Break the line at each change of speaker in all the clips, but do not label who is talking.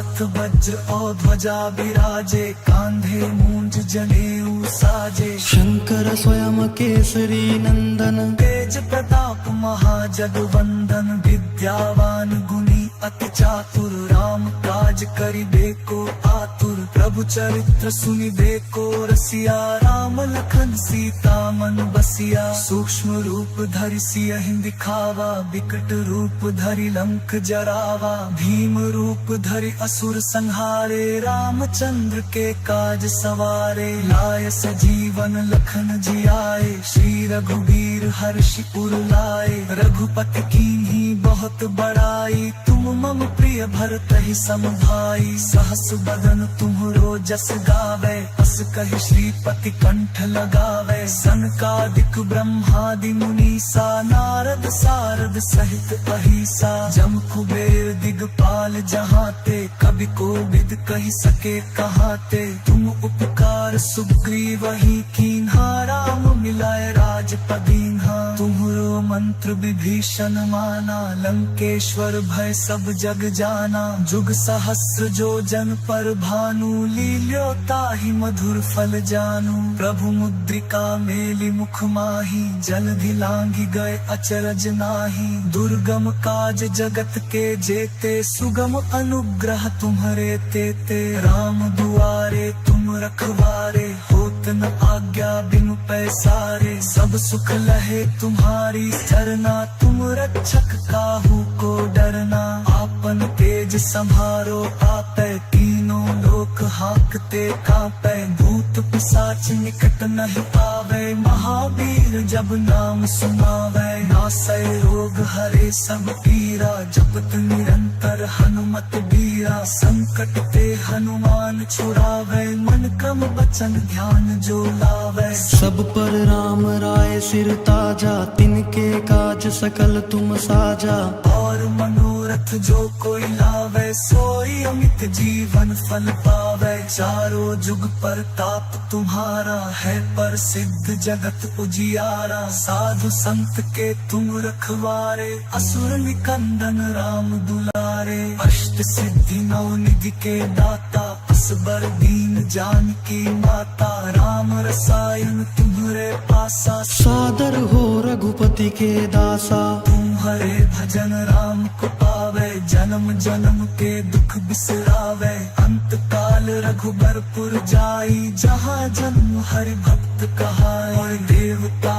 हाथ वज्र और ध्वजा विराजे, कांधे मूंज जनेऊ साजे।
शंकर स्वयं केसरी नंदन,
तेज प्रताप महाजगवंदन। विद्यावान गुणी अति चातुर, राम काज करिबे को आतुर। प्रभु चरित्र सुनिबे को रसिया, राम लखन सीता मन बसिया। सूक्ष्म रूप धरि सियहि दिखावा, विकट रूप धरि लंक जरावा। भीम रूप धरि असुर संहारे, रामचंद्र के काज सवारे। लाय सजीवन लखन जियाए, श्री रघुवीर हर्षि उर लाए। रघुपति कीन्ही बहुत बड़ाई, तुम मम प्रिय भरतहि सम भाई। सहस बदन तुम्हरो जस गावे, अस कहि श्रीपति कंठ लगावे। सनकादिक ब्रह्मादि मुनीसा, नारद सारद सहित अहिसा। जम कुबेर दिगपाल जहाते, कवि कोविद कहि सके कहाते। तुम उपकार सुग्रीवहि कीन्हा, राम मिलाए राजपदीन्हा। तुम्हरो मंत्र विभीषण माना, लंकेश्वर भय सब जग जाना। जुग सहस्र जो जन पर भानु, लील्यो ताहि मधुर फल जानू। प्रभु मुद्रिका मेलि मुख माही, जलधि लांघि गए अचरज नाही। दुर्गम काज जगत के जेते, सुगम अनुग्रह तुम्हरे तेते। राम दुआरे तुम रखवारे, होत न आज्ञा बिनु पैसारे। सब सुख लहे तुम्हारी सरना, तुम रक्षक काहू को डरना। आपन तेज संभारो आपै, तीनों लोक हाकते कांपै। भूत पिशाच निकट नहीं पावे, महावीर जब नाम सुनावे। नासै रोग हरे सब पीरा, जपत निरंतर हनुमत बीरा। संकट ते हनुमान छुड़ावे, मन क्रम वचन ध्यान जो लावे।
सब पर राम राय सिर ताजा, तिनके काज सकल तुम साजा।
और मनोरथ जो कोई लावे, सोई अमित जीवन फल पावे। चारों जुग परताप तुम्हारा है, प्रसिद्ध जगत उजियारा। साधु संत के तुम रखवारे, असुर निकंदन राम दुलारे। अष्ट सिद्धि नौ निधि के दाता, असबर दीन जानकी माता। राम रसायन तुम्हरे पासा,
सादर हो रघुपति के दासा।
तुम्हारे भजन राम को पावे, जन्म जन्म के दुख बिसरावे। अंत काल रघुबरपुर जाई, जहाँ जन्म हरि भक्त कहाई। और देवता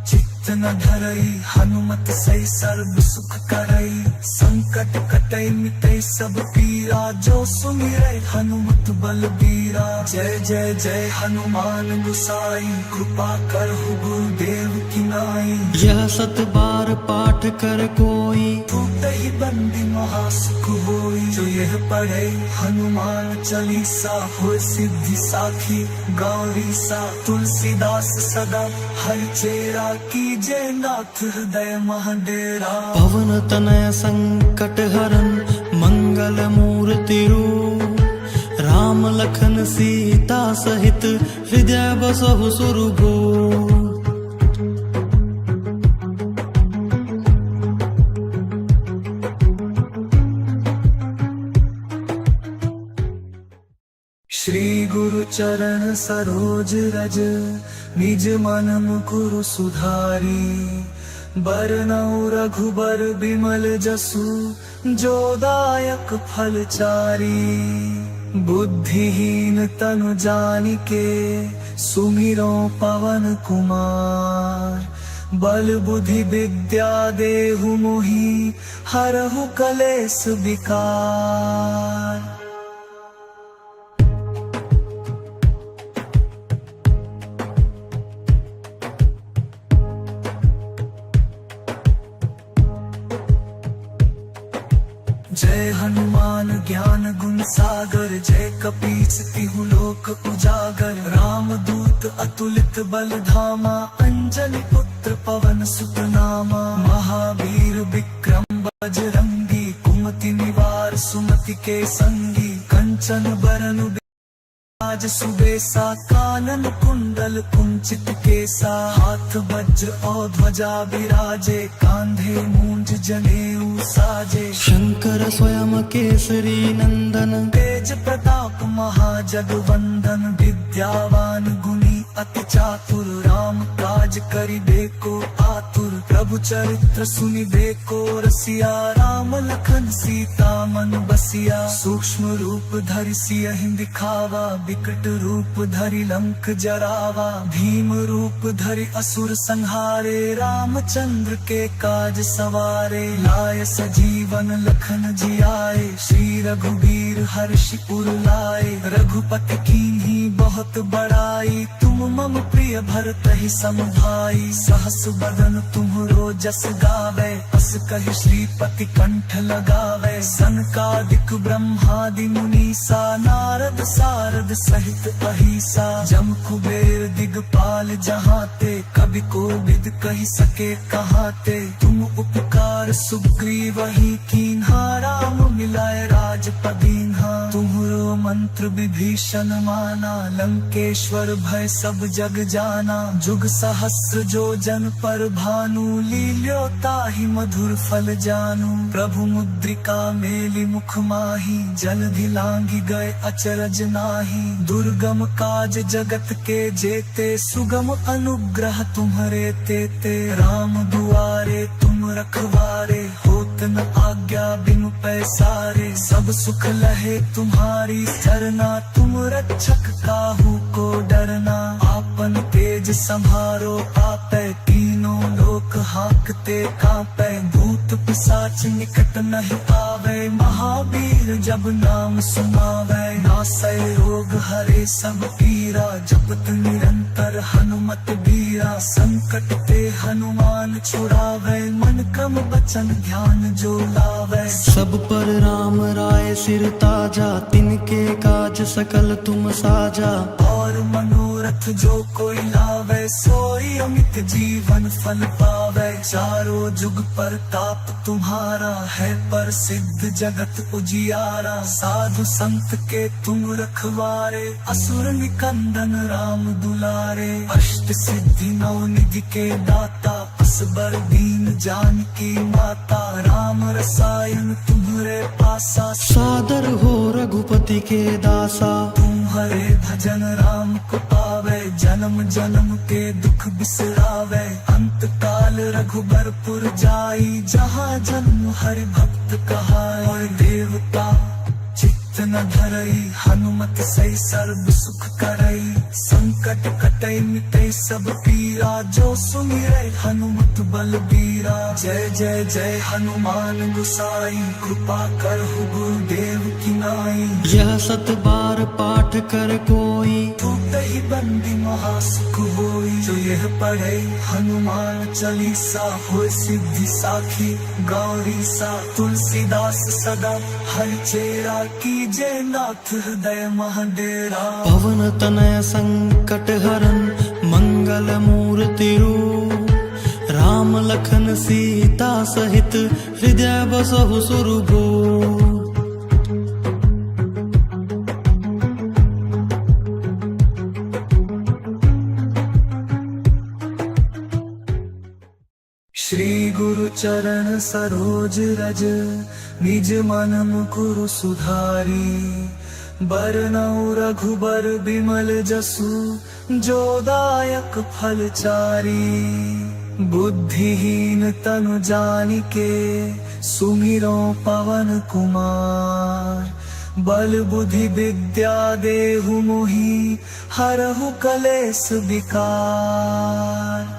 चित्त न धरई, हनुमत सही सर्व सुख करई। संकट कटई मिटई सब पीरा, जो सुमिरै हनुमत बलबीरा। जय जय जय हनुमान गुसाई, कृपा करहु गुरुदेव की नाई।
यह सत बार पाठ कर कोई,
टूटहि बंदी महासुख होई। जो यह पढ़े हनुमान चालीसा, होय सिद्धि साखी गौरी सा। तुलसीदास सदा हरिचेरा, कीजे नाथ हृदय महडेरा।
पवन तनय संकट हरन, मंगल मूर्ति रूप। राम लखन सीता सहित, हृदय बसहु सुरभूप।
श्री गुरु चरण सरोज रज, निज मन मुकुरु सुधारी। बरनउँ रघुबर बिमल जसु, जो दायक फल चारी। बुद्धिहीन तनु जानिके, सुमिरो पवन कुमार। बल बुद्धि विद्या देहु मोहि, हरहु कलेस विकार। जय हनुमान ज्ञान गुण सागर, जय कपीस तिहु लोक उजागर। राम दूत अतुलित बल धामा, अंजनी पुत्र पवन सुत नामा। महावीर विक्रम बजरंगी, कुमति निवार सुमति के संगी। कंचन बरन आज सुबेसा कानन कुंडल कुंचित केसा हाथ वज्र और ध्वजा विराजे कांधे मूंज जनेऊ साजे
शंकर स्वयं केसरी नंदन
तेज प्रताप महाजगवंदन विद्यावान गुणी अति चातुर राम काज करिबे को आतुर प्रभु चरित्र सुनिबे को रसिया राम लखन सीता मन बसिया सूक्ष्म रूप धरि सियहि दिखावा विकट रूप धरि लंक जरावा भीम रूप धरि असुर संहारे रामचंद्र के काज सवारे लाय सजीवन लखन जियाए श्री रघुबीर हर्षि उर लाए रघुपति कीन्ही बहुत बड़ाई तुम मम प्रिय भरतहि सम भाई सहस बदन तुम्हरो जस गावे अस कहि श्रीपति कंठ लगावे सनकादिक ब्रह्मादि मुनीसा नारद सारद सहित अहिसा जम कुबेर दिगपाल जहाते कवि कोविद कहि सके कहाते तुम उपकार सुग्रीव ही कीन्हा राम मिलाए राजपदीन्हा तुम्हरो मंत्र विभीषण माना लंकेश्वर भय सब जग जाना जुग सहस्र जो जन पर भानु लील्यो ताहि मधुर फल जानू प्रभु मुद्रिका मेलि मुख माही जलधि लांघि गए अचरज नाही दुर्गम काज जगत के जेते सुगम अनुग्रह तुम्हरे तेते राम दुआरे तुम रखवारे होत न आज्ञा बिनु पैसारे सब सुख लहे तुम्हारी सरना तुम रक्षक काहू को डरना आपन तेज संभारो आपे तीनों लोक हाकते कांपे भूत पिशाच निकट नहीं आवे महावीर जब नाम सुनावे नासै रोग हरे सब पीरा जपत निरंतर हनुमत बीरा संकट ते हनुमान छुड़ावे मन क्रम बचन ध्यान जो लावे
सब पर राम राय सिर ताजा तिनके काज सकल तुम साजा
और मनोरथ जो कोई लावे सोई अमित जीवन फल पावे चारों जुग पर ताप तुम्हारा है पर सिद्ध जगत उजियारा साधु संत के तुम रखवारे असुर निकंदन राम दुलारे अष्ट सिद्धि नौ निधि के दाता असबर दीन जानकी माता राम रसायन तुम्हरे पासा
सादर हो रघुपति के दासा
तुम्हारे भजन राम को पावे जन्म जन्म के दुख बिसरावे अंत काल रघुबरपुर जाई जहाँ जन्म हरि भक्त कहाए देवता चित्त न धरई हनुमत सही सर्व सुख करई संकट कटई मिटई सब पीरा जो सुमिरै हनुमत बलबीरा जय जय जय हनुमान गुसाई कृपा करहु गुरुदेव की नाई
यह सत बार पाठ कर कोई
ही बंदी महासुख होई जो यह पढ़े हनुमान चालीसा हो सिद्धि साखी गौरी सा तुलसीदास सदा हर चेरा कीजे नाथ हृदय महाडेरा
पवन तनय संकट हरन मंगल मूर्ति रूप राम लखन सीता सहित हृदय बसहु सुरभूप
श्री गुरु चरण सरोज रज निज मन मुकुरु सुधारी बरनउँ रघुबर बिमल जसु जो दायक फल चारी बुद्धिहीन तनु जानिके सुमिरो पवन कुमार बल बुद्धि विद्या देहु मोहि हरहु कलेस विकार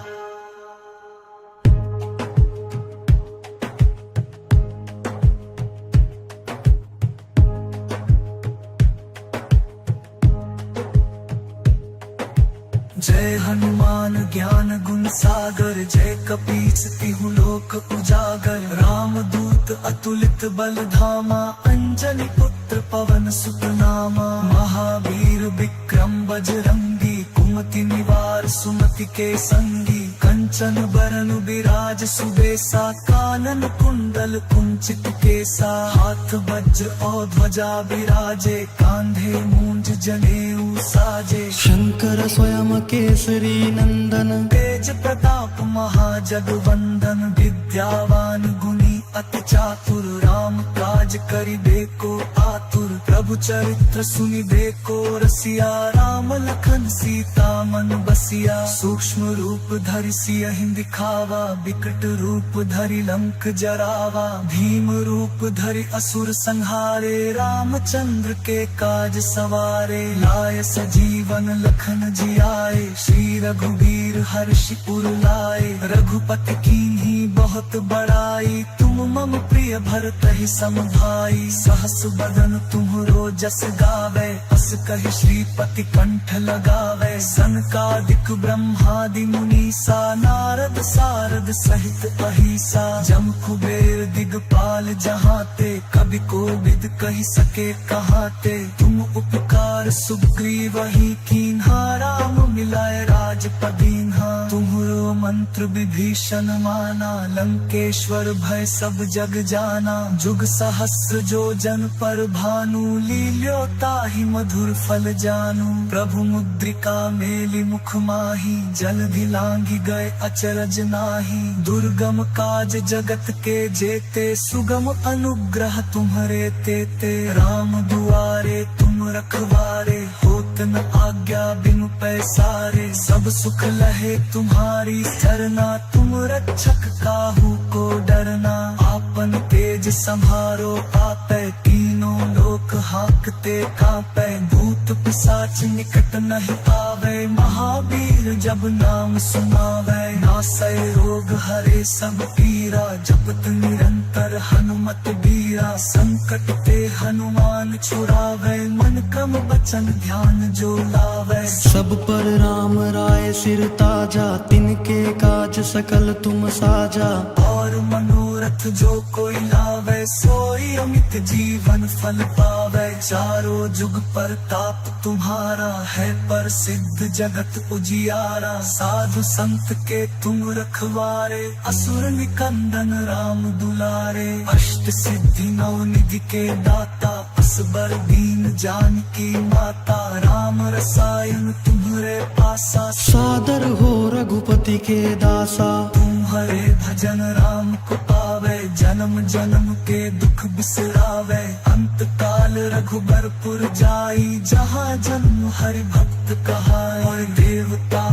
जय हनुमान ज्ञान गुण सागर जय कपीस तिहु लोक उजागर राम दूत अतुलित बल धामा अंजनी पुत्र पवन सुत नामा महावीर विक्रम बजरंगी कुमति निवार सुमति के संगी कंठ कंचन बरन बिराज सुबेसा कानन कुंडल कुंचित केसा हाथ वज्र और ध्वजा बिराजे कांधे मूंज जनेऊ साजे
शंकर स्वयं केसरी नंदन
तेज प्रताप महाजगवंदन विद्यावान गुणी अति चातुर राम काज करिबेको आतुर प्रभु चरित्र सुनिबेको रसिया राम लखन सीता मन बसिया सूक्ष्म रूप धरि सियहि दिखावा विकट रूप धरि लंक जरावा भीम रूप धरि असुर संहारे रामचंद्र के काज सवारे लाय सजीवन लखन जियाए श्री रघुबीर हर्षि उर लाए रघुपति कीन्ही बहुत बड़ाई तुम मम प्रिय भरत ही सम भाई सहस बदन तुम्हरो जस गावे अस कहि श्रीपति कंठ लगावे सनकादिक ब्रह्मादि मुनीसा नारद सारद सहित अहिसा जम कुबेर दिगपाल जहाते कभी कोविद कहि सके कहाते तुम उपकार सुग्रीव ही कीन्हा राम मिलाए राजपदीन्हा तुम्हरो मंत्र विभीषण माना लंकेश्वर भय सब जग जाना जुग सहस्र जो जन पर भानु लील्यो ताहि मधुर फल जानू प्रभु मुद्रिका मेलि मुख माही जलधि लांघि गए अचरज नाही दुर्गम काज जगत के जेते सुगम अनुग्रह तुम्हरे तेते राम दुआरे तुम रखवारे होत न आज्ञा बिनु पैसारे सब सुख लहे तुम्हारी सरना तुम रक्षक काहू को डरना आपन तेज संभारो आपै तीनों लोक हाकते कांपै भूत पिशाच निकट नहीं आवे महावीर जब नाम सुनावे नासै रोग हरे सब पीरा जपत निरंतर हनुमत बीरा संकट ते हनुमान छुड़ावे मन क्रम बचन ध्यान जो लावे
सब पर राम राय सिर ताजा तिनके काज सकल तुम साजा
और मनोरथ जो कोई लावे सोई अमित जीवन फल पावे चारों जुग पर ताप तुम्हारा है पर सिद्ध जगत उजियारा साधु संत के तुम रखवारे असुर निकंदन राम दुलारे अष्ट सिद्धि नौ निधि के दाता असबर दीन जानकी माता राम रसायन तुम्हारे पासा
सादर हो रघुपति के दासा
तुम्हारे भजन राम को पावे जन्म जन्म के दुख बिसरावे अंत काल रघुबरपुर जाई जहाँ जन्म हरि भक्त कहाए और देवता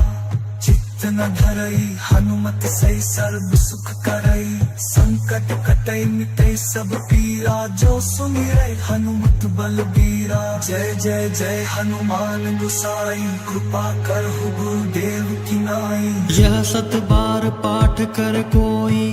चित्त न धरई हनुमत सही सर्व सुख करई संकट कटई मिटई सब पीरा जो सुमिरै हनुमत बलबीरा जय जय जय हनुमान गुसाई कृपा करहु गुरुदेव की नाई
यह सत बार पाठ कर कोई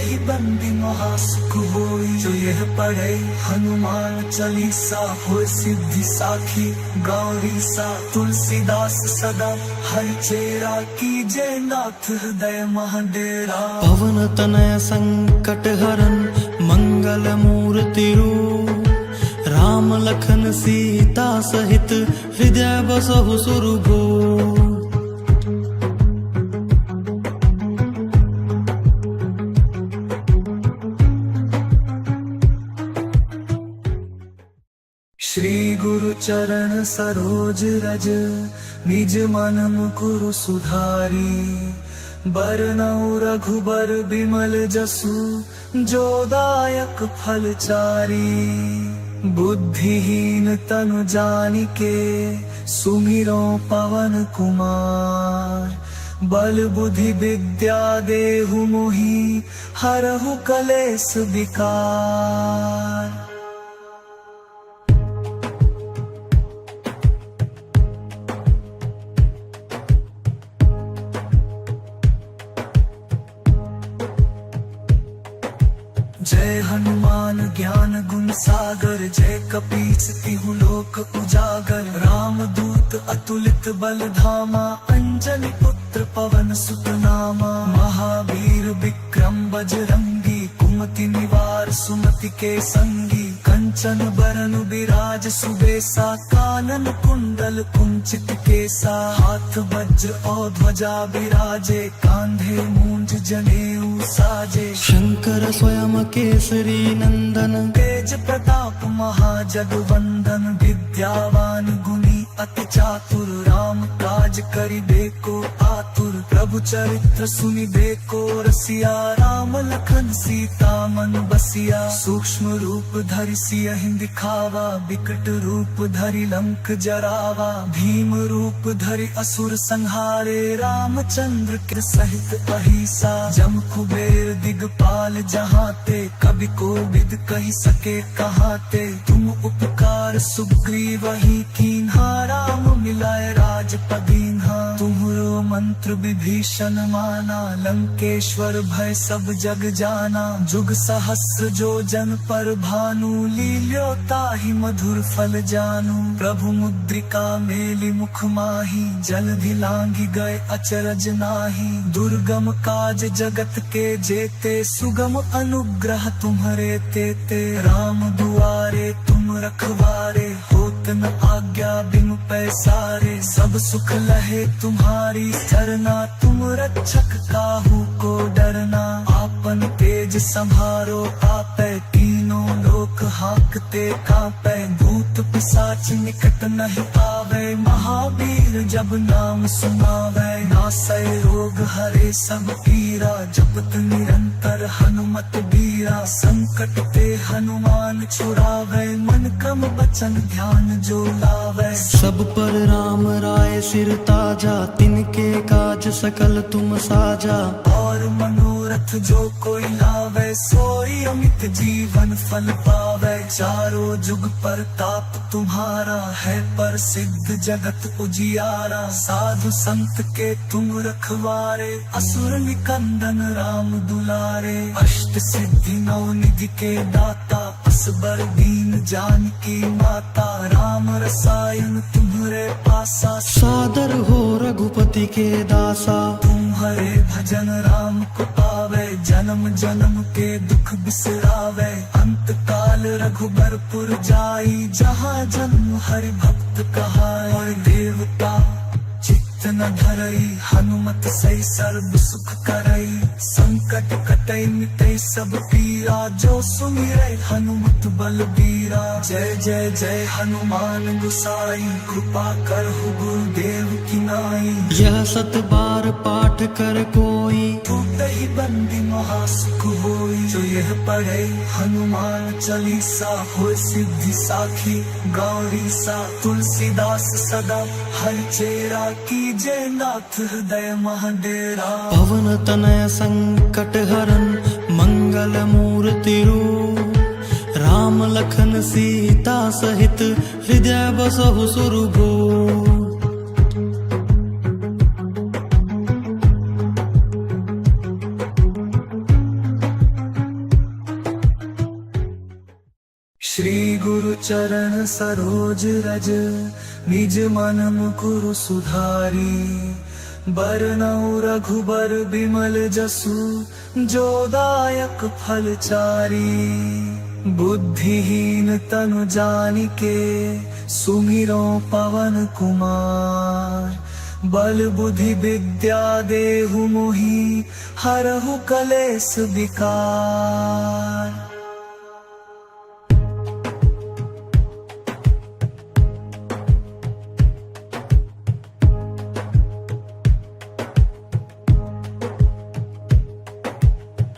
ही बंदी महासुख होई जो यह पढ़े हनुमान चालीसा हो सिद्धि साखी गौरी सा तुलसीदास सदा हर चेरा की जय नाथ हृदय महाडेरा
पवन तनय संकट हरन मंगल मूर्ति रूप राम लखन सीता सहित हृदय बसहु सुरभूप
श्री गुरु चरण सरोज रज निज मन मुकुरु सुधारी बरनउँ रघुबर बिमल जसु जो दायक फल चारी बुद्धिहीन तनु जानिके सुमिरो पवन कुमार बल बुद्धि विद्या देहु मोहि हरहु कलेश विकार जय हनुमान ज्ञान गुण सागर जय कपीस तिहु लोक उजागर राम दूत अतुलित बल धामा अंजनी पुत्र पवन सुत नामा महावीर विक्रम बजरंगी कुमति निवार सुमति के संगी कंचन बरन बिराज ताज सुबेसा, कानन कुंडल कुंचित केसा, हाथ वज्र और ध्वजा विराजे, कांधे मूंज जनेऊ साजे।
शंकर स्वयं केसरी नंदन,
तेज प्रताप महाजगवंदन, विद्यावान गुणी अति चातुर, राम काज करिबे को आतुर, प्रभु चरित्र सुनिबे को रसिया, राम लखन सीता मन बसिया। सूक्ष्म रूप धरि सियहि दिखावा, विकट रूप धरि लंक जरावा, भीम रूप धरि असुर संहारे, रामचंद्र के सहित अहिसा। जम कुबेर दिगपाल जहाते, कवि कोविद कहि सके कहाते, तुम उपकार सुग्रीव ही कीन्हा, राम मिलाए राजपदीन्हा। तुम्हरो मंत्र विभीषण माना, लंकेश्वर भय सब जग जाना, जुग सहस्र जो जन पर भानु, लील्यो ताहि मधुर फल जानू। प्रभु मुद्रिका मेलि मुख माही, जलधि लांघि गए अचरज नाही, दुर्गम काज जगत के जेते, सुगम अनुग्रह तुम्हरे तेते। राम दुआरे तुम रखवारे, होत न आज्ञा बिनु पैसारे, सब सुख लहे तुम्हारी सरना, तुम रक्षक काहू को डरना। आपन तेज संभारो आपै, तीनों लोक हाकते कांपै, भूत पिशाच निकट नहीं आवे, महावीर जब नाम सुनावै। नासै रोग हरे सब पीरा, जपत निरंतर हनुमत बीरा, संकट ते हनुमान छुड़ावै, मन क्रम वचन ध्यान जो लावै।
सब पर राम राय सिर ताजा, तिनके काज सकल तुम साजा।
और मनोरथ जो कोई लावे, सोई अमित जीवन फल पावे। चारों जुग परताप तुम्हारा है, प्रसिद्ध जगत उजियारा। साधु संत के तुम रखवारे, असुर निकंदन राम दुलारे। अष्ट सिद्धि नौ निधि के दाता, असबर दीन जानकी माता। राम रसायन तुम्हरे पासा,
सादर हो रघुपति के दासा।
तुम्हारे भजन राम को पावे, जन्म जन्म के दुख बिसरावे। अंत काल रघुबरपुर जाई, जहाँ जन्म हरि भक्त कहाई। और देवता चित्त न धरई, हनुमत सही सर्व सुख करई। संकट कटई मिटई सब पीरा, जो सुमिरै हनुमत बलबीरा। जय जय जय हनुमान गोसाई, कृपा करहु गुरुदेव की नाई।
यह सत बार पाठ कर कोई,
टूटहि बंदी महासुख होई। जो यह पढ़े हनुमान चालीसा, होय सिद्धि साखी गौरी सा। तुलसीदास सदा हरचेरा, कीजे नाथ हृदय महडेरा।
पवन तनय संकट हरन, मंगल मूर्ति रूप। राम लखन सीता सहित, हृदय बसहु सुरभूप।
श्री गुरु चरण सरोज रज, निज मन मुकुरु सुधारी। बरनउँ रघुबर बिमल जसु, जो दायक फल चारी। बुद्धिहीन तनु जानिके, सुमिरो पवन कुमार। बल बुद्धि विद्या देहु मोहि, हरहु कलेस विकार।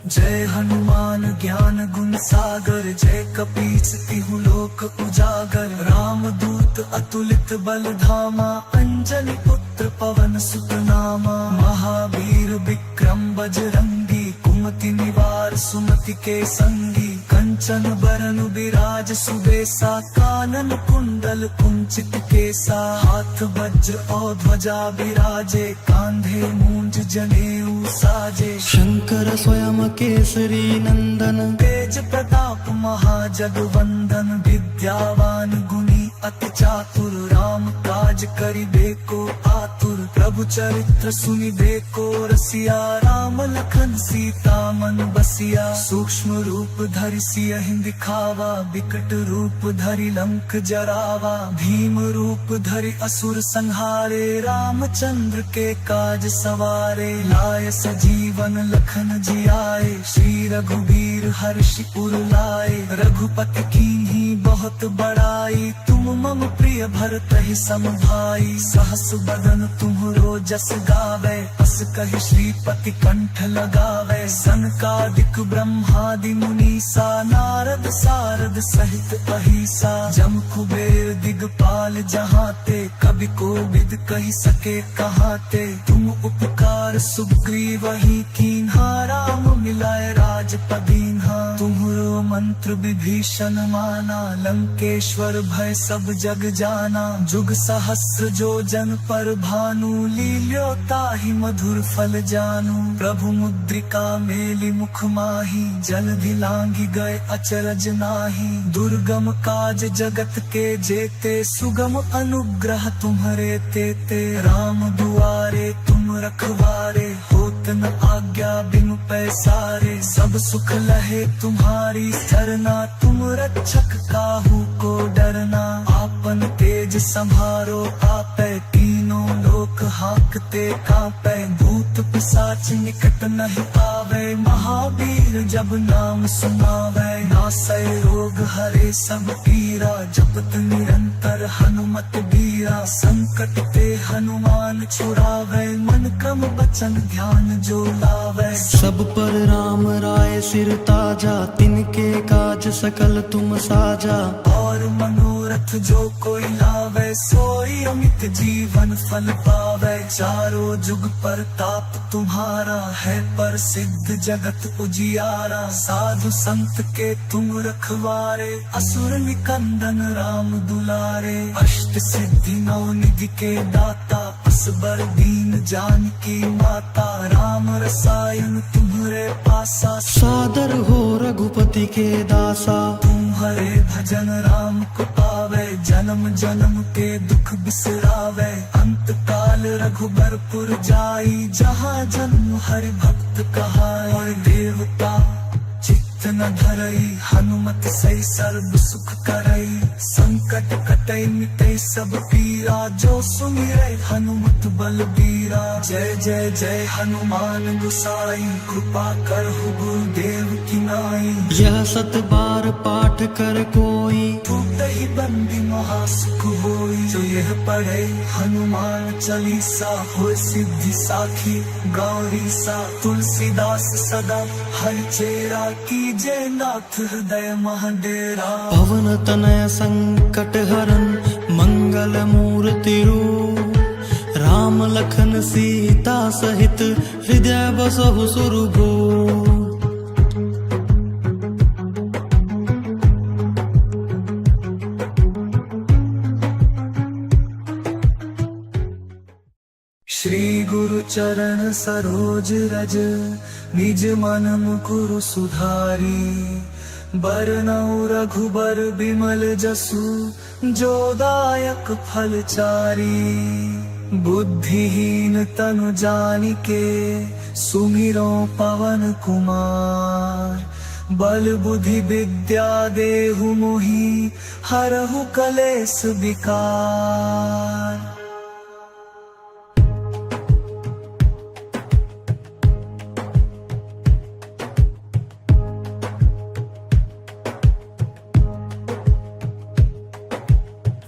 जय हनुमान ज्ञान गुण सागर, जय कपीस तिहु लोक उजागर। राम दूत अतुलित बल धामा, अंजनी पुत्र पवन सुत नामा। महावीर विक्रम बजरंगी, कुमति निवार सुमति के संगी। कंचन बरन विराज सुबेसा, कानन कुंडल कुंचित केसा। हाथ वज्र और ध्वजा विराजे, कांधे मूंज जनेऊ साजे।
शंकर स्वयं केसरी नंदन,
तेज प्रताप महाजगवंदन। विद्यावान गुणी अति चातुर राम काज करिबे को आतुर प्रभु चरित्र सुनिबे को रसिया राम लखन सीता मन बसिया सूक्ष्म रूप धरि सियहि दिखावा विकट रूप धरि लंक जरावा भीम रूप धरि असुर संहारे रामचंद्र के काज सवारे लाय सजीवन लखन जियाए श्री रघुबीर हर्षि उर लाए रघुपति कीन्ही बहुत बड़ाई तुम मम प्रिय भरत ही सम भाई सहस बदन तुम्हरो जस गावे अस कहि श्रीपति कंठ लगावे सनकादिक ब्रह्मादि मुनीसा नारद सारद सहित अहिसा जम कुबेर दिगपाल जहाते कवि कोविद कहि सके कहाते तुम उपकार सुग्रीव ही कीन्हा राम मिलाए राजपदीन्हा तुम्हरो मंत्र विभीषण माना लंकेश्वर भय सब जग जाना जुग सहस्र जो जन पर भानु लील्यो ताहि मधुर फल जानू प्रभु मुद्रिका मेलि मुख माही जलधि लांघि गए अचरज नाही दुर्गम काज जगत के जेते सुगम अनुग्रह तुम्हरे तेते राम दुआरे तुम रखवारे होत न आज्ञा बिनु पैसारे सब सुख लहे तुम्हारी सरना तुम रक्षक काहू को डरना आपन तेज संभारो आपै तीनों लोक हाकते कांपै भूत पिशाच निकट नहीं आवे महावीर जब नाम सुनावे नासै रोग हरे सब पीरा जपत निरंतर हनुमत बीरा संकट ते हनुमान छुड़ावे मन क्रम बचन ध्यान जो लावे
सब पर राम राय सिर ताजा तिनके काज सकल तुम साजा
और मनोरथ जो कोई लावे सोई अमित जीवन फल पावे चारों जुग परताप तुम्हारा है प्रसिद्ध जगत उजियारा साधु संत के तुम रखवारे असुर निकंदन राम दुलारे अष्ट सिद्धि नौ निधि के दाता असबर दीन जानकी माता राम रसायन तुम्हरे पासा
सादर हो रघुपति के दासा
तुम्हारे भजन राम को पावे जन्म जन्म के दुख बिसरावे अंत काल रघुबरपुर जाई जहाँ जन्म हरि भक्त कहाए देवता चित्त न धरई हनुमत सही सर्व सुख करई संकट कटई मिटई सब पीरा जो सुमिरै हनुमत बलबीरा जय जय जय हनुमान गोसाई कृपा करहु गुरुदेव की नाई
यह सत बार पाठ कर कोई
ही बंदी महासुख होई जो यह पढ़े हनुमान चालीसा हो सिद्धि साखी गौरी सा तुलसीदास सदा हर चेरा कीजे नाथ हृदय महाडेरा
पवन तनय संकट हरन मंगल मूर्ति रूप राम लखन सीता सहित हृदय बसहु सुरभूप
श्री गुरु चरण सरोज रज निज मन मुकुरु सुधारी बरनउँ रघुबर बिमल जसु जो दायक फल चारी बुद्धिहीन तनु जानिके सुमिरो पवन कुमार बल बुद्धि विद्या देहु मोहि हरहु कलेस विकार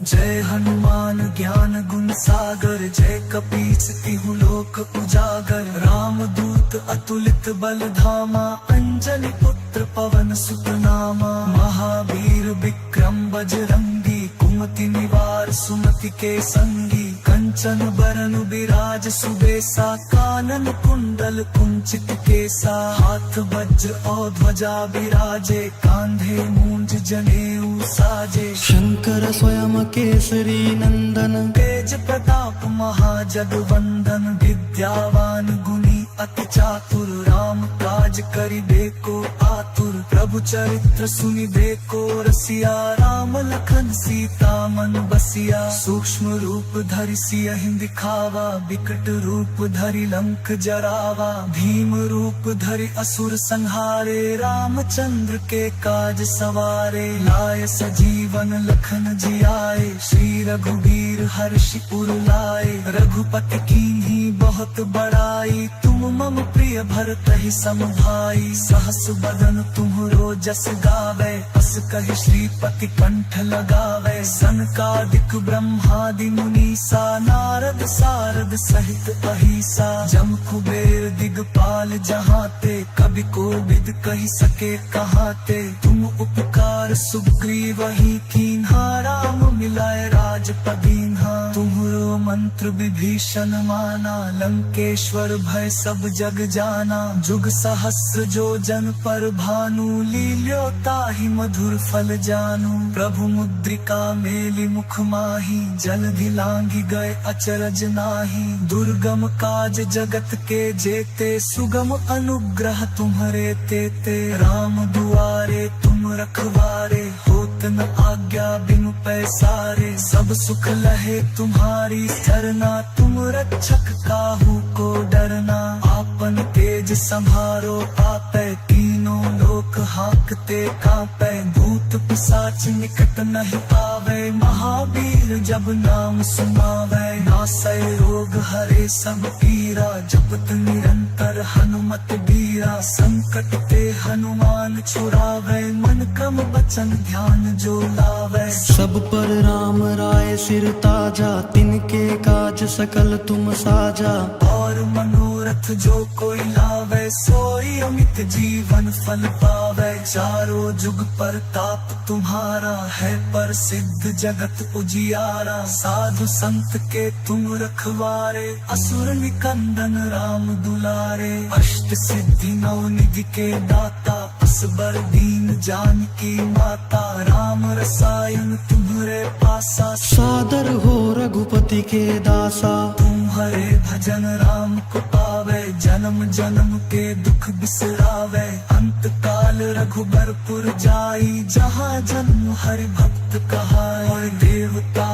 जय हनुमान ज्ञान गुण सागर जय कपीस तिहु लोक उजागर राम दूत अतुलित बल धामा अंजनी पुत्र पवन सुत नामा महावीर विक्रम बजरंगी कुमति निवार सुमति के संगी कंचन बरन विराज सुबेसा कानन कुंडल कुंचित केसा हाथ वज्र और ध्वजा विराजे कांधे मूंज जनेऊ साजे
शंकर स्वयं केसरी नंदन
तेज प्रताप महाजगवंदन विद्यावान गुणी अति चातुर राम काज करिबेको आतुर प्रभु चरित्र सुनिबेको रसिया राम लखन सीता मन बसिया सूक्ष्म रूप धरि सियहि दिखावा विकट रूप धरि लंक जरावा भीम रूप धरि असुर संहारे रामचंद्र के काज सवारे लाय सजीवन लखन जियाए श्री रघुबीर हर्षि उर लाए रघुपति कीन्ही बहुत बड़ाई तुम मम प्रिय भरतहि सम भाई सहस बदन तुम्हरो जस गावे अस कहि श्रीपति कंठ लगावे सनकादिक ब्रह्मादि मुनीसा नारद सारद सहित अहिसा जम कुबेर दिगपाल जहाते कभी कोविद कहि सके कहाते तुम उपकार सुग्रीवहि कीन्हा राम मिलाए राजपदीन्हा तुम्हरो मंत्र विभीषण माना लंकेश्वर भय सब जग जाना जुग सहस्र जो जन पर भानु लील्यो ताहि मधुर फल जानू प्रभु मुद्रिका मेलि मुख माही जलधि लांघि गए अचरज नाही दुर्गम काज जगत के जेते सुगम अनुग्रह तुम्हरे तेते राम दुआरे तुम रखवारे होत न आज्ञा बिनु पैसारे सब सुख लहे तुम्हारी सरना तुम रक्षक काहू को डरना आपन तेज संभारो आपै तीनों लोक हाकते कांपै भूत पिशाच निकट नहीं आवे महावीर जब नाम सुनावे नासै रोग हरे सब पीरा जपत निरंतर हनुमत बीरा संकट ते हनुमान छुड़ावे मन क्रम वचन ध्यान जो लावे
सब पर राम राय सिर ताजा तिनके काज सकल तुम साजा
और मनोरथ जो कोई लावे सोई अमित जीवन फल पावे चारों जुग पर ताप तुम्हारा है पर सिद्ध जगत उजियारा साधु संत के तुम रखवारे असुर निकंदन राम दुलारे अष्ट सिद्धि नौ निधि के दाता असबर दीन जानकी माता राम रसायन तुम्हारे पासा
सादर हो रघुपति के दासा
तुम्हारे भजन राम को पावे जन्म जन्म के दुख बिसरावे अंत काल रघुबरपुर जाई जहाँ जन्म हरि भक्त कहाए और देवता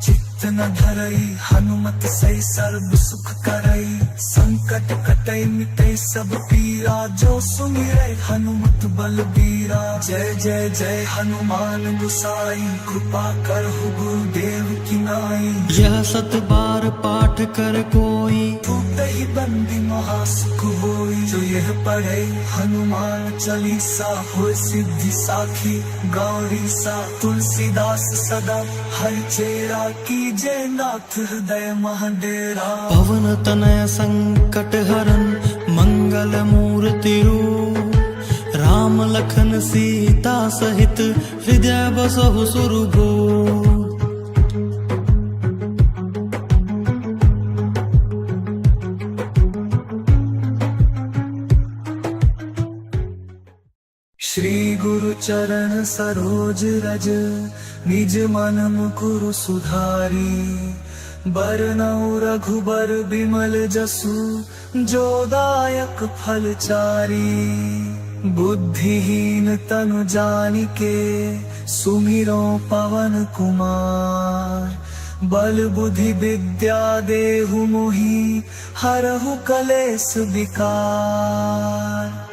चित्त न धरई हनुमत सही सर्व सुख करई संकट कटई मिटई सब पीरा जो सुमिरै हनुमत बलबीरा जय जय जय हनुमान गुसाई कृपा करहु गुरुदेव की नाई
यह सत बार पाठ कर कोई
ही बंदी महासुख होई जो यह पढ़े हनुमान चालीसा हो सिद्धि साखी गौरी सा तुलसीदास सदा हरि चेरा की जय नाथ हृदय महाडेरा
पवन तनय संकट हरन मंगल मूर्ति रूप राम लखन सीता सहित हृदय बसहु सुरभूप
श्री गुरु चरण सरोज रज निज मन मुकुरु सुधारी बरनउँ रघुबर बिमल जसु जो दायक फल चारी बुद्धिहीन तनु जानिके सुमिरो पवन कुमार बल बुद्धि विद्या देहु मोहि हरहु कलेश विकार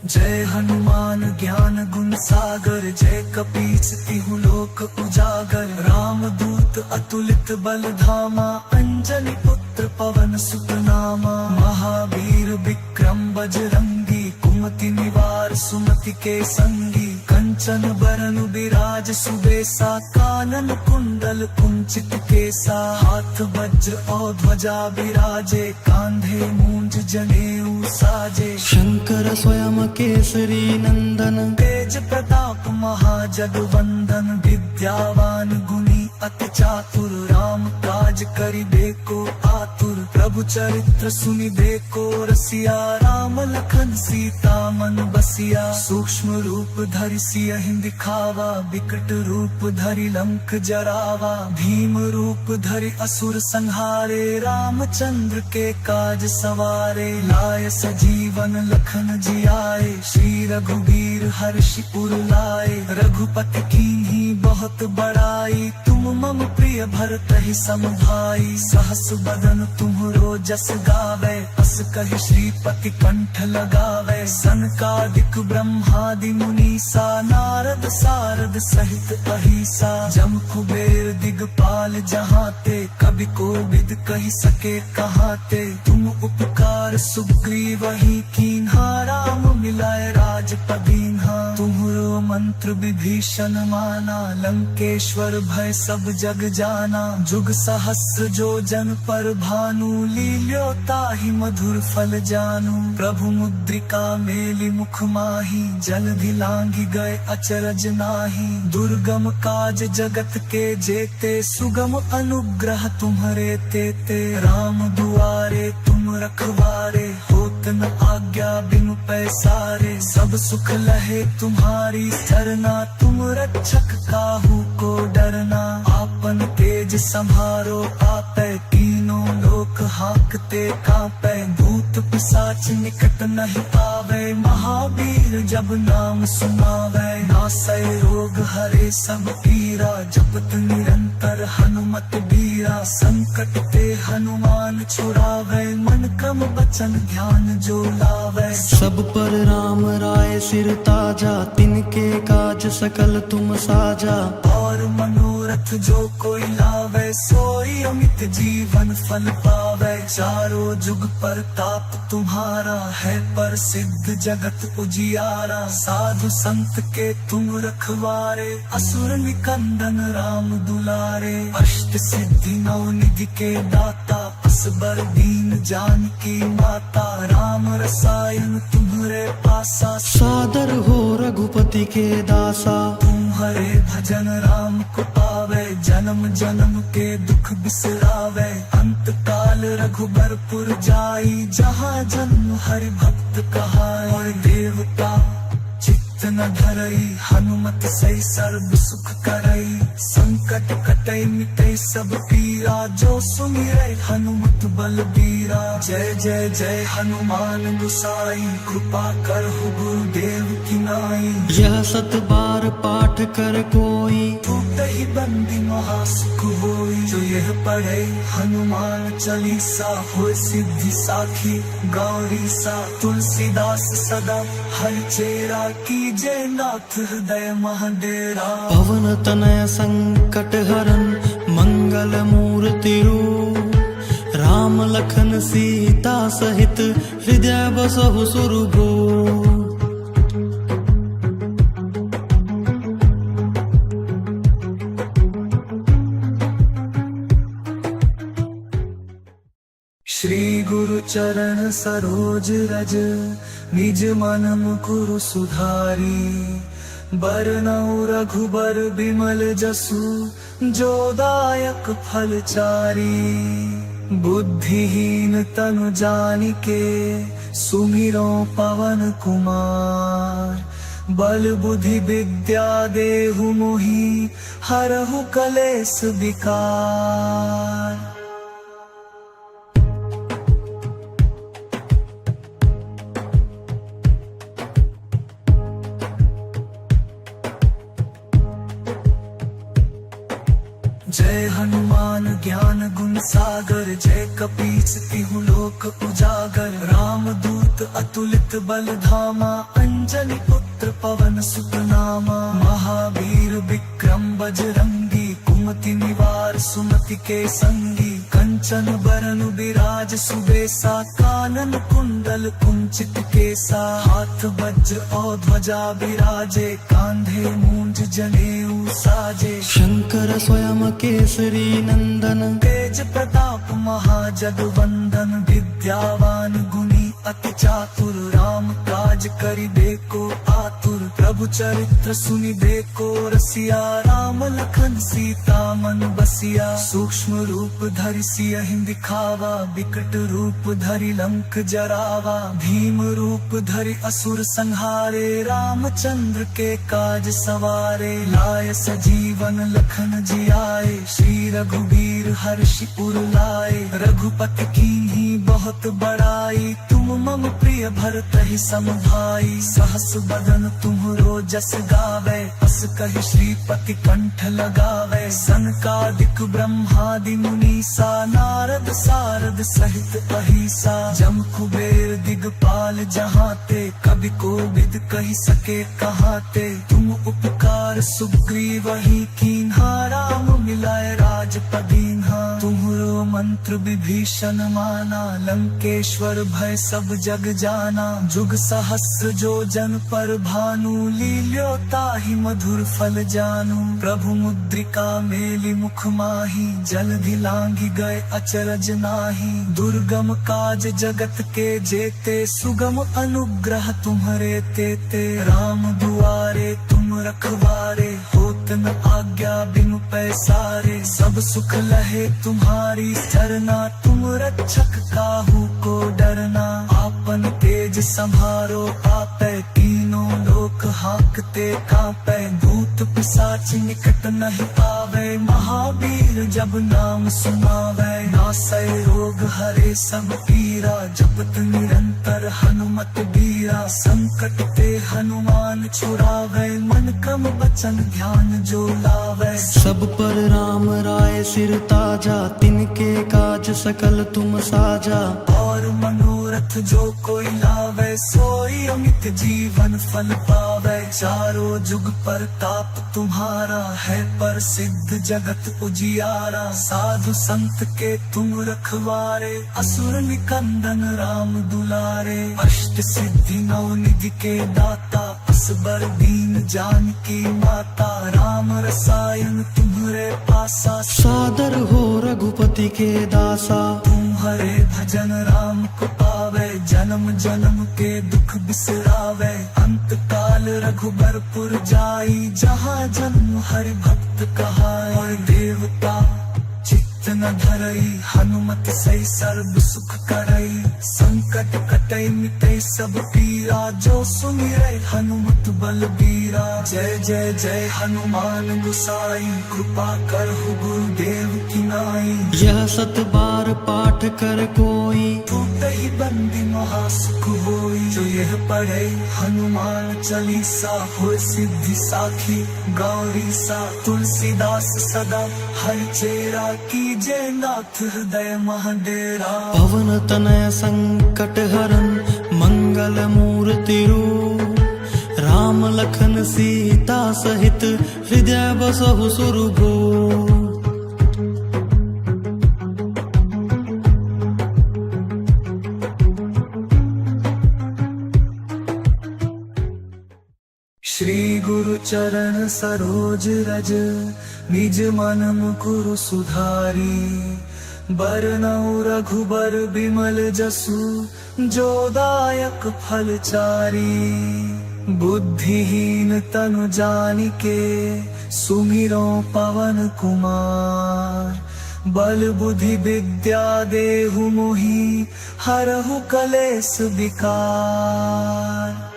जय हनुमान ज्ञान गुण सागर जय कपीस तिहु लोक उजागर राम दूत अतुलित बल धामा अंजनी पुत्र पवन सुत नामा महावीर विक्रम बजरंगी कुमति निवार सुमति के संगी कंचन बरन विराज सुबेसा कानन कुंडल कुंचित केसा हाथ वज्र और ध्वजा विराजे कांधे मूंज जनेऊ साजे
शंकर स्वयं केसरी नंदन
तेज प्रताप महाजगवंदन विद्यावान गुणी अति चातुर राम काज करिबेको आतुर प्रभु चरित्र सुनि देखो रसिया राम लखन सीता मन बसिया सूक्ष्म रूप धरि सियहि दिखावा विकट रूप धरि लंक जरावा भीम रूप धरि असुर संहारे रामचंद्र के काज सवारे लाय सजीवन लखन जियाए श्री रघुबीर हर्षि उर लाए रघुपति कीन्ही बहुत बड़ाई तुम मम प्रिय भरत ही सम भाई सहस बदन तुम्हरो जस गावे अस कहि श्रीपति कंठ लगावे सनकादिक ब्रह्मादि मुनीसा नारद सारद सहित अहिसा जम कुबेर दिगपाल जहाते कवि कोविद कहि सके कहाते तुम उपकार सुग्रीवहि कीन्हा राम मिलाए राजपदीन्हा तुम्हरो मंत्र विभीषण माना लंकेश्वर भय सब जग जाना जुग सहस्र जो जन पर भानु लील्यो ताहि मधुर फल जानू प्रभु मुद्रिका मेलि मुख माही जलधि लांघि गए अचरज नाही दुर्गम काज जगत के जेते सुगम अनुग्रह तुम्हरे तेते राम दुआरे तुम रखवारे होत न आज्ञा बिनु पैसारे सब सुख लहे तुम्हारी सरना तुम रक्षक काहू को डरना आपन तेज संभारो आपै तीनों लोक हाकते कांपै भूत पिशाच निकट नहीं पावे महावीर जब नाम सुनावे नासै रोग हरे सब पीरा जपत निरंतर हनुमत बीरा संकट ते हनुमान छुड़ावे मन क्रम बचन ध्यान जो लावे
सब पर राम राय सिर ताजा तिनके काज सकल तुम साजा
और मनोरथ जो कोई लावे सोई अमित जीवन फल पावे चारों जुग परताप तुम्हारा है प्रसिद्ध जगत उजियारा साधु संत के तुम रखवारे असुर निकंदन राम दुलारे अष्ट सिद्धि नौ निधि के दाता असबर दीन जानकी माता राम रसायन तुम्हरे पासा
सादर हो रघुपति के दासा
तुम्हारे भजन राम को पावे जन्म जन्म के दुख बिसरावे अंत काल रघुबरपुर जाई जहाँ जन्म हरि भक्त कहाए और देवता चित्त न धरई हनुमत सही सर्व सुख करई संकट कटई मिटई सब पीरा जो सुमिरै हनुमत बलबीरा जय जय जय हनुमान गुसाई कृपा करहु गुरुदेव की नाई
यह सत बार पाठ कर कोई
टूटहि बंदी महासुख होई जो यह पढ़े हनुमान चालीसा होय सिद्धि साखी गौरी सा तुलसीदास सदा हर चेरा की जय नाथ हृदय महाडेरा
पवन तनय संकट हरन मंगल मूर्ति रूप राम लखन सीता सहित हृदय बसहु सुरभूप
श्री गुरु चरण सरोज रज निज मन मुकुरु सुधारी बरनउँ रघुबर बिमल जसु जो दायक फल चारी बुद्धिहीन तनु जानिके सुमिरो पवन कुमार बल बुद्धि विद्या देहु मोहि हरहु कलेस विकार जय हनुमान ज्ञान गुण सागर जय कपीस तिहु लोक उजागर राम दूत अतुलित बल धामा अंजनी पुत्र पवन सुत नामा महावीर विक्रम बजरंगी कुमति निवार सुमति के संगी कंचन बरन विराज सुबेसा कानन कुंडल कुंचित केसा हाथ वज्र और ध्वजा विराजे कांधे मूंज जनेऊ साजे
शंकर स्वयं केसरी नंदन
तेज प्रताप महाजगवंदन विद्यावान गुणी अति चातुर राम काज करिबे को आतुर प्रभु चरित्र सुनिबे को रसिया राम लखन सीता मन बसिया सूक्ष्म रूप धरि सियहि दिखावा विकट रूप धरि लंक जरावा भीम रूप धरि असुर संहारे रामचंद्र के काज सवारे लाय सजीवन लखन जियाए श्री रघुबीर हर्षि उर लाए रघुपति कीन्ही बहुत बड़ाई तुम मम प्रिय भरतहि सम भाई सहस बदन तुम्हरो जस गावे अस कहि श्रीपति कंठ लगावे सनकादिक ब्रह्मादि मुनीसा नारद सारद सहित अहिसा जम कुबेर दिगपाल जहाते कभी कोविद कहि सके कहाते तुम उपकार सुग्रीव ही कीन्हा राम मिलाए राजपदीन्हा तुम्हरो मंत्र विभीषण माना लंकेश्वर भय सब जग जाना जुग सहस्र जो जन पर भानु लील्यो ताहि मधुर फल जानू प्रभु मुद्रिका मेलि मुख माही जलधि लांघि गए अचरज नाही दुर्गम काज जगत के जेते सुगम अनुग्रह तुम्हरे तेते राम दुआरे तुम रखवारे होत न आज्ञा बिनु पैसारे सब सुख लहे तुम्हारी सरना तुम रक्षक काहू को डरना आपन तेज संभारो आपै तीनों लोक हाकते कांपै भूत पिशाच निकट नहीं आवे महावीर जब नाम सुनावे नासै रोग हरे सब पीरा जपत निरंतर हनुमत बीरा संकट ते हनुमान छुड़ावे मन क्रम वचन ध्यान जो लावे
सब पर राम राय सिर ताजा तिनके काज सकल तुम साजा
और मनोरथ जो कोई लावे सोई अमित जीवन फल पावे चारों जुग पर ताप तुम्हारा है पर सिद्ध जगत उजियारा साधु संत के तुम रखवारे असुर निकंदन राम दुलारे अष्ट सिद्धि नौ निधि के दाता असबर दीन जानकी माता राम रसायन तुम्हारे पासा
सादर हो रघुपति के दासा
तुम्हारे भजन राम को पावे जन्म जन्म के दुख बिसरावे अंत काल रघुबरपुर जाई जहाँ जन्म हरि भक्त कहाए और देवता चित्त न धरई हनुमत सही सर्व सुख करई संकट कटई मिटई सब पीरा जो सुमिरै हनुमत बलबीरा जय जय जय हनुमान गुसाई कृपा करहु गुरुदेव की नाई
यह सत बार पाठ कर कोई
टूटहि बंदी महासुख होई जो यह पढ़े हनुमान चालीसा हो सिद्धि साखी गौरी सा तुलसीदास सदा हर चेरा की जय नाथ हृदय महाडेरा
पवन तनय संकट हरन मंगल मूर्ति रूप राम लखन सीता सहित हृदय बसहु सुरभूप
श्री गुरु चरण सरोज रज निज मन मुकुरु सुधारी बरनउँ रघुबर बिमल जसु जो दायक फल चारी बुद्धिहीन तनु जानिके सुमिरो पवन कुमार बल बुद्धि विद्या देहु मोहि हरहु कलेस विकार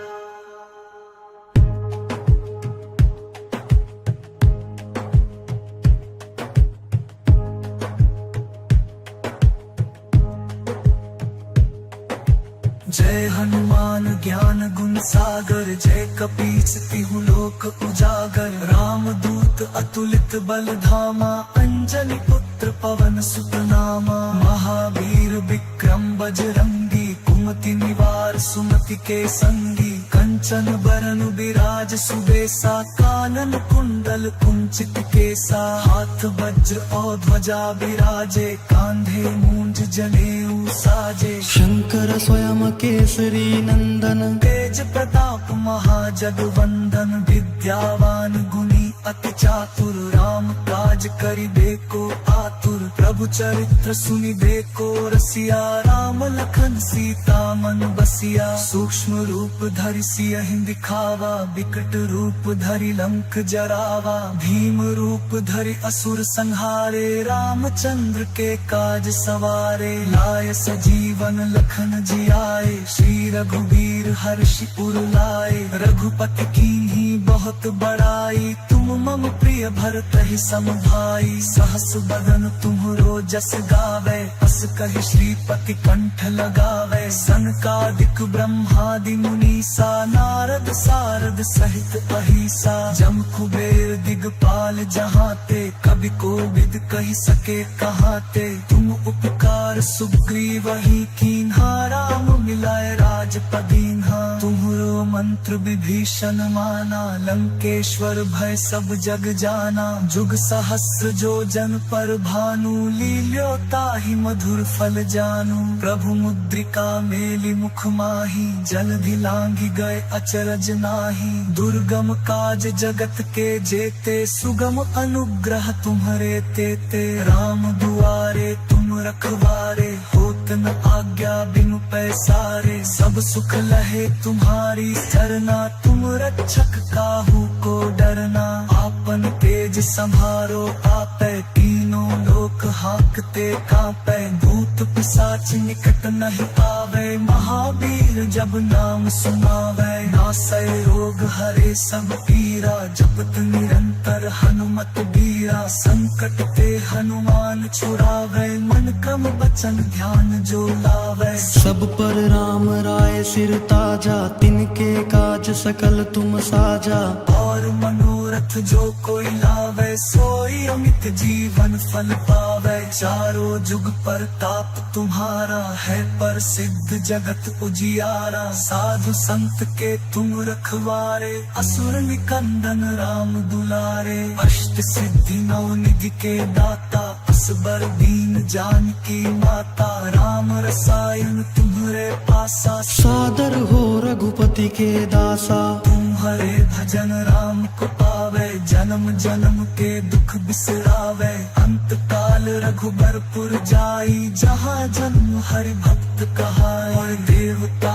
जय हनुमान ज्ञान गुण सागर जय कपीस तिहु लोक उजागर राम दूत अतुलित बल धामा अंजनी पुत्र पवन सुत नामा महावीर विक्रम बजरंगी कुमति निवार सुमति के संगी कंचन बरन विराज सुबेसा कानन कुंडल कुंचित केसा हाथ वज्र और ध्वजा विराजे कांधे मूंज जनेऊ साजे
शंकर स्वयं केसरी नंदन
तेज प्रताप महाजगवंदन विद्यावान गुणी अति चातुर राम काज करिबे को आतुर प्रभु चरित्र सुनिबे को रसिया राम लखन सीता मन बसिया सूक्ष्म रूप धरि सियहि दिखावा विकट रूप धरि लंक जरावा भीम रूप धरि असुर संहारे रामचंद्र के काज सवारे लाय सजीवन लखन जियाए श्री रघुवीर हर्षि उर लाए रघुपति कीन्ही बहुत बड़ाई तुम मम प्रिय भरत ही सम भाई सहस बदन तुम्हरो जस गावे अस कहि श्रीपति कंठ लगावे सनकादिक ब्रह्मादि मुनीसा नारद सारद सहित अहिसा जम कुबेर दिगपाल जहाते कवि कोविद कहि सके कहाते तुम उपकार सुग्रीवहि कीन्हा राम मिलाए राजपदीन्हा तुम्हरो मंत्र विभीषण माना लंकेश्वर भय सब जग जाना जुग सहस्र जो जन पर भानु लील्यो ताहि मधुर फल जानू प्रभु मुद्रिका मेलि मुख माही जलधि लांघि गए अचरज नाही दुर्गम काज जगत के जेते सुगम अनुग्रह तुम्हरे तेते राम दुआरे तुम रखवारे होत न आज्ञा बिनु पैसारे सब सुख लहे तुम्हारी सरना तुम रक्षक काहू को डरना आपन तेज संभारो आपे तीनों लोक हाकते कांपे भूत पिशाच निकट नहीं आवे महावीर जब नाम सुनावे नासै रोग हरे सब पीरा जपत निरंतर हनुमत बीरा संकट ते हनुमान छुड़ावे मन क्रम बचन ध्यान जो लावे
सब पर राम राय सिर ताजा तिनके काज सकल तुम साजा
और मनोरथ जो कोई लावे सोई अमित जीवन फल पावे चारों जुग पर ताप तुम्हारा है पर सिद्ध जगत उजियारा साधु संत के तुम रखवारे असुर निकंदन राम दुलारे अष्ट सिद्धि नौ निधि के दाता असबर दीन जानकी माता राम रसायन तुम्हरे पासा
सादर हो रघुपति के दासा
तुम्हारे भजन राम को पावे जन्म जन्म के दुख बिसरावे अंत काल रघुबरपुर जाई जहाँ जन्म हरि भक्त कहाए और देवता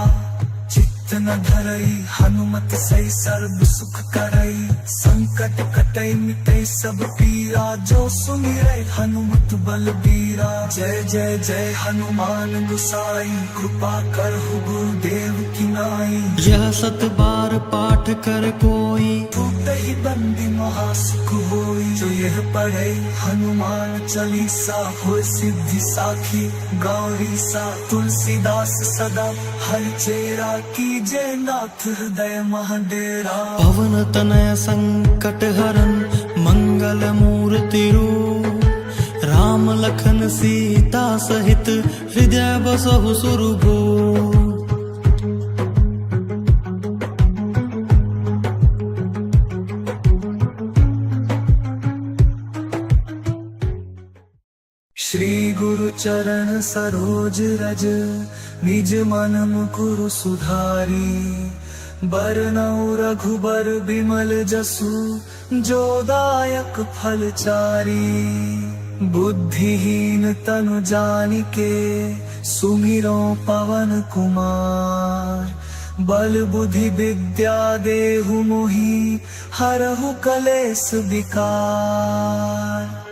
चित्त न धरई हनुमत सही सर्व सुख करई संकट कटई मिटई सब पीरा जो सुमिरै हनुमत बलबीरा जय जय जय हनुमान गुसाई कृपा करहु गुरुदेव की नाई
यह सत बार पाठ कर कोई
ही बंदी महासुख होई जो यह पढ़े हनुमान चालीसा हो सिद्धि साखी गौरी सा तुलसीदास सदा हर चेरा कीजे नाथ हृदय महाडेरा
पवन तनय संकट हरन मंगल मूर्ति रूप राम लखन सीता सहित हृदय बसहु सुरभूप
श्री गुरु चरण सरोज रज निज मन मुकुरु सुधारी बरनउँ रघुबर बिमल जसु जो दायक फल चारी बुद्धिहीन तनु जानिके सुमिरो पवन कुमार बल बुद्धि विद्या देहु मोहि हरहु कलेस विकार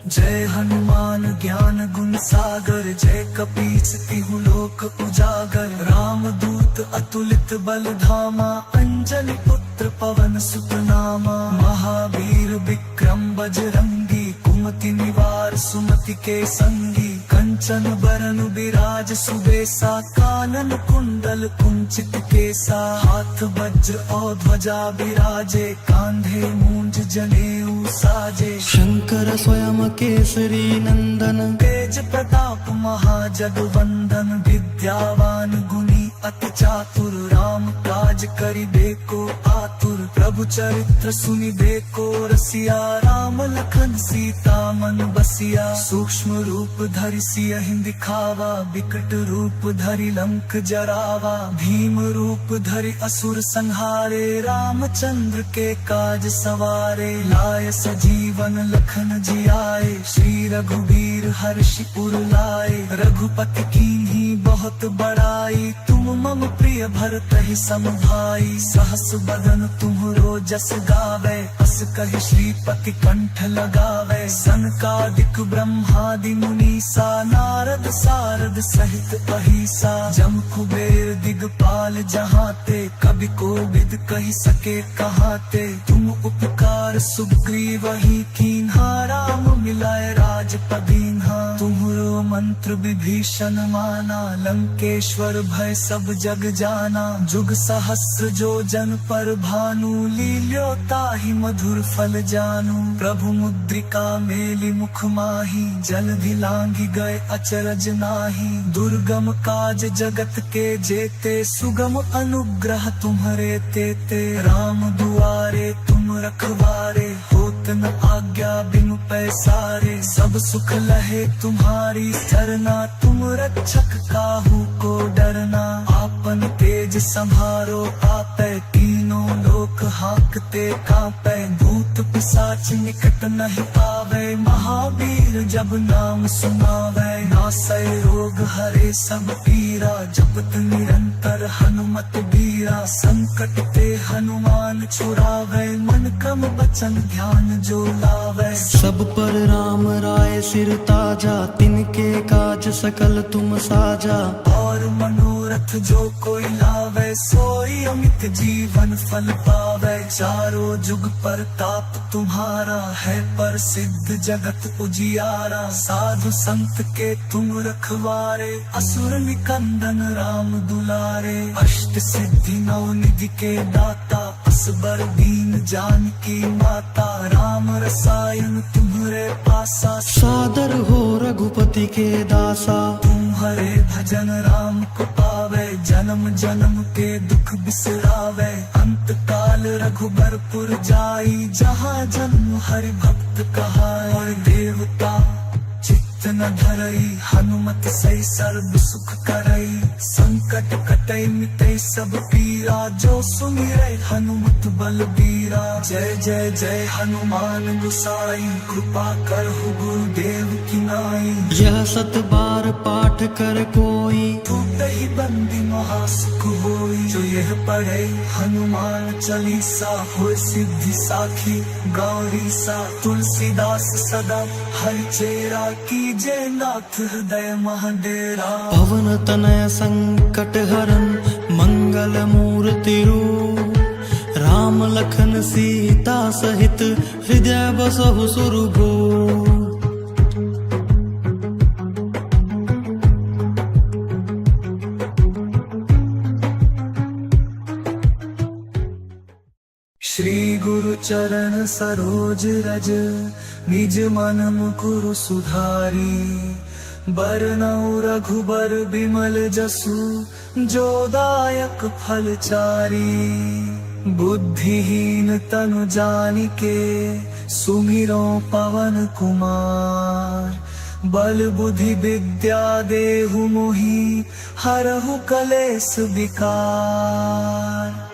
जय हनुमान ज्ञान गुण सागर जय कपीस तिहु लोक उजागर राम दूत अतुलित बल धामा अंजनी पुत्र पवन सुत नामा महावीर विक्रम बजरंगी कुमति निवार सुमति के संगी कंचन बरन बिराज सुबेसा कानन कुंडल कुंचित केसा हाथ वज्र और ध्वजा बिराजे कांधे मूंज जनेऊ साजे
शंकर स्वयं केसरी नंदन
तेज प्रताप महाजगवंदन विद्यावान गुणी अति चातुर राम काज करिबे को आतुर प्रभु चरित्र सुनिबे को रसिया राम लखन सीता मन बसिया सूक्ष्म रूप धरि सियहि दिखावा विकट रूप धरि लंक जरावा भीम रूप धरि असुर संहारे रामचंद्र के काज सवारे लाय सजीवन लखन जियाए श्री रघुबीर हर्षि उर लाए रघुपति कीन्ही बहुत बड़ाई तुम मम प्रिय भरतहि सम भाई सहस बदन तुम्हरो जस गावे अस कहि श्रीपति कंठ लगावे सनकादिक ब्रह्मादि मुनीसा नारद सारद सहित अहिसा जम कुबेर दिगपाल जहाते कवि कोविद कहि सके कहाते तुम उपकार सुग्रीव ही कीन्हा राम मिलाए राजपदीन्हा तुम्हरो मंत्र विभीषण माना लंकेश्वर भय सब जग जाना जुग सहस्र जो जन पर भानु लील्यो ताहि मधुर फल जानू प्रभु मुद्रिका मेलि मुख माही जलधि लांघि गए अचरज नाही दुर्गम काज जगत के जेते सुगम अनुग्रह तुम्हरे तेते राम दुआरे तुम रखवारे होत न आज्ञा बिनु पैसारे सब सुख लहे तुम्हारी सरना तुम रक्षक काहू को डरना आपन तेज संभारो आपै तीनों लोक हाकते कांपै भूत पिशाच निकट नहीं आवे महावीर जब नाम सुनावे नासै रोग हरे सब पीरा जपत निरंतर हनुमत बीरा संकट ते हनुमान छुड़ावे मन क्रम वचन ध्यान जो लावे
सब पर राम राय सिर ताजा तिनके काज सकल तुम साजा
और मनोरथ जो कोई लावे सोई अमित जीवन फल पावे चारों जुग पर ताप तुम्हारा है पर सिद्ध जगत उजियारा साधु संत के तुम रखवारे असुर निकंदन राम दुलारे अष्ट सिद्धि नौ निधि के दाता असबर दीन जानकी माता राम रसायन तुम्हरे पासा
सादर हो रघुपति के दासा
तुम्हारे भजन राम को पावे जन्म जन्म के दुख बिसरावे अंत काल रघुबरपुर जाई जहाँ जन्म हरि भक्त कहाए और देवता चित्त न धरई हनुमत सही सर्व सुख करई संकट कटई मिटई सब पीरा जो सुमिरै हनुमत बलबीरा जय जय जय हनुमान गुसाई कृपा करहु गुरुदेव की नाई
यह सत बार पाठ कर कोई
ही बंदी महासुख होई जो यह पढ़े हनुमान चालीसा हो सिद्धि साखी गौरी सा तुलसीदास सदा हरि चेरा कीजे नाथ हृदय महाडेरा
पवन तनय संकट हरन मंगल मूर्ति रूप राम लखन सीता सहित हृदय बसहु सुरभूप
श्री गुरु चरण सरोज रज निज मन मुकुरु सुधारी बरनउँ रघुबर बिमल जसु जो दायक फल चारी बुद्धिहीन तनु जानिके सुमिरो पवन कुमार बल बुद्धि विद्या देहु मोहि हरहु कलेस विकार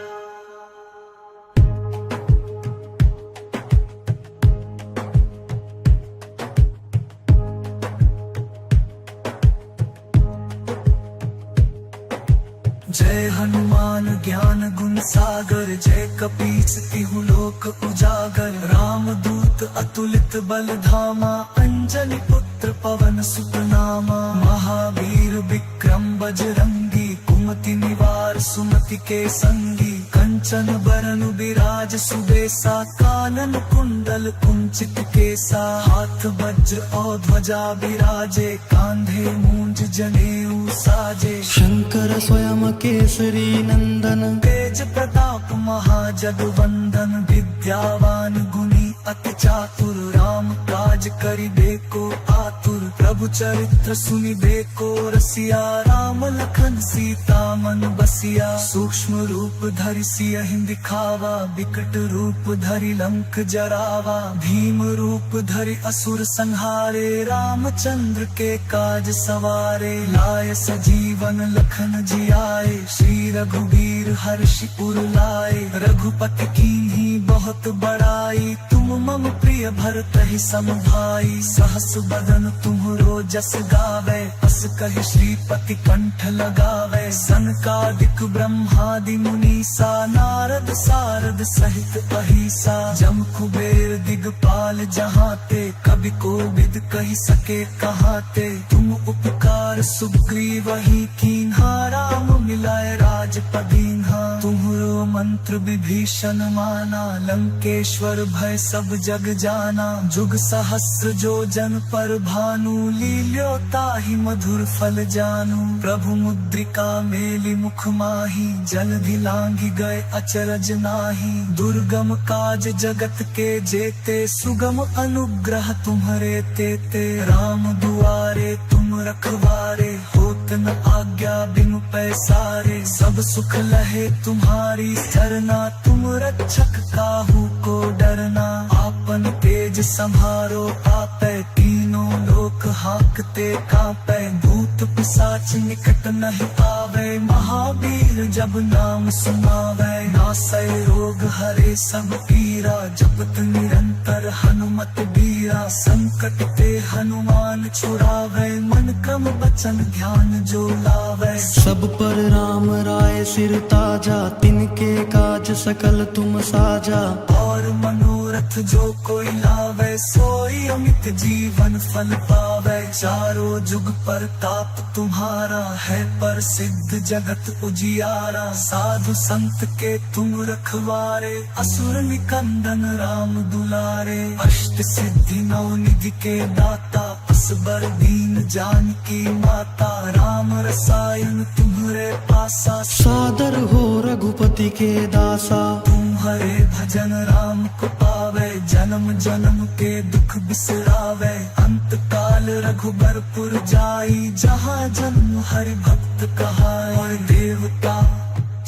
जय हनुमान ज्ञान गुण सागर जय कपीस तिहु लोक उजागर राम दूत अतुलित बल धामा अंजनी पुत्र पवन सुत नामा महावीर विक्रम बजरंगी कुमति निवार सुमति के संगी कंचन बरन बिराज सुबेसा कानन कुंडल कुंचित केसा हाथ वज्र और ध्वजा बिराजे कांधे मूंज जनेऊ साजे
शंकर स्वयं केसरी नंदन
तेज प्रताप महाजगवंदन विद्यावान गुणी अति चातुर राम काज करिबेको आतुर प्रभु चरित्र सुनिबेको रसिया राम लखन सीता मन बसिया सूक्ष्म रूप धरि सियहि दिखावा विकट रूप धरि लंक जरावा भीम रूप धरि असुर संहारे रामचंद्र के काज सवारे लाय सजीवन लखन जियाए श्री रघुबीर हर्षि उर लाए रघुपति कीन्ही बहुत बड़ाई तुम मम प्रिय भरत ही सम भाई सहस बदन तुम्हरो जस गावे अस कहि श्रीपति कंठ लगावे सनकादिक ब्रह्मादि मुनीसा नारद सारद सहित अहिसा जम कुबेर दिगपाल जहाते कवि कोविद कहि सके कहाते तुम उपकार सुग्रीव ही कीन्हा राम मिलाए राजपदीन्हा तुम्हरो मंत्र विभीषण माना लंकेश्वर भय सब जग जाना जुग सहस्र जो जन पर भानु लील्यो ताहि मधुर फल जानू प्रभु मुद्रिका मेलि मुख माही जलधि लांघि गए अचरज नाही दुर्गम काज जगत के जेते सुगम अनुग्रह तुम्हरे तेते राम दुआरे तुम रखवारे होत न आज्ञा बिनु पैसारे सब सुख लहे तुम्हारी सरना तुम रक्षक काहू को डरना आपन तेज संभारो आपै तीनों लोक हाकते कांपै भूत पिशाच निकट नहीं आवे महावीर जब नाम सुनावे नासै रोग हरे सब पीरा जपत निरंतर हनुमत बीरा संकट ते हनुमान छुड़ावे मन क्रम बचन ध्यान जो लावे
सब पर राम राय सिर ताजा तिनके काज सकल तुम साजा
और मनोरथ जो कोई लावे सोई अमित जीवन फल पावे चारों जुग पर ताप तुम्हारा है पर सिद्ध जगत उजियारा साधु संत के तुम रखवारे असुर निकंदन राम दुलारे अष्ट सिद्धि नौ निधि के दाता असबर दीन जानकी माता राम रसायन तुम्हरे पासा
सादर हो रघुपति के दासा
तुम्हारे भजन राम को पावे जन्म जन्म के दुख बिसरावे अंत काल रघुबरपुर जाई जहाँ जन्म हरि भक्त कहाए और देवता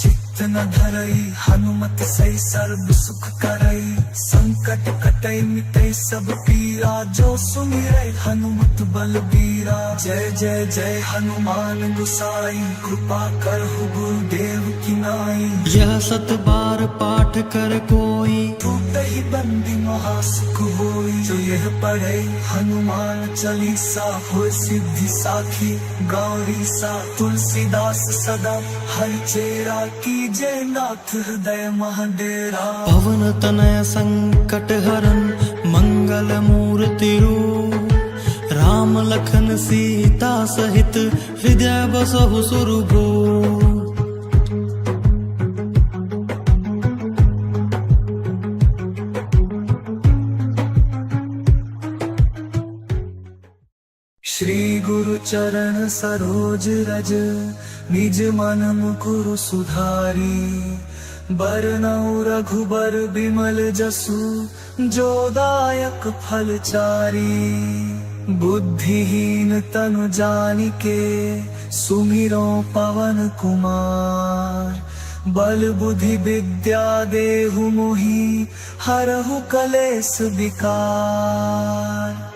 चित्त न धरई हनुमत सही सर्व सुख करई संकट कटई मिटई सब पीरा जो सुमिरै हनुमत बलबीरा जय जय जय हनुमान गुसाई कृपा करहु गुरुदेव की नाई
यह सत बार पाठ कर कोई
टूटहि बंदी महासुख होई जो यह पढ़े हनुमान चालीसा हो सिद्धि साखी गौरी सा तुलसीदास सदा हरि चेरा की जय नाथ हृदय महाडेरा
पवन तनय संकट हरन मंगल मूर्ति रूप राम लखन सीता सहित हृदय बसहु सुरभूप
श्री गुरु चरण सरोज रज निज मन मुकुरु सुधारी बरनउँ रघुबर बिमल जसु जो दायक फल चारी बुद्धिहीन तनु जानिके सुमिरो पवन कुमार बल बुद्धि विद्या देहु मोहि हरहु कलेश विकार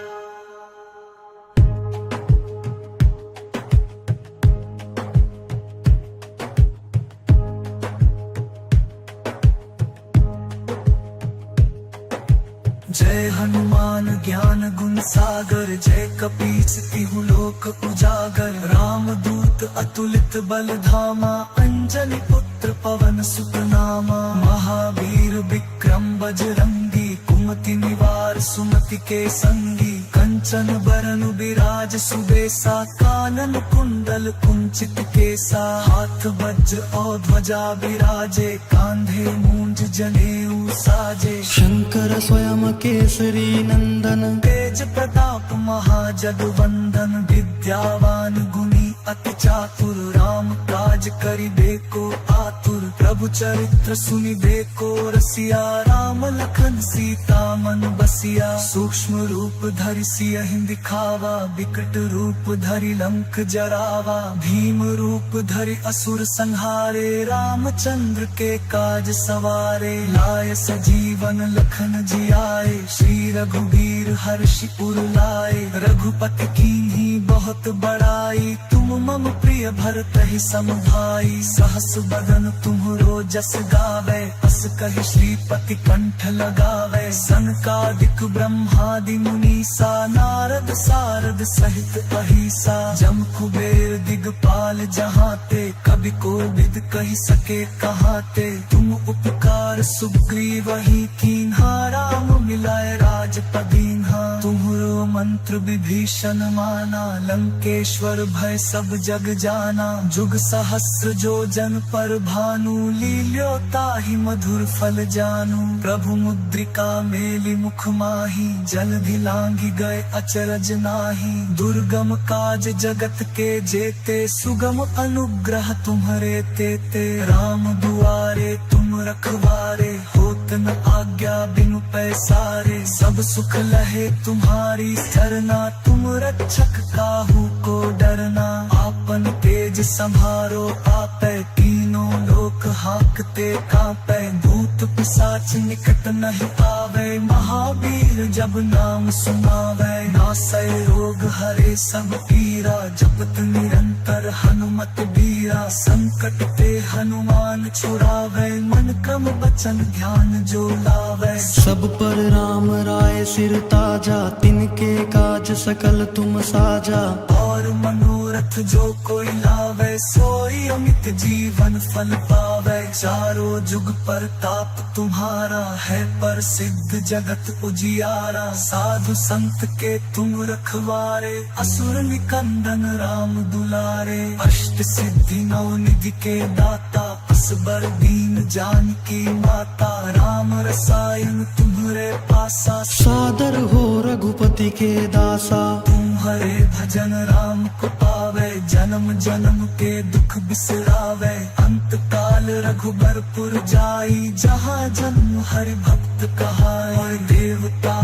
जय हनुमान ज्ञान गुण सागर जय कपीस तिहु लोक उजागर राम दूत अतुलित बल धामा अंजनी पुत्र पवन सुत नामा महावीर विक्रम बजरंगी कुमति निवार सुमति के संगी कंचन बरन बिराज सुबेसा कानन कुंडल कुंचित केसा हाथ वज्र और ध्वजा विराजे कांधे मूंज जनेऊ साजे
शंकर स्वयं केसरी नंदन
तेज प्रताप महाजगवंदन विद्यावान गुणी अति चातुर राम काज करिबेको आतुर प्रभु चरित्र सुनिबेको रसिया राम लखन सीता मन बसिया सूक्ष्म रूप धरि सियहि दिखावा विकट रूप धरि लंक जरावा भीम रूप धरि असुर संहारे रामचंद्र के काज सवारे लाय सजीवन लखन जियाए श्री रघुबीर हर्षि उर लाए रघुपति कीन्ही बहुत बड़ाई तुम मम प्रिय भरत ही समभाई सहस बदन तुम्हरो जस गावे अस कहि श्रीपति कंठ लगावे सनकादिक ब्रह्मादि मुनीसा नारद सारद सहित अहिसा जम कुबेर दिगपाल जहाते कवि कोविद कहि सके कहाते तुम उपकार सुग्रीव ही कीन्हा राम मिलाए राजपदीन्हा तुम्हरो मंत्र विभीषण माना लंकेश्वर भय सब जग जाना जुग सहस्र जो जन पर भानु लील्यो ताहि मधुर फल जानू प्रभु मुद्रिका मेलि मुख माही जलधि लांघि गए अचरज नाही दुर्गम काज जगत के जेते सुगम अनुग्रह तुम्हरे तेते राम दुआरे तुम रखवारे होत न आज्ञा बिनु पैसारे सब सुख लहे तुम्हारी सरना तुम रक्षक काहू को डरना आपन तेज संभारो आपै तीनों लोक हाकते कांपै भूत पिशाच निकट नहीं आवे महावीर जब नाम सुनावे नासै रोग हरे सब पीरा जपत निरंतर हनुमत बीरा संकट ते हनुमान छुड़ावे मन क्रम बचन ध्यान जो लावे
सब पर राम राय सिर ताजा तिनके काज सकल तुम साजा
और मनोरथ जो कोई लावे सोई अमित जीवन फल पावे चारों जुग पर ताप तुम्हारा है पर सिद्ध जगत उजियारा साधु संत के तुम रखवारे असुर निकंदन राम दुलारे अष्ट सिद्धि नौ निधि के दाता असबर दीन जानकी माता राम रसायन तुम्हरे पासा
सादर हो रघुपति के दासा
तुम्हारे भजन राम को पावे जन्म जन्म के दुख बिसरावे अंत काल रघुबरपुर जाई जहाँ जन्म हरि भक्त कहाए देवता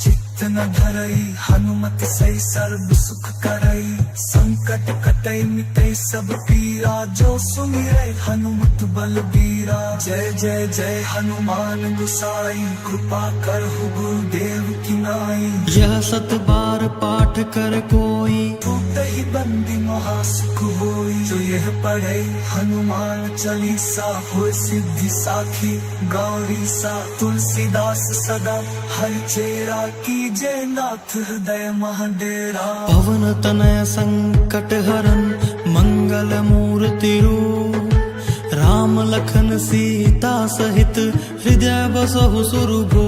चित्त न धरई हनुमत सही सर्व सुख करई संकट कटई मिटई सब पीरा जो सुमिरै हनुमत बलबीरा जय जय जय हनुमान गुसाई कृपा करहु गुरुदेव की नाई
यह सत बार पाठ कर कोई
टूटहि बंदी महासुख होई जो यह पढ़े हनुमान चालीसा होय सिद्धि साखी गौरी सा तुलसीदास सदा हरि चेरा की जय नाथ हृदय महाडेरा
पवन तनय संकट हरन मंगल मूर्ति रूप राम लखन सीता सहित हृदय बसहु सुरभू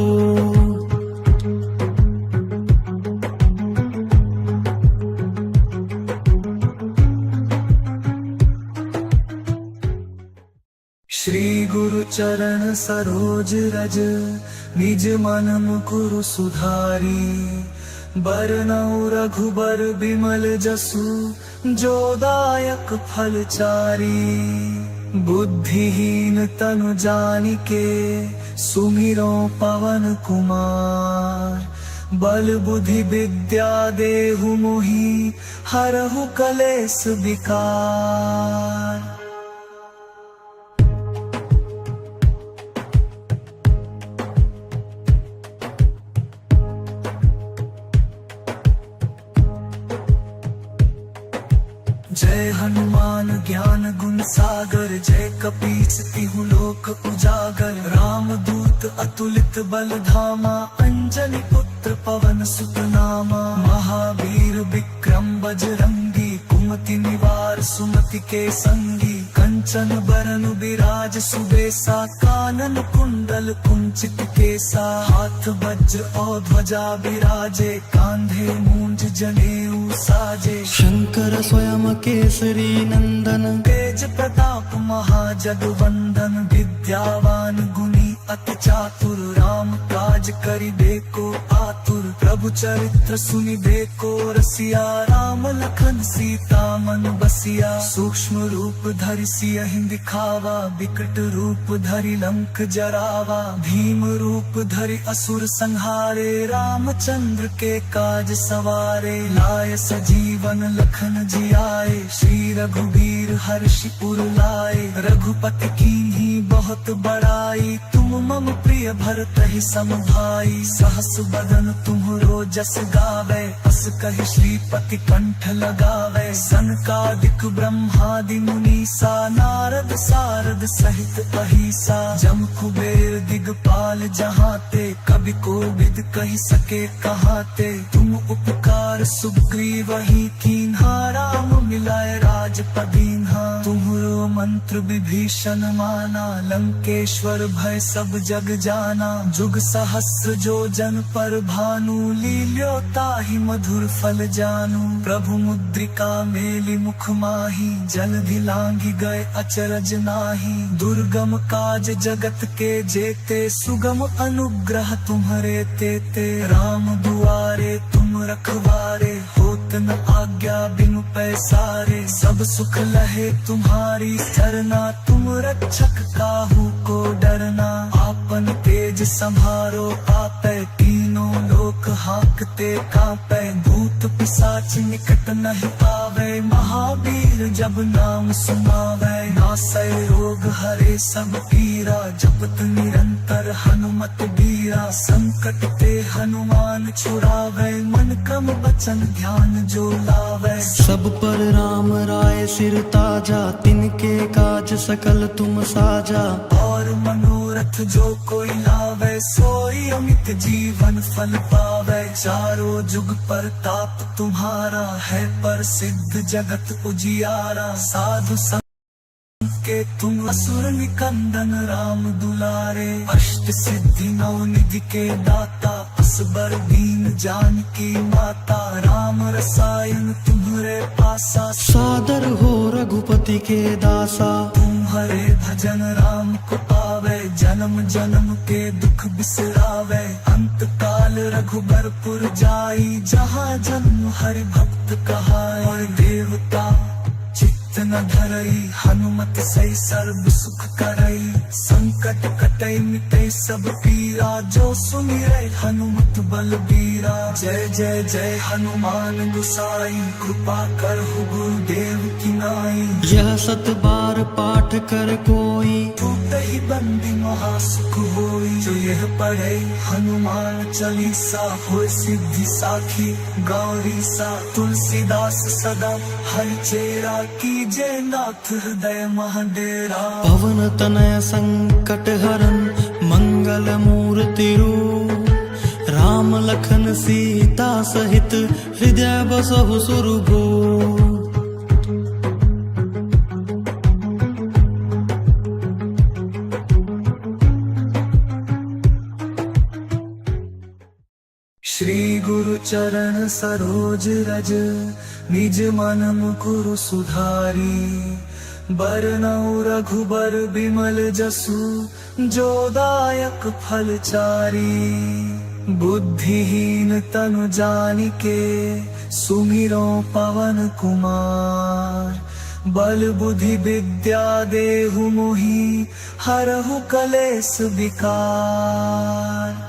श्री गुरु चरण सरोज रज निज मन मुकुरु सुधारी बरनउँ रघुबर बिमल जसु जो दायक फल चारी बुद्धिहीन तनु जानिके सुमिरो पवन कुमार बल बुद्धि विद्या देहु मोहि हरहु कलेस विकार जय हनुमान ज्ञान गुण सागर जय कपीस तिहु लोक उजागर राम दूत अतुलित बल धामा अंजनी पुत्र पवन सुत नामा महावीर विक्रम बजरंगी कुमति निवार सुमति के संगी कंचन बरन विराज सुबेसा कानन कुंडल कुंचित केसा हाथ वज्र और ध्वजा विराजे कांधे मूंज जनेऊ साजे
शंकर स्वयं केसरी नंदन
तेज प्रताप महाजगवंदन विद्यावान गुणी अति चातुर राम काज करिबेको आतुर प्रभु चरित्र सुनिबेको रसिया राम लखन सीता मन बसिया सूक्ष्म रूप धरि सियहि दिखावा विकट रूप धरि लंक जरावा भीम रूप धरि असुर संहारे रामचंद्र के काज सवारे लाय सजीवन लखन जियाए श्री रघुबीर हर्षि उर लाए रघुपति कीन्ही बहुत बड़ाई तुम मम प्रिय भरतहि सम भाई सहस बदन तुम्हरो जस गावे अस कहि श्रीपति कंठ लगावे सनकादिक ब्रह्मादि मुनीसा नारद सारद सहित अहिसा जम कुबेर दिगपाल जहाते कवि कोविद कहि सके कहाते तुम उपकार सुग्रीवहि कीन्हा राम मिलाए राजपदीन्हा तुम्हरो मंत्र विभीषण माना लंकेश्वर भय सब जग जाना जुग सहस्र जो जन पर भानु लील्यो ताहि मधुर फल जानू प्रभु मुद्रिका मेलि मुख माही जलधि लांघि गए अचरज नाही दुर्गम काज जगत के जेते सुगम अनुग्रह तुम्हरे तेते राम दुआरे तुम रखवारे होत न आज्ञा बिनु पैसारे सब सुख लहे तुम्हारी सरना तुम रक्षक काहू को डरना आपन तेज संभारो आपै तीनों लोक हाकते कांपै भूत पिशाच निकट नहीं आवे महावीर जब नाम सुनावे नासै रोग हरे सब पीरा जपत निरंतर हनुमत बीरा संकट ते हनुमान छुड़ावे मन क्रम वचन ध्यान जो लावे
सब पर राम राय सिर ताजा तिनके काज सकल तुम साजा
और मनोरथ जो कोई लावे सोई अमित जीवन फल पावे चारों जुग पर ताप तुम्हारा है पर सिद्ध जगत उजियारा साधु संग के तुम असुर निकंदन राम दुलारे अष्ट सिद्धि नौ निधि के दाता असबर दीन जानकी माता राम रसायन तुम्हरे पासा
सादर हो रघुपति के दासा
तुम्हारे भजन राम को पावे जन्म जन्म के दुख बिसरावे अंत काल रघुबरपुर जाई जहाँ जन्म हरि भक्त कहाए और देवता चित्त न धरई हनुमत सही सर्व सुख करई संकट कटई मिटई सब पीरा जो सुमिरै हनुमत बलबीरा जय जय जय हनुमान गुसाई कृपा करहु गुरुदेव की नाई
यह सत बार पाठ कर कोई
टूटहि बंदी महासुख होई जो यह पढ़े हनुमान चालीसा होय सिद्धि साखी गौरी सा तुलसीदास सदा हरि चेरा की जय नाथ हृदय महाडेरा
पवन तनय संकट हरन मंगल मूर्ति रूप राम लखन सीता सहित हृदय बसहु सुरभूप
श्री गुरु चरण सरोज रज निज मन मुकुरु सुधारी बरनउँ रघुबर बिमल जसु जो दायक फल चारी बुद्धिहीन तनु जानिके सुमिरो पवन कुमार बल बुद्धि विद्या देहु मोहि हरहु कलेस विकार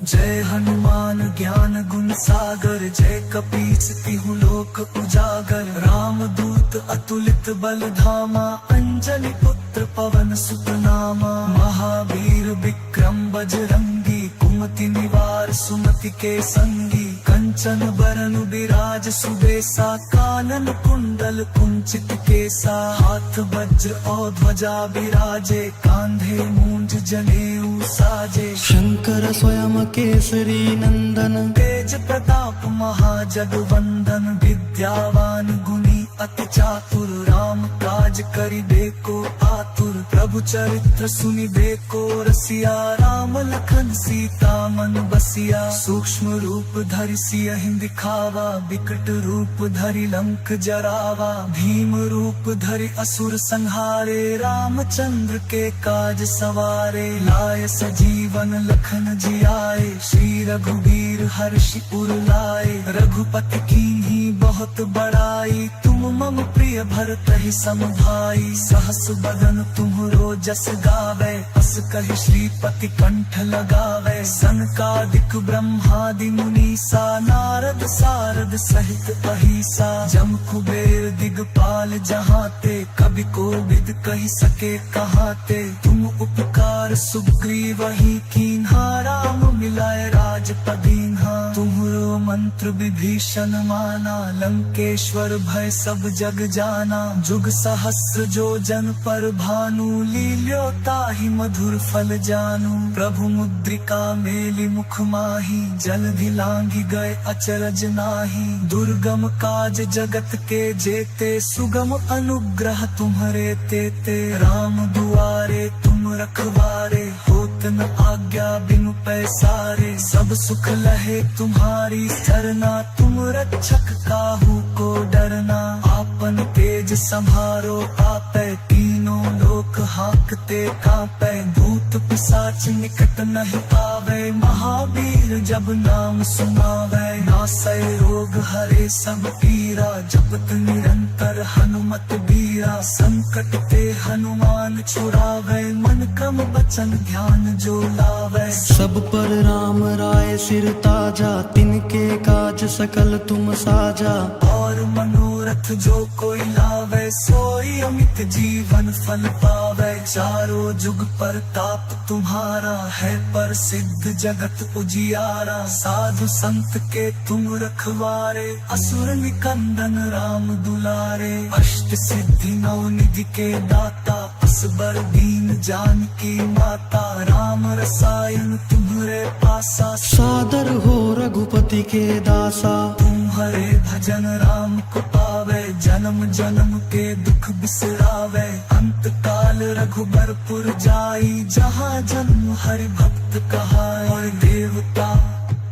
जय हनुमान ज्ञान गुण सागर जय कपीस तिहु लोक उजागर राम दूत अतुलित बल धामा अंजनी पुत्र पवन सुत नामा महावीर विक्रम बजरंगी कुमति निवार सुमति के संगी कंचन बरन विराज सुबेसा कानन कुंडल कुंचित केसा हाथ वज्र और ध्वजा विराजे कांधे मूंज जनेऊ साजे
शंकर स्वयं केसरी नंदन
तेज प्रताप महाजगवंदन विद्यावान गुणी अति चातुर राम काज करिबेको आतुर प्रभु चरित्र सुनिबेको रसिया राम लखन सीता मन बसिया, सूक्ष्म रूप धरि सियहि दिखावा, विकट रूप धरि लंक जरावा, भीम रूप धरि असुर संहारे, रामचंद्र के काज सवारे, लाय सजीवन लखन जियाए, श्री रघुबीर हर्षि उर लाए, रघुपति कीन्ही बहुत बड़ाई, तुम मम प्रिय भरतहि सम भाई, सहस बदन तुम्हरो जस गावे, अस कहि श्रीपति कंठ लगावे, सनकादिक ब्रह्मादि मुनीसा, नारद सारद सहित अहिसा, जम कुबेर दिगपाल जहाते, कवि कोविद कहि सके कहाते, तुम उपकार सुग्रीवहि कीन्हा, राम मिलाए राजपद दीन्हा, तुम्हरो मंत्र विभीषण माना, लंकेश्वर भय सब जग जाना, जुग सहस्र जो जन पर भानु, लील्यो ताहि मधुर फल जानू, प्रभु मुद्रिका मेलि मुख माही, जलधि लांघि गए अचरज नाही, दुर्गम काज जगत के जेते, सुगम अनुग्रह तुम्हरे तेते, राम दुआरे तुम रखवारे, होत न आज्ञा बिनु पैसारे, सब सुख लहे तुम्हारी सरना, तुम रक्षक काहू को डरना, आपन तेज संभारो आपै, तीनों लोक हांकते कांपै, भूत पिशाच निकट नहीं आवे, महावीर जब नाम सुनावे, नासै रोग हरे सब पीरा, जपत निरंतर हनुमत बीरा, संकट ते हनुमान छुड़ावे, मन क्रम बचन ध्यान जो लावे,
सब पर राम राय सिर ताजा, तिनके काज सकल तुम साजा,
और मनोरथ जो कोई लावे, सोई अमित जीवन फल पावे, चारों जुग परताप तुम्हारा है, प्रसिद्ध जगत उजियारा, साधु संत के तुम रखवारे, असुर निकंदन राम दुलारे, अष्ट सिद्धि नौ निधि के दाता, असबर दीन जानकी माता, राम रसायन तुम्हरे पासा,
सादर हो रघुपति के दासा,
तुम्हारे भजन राम को पावे, जन्म जन्म के दुख बिसरावे, अंत काल रघुबरपुर जाई, जहाँ जन्म हरि भक्त कहाई, और देवता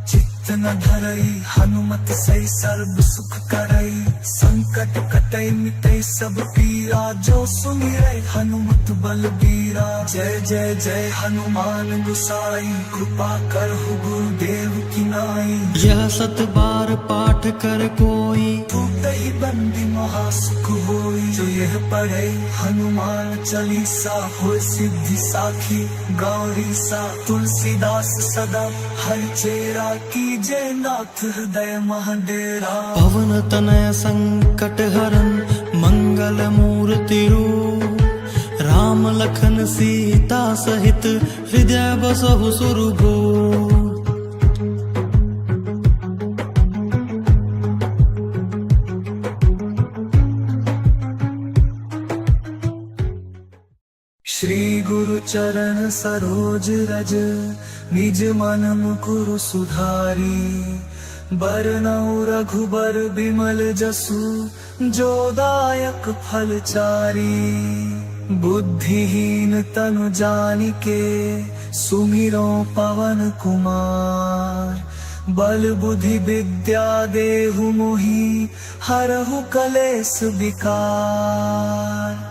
चित्त न धरई, हनुमत सही सर्व सुख करई, संकट कटई मिटई सब पीरा, जो सुमिरै हनुमत बलबीरा, जय जय जय हनुमान गुसाई, कृपा करहु गुरुदेव की नाई,
यह सत बार पाठ कर कोई,
टूटहि बंदी महासुख होई, जो यह पढ़े हनुमान चालीसा, होय सिद्धि साखी गौरी सा, तुलसीदास सदा हरिचेरा, की जय नाथ हृदय महाडेरा,
पवन तनय संकट हरन मंगल मूर्ति रूप, राम लखन सीता सहित हृदय बसहु सुरभूप,
श्री गुरु चरण सरोज रज, निज मन मुकुरु सुधारी, बरनउँ रघुबर बिमल जसु, जो दायक फल चारी, बुद्धिहीन तनु जानिके, सुमिरो पवन कुमार, बल बुद्धि विद्या देहु मोहि, हरहु कलेस विकार,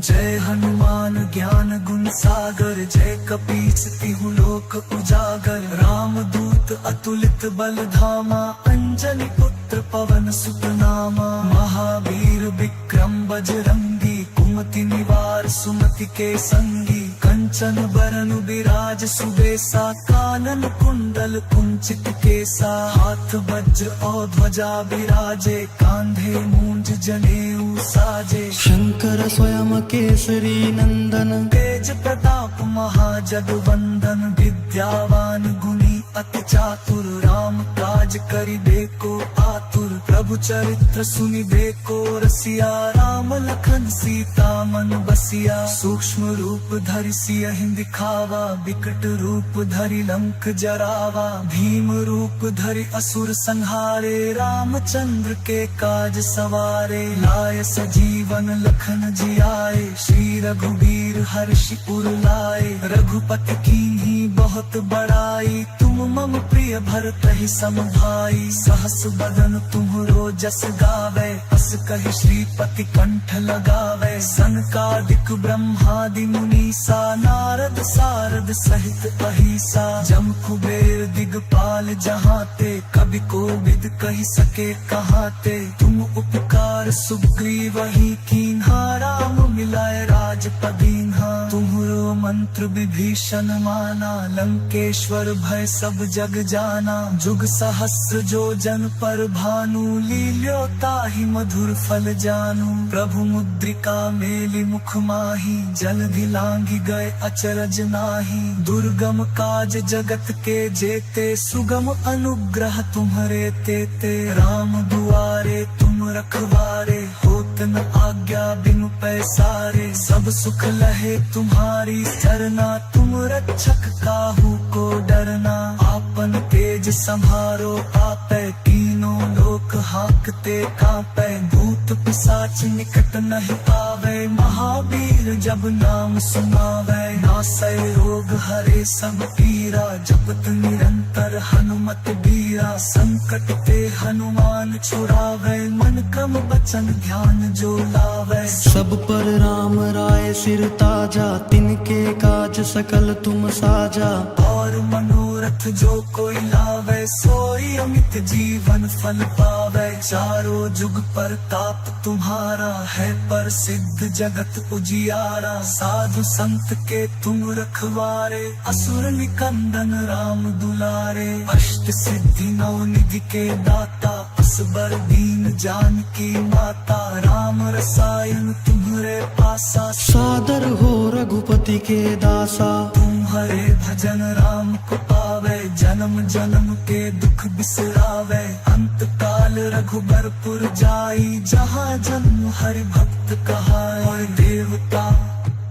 जय हनुमान ज्ञान गुण सागर, जय कपीस तिहु लोक उजागर, राम दूत अतुलित बल धामा, अंजनी पुत्र पवन सुत नामा, महावीर विक्रम बजरंगी, कुमति निवार सुमति के संगी, कंचन बरन विराज सुबेसा, कानन कुंडल कुंचित केसा, हाथ वज्र और ध्वजा विराजे, कांधे मूंज जनेऊ साजे,
शंकर स्वयं केसरी नंदन,
तेज प्रताप महाजगवंदन, विद्यावान गुणी अति चातुर, राम काज करिबेको आतुर, प्रभु चरित्र सुनिबे को रसिया। राम लखन सीता मन बसिया, सूक्ष्म रूप धरि सियहि दिखावा, विकट रूप धरि लंक जरावा। भीम रूप धरि असुर संहारे, रामचंद्र के काज सवारे। लाय सजीवन लखन जियाए, श्री रघुबीर हर्षि उर लाए। रघुपति कीन्ही बहुत बड़ाई, तुम मम प्रिय भरतहि सम भाई। सहस बदन तुम्हरो जस गावे, अस कहि श्रीपति कंठ लगावे। सनकादिक ब्रह्मादि मुनीसा, नारद सारद सहित अहिसा। जम कुबेर दिगपाल जहाते, कवि कोविद कहि सके कहाते। तुम उपकार सुग्रीवहि कीन्हा, राम मिलाए राजपद दीन्हा। तुम्हरो मंत्र विभीषण माना, लंकेश्वर भय सब जग जाना। जुग सहस्र जो जन पर भानु, लील्यो ताहि मधुर फल जानू। प्रभु मुद्रिका मेलि मुख माही, जलधि लांघि गए अचरज नाहि। दुर्गम काज जगत के जेते, सुगम अनुग्रह तुम्हरे तेते। राम दुआरे तुम रखवारे, होत न आज्ञा बिनु पैसारे। सब सुख लहे तुम्हारी सरना, तुम रक्षक काहू को डरना। आपन तेज संभारो आपै, तीनों लोक हाकते कांपै। भूत पिशाच निकट नहीं आवे, महावीर जब नाम सुनावे। नासै रोग हरे सब पीरा, जपत निरंतर हनुमत बीरा। संकट ते हनुमान छुड़ावे, मन क्रम वचन ध्यान जो लावे।
सब पर राम राय सिर ताजा, तिनके काज सकल तुम साजा।
और मनोरथ जो कोई लावे, सोई अमित जीवन फल पावे। चारों जुग पर ताप तुम्हारा है, पर सिद्ध जगत उजियारा। साधु संत के तुम रखवारे, असुर निकंदन राम दुलारे। अष्ट सिद्धि नौ निधि के दाता, असबर दीन जानकी माता। राम रसायन तुम्हरे पासा,
सादर हो रघुपति के दासा।
तुम्हारे भजन राम को पावे, जन्म जन्म के दुख बिसरावे। अंत काल रघुबरपुर जाई, जहाँ जन्म हरि भक्त कहाई। और देवता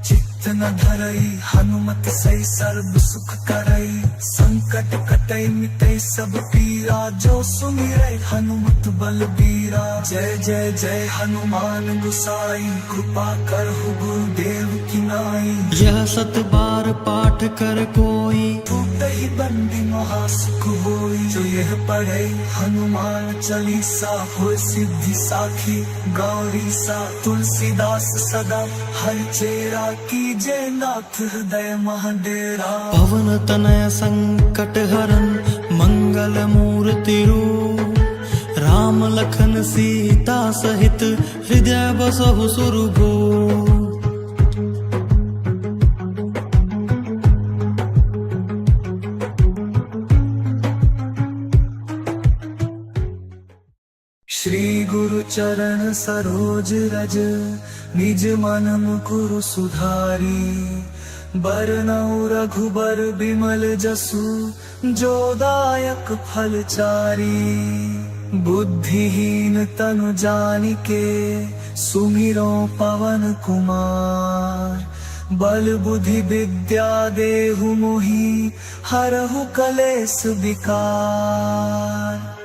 चित्त न धरई, हनुमत सही सर्व सुख करई। संकट कटई मिटई सब पीरा, जो सुमिरै हनुमत बलबीरा। जय जय जय हनुमान गुसाई, कृपा करहु गुरुदेव की नाई।
यह सत बार पाठ कर कोई,
टूटहि बंदी महासुख होई। जो यह पढ़े हनुमान चालीसा, होय सिद्धि साखी गौरी सा। तुलसीदास सदा हरिचेरा, कीजे नाथ हृदय महडेरा।
पवन तनय संकट हरन, मंगल मूर्ति रूप। राम लखन सीता सहित, हृदय बसहु सुरभूप।
श्री गुरु चरण सरोज रज, निज मन मुकुरु सुधारी। बरनउँ रघुबर बिमल जसु, जो दायक फल चारी। बुद्धिहीन तनु जानिके, सुमिरो पवन कुमार। बल बुद्धि विद्या देहु मोहि, हरहु कलेस विकार।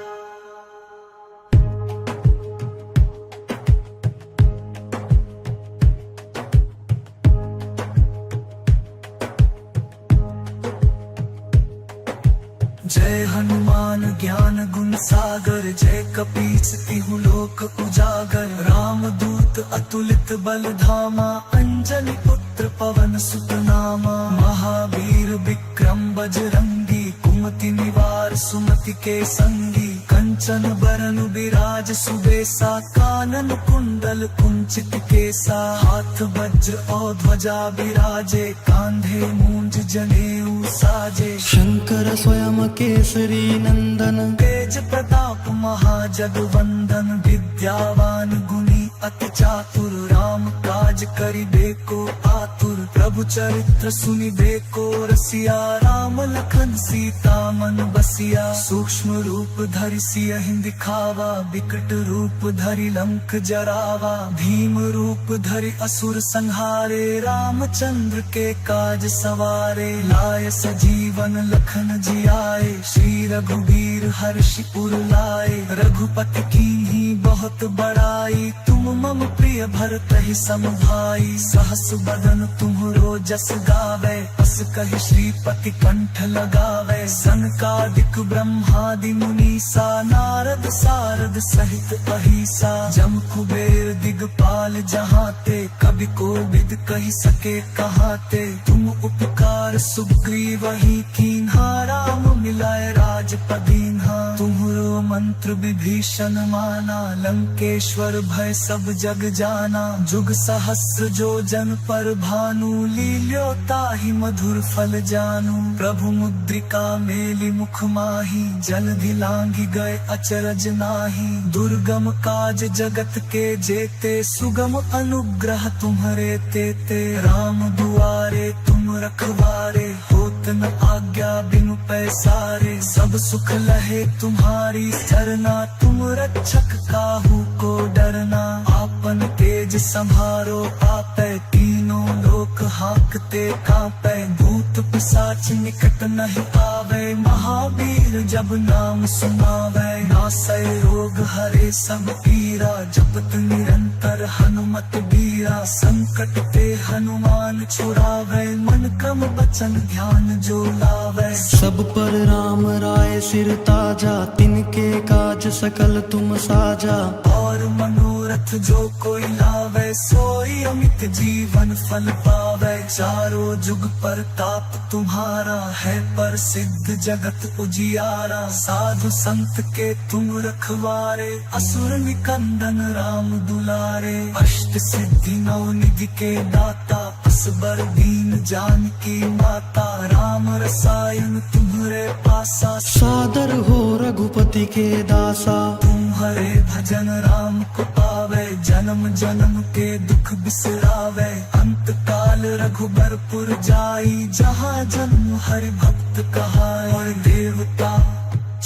जय हनुमान ज्ञान गुण सागर, जय कपीस तिहु लोक उजागर। राम दूत अतुलित बल धामा, अंजनी पुत्र पवन सुत नामा। महावीर विक्रम बजरंगी, कुमति निवार सुमति के संगी। कंचन बरन बिराज सुबेसा, कानन कुंडल कुंचित केसा। हाथ वज्र और ध्वजा बिराजे, कांधे मूंज जनेऊ साजे।
शंकर स्वयं केसरी नंदन,
तेज प्रताप महाजगवंदन। विद्यावान गुणी अति चातुर राम काज करिबेको आतुर प्रभु चरित्र सुनिबेको रसिया राम लखन सीता मन बसिया सूक्ष्म रूप धरि सियहि दिखावा विकट रूप धरि लंक जरावा भीम रूप धरि असुर संहारे रामचंद्र के काज सवारे लाय सजीवन लखन जियाए श्री रघुबीर हर्षि उर लाए रघुपति कीन्ही बहुत बड़ाई तुम मम प्रिय भरत ही सम भाई सहस बदन तुम्हरो जस गावे अस कहि श्रीपति कंठ लगावे सनकादिक ब्रह्मादि मुनीसा नारद सारद सहित अहिसा जम कुबेर दिगपाल जहाते कवि कोविद कहि सके कहाते तुम उपकार सुग्रीव ही कीन्हा राम मिलाए राजपदीन्हा तुम्हरो मंत्र विभीषण माना लंकेश्वर भय सब जग जाना जुग सहस्र जो जन पर भानु लील्यो ताहि मधुर फल जानू प्रभु मुद्रिका मेलि मुख माही जलधि लांघि गए अचरज नाही दुर्गम काज जगत के जेते सुगम अनुग्रह तुम्हरे तेते राम दुआरे तुम रखवारे होत न आज्ञा बिनु पैसारे सब सुख लहे तुम्हारी सरना तुम रक्षक काहू को डरना आपन तेज संभारो आपै तीनों लोक हाकते कांपै भूत पिशाच निकट नहीं आवे महावीर जब नाम सुनावे नासै रोग हरे सब पीरा जपत निरंतर हनुमत बीरा संकट ते हनुमान छुड़ावे मन क्रम बचन ध्यान जो लावे
सब पर राम राय सिर ताजा तिनके काज सकल तुम साजा
और मनोरथ जो कोई लावे सोई अमित जीवन फल पावे चारों जुग पर ताप तुम्हारा है पर सिद्ध जगत उजियारा साधु संत के तुम रखवारे असुर निकंदन राम दुलारे अष्ट सिद्धि नौ निधि के दाता असबर दीन जानकी माता राम रसायन तुम्हरे पासा
सादर हो रघुपति के दासा
तुम्हारे भजन राम को पावे जन्म जन्म के दुख बिसरावे अंत काल रघुबरपुर जाई जहाँ जन्म हरि भक्त कहाए और देवता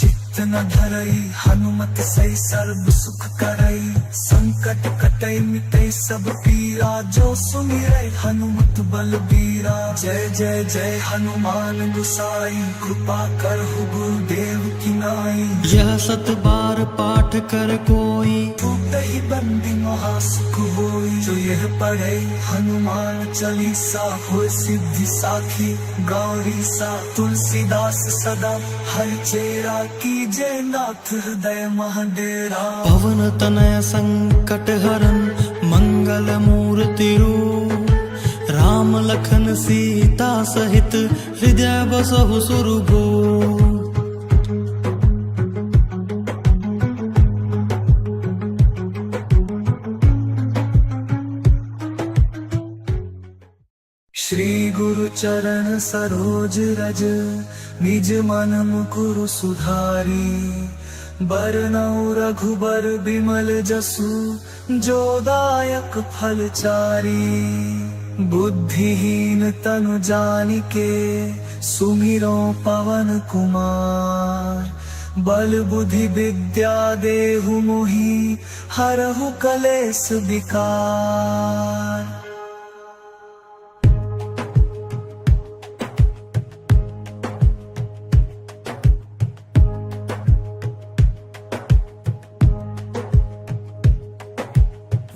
चित्त न धरई हनुमत सही सर्व सुख करई संकट कटई मिटई सब पीरा जो सुमिरै हनुमत बलबीरा जय जय जय हनुमान गुसाई कृपा करहु गुरुदेव की नाई
यह सत बार पाठ कर कोई
ही बंदी महासुख होई जो यह पढ़े हनुमान चालीसा हो सिद्धि साखी गौरी सा तुलसीदास सदा हर चेरा कीजे नाथ हृदय महाडेरा
पवन तनय संकट हरन मंगल मूर्ति रूप राम लखन सीता सहित हृदय बसहु सुरभूप
श्री गुरु चरण सरोज रज निज मन मुकुरु सुधारी बरनउँ रघुबर बिमल जसु जो दायक फल चारी बुद्धिहीन तनु जानिके सुमिरो पवन कुमार बल बुद्धि विद्या देहु मोहि हरहु कलेस विकार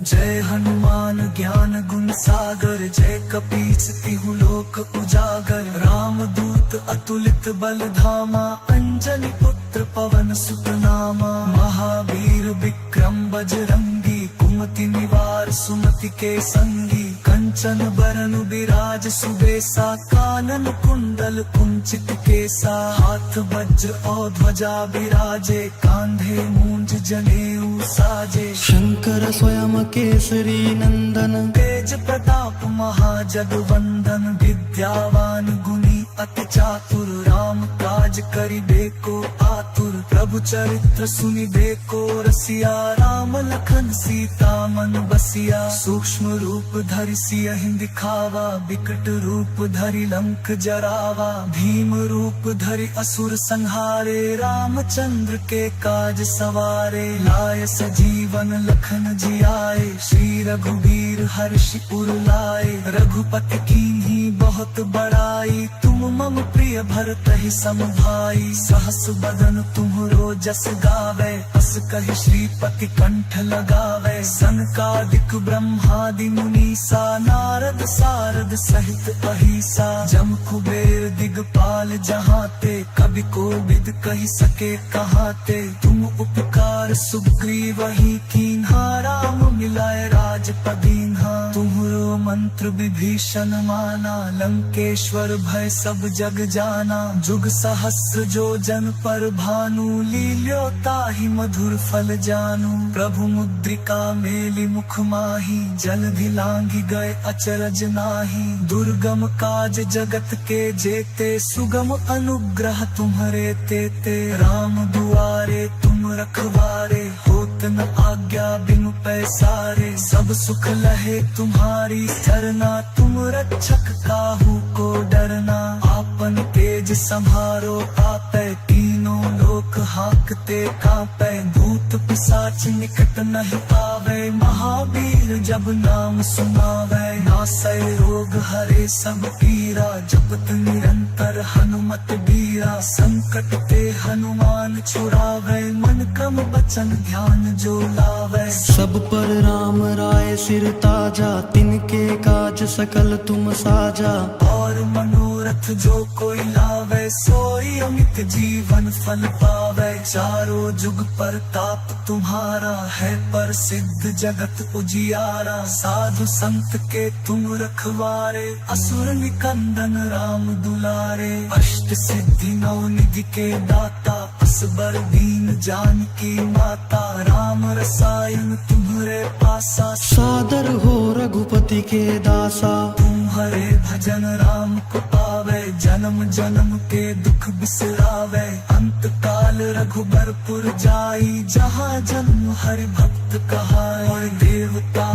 जय हनुमान ज्ञान गुण सागर जय कपीस तिहु लोक उजागर राम दूत अतुलित बल धामा अंजनी पुत्र पवन सुत नामा महावीर विक्रम बजरंगी कुमति निवार सुमति के संगी कंचन बरन विराज सुबेसा कानन कुंडल कुंचित केसा हाथ वज्र और ध्वजा विराजे कांधे मूंज जनेऊ साजे
शंकर स्वयं केसरी नंदन
तेज प्रताप महाजगवंदन विद्यावान गुणी अति चातुर राम काज करिबेको आतुर प्रभु चरित्र सुनि देखो रसिया राम लखन सीता मन बसिया सूक्ष्म रूप धरि सियहि दिखावा विकट रूप धरि लंक जरावा भीम रूप धरि असुर संहारे रामचंद्र के काज सवारे लाय सजीवन लखन जियाए श्री रघुबीर हर्षि उर लाए रघुपति कीन्ही बहुत बड़ाई तुम मम प्रिय भरतहि सम भाई सहस बदन तुम्हरो जस गावे अस कहि श्रीपति कंठ लगावे सनकादिक ब्रह्मादि मुनीसा नारद सारद सहित अहिसा जम कुबेर दिगपाल जहाते कवि कोविद कहि सके कहाते तुम उपकार सुग्रीवहि कीन्हा राम मिलाए राजपदीन्हा तुम्हरो मंत्र विभीषण माना लंकेश्वर भय सब जग जाना जुग सहस्र जो जन पर भानु लील्यो ताहि मधुर फल जानू प्रभु मुद्रिका मेलि मुख माही जलधि लांघि गए अचरज नाही दुर्गम काज जगत के जेते सुगम अनुग्रह तुम्हरे तेते राम दुआरे तुम रखवारे होत न आज्ञा बिनु पैसारे सब सुख लहे तुम्हारी सरना तुम रक्षक काहू को डरना आपन तेज संभारो आपै तीनों लोक हाकते कांपै भूत पिशाच निकट नहीं आवे महावीर जब नाम सुनावे नासै रोग हरे सब पीरा जपत निरंतर हनुमत बीरा संकट ते हनुमान छुड़ावे मन क्रम वचन ध्यान जो लावे
सब पर राम राय सिर ताजा तिनके काज सकल तुम साजा
और मनोरथ जो कोई लावे सोई अमित जीवन फल पावे चारों जुग पर ताप तुम्हारा है पर सिद्ध जगत उजियारा साधु संत के तुम रखवारे असुर निकंदन राम दुलारे अष्ट सिद्धि नौ निधि के दाता असबर दीन जानकी माता राम रसायन तुम्हारे पासा
सादर हो रघुपति के दासा
तुम्हारे भजन राम को पावे जन्म जन्म के दुख बिसरावे अंत काल रघुबरपुर जाई जहाँ जन्म हरि भक्त कहाए और देवता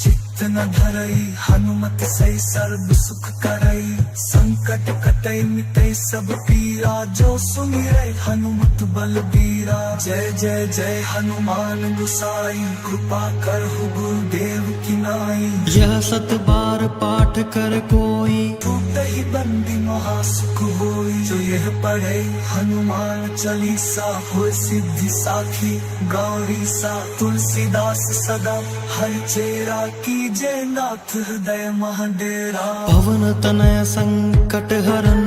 चित्त न धरई हनुमत सही सर्व सुख करई संकट कटई मिटई सब पीरा जो सुमिरै हनुमत बलबीरा जय जय जय हनुमान गुसाई कृपा करहु गुरुदेव की नाई
यह सत बार पाठ कर कोई
टूटहि बंदी महासुख होई जो यह पढ़े हनुमान चालीसा हो सिद्धि साखी गौरी सा तुलसीदास सदा हर चेरा की जय नाथ हृदय महाडेरा
पवन तनय संकट हरन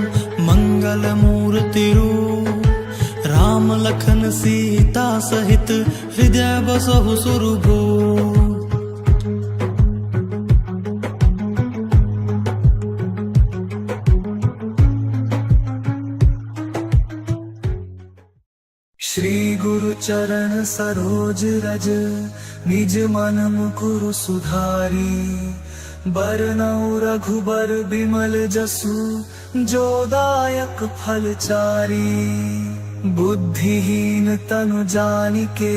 मंगल मूर्ति रूप राम लखन सीता सहित हृदय बसहु सुरभूप
श्री गुरु चरण सरोज रज निज मन मुकुरु सुधारी बरनउँ रघुबर बिमल जसु जो दायक फल चारी बुद्धिहीन तनु जानिके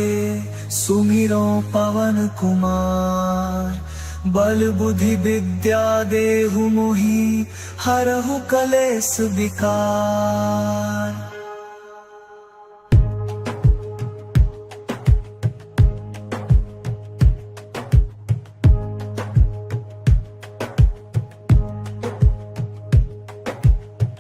सुमिरो पवन कुमार बल बुद्धि विद्या देहु मोहि हरहु कलेस विकार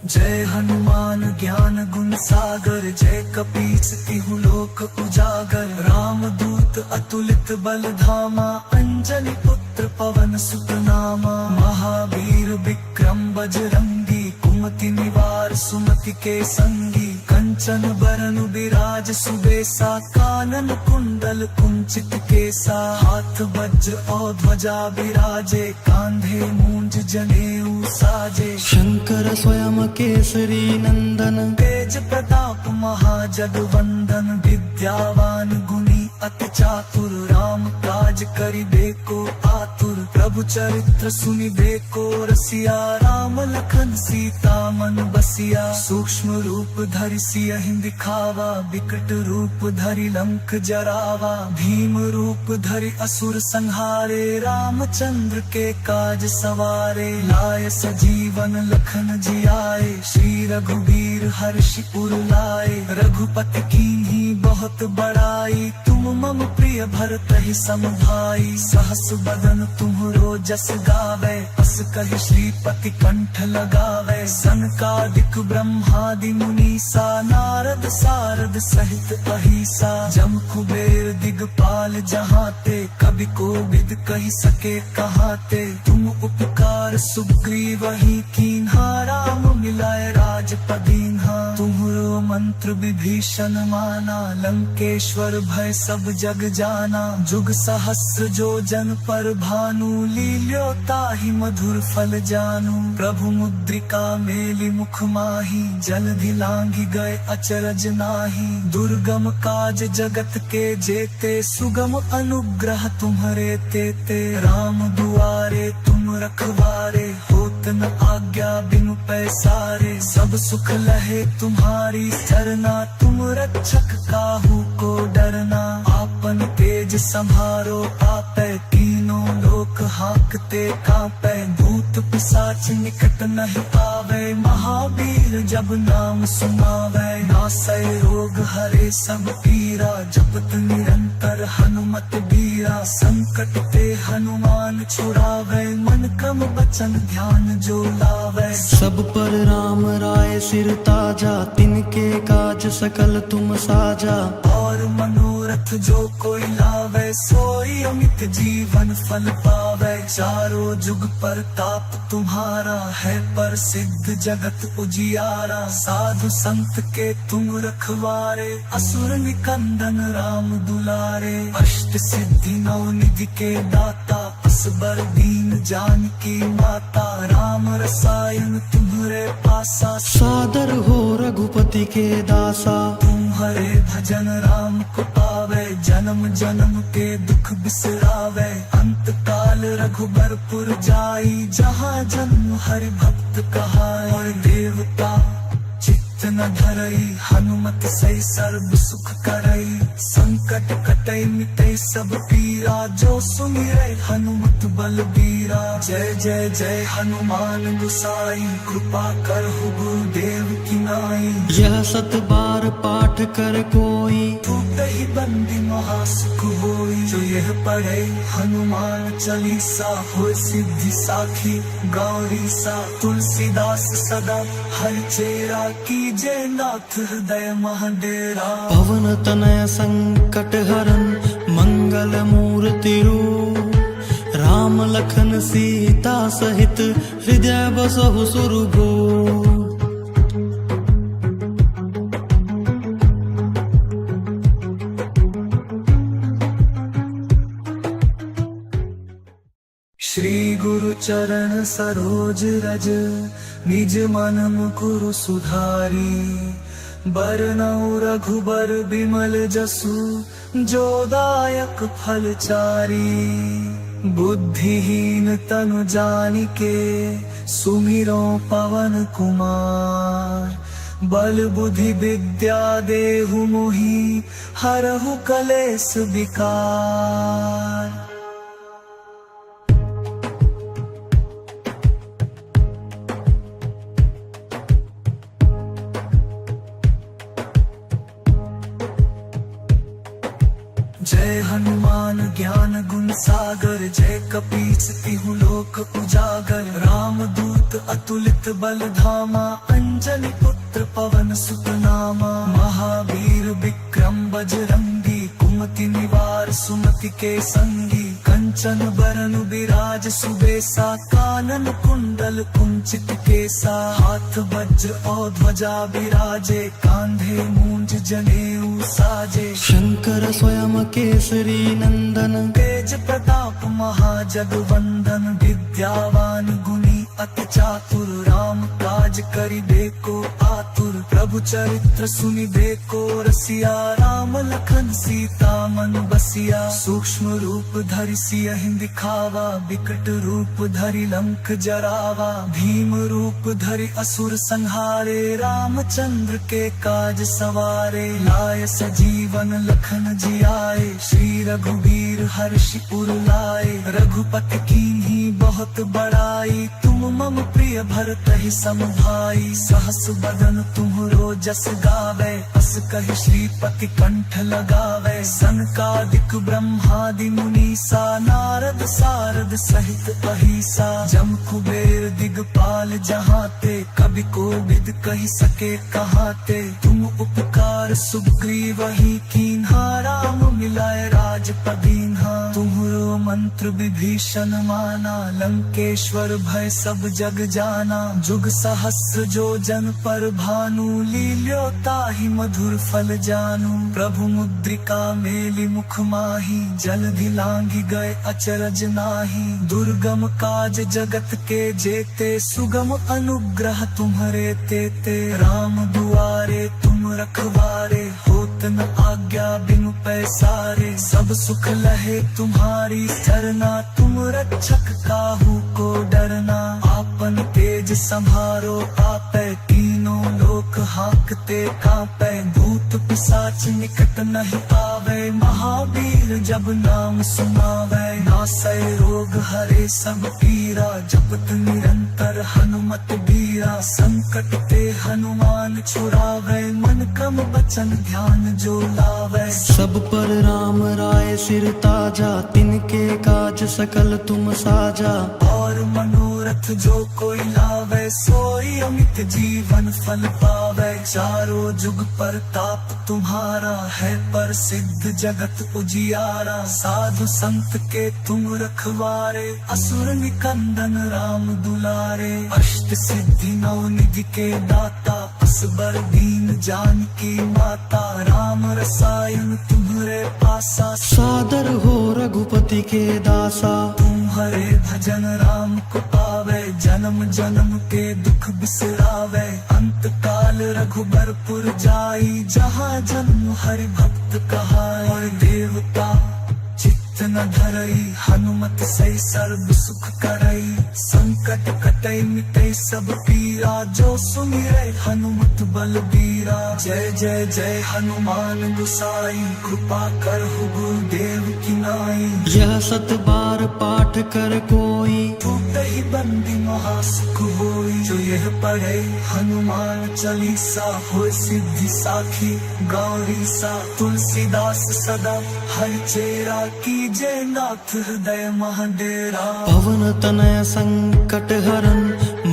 जय हनुमान ज्ञान गुण सागर जय कपीस तिहु लोक उजागर राम दूत अतुलित बल धामा अंजनी पुत्र पवन सुत नामा महावीर विक्रम बजरंगी कुमति निवार सुमति के संगी कंचन बरन विराज सुबेसा कानन कुंडल कुंचित केसा हाथ वज्र और ध्वजा विराजे कांधे मूंज जनेऊ साजे
शंकर स्वयं केसरी नंदन
तेज प्रताप महाजगवंदन विद्यावान गुणी अति चातुर राम काज करिबेको आतुर प्रभु चरित्र सुनिबेको रसिया राम लखन सीता मन बसिया सूक्ष्म रूप धरि सियहि दिखावा विकट रूप धरि लंक जरावा भीम रूप धरि असुर संहारे रामचंद्र के काज सवारे लाय सजीवन लखन जियाए श्री रघुबीर हर्षि उर लाए रघुपति कीन्ही बहुत बड़ाई तुम मम प्रिय भरत ही सम भाई सहस बदन तुम्हरो जस गावे अस कहि श्रीपति कंठ लगावे सनकादिक ब्रह्मादि मुनीसा नारद सारद सहित अहिसा जम कुबेर दिगपाल जहाते कवि कोविद कहि सके कहाते तुम उपकार सुग्रीवहि कीन्हा राम मिलाए राजपदीन्हा तुम्हरो मंत्र विभीषण माना लंकेश्वर भय सब जग जाना जुग सहस्र जो जन पर भानु लील्यो ताहि मधुर फल जानू प्रभु मुद्रिका मेलि मुख माही जलधि लांघि गए अचरज नाही दुर्गम काज जगत के जेते सुगम अनुग्रह तुम्हरे तेते राम दुआरे तुम रखवारे होत न आज्ञा बिनु पैसारे सब सुख लहे तुम्हारी सरना तुम रक्षक काहू को डरना आपन तेज संभारो आपै तीनों लोक हाकते कांपै भूत पिशाच निकट नहीं आवे महावीर जब नाम सुनावे नासै रोग हरे सब पीरा जपत निरंतर हनुमत बीरा संकट ते हनुमान छुड़ावे मन क्रम बचन ध्यान जो लावे
सब पर राम राय सिर ताजा तिनके काज सकल तुम साजा
और मनोरथ जो कोई लावे सोई अमित जीवन फल पावे चारों जुग पर ताप तुम्हारा है पर सिद्ध जगत उजियारा साधु संत के तुम रखवारे असुर निकंदन राम दुलारे अष्ट सिद्धि नौ निधि के दाता असबर दीन जानकी माता राम रसायन तुम्हरे पासा
सादर हो रघुपति के दासा
तुम्हारे भजन राम को पावे जन्म जन्म के दुख बिसरावे अंत काल रघुबरपुर जाई जहाँ जन्म हरि भक्त कहाए और देवता चित्त न धरई हनुमत सही सर्व सुख करई संकट कटई मिटई सब पीरा जो सुमिरै हनुमत बलबीरा जय जय जय हनुमान गुसाई कृपा करहु गुरुदेव की नाई
यह सत बार पाठ कर कोई
टूटहि बंदी महासुख होई जो यह पढ़े हनुमान चालीसा होय सिद्धि साखी गौरी सा तुलसीदास सदा हर चेरा की जय नाथ हृदय महाडेरा
पवन तनय संकट हरन मंगल मूर्ति रूप राम लखन सीता सहित हृदय बसहु सुरभूप
श्री गुरु चरण सरोज रज निज मन मुकुरु सुधारी बरनउँ रघुबर बिमल जसु जो दायक फल चारी बुद्धिहीन तनु जानिके सुमिरो पवन कुमार बल बुद्धि विद्या देहु मोहि हरहु कलेश विकार जय हनुमान ज्ञान गुण सागर जय कपीस तिहु लोक उजागर राम दूत अतुलित बल धामा अंजनी पुत्र पवन सुत नामा महावीर विक्रम बजरंगी कुमति निवार सुमति के संगी कंचन बरन विराज सुबेसा कानन कुंडल कुंचित केसा हाथ वज्र और ध्वजा विराजे कांधे मूंज जनेऊ साजे
शंकर स्वयं केसरी नंदन
तेज प्रताप महाजगवंदन विद्यावान गुणी अति चातुर राम काज करिबे को आतुर प्रभु चरित्र सुनिबे को रसिया राम लखन सीता मन बसिया सूक्ष्म रूप धरि सियहि दिखावा विकट रूप धरि लंक जरावा भीम रूप धरि असुर संहारे रामचंद्र के काज सवारे लाय सजीवन लखन जियाए श्री रघुवीर हर्षि उर लाए रघुपति कीन्ही बहुत बड़ाई तुम मम प्रिय भरतहि सम भाई सहस बदन तुम्हरो जस गावे अस कहि श्रीपति कंठ लगावे सनकादिक ब्रह्मादि मुनीसा नारद सारद सहित अहिसा जम कुबेर दिगपाल जहाते कवि कोविद कहि सके कहाते तुम उपकार सुग्रीव ही कीन्हा राम मिलाए राजपदीन्हा तुम्हरो मंत्र विभीषण माना लंकेश्वर भय सब जग जाना जुग सहस्र जो जन पर भानु लील्यो ताहि मधुर फल जानू प्रभु मुद्रिका मेलि मुख माही जलधि लांघि गए अचरज नाही दुर्गम काज जगत के जेते सुगम अनुग्रह तुम्हरे तेते राम दुआरे तुम रखवारे होत न आज्ञा बिनु पैसारे सब सुख लहे तुम्हारी सरना तुम रक्षक काहू को डरना आपन तेज संभारो आपै तीनों लोक हाकते कांपै भूत पिशाच निकट नहीं आवे महावीर जब नाम सुनावे नासै रोग हरे सब पीरा जपत निरंतर हनुमत बीरा संकट ते हनुमान छुड़ावे मन क्रम बचन ध्यान जो लावे
सब पर राम राय सिर ताजा तिनके काज सकल तुम साजा
और मनोरथ जो कोई लावे सोई अमित जीवन फल पावे चारों जुग पर ताप तुम्हारा है पर सिद्ध जगत उजियारा साधु संत के तुम रखवारे असुर निकंदन राम दुलारे अष्ट सिद्धि नौ निधि के दाता असबर दीन जानकी माता राम रसायन तुम्हरे पासा
सादर हो रघुपति के दासा
तुम्हारे भजन राम को पावे जन्म जन्म के दुख बिसरावे अंत काल रघुबरपुर जाई जहाँ जन्म हरि भक्त कहाए देवता चित्त न धरई हनुमत सही सर्व सुख करई संकट कटई मिटई सब पीरा जो सुमिरै हनुमत बलबीरा जय जय जय हनुमान गुसाई कृपा करहु गुरुदेव की नाई
यह सत बार पाठ कर कोई
टूटहि बंदी महासुख होई जो यह पढ़े हनुमान चालीसा होय सिद्धि साखी गौरी सा तुलसीदास सदा हरि चेरा की जय नाथ हृदय महाडेरा
पवन तनय संकट हरन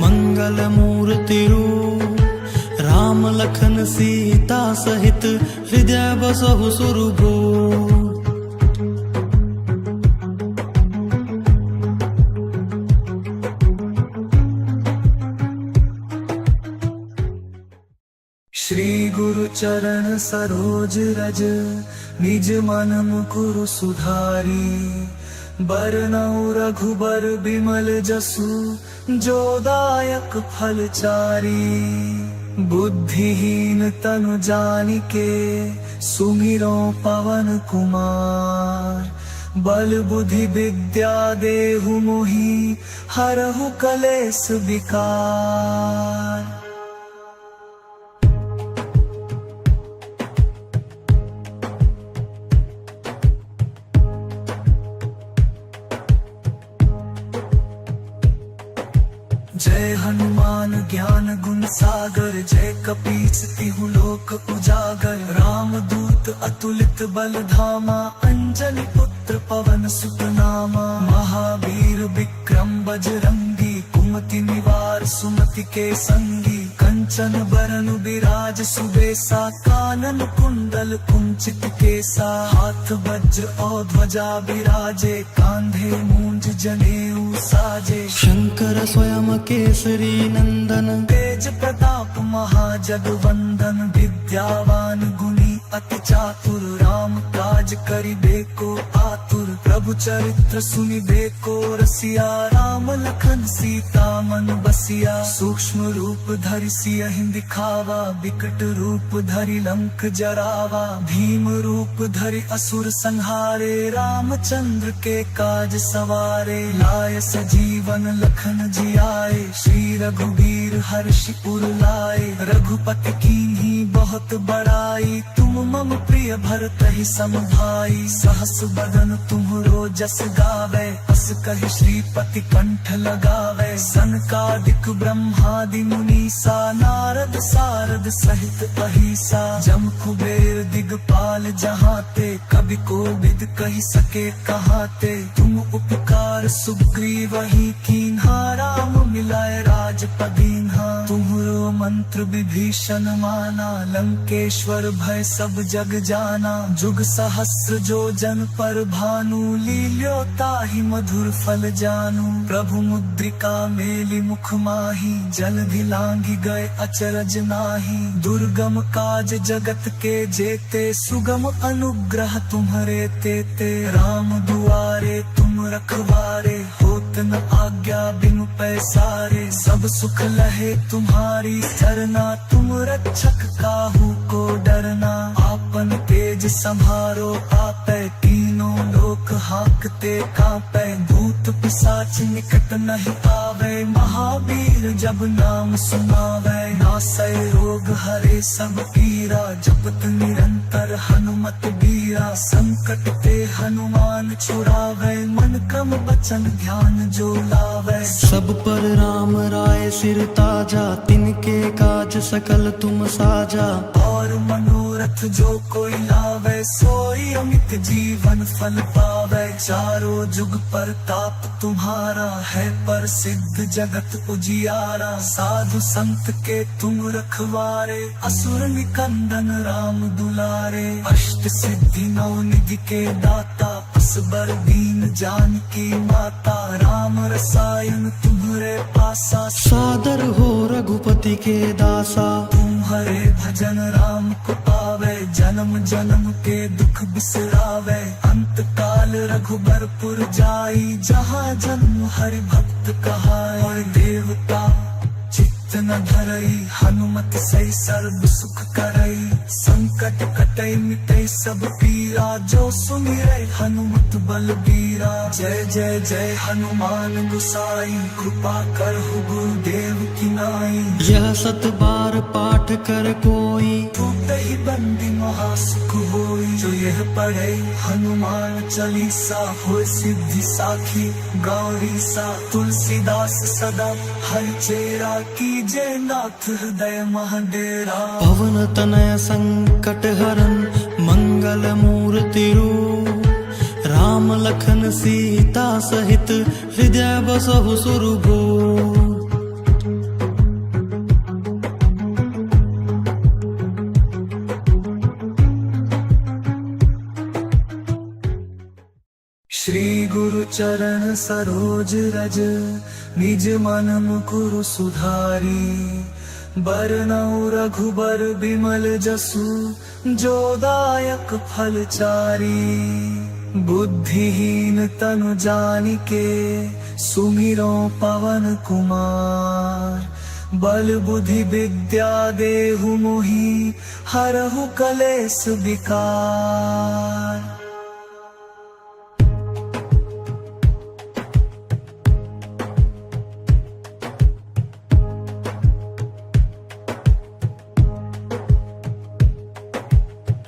मंगल मूर्ति रूप राम लखन सीता सहित हृदय बसहु सुरभूप
श्री गुरु चरण सरोज रज निज मन मुकुरु सुधारी बरनउँ रघुबर बिमल जसु जो दायक फल चारी बुद्धिहीन तनु जानिके सुमिरो पवन कुमार बल बुद्धि विद्या देहु मोहि हरहु कलेस विकार जय हनुमान ज्ञान गुण सागर जय कपीस तिहु लोक उजागर राम दूत अतुलित बल धामा अंजनी पुत्र पवन सुत नामा महावीर विक्रम बजरंगी कुमति निवार सुमति के संगी कंचन बरन विराज सुबेसा कानन कुंडल कुंचित केसा हाथ वज्र और ध्वजा विराजे कांधे मूंज जनेऊ साजे
शंकर स्वयं केसरी नंदन
तेज प्रताप महाजगवंदन विद्यावान गुणी अति चातुर राम काज काज करिबेको आतुर प्रभु चरित्र सुनिबेको रसिया राम लखन सीता मन बसिया सूक्ष्म रूप धरि सियहि दिखावा विकट रूप धरि लंक जरावा भीम रूप धरि असुर संहारे रामचंद्र के काज सवारे लाय सजीवन लखन जियाए श्री रघुबीर हर्षि उर लाए रघुपति कीन्ही बहुत बड़ाई तुम मम प्रिय भरतहि सम भाई सहस बदन तुम्हरो जस गावे अस कहि श्रीपति कंठ लगावे सनकादिक ब्रह्मादि मुनीसा नारद सारद सहित अहिसा जम कुबेर दिगपाल जहाते कवि कोविद कहि सके कहाते तुम उपकार सुग्रीवहि कीन्हा राम मिलाए राजपदीन्हा तुम्हरो मंत्र विभीषण माना लंकेश्वर भय सब जग जाना जुग सहस्र जो जन पर भानु लील्यो ताहि मधुर फल जानू प्रभु मुद्रिका मेलि मुख माही जलधि लांघि गए अचरज नाहि दुर्गम काज जगत के जेते सुगम अनुग्रह तुम्हरे तेते राम दुआरे तुम रखवारे होत न आज्ञा बिनु पैसारे सब सुख लहे तुम्हारी सरना तुम रक्षक काहू को डरना आपन तेज संभारो आपै तीनों लोक हाकते कांपै भूत पिशाच निकट नहीं आवे महावीर जब नाम सुनावे नासै रोग हरे सब पीरा जपत निरंतर हनुमत बीरा संकट ते हनुमान छुड़ावे मन क्रम बचन ध्यान जो लावे
सब पर राम राय सिर ताजा तिनके काज सकल तुम साजा
और मनोरथ जो कोई लावे सोई अमित जीवन फल पावे चारों जुग पर ताप तुम्हारा है पर सिद्ध जगत उजियारा साधु संत के तुम रखवारे असुर निकंदन राम दुलारे अष्ट सिद्धि नौ निधि के दाता असबर दीन जानकी माता राम रसायन तुम्हारे पासा
सादर हो रघुपति के दासा
तुम्हारे भजन राम को पावे जन्म जन्म के दुख बिसरावे अंत काल रघुबरपुर जाई जहाँ जन्म हरि भक्त कहाए और देवता चित्त न धरई हनुमत सही सर्व सुख करई संकट कटई मिटई सब पीरा जो सुमिरै हनुमत बलबीरा जय जय जय हनुमान गुसाई कृपा करहु गुरुदेव की नाई
यह सत बार पाठ कर कोई
टूटहि बंदी महासुख होई जो यह पढ़े हनुमान चालीसा हो सिद्धि साखी गौरी सा तुलसीदास सदा हर चेरा की जय नाथ हृदय महाडेरा
पवन तनय संकट हरन मंगल मूर्ति रूप राम लखन सीता सहित हृदय बसहु सुरभूप
श्री गुरु चरण सरोज रज निज मन मुकुरु सुधारी बरनउँ रघुबर बिमल जसु जो दायक फल चारी बुद्धिहीन तनु जानिके सुमिरो पवन कुमार बल बुद्धि विद्या देहु मोहि हरहु कलेस विकार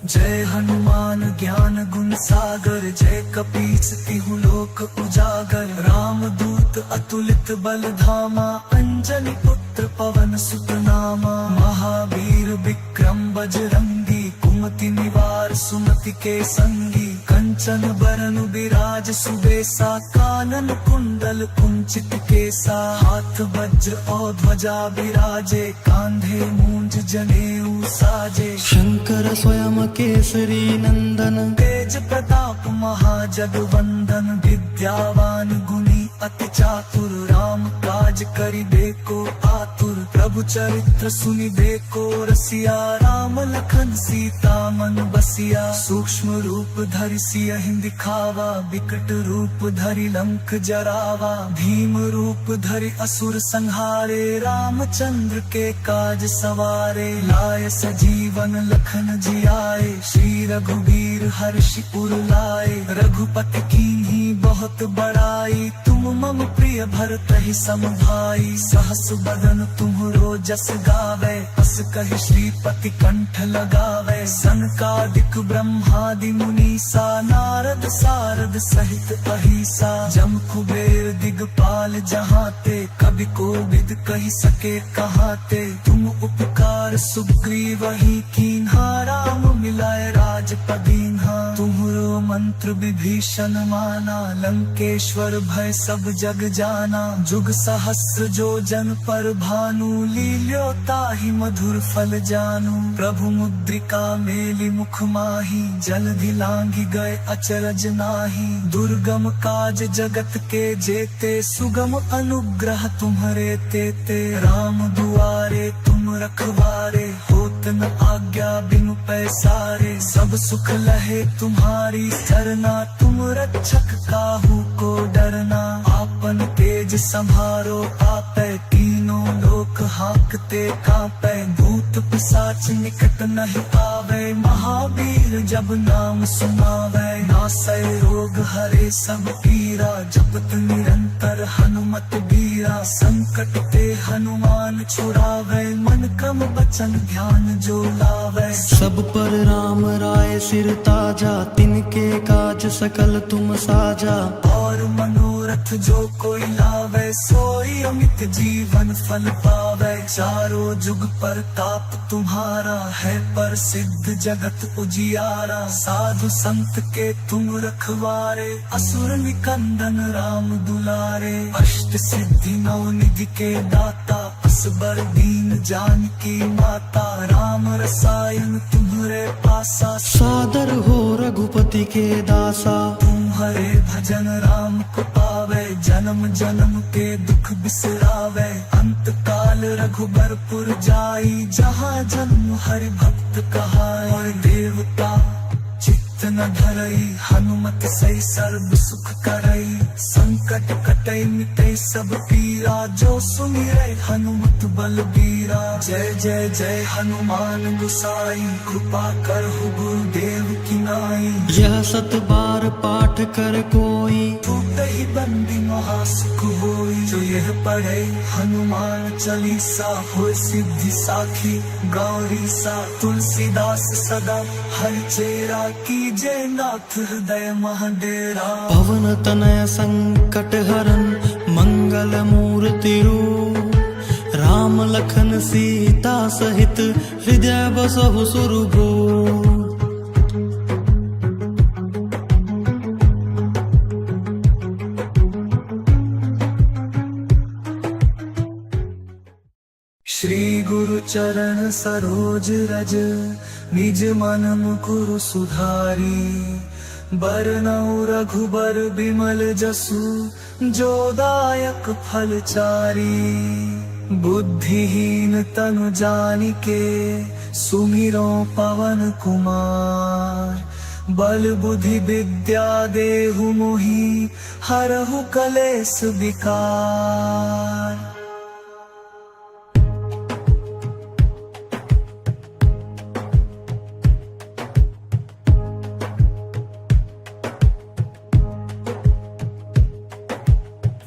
जय हनुमान ज्ञान गुण सागर जय कपीस तिहु लोक उजागर राम दूत अतुलित बल धामा अंजनी पुत्र पवन सुत नामा महावीर विक्रम बजरंगी कुमति निवार सुमति के संगी कंचन बरन विराज सुबेसा कानन कुंडल कुंचित केसा हाथ वज्र और ध्वजा विराजे कांधे मूंज जनेऊ साजे
शंकर स्वयं केसरी नंदन
तेज प्रताप महाजगवंदन विद्यावान गुणी अति चातुर राम काज काज करिबेको आतुर प्रभु चरित्र सुनिबेको रसिया राम लखन सीता मन बसिया सूक्ष्म रूप धरि सियहि दिखावा विकट रूप धरि लंक जरावा भीम रूप धरि असुर संहारे रामचंद्र के काज सवारे लाय सजीवन लखन जियाए श्री रघुवीर हर्षि उर लाए रघुपति कीन्ही बहुत बड़ाई तुम मम प्रिय भरत ही सम भाई सहस बदन तुम्हरो जस गावे अस कहि श्रीपति कंठ लगावे सनकादिक ब्रह्मादि मुनीसा नारद सारद सहित अहिसा जम कुबेर दिगपाल जहाते कवि कोविद कहि सके कहाते तुम उपकार सुग्रीवहि कीन्हा राम मिलाए राजपदीन्हा तुम्हरो मंत्र विभीषण माना लंकेश्वर भय सब जग जाना जुग सहस्र जो जन पर भानु लील्यो ताहि मधुर फल जानू प्रभु मुद्रिका मेलि मुख माही जलधि लांघि गए अचरज नाही दुर्गम काज जगत के जेते सुगम अनुग्रह तुम्हरे तेते राम दुआरे तुम रखवारे होत न आज्ञा बिनु पैसारे सब सुख लहे तुम्हारी सरना तुम रक्षक काहू को डरना आपन तेज संभारो आपै तीनों लोक हाकते कांपै भूत पिशाच निकट नहीं आवे महावीर जब नाम सुनावे नासै रोग हरे सब पीरा जपत निरंतर हनुमत बीरा संकट ते हनुमान छुड़ावे मन क्रम बचन ध्यान जो लावे
सब पर राम राय सिर ताजा तिनके काज सकल तुम साजा
और मनोरथ जो कोई लावे सोई अमित जीवन फल पावे चारों जुग पर ताप तुम्हारा है पर सिद्ध जगत उजियारा साधु संत के तुम रखवारे असुर निकंदन राम दुलारे अष्ट सिद्धि नौ निधि के दाता असबर दीन जानकी माता राम रसायन तुम्हरे पासा
सादर हो रघुपति के दासा
तुम्हारे भजन राम को पावे जन्म जन्म के दुख बिसरावे अंत काल रघुबरपुर जाई जहाँ जन्म हरि भक्त कहाए और देवता चित्त न धरई हनुमत सही सर्व सुख करई संकट कटई मिटई सब पीरा जो सुमिरै हनुमत बलबीरा जय जय जय हनुमान गुसाई कृपा करहु गुरुदेव की नाई
यह सत बार पाठ कर कोई
ही बंदी महासुख होई जो यह पढ़े हनुमान चालीसा हो सिद्धि साखी गौरी सा तुलसीदास सदा हर चेरा कीजे नाथ हृदय महाडेरा
पवन तनय संकट हरन मंगल मूर्ति रूप राम लखन सीता सहित हृदय बसहु सुरभूप
श्री गुरु चरण सरोज रज निज मन मुकुरु सुधारी बरनउँ रघुबर बिमल जसु जो दायक फल चारी बुद्धिहीन तनु जानिके सुमिरो पवन कुमार बल बुद्धि विद्या देहु मोहि हरहु कलेस विकार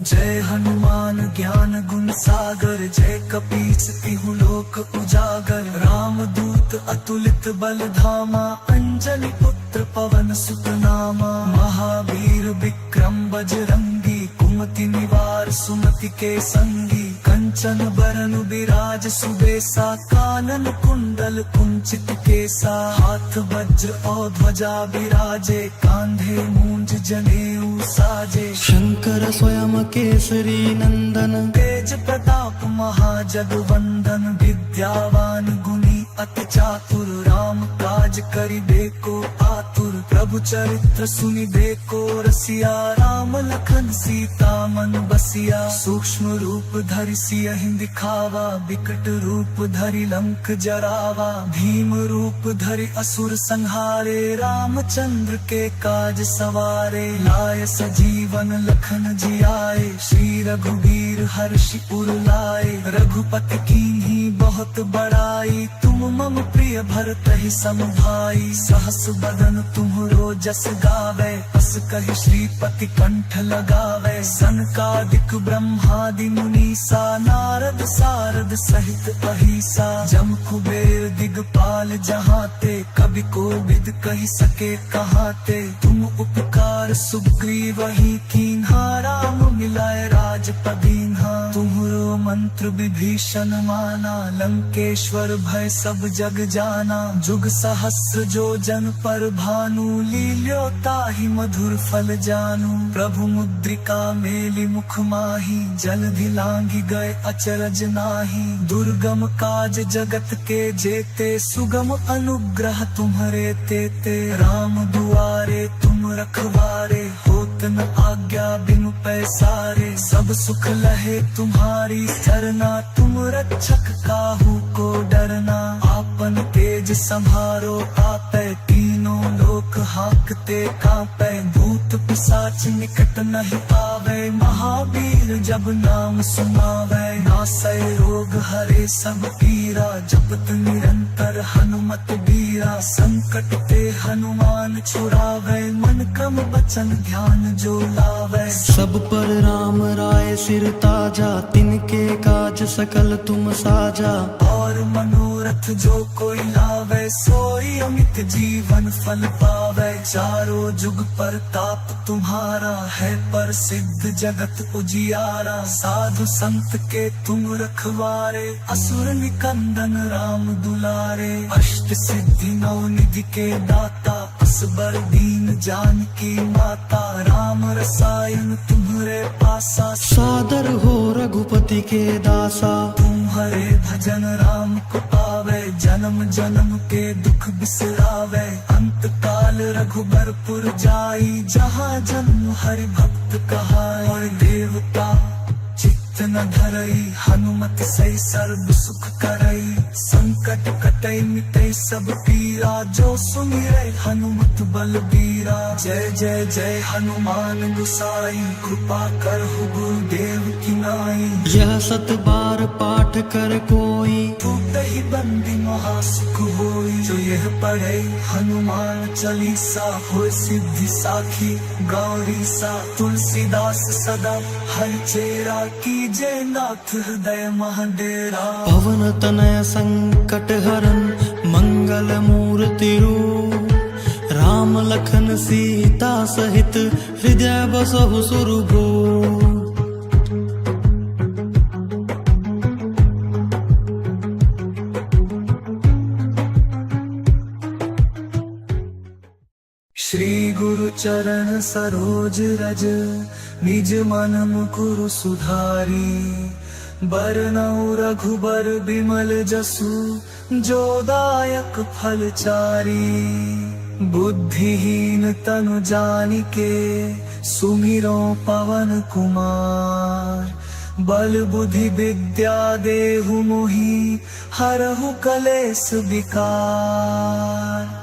जय हनुमान ज्ञान गुण सागर जय कपीस तिहु लोक उजागर राम दूत अतुलित बल धामा अंजनी पुत्र पवन सुत नामा महावीर विक्रम बजरंगी कुमति निवार सुमति के संगी कंचन बरन विराज सुबेसा कानन कुंडल कुंचित केसा हाथ वज्र और ध्वजा विराजे कांधे मूंज जनेऊ साजे
शंकर स्वयं केसरी नंदन
तेज प्रताप महाजगवंदन विद्यावान गुणी अति चातुर राम काज करिबे को आतुर प्रभु चरित्र सुनिबे को रसिया राम लखन सीता मन बसिया सूक्ष्म रूप धरि सियहि दिखावा विकट रूप धरि लंक जरावा भीम रूप धरि असुर संहारे रामचंद्र के काज सवारे लाय सजीवन लखन जियाए श्री रघुवीर हर्षि उर लाए रघुपति कीन्ही बहुत बड़ाई तुम मम प्रिय भरतहि सम भाई सहस बदन तुम्हरो जस गावे अस कहि श्रीपति कंठ लगावे सनकादिक ब्रह्मादि मुनीसा नारद सारद सहित अहिसा जम कुबेर दिगपाल जहाते कवि कोविद कहि सके कहाते तुम उपकार सुग्रीव ही कीन्हा राम मिलाए राजपदीन्हा तुम्हरो मंत्र विभीषण माना लंकेश्वर भय सब जग जाना जुग सहस्र जो जन पर भानु लील्यो ताहि मधुर फल जानू प्रभु मुद्रिका मेलि मुख माही जलधि लांघि गए अचरज नाही दुर्गम काज जगत के जेते सुगम अनुग्रह तुम्हरे तेते राम दुआरे तुम रखवारे होत न आज्ञा बिनु पैसारे सब सुख लहे तुम्हारी सरना तुम रक्षक काहू को डरना आपन तेज संभारो आपै तीनों लोक हाकते कांपै भूत पिशाच निकट नहीं आवे महावीर जब नाम सुनावे नासै रोग हरे सब पीरा जपत निरंतर हनुमत बीरा संकट ते हनुमान छुड़ावे मन क्रम वचन ध्यान जो लावे
सब पर राम राय सिर ताजा तिनके काज सकल तुम साजा
और मनोरथ जो कोई लावे सोई अमित जीवन फल पावे चारों जुग पर ताप तुम्हारा है पर सिद्ध जगत उजियारा साधु संत के तुम रखवारे असुर निकंदन राम दुलारे अष्ट सिद्धि नौ निधि के दाता असबर दीन जानकी माता राम रसायन तुम्हरे पासा
सादर हो रघुपति के दासा
तुम्हारे भजन राम को पावे जन्म जन्म के दुख बिसरावे अंत काल रघुबरपुर जाई जहाँ जन्म हरि भक्त कहाई और देवता चित्त न धरई हनुमत सही सर्व सुख करई संकट कटई मिटई सब पीरा जो सुमिरै हनुमत बलबीरा जय जय जय हनुमान गुसाई कृपा करहु गुरुदेव की नाई
यह सत बार पाठ कर कोई
टूटहि बंदी महासुख होई जो यह पढ़े हनुमान चालीसा हो सिद्धि साखी गौरी सा तुलसीदास सदा हर चेरा की जय नाथ हृदय महाडेरा
पवन तनय संकट हरन मंगल मूर्ति रूप राम लखन सीता सहित हृदय बसहु सुरभूप
श्री गुरु चरण सरोज रज निज मन मुकुरु सुधारी बरनउँ रघुबर बिमल जसु जो दायक फल चारी बुद्धिहीन तनु जानिके सुमिरो पवन कुमार बल बुद्धि विद्या देहु मोहि हरहु कलेस विकार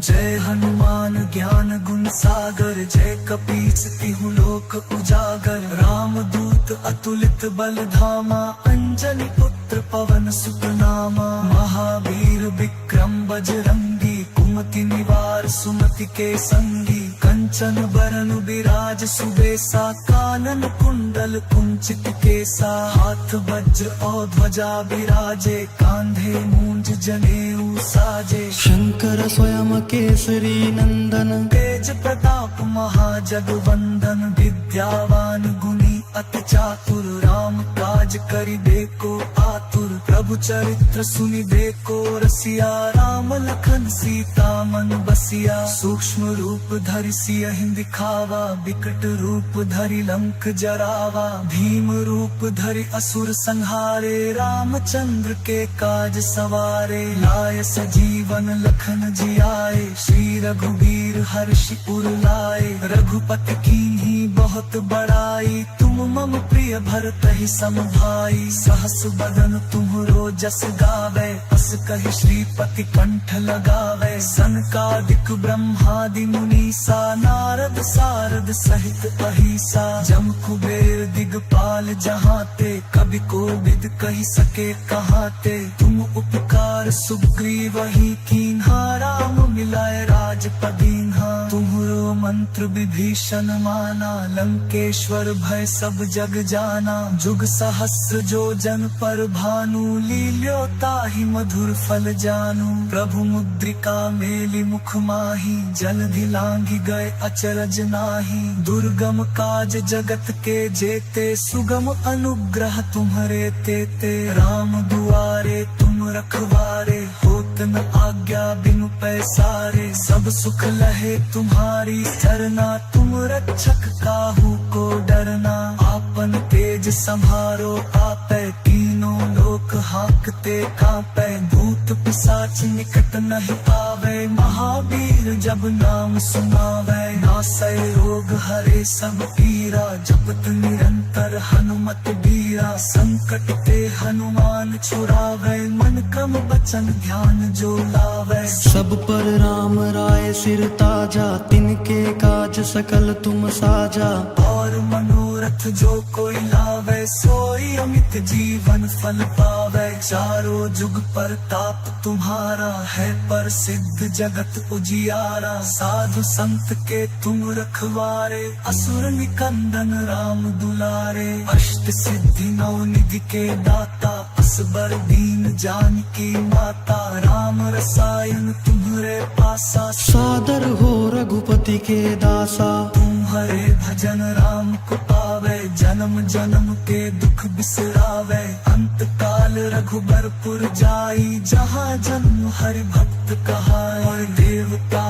जय हनुमान ज्ञान गुण सागर जय कपीस तिहु लोक उजागर राम दूत अतुलित बल धामा अंजनी पुत्र पवन सुत नामा महावीर विक्रम बजरंगी कुमति निवार सुमति के संगी कंचन बरन विराज सुबेसा कानन कुंडल कुंचित केसा हाथ वज्र और ध्वजा विराजे कांधे मूंज जनेऊ साजे
शंकर स्वयं केसरी नंदन
तेज प्रताप महाजगवंदन विद्यावान गुणी अति चातुर राम काज करिबे को आतुर प्रभु चरित्र सुनि देखो रसिया राम लखन सीता मन बसिया सूक्ष्म रूप धरि सियहि दिखावा विकट रूप धरि लंक जरावा भीम रूप धरि असुर संहारे रामचंद्र के काज सवारे लाय सजीवन लखन जियाए श्री रघुबीर हर्षि उर लाए रघुपति कीन्ही बहुत बड़ाई तुम मम प्रिय भरत ही सम भाई सहस बदन तुम्हरो जस गावे अस कहि श्रीपति कंठ लगावे सनकादिक ब्रह्मादि मुनीसा नारद सारद सहित अहिसा जम कुबेर दिगपाल जहाते कवि कोविद कहि सके कहाते तुम उपकार सुग्रीवहि कीन्हा राम मिलाए राजपदीन्हा तुम्हरो मंत्र विभीषण माना लंकेश्वर भय सब जग जाना जुग सहस्र जो जन पर भानु लील्यो ताहि मधुर फल जानू प्रभु मुद्रिका मेलि मुख माही जलधि लांघि गए अचरज नाही दुर्गम काज जगत के जेते सुगम अनुग्रह तुम्हरे तेते राम दुआरे तुम रखवारे होत न आज्ञा बिनु पैसारे सब सुख लहे तुम्हारी सरना तुम रक्षक काहू को डरना आपन तेज संभारो आपै तीनों लोक हाकते कांपै भूत पिशाच निकट नहीं आवे महावीर जब नाम सुनावे नासै रोग हरे सब पीरा जपत निरंतर हनुमत बीरा संकट ते हनुमान छुड़ावे मन क्रम बचन ध्यान जो लावे
सब पर राम राय सिर ताजा तिनके काज सकल तुम साजा
और मनोरथ जो कोई लावे सोई अमित जीवन फल पावे चारों जुग पर ताप तुम्हारा है पर सिद्ध जगत उजियारा साधु संत के तुम रखवारे असुर निकंदन राम दुलारे अष्ट सिद्धि नौ निधि के दाता असबर दीन जानकी माता राम रसायन तुम्हरे पासा
सादर हो रघुपति के दासा
तुम्हारे भजन राम को पावे जन्म जन्म के दुख बिसरावे अंत काल रघुबरपुर जाई जहाँ जन्म हरि भक्त कहाए और देवता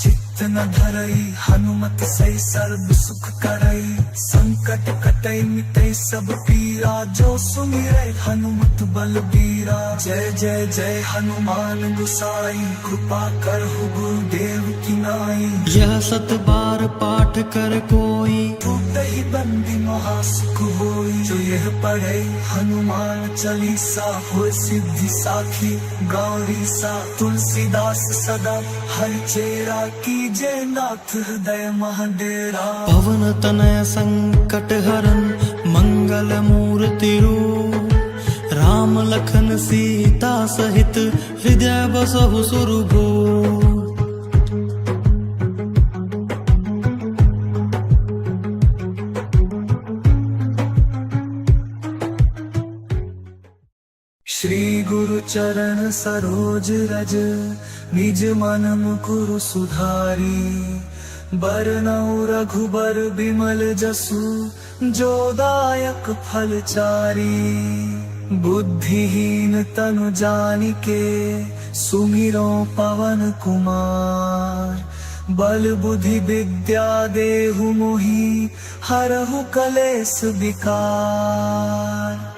चित्त न धरई हनुमत सही सर्व सुख करई संकट कटई मिटई सब पीरा जो सुमिरै हनुमत बलबीरा जय जय जय हनुमान गोसाई कृपा करहु गुरुदेव की नाई
यह सत बार पाठ कर कोई
टूटहि बंदी महासुख होई जो यह पढ़े हनुमान चालीसा हो सिद्धि साखी गौरी सा तुलसीदास सदा हरि चेरा की जय नाथ हृदय महाडेरा
पवन तनय संकट हरन मंगल मूर्ति रूप राम लखन सीता सहित हृदय बसहु सुरभूप
श्री गुरु चरण सरोज रज निज मन मुकुरु सुधारी बरनउँ रघुबर बिमल जसु जो दायक फल चारी बुद्धिहीन तनु जानिके सुमिरो पवन कुमार बल बुद्धि विद्या देहु मोहि हरहु कलेश विकार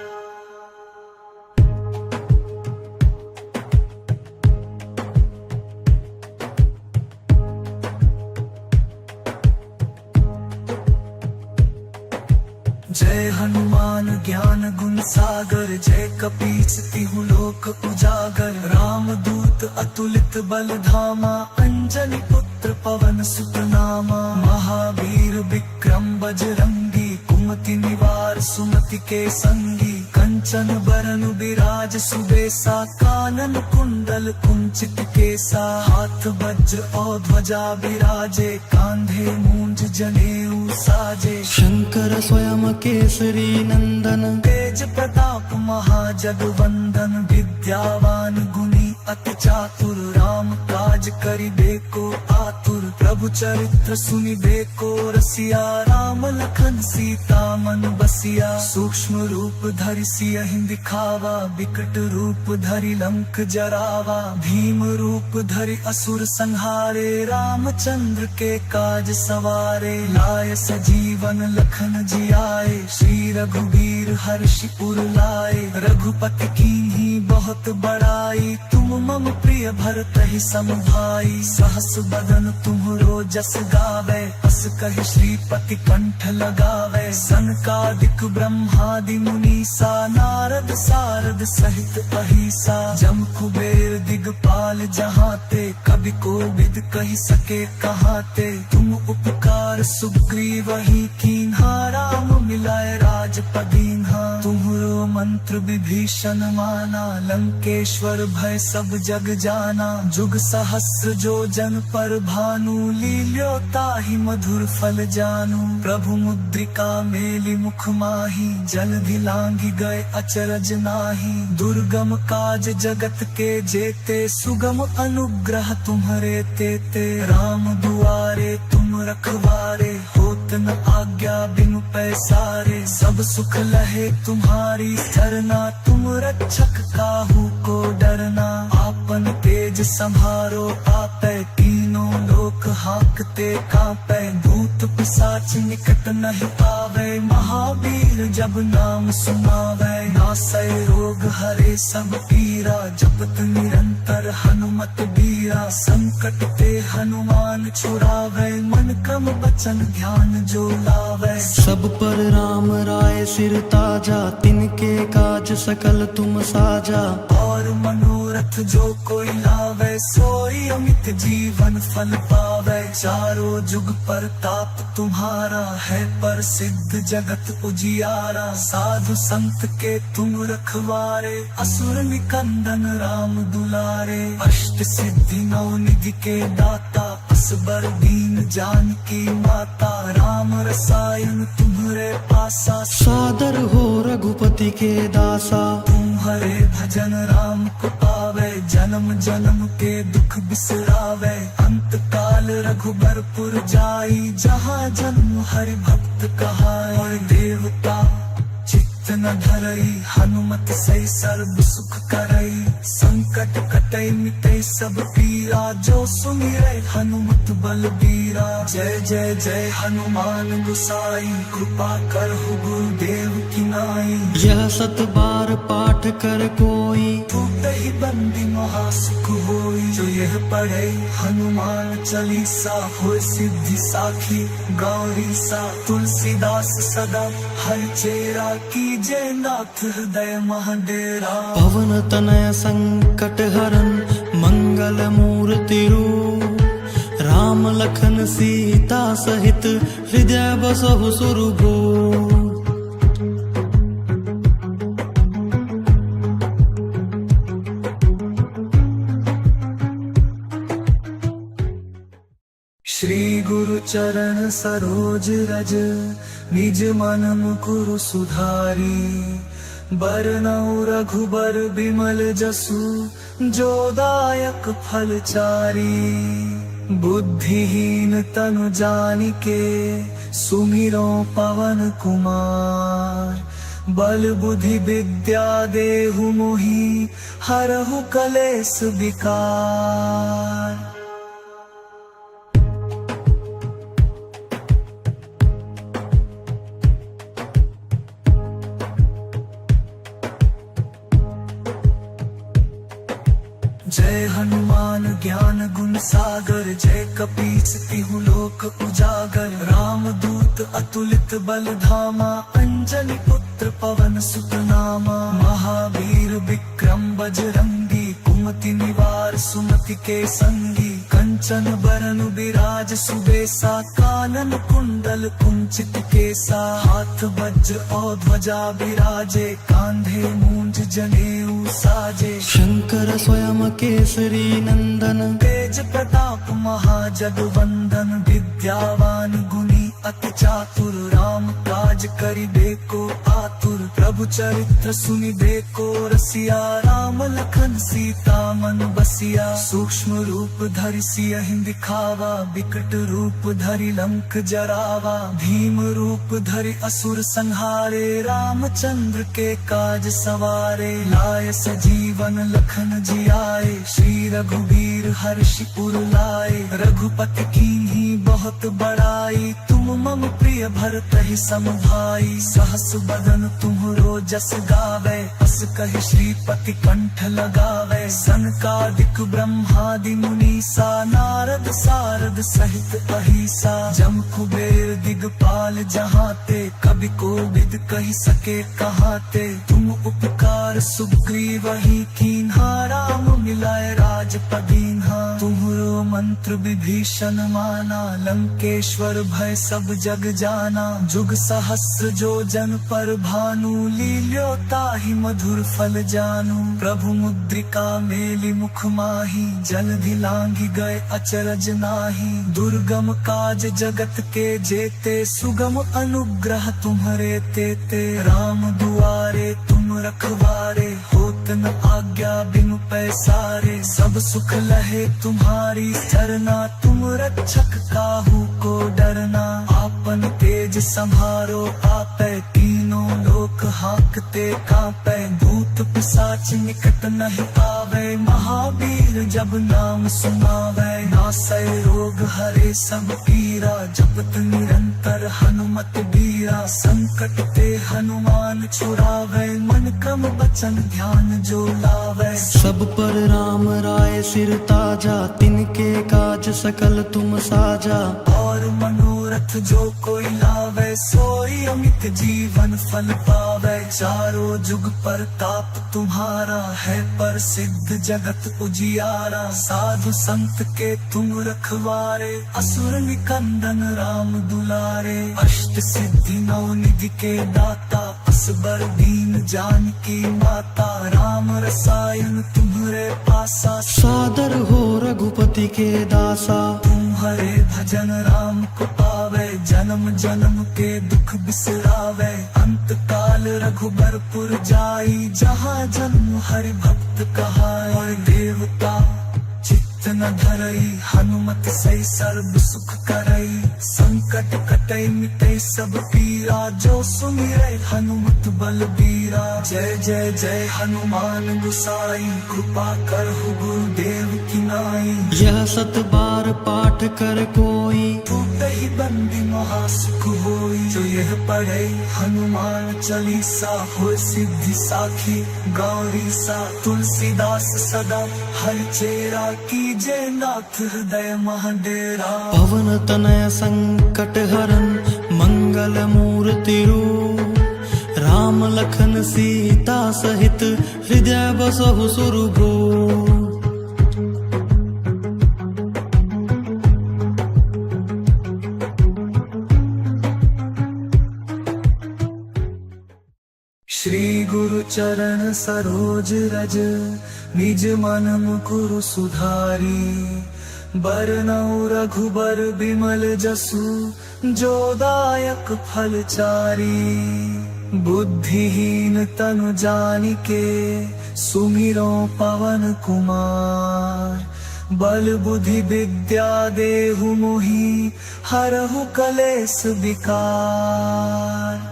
जय हनुमान ज्ञान गुण सागर जय कपीस तिहु लोक उजागर राम दूत अतुलित बल धामा अंजनी पुत्र पवन सुत नामा महावीर विक्रम बजरंगी कुमति निवार सुमति के संगी कंचन बरन बिराज सुबेसा कानन कुंडल कुंचित केसा हाथ वज्र और ध्वजा बिराजे कांधे मूंज जनेऊ साजे
शंकर स्वयं केसरी नंदन
तेज प्रताप महाजगवंदन विद्यावान गुणी अति चातुर राम काज करिबेको आतुर प्रभु चरित्र सुनिबेको रसिया राम लखन सीता मन बसिया सूक्ष्म रूप धरि सियहि दिखावा विकट रूप धरि लंक जरावा भीम रूप धरि असुर संहारे रामचंद्र के काज सवारे लाय सजीवन लखन जियाए श्री रघुबीर हर्षिपुर लाए रघुपति कीन्ही बहुत बड़ाई तुम मम प्रिय भरतहि सम भाई सहस बदन तुम्हरो जस गावे अस कहि श्रीपति कंठ लगावे सनकादिक ब्रह्मादि मुनीसा नारद सारद सहित अहिसा जम कुबेर दिगपाल जहाते कवि कोविद कहि सके कहाते तुम उपकार सुग्रीव ही कीन्हा राम मिलाए राजपदीन्हा तुम्हरो मंत्र विभीषण माना लंकेश्वर भय सब जग जाना जुग सहस्र जो जन पर भानु लील्यो ताहि मधुर फल जानू प्रभु मुद्रिका मेलि मुख माही जलधि लांघि गए अचरज नाही दुर्गम काज जगत के जेते सुगम अनुग्रह तुम्हरे तेते राम दुआरे तुम रखवारे होत न आज्ञा बिनु पैसारे सब सुख लहे तुम्हारी सरना तुम रक्षक काहू को डरना आपन तेज संभारो आपै तीनों लोक हाकते कांपै भूत पिशाच निकट नहीं पावे महावीर जब नाम सुनावे नासै रोग हरे सब पीरा जपत निरंतर हनुमत बीरा संकट ते हनुमान छुड़ावे मन क्रम बचन ध्यान जो लावे
सब पर राम राय सिर ताजा तिनके काज सकल तुम साजा
और मनोरथ जो कोई लावे सोई अमित जीवन फल पावे चारों जुग परताप तुम्हारा है प्रसिद्ध जगत उजियारा साधु संत के तुम रखवारे असुर निकंदन राम दुलारे अष्ट सिद्धि नौ निधि के दाता असबर दीन जानकी माता राम रसायन तुम्हरे पासा
सादर हो रघुपति के दासा
तुम्हारे भजन राम को पावे जन्म जन्म के दुख बिसरावे अंत काल रघुबरपुर जाई जहाँ जन्म हरि भक्त कहाए देवता चित्त न धरई हनुमत सही सर्व सुख करई संकट कटई मिटई सब पीरा जो सुमिरै हनुमत बलबीरा जय जय जय हनुमान गुसाई कृपा करहु गुरुदेव की नाई
यह सत बार पाठ कर कोई
ही बंदी महासुख होई जो यह पढ़े हनुमान चालीसा होय सिद्धि साखी गौरी सा तुलसीदास सदा हर चेरा कीजे नाथ हृदय महाडेरा
पवन तनय संकट हरन मंगल मूर्ति रूप राम लखन सीता सहित हृदय बसहु सुरभूप
श्री गुरु चरण सरोज रज निज मन मुकुरु सुधारी बरनउँ रघुबर बिमल जसु जो दायक फल चारी बुद्धिहीन तनु जानिके सुमिरो पवन कुमार बल बुद्धि विद्या देहु मोहि हरहु कलेस विकार जय हनुमान ज्ञान गुण सागर जय कपीस तिहु लोक उजागर राम दूत अतुलित बल धामा अंजनी पुत्र पवन सुत नामा महावीर विक्रम बजरंगी कुमति निवार सुमति के संगी कंचन बरन विराज सुबेसा कानन कुंडल कुंचित केसा हाथ वज्र और ध्वजा विराजे कांधे मूंज जनेऊ साजे
शंकर स्वयं केसरी नंदन
तेज प्रताप महाजगवंदन विद्यावान गुणी अति चातुर राम काज करिबेको आतुर प्रभु चरित्र सुनि देखो रसिया, राम लखन सीता मन बसिया। सूक्ष्म रूप धरि सियहि दिखावा, विकट रूप धरि लंक जरावा। भीम रूप धरि असुर संहारे, रामचंद्र के काज सवारे। लाय सजीवन लखन जियाए, श्री रघुबीर हर्षि उर लाए। रघुपति कीन्ही बहुत बड़ाई, तुम मम प्रिय भरतहि सम भाई। सहस बदन तुम्हरो जस गावे, अस कहि श्रीपति कंठ लगावे। सनकादिक ब्रह्मादि मुनीसा, नारद सारद सहित अहिसा। जम कुबेर दिगपाल जहाते, कवि कोविद कहि सके कहाते। तुम उपकार सुग्रीवहि कीन्हा, राम मिलाए राजपदीन्हा। तुम्हरो मंत्र विभीषण माना, लंकेश्वर भय सब जग जाना। जुग सहस्र जो जन पर भानु, लील्यो ताहि मधुर फल जानू। प्रभु मुद्रिका मेलि मुख माही, जलधि लांघि गए अचरज नाही। दुर्गम काज जगत के जेते, सुगम अनुग्रह तुम्हरे तेते। राम दुआरे तुम रखवारे, होत न आज्ञा बिनु पैसारे। सब सुख लहे तुम्हारी सरना, तुम रक्षक काहू को डरना। आपन तेज संभारो आपै, तीनों लोक हांकते कांपै। भूत पिशाच निकट नहीं आवे, महावीर जब नाम सुनावे। नासै रोग हरे सब पीरा, जपत निरंतर हनुमत बीरा। संकट ते हनुमान छुड़ावे, मन क्रम वचन ध्यान जो लावे।
सब पर राम राय सिर ताजा, तिनके काज सकल तुम साजा।
और मनोरथ जो कोई लावे, सोई अमित जीवन फल पावे। चारों जुग पर ताप तुम्हारा है, प्रसिद्ध जगत उजियारा। साधु संत के तुम रखवारे, असुर निकंदन राम दुलारे। अष्ट सिद्धि नौ निधि के दाता, असबर दीन जानकी माता। राम रसायन तुम्हरे पासा,
सादर हो रघुपति के दासा।
तुम्हारे भजन राम को पावे, जन्म जन्म के दुख बिसरावे। अंत काल रघुबरपुर जाई, जहाँ जन्म हरि भक्त कहाई। और देवता चित्त न धरई, हनुमत सही सर्व सुख करई। संकट कटई मिटई सब पीरा, जो सुमिरै हनुमत बलबीरा। जय जय जय हनुमान गुसाई, कृपा करहु गुरुदेव की नाई।
यह सत बार पाठ कर कोई,
टूटहि बंदी महासुख होई। जो यह पढ़े हनुमान चालीसा, हो सिद्धि साखी गौरी सा। तुलसीदास सदा हरचेरा, कीजे नाथ हृदय महडेरा।
पवन तनय संकट हरन, मंगल मूर्ति रूप। राम लखन सीता सहित, हृदय बसहु सुरभूप।
श्री गुरु चरण सरोज रज, निज मन मुकुरु सुधारी। बरनउँ रघुबर बिमल जसु, जो दायक फल चारी। बुद्धिहीन तनु जानिके, सुमिरो पवन कुमार। बल बुद्धि विद्या देहु मोहि, हरहु कलेस विकार।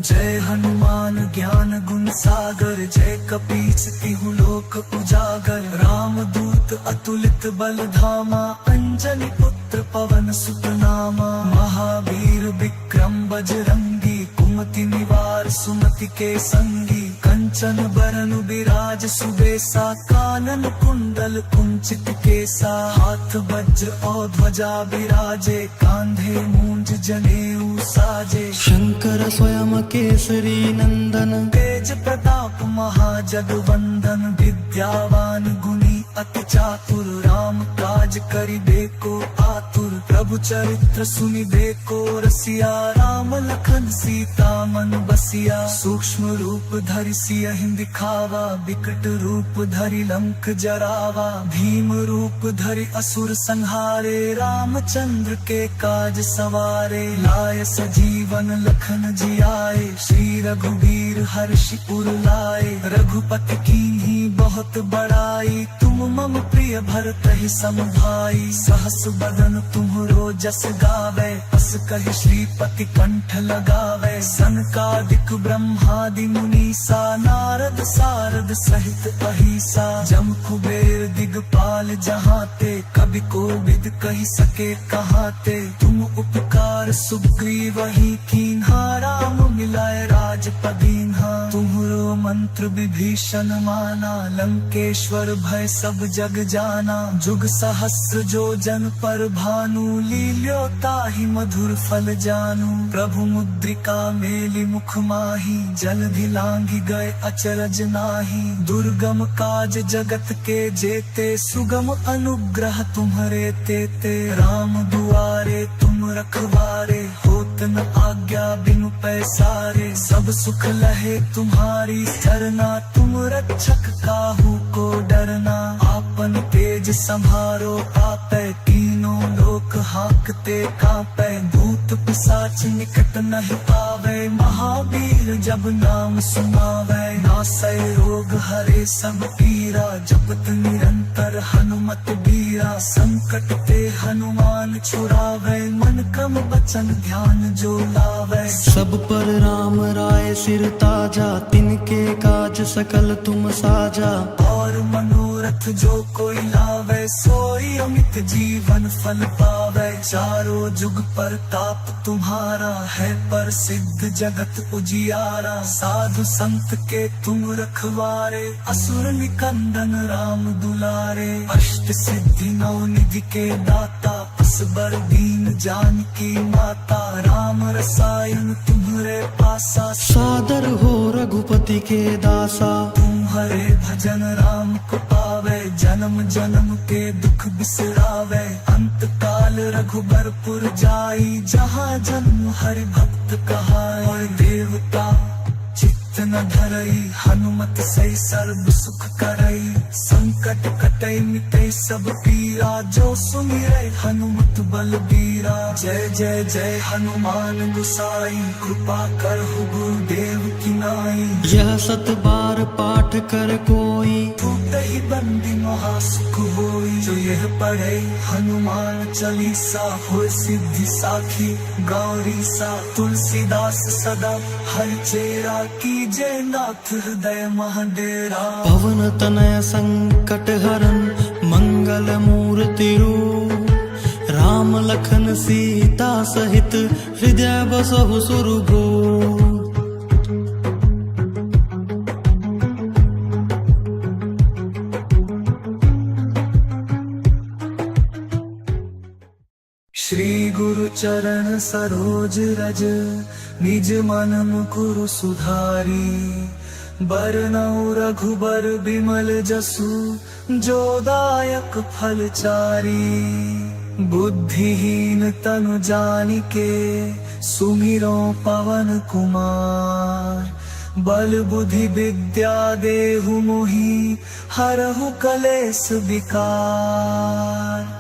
जय हनुमान ज्ञान गुण सागर, जय कपीस तिहु लोक उजागर। राम दूत अतुलित बल धामा, अंजनी पुत्र पवन सुत नामा। महावीर विक्रम बजरंगी, कुमति निवार सुमति के संगी। कंचन बरन बिराज सुबेसा, कानन कुंडल कुंचित केसा। हाथ वज्र और ध्वजा बिराजे, कांधे मूंज जनेऊ साजे।
शंकर स्वयं केसरी नंदन,
तेज प्रताप महाजगवंदन। विद्यावान गुणी अति चातुर राम काज करिबेको आतुर प्रभु चरित्र सुनिबेको रसिया राम लखन सीता मन बसिया सूक्ष्म रूप धरि सियहि दिखावा विकट रूप धरि लंक जरावा भीम रूप धरि असुर संहारे रामचंद्र के काज सवारे लाय सजीवन लखन जियाए श्री रघुवीर हर्षि उर लाए रघुपति कीन्ही बहुत बड़ाई तुम मम प्रिय भरत ही सम भाई सहस बदन तुम्हरो जस गावे अस कहि श्रीपति कंठ लगावे सनकादिक ब्रह्मादि मुनीसा नारद सारद सहित अहिसा जम कुबेर दिगपाल जहाते कवि कोविद कहि सके कहाते तुम उपकार सुग्रीव ही कीन्हा राम मिलाए राजपदीन्हा तुम्हरो मंत्र विभीषण माना लंकेश्वर भय सब जग जाना जुग सहस्र जो जन पर भानु लील्यो ताहि मधुर फल जानू प्रभु मुद्रिका मेलि मुख माही जलधि लांघि गए अचरज नाही दुर्गम काज जगत के जेते सुगम अनुग्रह तुम्हरे तेते राम दुआरे तुम रखवारे होत न आज्ञा बिनु पैसारे सब सुख लहे तुम्हारी सरना तुम रक्षक काहू को डरना आपन तेज संभारो आपै तीनों लोक हाकते कांपै भूत पिशाच निकट नहीं पावे महावीर जब नाम सुनावे नासै रोग हरे सब पीरा जपत निरंतर हनुमत बीरा संकट ते हनुमान छुड़ावे मन क्रम बचन ध्यान जो लावे
सब पर राम राय सिर ताजा तिनके काज सकल तुम साजा
और मनोरथ जो कोई लावे सोई अमित जीवन फल पावे चारों जुग पर ताप तुम्हारा है पर सिद्ध जगत उजियारा साधु संत के तुम रखवारे असुर निकंदन राम दुलारे अष्ट सिद्धि नौ निधि के दाता असबर दीन जानकी माता राम रसायन तुम्हरे पासा
सादर हो रघुपति के दासा
तुम्हारे भजन राम को पावे जन्म जन्म के दुख बिसरावे अंत काल रघुबरपुर जाई जहाँ जन्म हरि भक्त कहाए देवता चित्त न धरई हनुमत सही सर्व सुख करई संकट कटई मिटई सब पीरा जो सुमिरै हनुमत बलबीरा जय जय जय हनुमान गुसाई कृपा करहु गुरुदेव की नाई
यह सत बार पाठ कर कोई
टूटहि बंदी महा सुख होई जो यह पढ़े हनुमान चालीसा होय सिद्धि साखी गौरी सा तुलसीदास सदा हरि चेरा की जय नाथ हृदय महाडेरा
पवन तनय संकट हरन मंगल मूर्ति रूप राम लखन सीता सहित हृदय बसहु सुरभूप
श्री गुरु चरण सरोज रज निज मन मुकुरु सुधारी बरनउँ रघुबर बिमल जसु जो दायक फल चारी बुद्धिहीन तनु जानिके सुमिरो पवन कुमार बल बुद्धि विद्या देहु मोहि हरहु कलेश विकार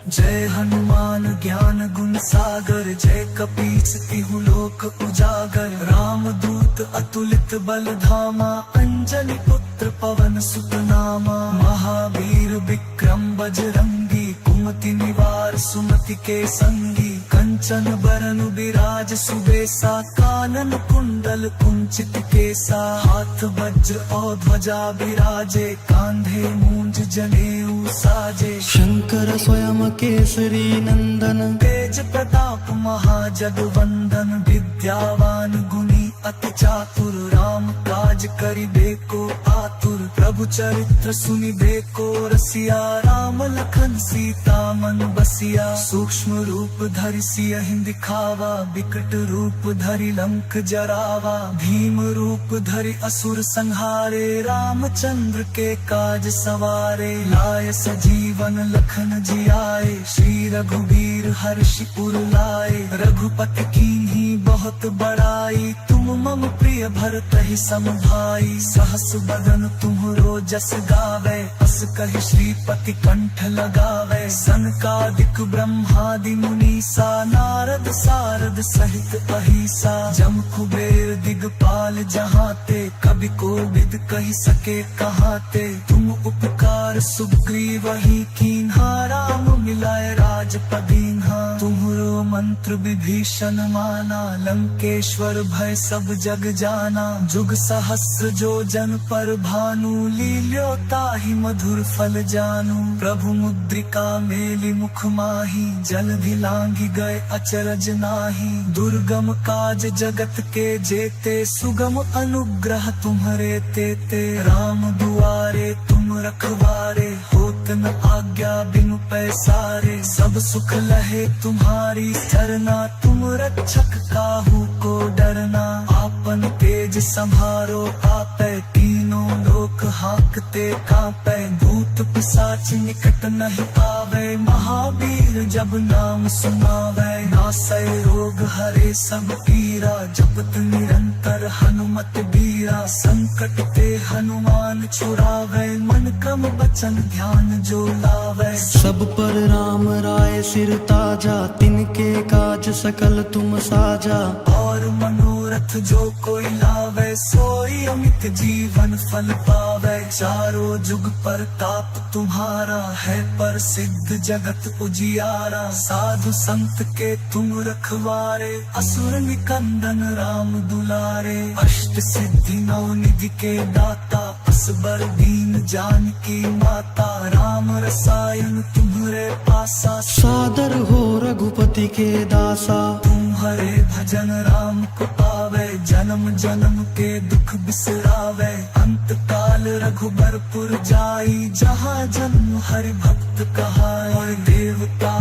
जय हनुमान ज्ञान गुण सागर जय कपीस तिहु लोक उजागर राम दूत अतुलित बल धामा अंजनी पुत्र पवन सुत नामा महावीर विक्रम बजरंगी कुमति निवार सुमति के संगी कंचन बरन विराज सुबेसा कानन कुंडल कुंचित केसा हाथ वज्र और ध्वजा विराजे कांधे मूंज जनेऊ साजे
शंकर स्वयं केसरी नंदन
तेज प्रताप महाजगवंदन विद्यावान गुणी अति चातुर राम काज करिबेको आतुर प्रभु चरित्र सुनिबे को रसिया। राम लखन सीता मन बसिया, सूक्ष्म रूप धरि सियहि दिखावा, विकट रूप धरि लंक जरावा। भीम रूप धरि असुर संहारे, रामचंद्र के काज सवारे। लाय सजीवन लखन जियाए, श्री रघुबीर हर्षि उर लाए। रघुपति कीन्ही बहुत बड़ाई, तुम मम प्रिय भरतहि सम भाई। सहस बदन तुम्हरो जस गावे, अस कहि श्रीपति कंठ लगावे। सनकादिक ब्रह्मादि मुनीसा, नारद सारद सहित अहिसा। जम कुबेर दिगपाल जहाते, कवि कोविद कहि सके कहाते। तुम उपकार सुग्रीवहि कीन्हा, राम मिलाए राजपद दीन्हा। तुम्हरो मंत्र विभीषण माना, लंकेश्वर भय सब जग जाना। जुग सहस्र जो जन पर भानु, लील्यो ताहि मधुर फल जानू। प्रभु मुद्रिका मेलि मुख माही, जलधि लांघि गए अचरज नाहि। दुर्गम काज जगत के जेते, सुगम अनुग्रह तुम्हरे तेते। राम दुआरे तुम रखवारे, होत न आज्ञा बिनु पैसारे। सब सुख लहे तुम्हारी सरना, तुम रक्षक काहू को डरना। आपन तेज संभारो आपै, तीनों लोक हाकते कांपै। भूत पिशाच निकट नहीं आवे, महावीर जब नाम सुनावे। नासै रोग हरे सब पीरा, जपत निरंतर हनुमत बीरा। संकट ते हनुमान छुड़ावे, मन क्रम वचन ध्यान जो लावे।
सब पर राम राय सिर ताजा, तिनके काज सकल तुम साजा।
और मनोरथ जो कोई लावे, सोई अमित जीवन फल पावे। चारों जुग पर ताप तुम्हारा है, प्रसिद्ध जगत उजियारा। साधु संत के तुम रखवारे, असुर निकंदन राम दुलारे। अष्ट सिद्धि नौ निधि के दाता, असबर दीन जानकी माता। राम रसायन तुम्हरे पासा,
सादर हो रघुपति के दासा।
तुम्हारे भजन राम को पावे, जन्म जन्म के दुख बिसरावे। अंत काल रघुबरपुर जाई, जहाँ जन्म हरि भक्त कहाई। और देवता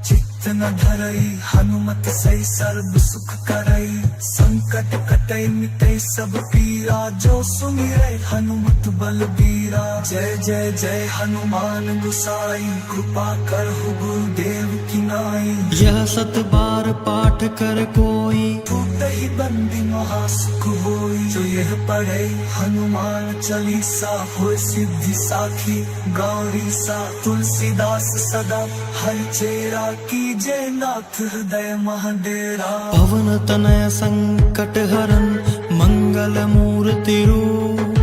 चित्त न धरई, हनुमत सही सर्व सुख करई। संकट कटई मिटई सब पीरा, जो सुमिरै हनुमत बलबीरा। जय जय जय हनुमान गुसाई, कृपा करहु गुरुदेव की नाई।
यह सत बार पाठ कर कोई,
टूटहि बंदी महासुख होई। जो यह पढ़े हनुमान चालीसा, होय सिद्धि साखी गौरी सा। तुलसीदास सदा हरिचेरा, कीजे नाथ हृदय महडेरा।
पवन तनय संकट हरन, मंगल मूर्ति रूप।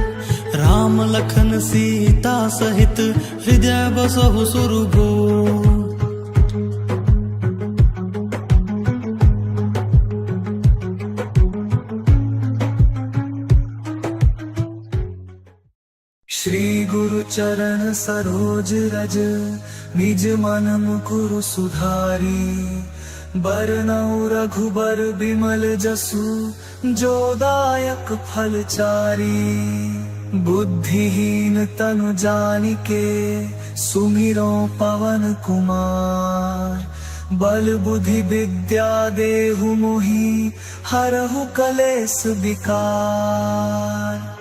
राम लखन सीता सहित, हृदय बसहु सुरभूप।
श्री गुरु चरण सरोज रज, निज मन मुकुरु सुधारी। बरनउँ रघुबर बिमल जसु, जो दायक फल चारी। बुद्धिहीन तनु जानिके, सुमिरो पवन कुमार। बल बुद्धि विद्या देहु मोहि, हरहु कलेस विकार।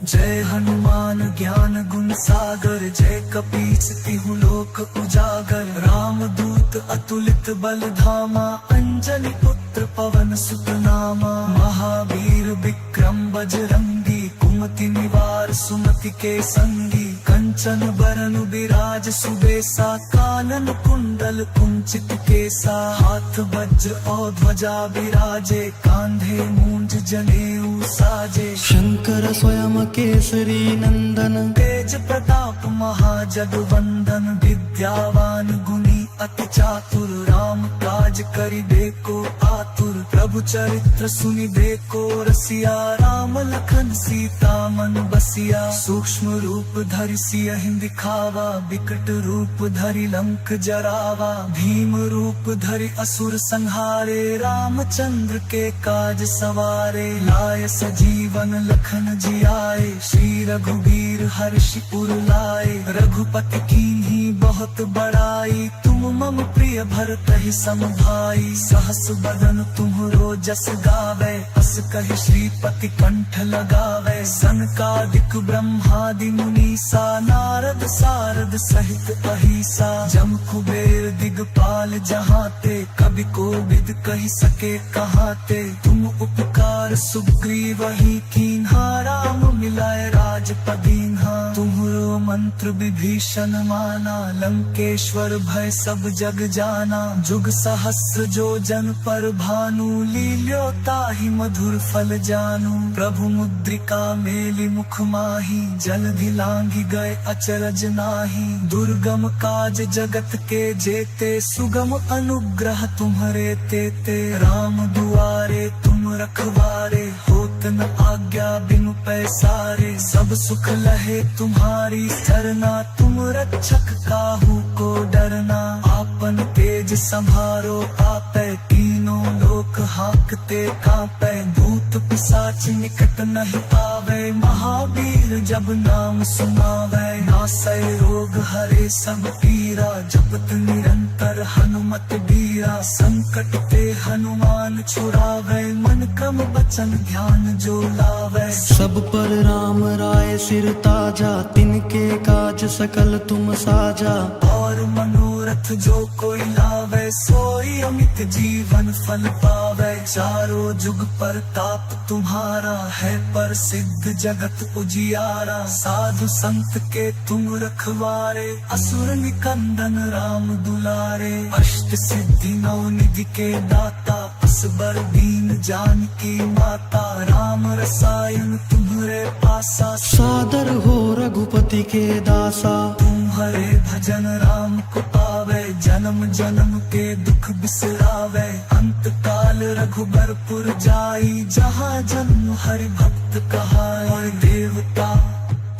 जय हनुमान ज्ञान गुण सागर, जय कपीस तिहु लोक उजागर। राम दूत अतुलित बल धामा, अंजनी पुत्र पवन सुत नामा। महावीर विक्रम बजरंगी, कुमति निवार सुमति के संगी। कंचन बरन विराज सुबेसा, कानन कुंडल कुंचित केसा। हाथ वज्र और ध्वजा विराजे, कांधे मूंज जनेऊ साजे।
शंकर स्वयं केसरी नंदन,
तेज प्रताप महाजगवंदन। विद्यावान गुणी अति चातुर राम काज करिबेको आतुर प्रभु चरित्र सुनिबेको रसिया राम लखन सीता मन बसिया सूक्ष्म रूप धरि सियहि दिखावा विकट रूप धरि लंक जरावा भीम रूप धरि असुर संहारे रामचंद्र के काज सवारे लाय सजीवन लखन जियाए श्री रघुबीर हर्षि उर लाए रघुपति कीन्ही बहुत बड़ाई तुम मम प्रिय भरत ही सम भाई सहस बदन तुम्हरो जस गावे अस कहि श्रीपति कंठ लगावे सनकादिक ब्रह्मादि मुनीसा नारद सारद सहित अहिसा जम कुबेर दिगपाल जहाते कवि कोविद कहि सके कहाते तुम उपकार सुग्रीवहि कीन्हा राम मिलाए राजपदीन्हा तुम्हरो मंत्र विभीषण माना लंकेश्वर भय सब जग जाना जुग सहस्र जो जन पर भानु लील्यो ताहि मधुर फल जानू प्रभु मुद्रिका मेलि मुख माही जलधि लांघि गए अचरज नाही दुर्गम काज जगत के जेते सुगम अनुग्रह तुम्हरे तेते राम दुआरे तुम रखवारे होत न आज्ञा बिनु पैसारे सब सुख लहे तुम्हारी सरना तुम रक्षक काहू को डरना आपन तेज संभारो आपे तीनों लोक हाकते कांपे भूत पिशाच निकट नहीं आवे महावीर जब नाम सुनावे नासै रोग हरे सब पीरा जपत निरंतर हनुमत बीरा संकट ते हनुमान छुड़ावे मन क्रम बचन ध्यान जो लावे
सब पर राम राय सिर ताजा तिनके काज सकल तुम साजा
और मनोरथ जो कोई लावे सोई अमित जीवन फल पावे चारों जुग पर ताप तुम्हारा है पर सिद्ध जगत उजियारा साधु संत के तुम रखवारे असुर निकंदन राम दुलारे अष्ट सिद्धि नौ निधि के दाता असबर दीन जानकी माता राम रसायन तुम्हरे पासा
सादर हो रघुपति के दासा
तुम्हारे भजन राम को पावे जन्म जन्म के दुख बिसरावे अंत काल रघुबरपुर जाई जहाँ जन्म हरि भक्त कहाए देवता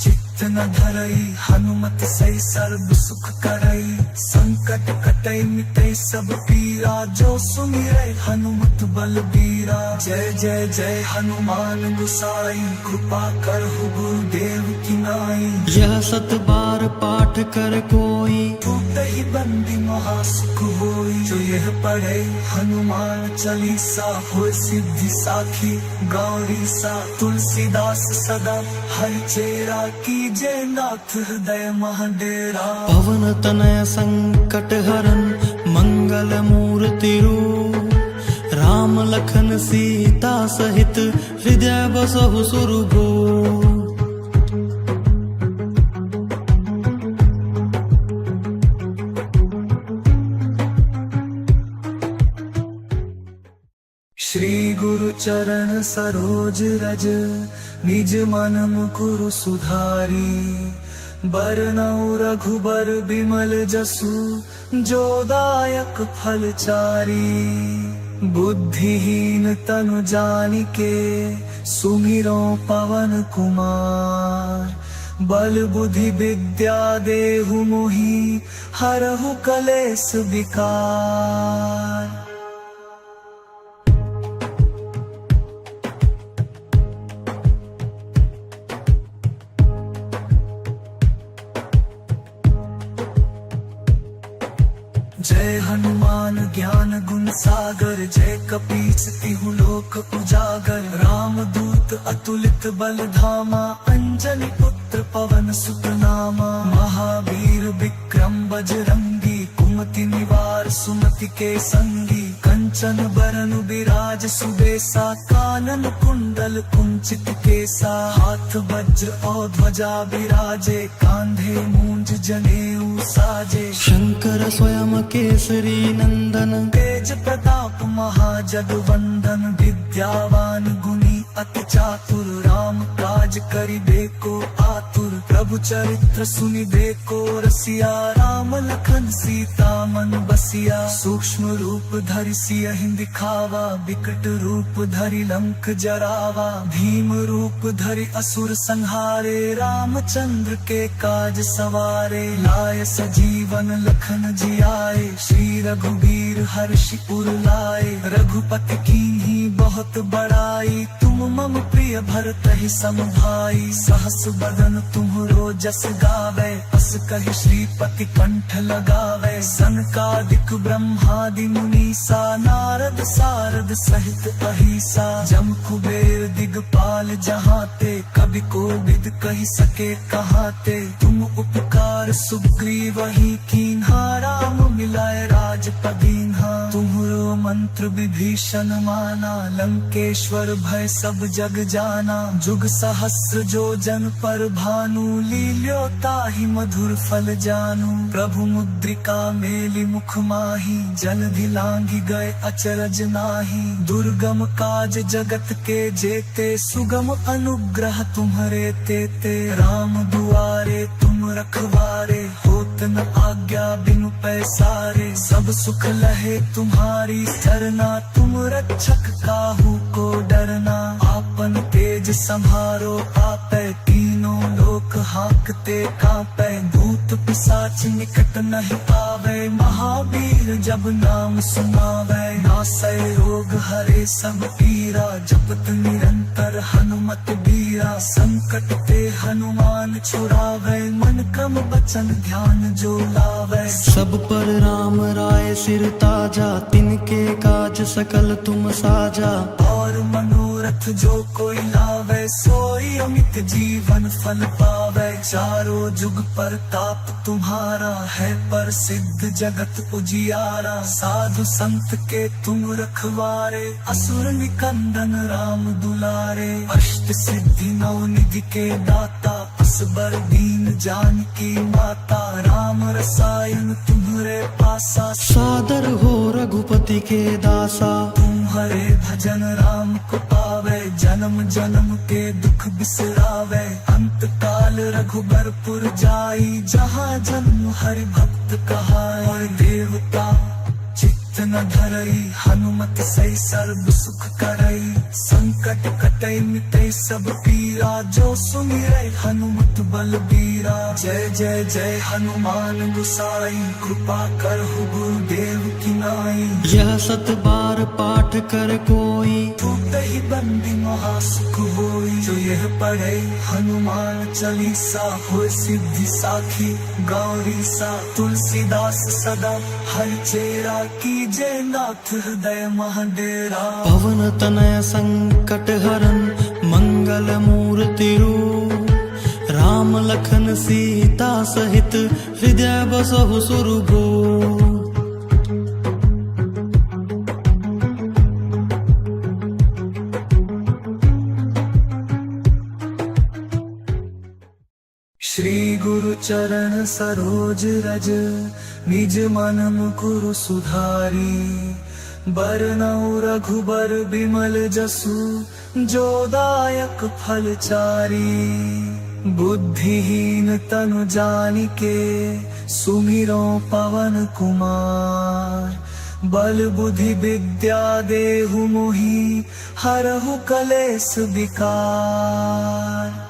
चित्त न धरई हनुमत सही सर्व सुख करई संकट कटई मिटई सब पीरा जो सुमिरै हनुमत बलबीरा जय जय जय हनुमान गुसाई कृपा करहु गुरुदेव की नाई
यह सत बार पाठ कर कोई
टूटहि बंदी महासुख होई जो यह पढ़े हनुमान चालीसा होय सिद्धि साखी गौरी सा तुलसीदास सदा हरि चेरा की जय नाथ हृदय महाडेरा
पवन तनय संकट हरन मंगल मूर्ति रूप राम लखन सीता सहित हृदय बसहु सुरभूप
श्री गुरु चरण सरोज रज निज मन मुकुरु सुधारी बरनउँ रघुबर बिमल जसु जो दायक फल चारी बुद्धिहीन तनु जानिके सुमिरो पवन कुमार बल बुद्धि विद्या देहु मोहि हरहु कलेस विकार जय हनुमान ज्ञान गुण सागर जय कपीस तिहु लोक उजागर राम दूत अतुलित बल धामा अंजनी पुत्र पवन सुत नामा महावीर विक्रम बजरंगी कुमति निवार सुमति के संगी कंचन बरन बिराज सुबेसा कानन कुंडल कुंचित केसा हाथ वज्र और ध्वजा बिराजे कांधे मूंज जनेऊ साजे
शंकर स्वयं केसरी नंदन
तेज प्रताप महाजगवंदन विद्यावान गुणी अति चातुर राम काज करिबेको आतुर प्रभु चरित्र सुनिबेको रसिया राम लखन सीता मन बसिया, सूक्ष्म रूप धरि सियहि दिखावा, विकट रूप धरि लंक जरावा, भीम रूप धरि असुर संहारे, रामचंद्र के काज सवारे, लाय सजीवन लखन जियाए, श्री रघुबीर हर्षि उर लाए, रघुपति कीन्ही बहुत बड़ाई, तुम मम प्रिय भरतहि सम भाई, सहस बदन तुम्हरो जस गावे, अस कहि श्रीपति कंठ लगावे, सनकादिक ब्रह्मादि मुनीसा, नारद सारद सहित अहिसा, जम कुबेर दिगपाल जहाते, कवि कोविद कहि सके कहाते, तुम उपकार सुग्रीवहि कीन्हा, राम मिलाए राजपदीन्हा, तुम्हरो मंत्र विभीषण माना, लंकेश्वर भय सब जग जाना, जुग सहस्र जो जन पर भानु, लील्यो ताहि मधुर फल जानू, प्रभु मुद्रिका मेलि मुख माही, जलधि लांघि गए अचरज नाही, दुर्गम काज जगत के जेते, सुगम अनुग्रह तुम्हरे तेते, राम दुआरे तुम रखवारे, होत न आज्ञा बिनु पैसारे, सब सुख लहे तुम्हारी सरना, तुम रक्षक काहू को डरना, आपन तेज संहारो आपै, तीनों लोक हांकते कांपै, भूत पिशाच निकट नहीं आवे, महावीर जब नाम सुनावे, नासै रोग हरे सब पीरा, जपत निरंतर हनुमत बीरा, संकट ते हनुमान छुड़ावे, मन क्रम बचन ध्यान जो लावे,
सब पर राम राय सिर ताजा, तिनके काज सकल तुम साजा,
और मनोरथ जो कोई लावे, सोई अमित जीवन फल पावे, चारों जुग परताप तुम्हारा है, प्रसिद्ध जगत उजियारा, साधु संत के तुम रखवारे, असुर निकंदन राम दुलारे, अष्ट सिद्धि नौ निधि के दाता, असबर दीन जानकी माता, राम रसायन तुम्हरे पासा,
सादर हो रघुपति के दासा,
तुम्हारे भजन राम को पावे, जन्म जन्म के दुख बिसरावे, अंत काल रघुबरपुर जाई, जहाँ जन्म हरि भक्त कहाई, देवता चित्त न धरई, हनुमत सही सर्व सुख करई, संकट कटई मिटई सब पीरा, जो सुमिरै हनुमत बलबीरा, जय जय जय हनुमान गुसाई, कृपा करहु गुरुदेव की नाई,
यह सत बार पाठ कर कोई,
टूटहि बंदी महासुख होई, जो यह पढ़े हनुमान चालीसा, होय सिद्धि साखी गौरी सा, तुलसीदास सदा हरि चेरा, की जय नाथ हृदय महाडेरा,
पवन तनय संकट हरन मंगल मूर्ति रूप, राम लखन सीता सहित हृदय बसहु सुरभूप,
श्री गुरु चरण सरोज रज, निज मन मुकुरु सुधारी, बरनउँ रघुबर बिमल जसु, जो दायक फल चारी, बुद्धिहीन तनु जानिके, सुमिरो पवन कुमार, बल बुद्धि विद्या देहु मोहि, हरहु कलेस विकार,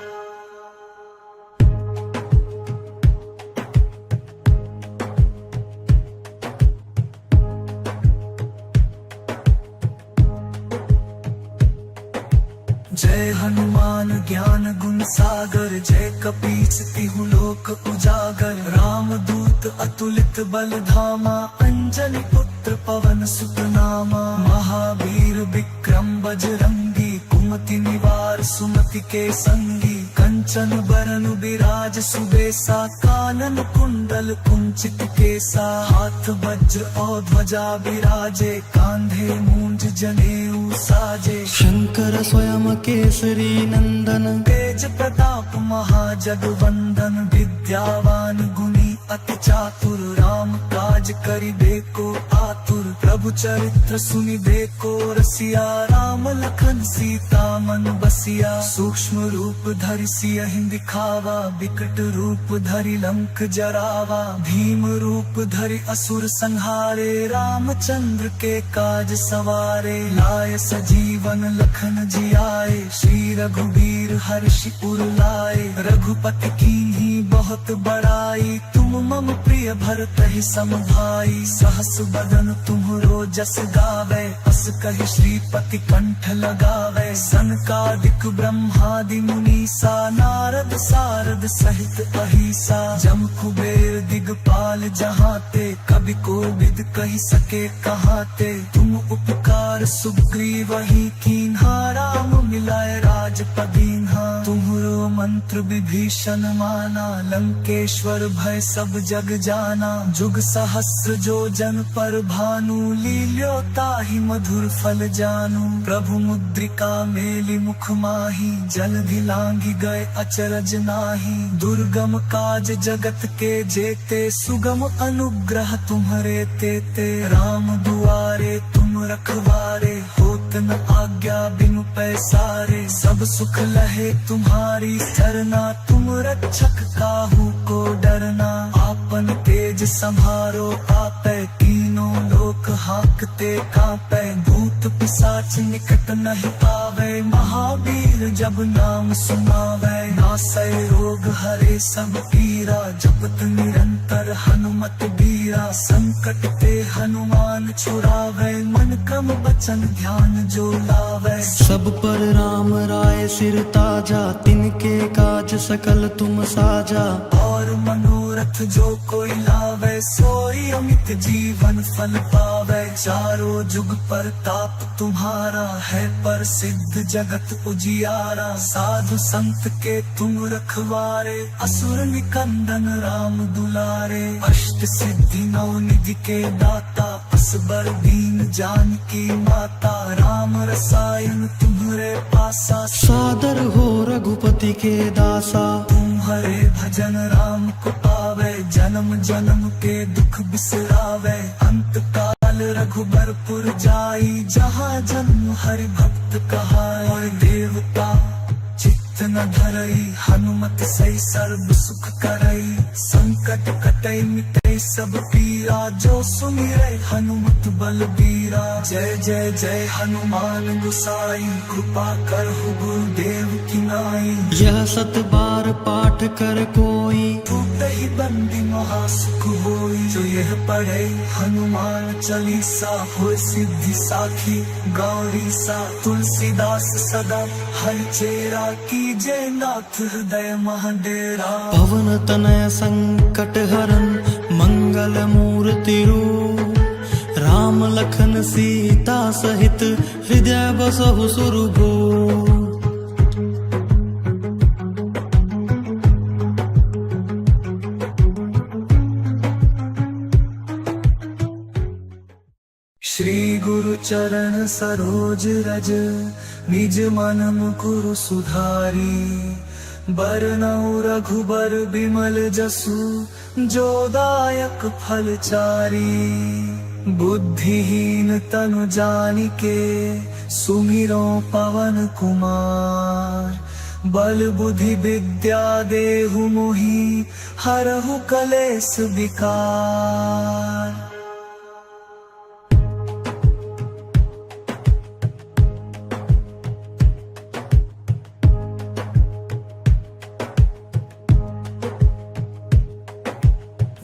जय हनुमान ज्ञान गुण सागर, जय कपीस तिहु लोक उजागर, राम दूत अतुलित बल धामा, अंजनी पुत्र पवन सुत नामा, महावीर विक्रम बजरंगी, कुमति निवार सुमति के संगी, कंचन बरन विराज सुबेसा, कानन कुंडल कुंचित केसा, हाथ वज्र और ध्वजा विराजे, कांधे मूंज जनेऊ साजे,
शंकर स्वयं केसरी नंदन,
तेज प्रताप महाजगवंदन, विद्यावान गुणी अति चातुर, राम काज करिबेको आतुर, प्रभु चरित्र सुनि देखो रसिया, राम लखन सीता मन बसिया। सूक्ष्म रूप धरि सियहि दिखावा, विकट रूप धरि लंक जरावा। भीम रूप धरि असुर संहारे, रामचंद्र के काज सवारे। लाय सजीवन लखन जियाए, श्री रघुबीर हर्षि उर लाए। रघुपति कीन्ही बहुत बड़ाई, तुम मम प्रिय भरतहि सम भाई। सहस बदन तुम्हरो जस गावे, अस कहि श्रीपति कंठ लगावे। सनकादिक ब्रह्मादि मुनीसा, नारद सारद सहित अहिसा। जम कुबेर दिगपाल जहाते, कवि कोविद कहि सके कहाते। तुम उपकार सुग्रीवहि कीन्हा, राम मिलाए राजपदीन्हा। तुम्हरो मंत्र विभीषण माना, लंकेश्वर भय सब जग जाना। जुग सहस्र जो जन पर भानु, लील्यो ताहि मधुर फल जानू। प्रभु मुद्रिका मेलि मुख माही, जलधि लांघि गए अचरज नाही। दुर्गम काज जगत के जेते, सुगम अनुग्रह तुम्हरे तेते। राम दुआरे तुम रखवारे, होत न आज्ञा बिनु पैसारे। सब सुख लहे तुम्हारी सरना, तुम रक्षक काहू को डरना। आपन तेज संभारो आपै, तीनों लोक हाकते कांपै। भूत पिशाच निकट नहीं आवे, महावीर जब नाम सुनावै। नासै रोग हरे सब पीरा, जपत निरंतर हनुमत बीरा। संकट ते हनुमान छुड़ावै, मन क्रम वचन ध्यान जो लावै।
सब पर राम राय सिर ताजा, तिनके काज सकल तुम साजा।
और मनोरथ जो कोई लावे, सोई अमित जीवन फल पावे। चारों जुग परताप तुम्हारा है, प्रसिद्ध जगत उजियारा। साधु संत के तुम रखवारे, असुर निकंदन राम दुलारे। अष्ट सिद्धि नौ निधि के दाता, असबर दीन जानकी माता। राम रसायन तुम्हरे पासा,
सादर हो रघुपति के दासा।
तुम्हारे भजन राम को पावे, जन्म जन्म के दुख बिसरावे। अंत काल रघुबरपुर जाई, जहाँ जन्म हरि भक्त कहाई। और देवता चित्त न धरई, हनुमत सही सर्व सुख करई। संकट कटई मिटई सब पीरा, जो सुमिरै हनुमत बलबीरा। जय जय जय हनुमान गोसाई, कृपा करहु गुरुदेव की नाई।
यह सत बार पाठ कर कोई,
टूटहि बंदी महासुख होई। जो यह पढ़े हनुमान चालीसा, होय सिद्धि साखी गौरी सा। तुलसीदास सदा हरिचेरा, कीजय नाथ हृदय महडेरा।
पवन तनय संकट हरन, मंगल मूर्ति रूप। राम लखन सीता सहित, हृदय बसहु सुरभूप।
श्री गुरु चरण सरोज रज, निज मन मुकुरु सुधारी। बरनउँ रघुबर बिमल जसु, जो दायक फल चारी। बुद्धिहीन तनु जानिके, सुमिरो पवन कुमार। बल बुद्धि विद्या देहु मोहि, हरहु कलेस विकार।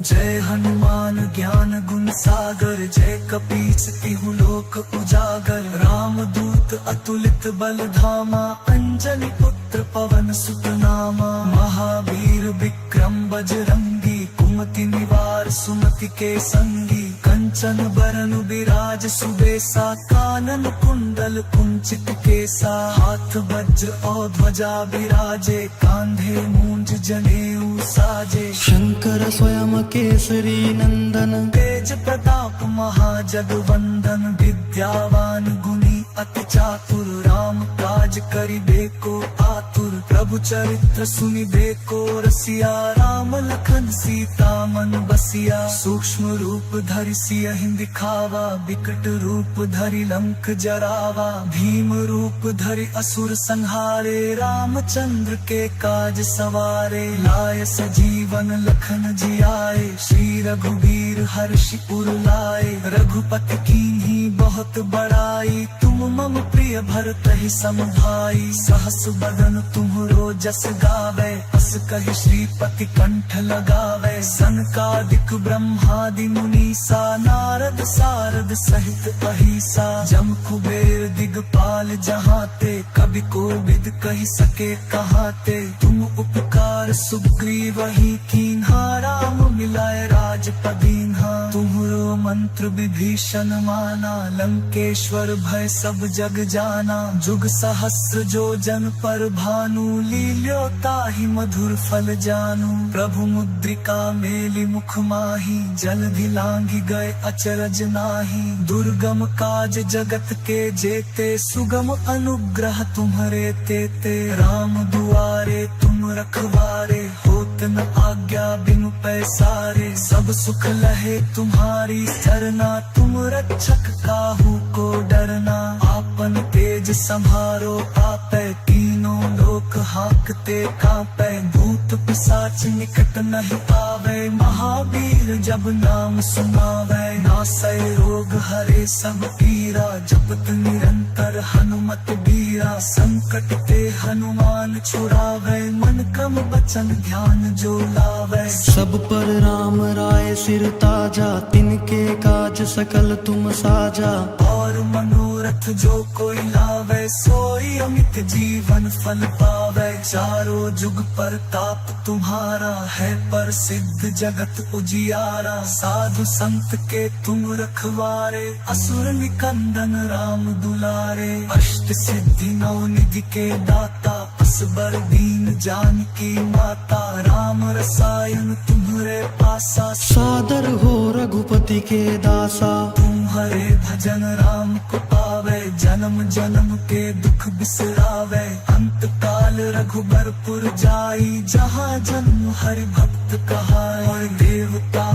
जय हनुमान ज्ञान गुण सागर, जय कपीस तिहु लोक उजागर। राम दूत अतुलित बल धामा, अंजनी पुत्र पवन सुत नामा। महावीर विक्रम बजरंगी, कुमति निवार सुमति के संगी। कंचन बरन बिराज सुबेसा, कानन कुंडल कुंचित केसा। हाथ वज्र और ध्वजा बिराजे, कांधे मूंज जनेऊ साजे।
शंकर स्वयं केसरी नंदन,
तेज प्रताप महाजगवंदन। विद्यावान गुणी अति चातुर राम काज करिबेको आतुर प्रभु चरित्र सुनिबेको रसिया राम लखन सीता मन बसिया सूक्ष्म रूप धरि सियहि दिखावा विकट रूप धरि लंक जरावा भीम रूप धरि असुर संहारे रामचंद्र के काज सवारे लाय सजीवन लखन जियाए श्री रघुबीर हर्षि उर लाए रघुपति कीन्ही बहुत बड़ाई तुम मम प्रिय भरत ही सम भाई सहस बदन तुम्हरो जस गावे अस कहि श्रीपति कंठ लगावे सनकादिक ब्रह्मादि मुनीसा नारद सारद सहित अहिसा जम कुबेर दिगपाल जहाते कवि कोविद कहि सके कहाते तुम उपकार सुग्रीव ही कीन्हा राम मिलाए राजपदीन्हा तुम्हरो मंत्र विभीषण माना लंकेश्वर भय सब जग जाना जुग सहस्र जो जन पर भानु लील्यो ताहि मधुर फल जानू प्रभु मुद्रिका मेलि मुख माही जलधि लांघि गए अचरज नाही दुर्गम काज जगत के जेते सुगम अनुग्रह तुम्हरे तेते राम दुआरे तुम रखवारे होत न आज्ञा बिनु पैसारे सब सुख लहे तुम्हारी सरना तुम रक्षक काहू को डरना आपन तेज संभारो आपै तीनों लोक हाकते कांपै भूत पिशाच निकट नहीं आवे महावीर जब नाम सुनावे नासै रोग हरे सब पीरा जपत निरंतर हनुमत बीरा संकट ते हनुमान छुड़ावे मन क्रम बचन ध्यान जो लावे
सब पर राम राय सिर ताजा तिनके काज सकल तुम साजा
और मनोरथ जो कोई लावे सोई अमित जीवन फल पावे चारों जुग पर ताप तुम्हारा है पर सिद्ध जगत उजियारा साधु संत के तुम रखवारे असुर निकंदन राम दुलारे अष्ट सिद्धि नौ निधि के दाता असबर दीन जानकी माता राम रसायन तुम्हरे पासा
सादर हो रघुपति के दासा
तुम्हारे भजन राम को पावे जन्म जन्म के दुख बिसरावे अंत काल रघुबरपुर जाई जहाँ जन्म हरि भक्त कहाए और देवता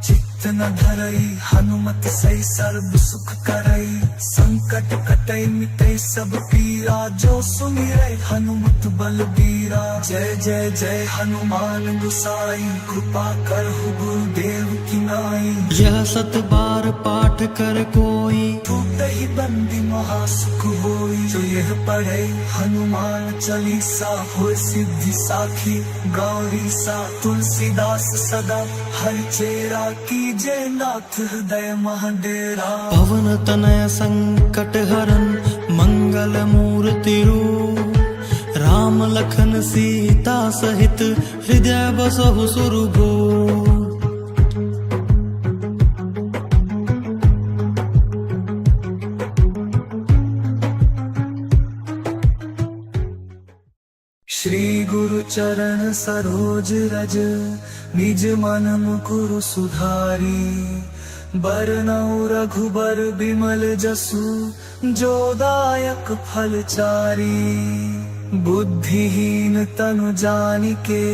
चित्त न धरई हनुमत सही सर्व सुख करई संकट कटई मिटई सब पीरा जो सुमिरै हनुमत बलबीरा जय जय जय हनुमान गुसाई कृपा करहु गुरुदेव की नाई
यह सत बार पाठ कर कोई
टूटहि बंदी महासुख होई जो यह पढ़े हनुमान चालीसा हो सिद्धि साखी गौरी सा तुलसीदास सदा हर चेरा की जय नाथ हृदय महाडेरा
पवन तनय संकट हरन मंगल मूर्ति रूप राम लखन सीता सहित हृदय बसहु सुरभूप
श्री गुरु चरण सरोज रज निज मन मुकुरु सुधारी बरनउँ रघुबर बिमल जसु जो दायक फल चारी बुद्धिहीन तनु जानिके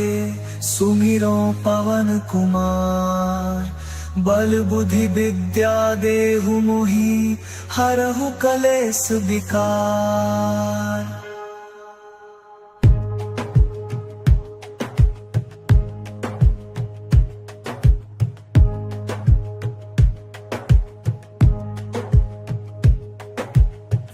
सुमिरो पवन कुमार बल बुद्धि विद्या देहु मोहि हरहु कलेश विकार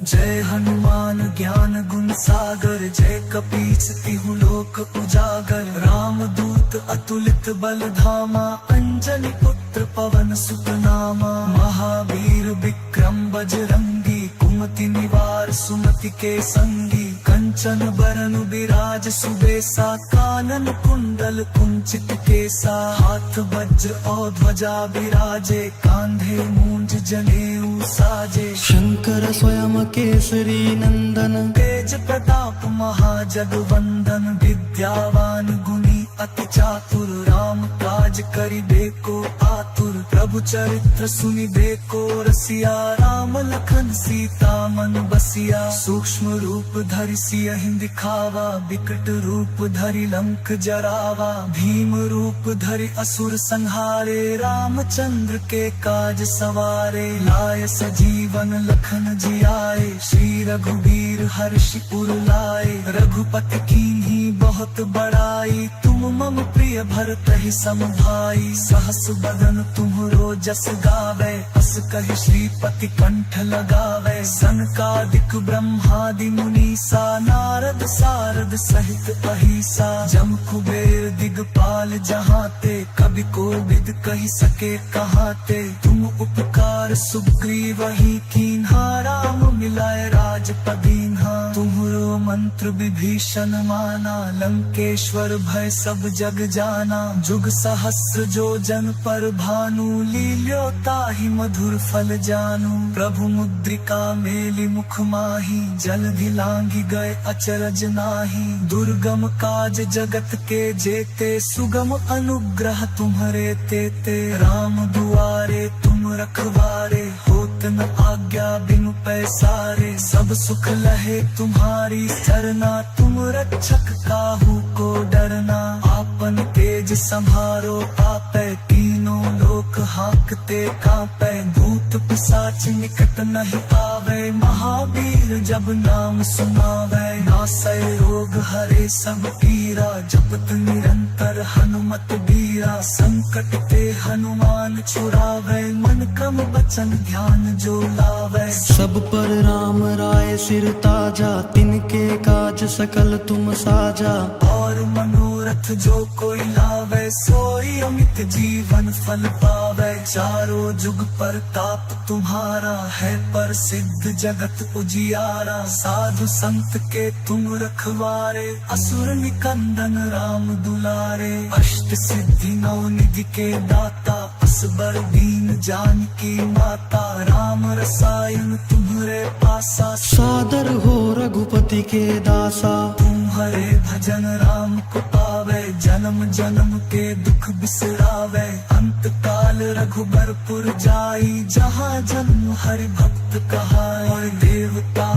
जय हनुमान ज्ञान गुण सागर जय कपीस तिहु लोक उजागर राम दूत अतुलित बल धामा अंजनी पुत्र पवन सुत नामा महावीर विक्रम बजरंगी कुमति निवार सुमति के संगी कंचन बरन बिराज सुबेसा कानन कुंडल कुंचित केसा हाथ वज्र और ध्वजा बिराजे कांधे मूंज जनेऊ साजे
शंकर स्वयं केसरी नंदन
तेज प्रताप महाजगवंदन विद्यावान गुणी अति चातुर राम काज करिबेको आतुर प्रभु चरित्र सुनिबेको रसिया राम लखन सीता मन बसिया सूक्ष्म रूप धरि सियहि दिखावा विकट रूप धरि लंक जरावा भीम रूप धरि असुर संहारे रामचंद्र के काज सवारे लाय सजीवन लखन जियाए श्री रघुबीर हर्षि उर लाए रघुपति कीन्ही बहुत बड़ाई तुम मम प्रिय भरतहि सम भाई सहस बदन तुम्हरो जस गावे अस कहि श्रीपति कंठ लगावे सनकादिक ब्रह्मादि मुनीसा नारद सारद सहित अहिसा जम कुबेर दिगपाल जहाते कवि कोविद कहि सके कहाते तुम उपकार सुग्रीव ही कीन्हा राम मिलाए राजपदीन्हा तुम्हरो मंत्र विभीषण माना लंकेश्वर भय सब जग जाना जुग सहस्र जो जन पर भानु लील्यो ताहि मधुर फल जानू प्रभु मुद्रिका मेलि मुख माही जलधि लांघि गए अचरज नाही दुर्गम काज जगत के जेते सुगम अनुग्रह तुम्हरे तेते राम दुआरे तुम रखवारे होत न आज्ञा बिनु पैसारे सब सुख लहे तुम्हारी सरना तुम रक्षक काहू को डरना आपन तेज संभारो आपै तीनों लोक हांकते कांपै भूत पिशाच निकट नहीं आवे महावीर जब नाम सुनावे नासै रोग हरे सब पीरा जपत निरंतर हनुमत बीरा संकट ते हनुमान छुड़ावे मन क्रम बचन ध्यान जो लावे
सब पर राम राय सिर ताजा तिनके काज सकल तुम साजा
और मनोरथ जो कोई लावे सोई अमित जीवन फल पावे चारों जुग पर ताप तुम्हारा है पर सिद्ध जगत उजियारा साधु संत के तुम रखवारे असुर निकंदन राम दुलारे अष्ट सिद्धि नौ निधि के दाता असबर दीन जानकी माता राम रसायन तुम्हरे पासा
सादर हो रघुपति के दासा
तुम्हारे भजन राम को पावे जन्म जन्म के दुख बिसरावे अंत काल रघुबरपुर जाई जहाँ जन्म हरि भक्त कहाए देवता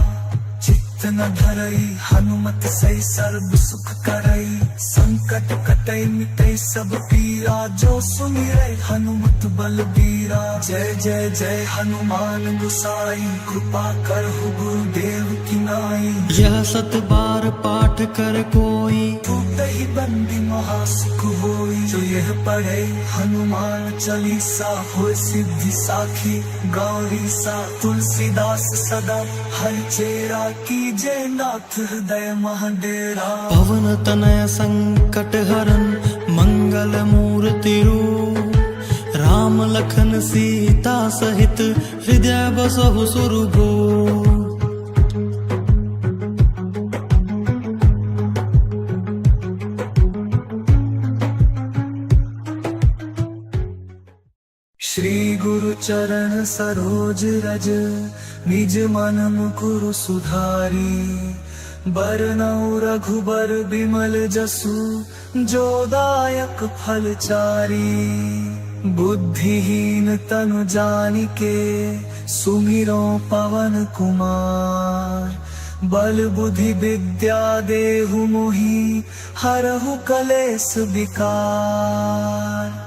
चित्त न धरई हनुमत सही सर्व सुख करई संकट कटई मिटई सब पीरा जो सुमिरै हनुमत बलबीरा जय जय जय हनुमान गोसाई कृपा करहु गुरुदेव की नाई
यह सत बार पाठ कर कोई
ही बंदी महासुख होई जो यह पढ़े हनुमान चालीसा हो सिद्धि साखी गौरी सा तुलसीदास सदा हर चेरा की जय नाथ हृदय महाडेरा
पवन तनय संकट हरन मंगल मूर्ति रूप राम लखन सीता सहित हृदय बसहु सुरभू
श्री गुरु चरण सरोज रज निज मन मुकुरु सुधारी बरनउँ रघुबर बिमल जसु जो दायक फल चारी बुद्धिहीन तनु जानिके सुमिरो पवन कुमार बल बुद्धि विद्या देहु मोहि हरहु कलेस विकार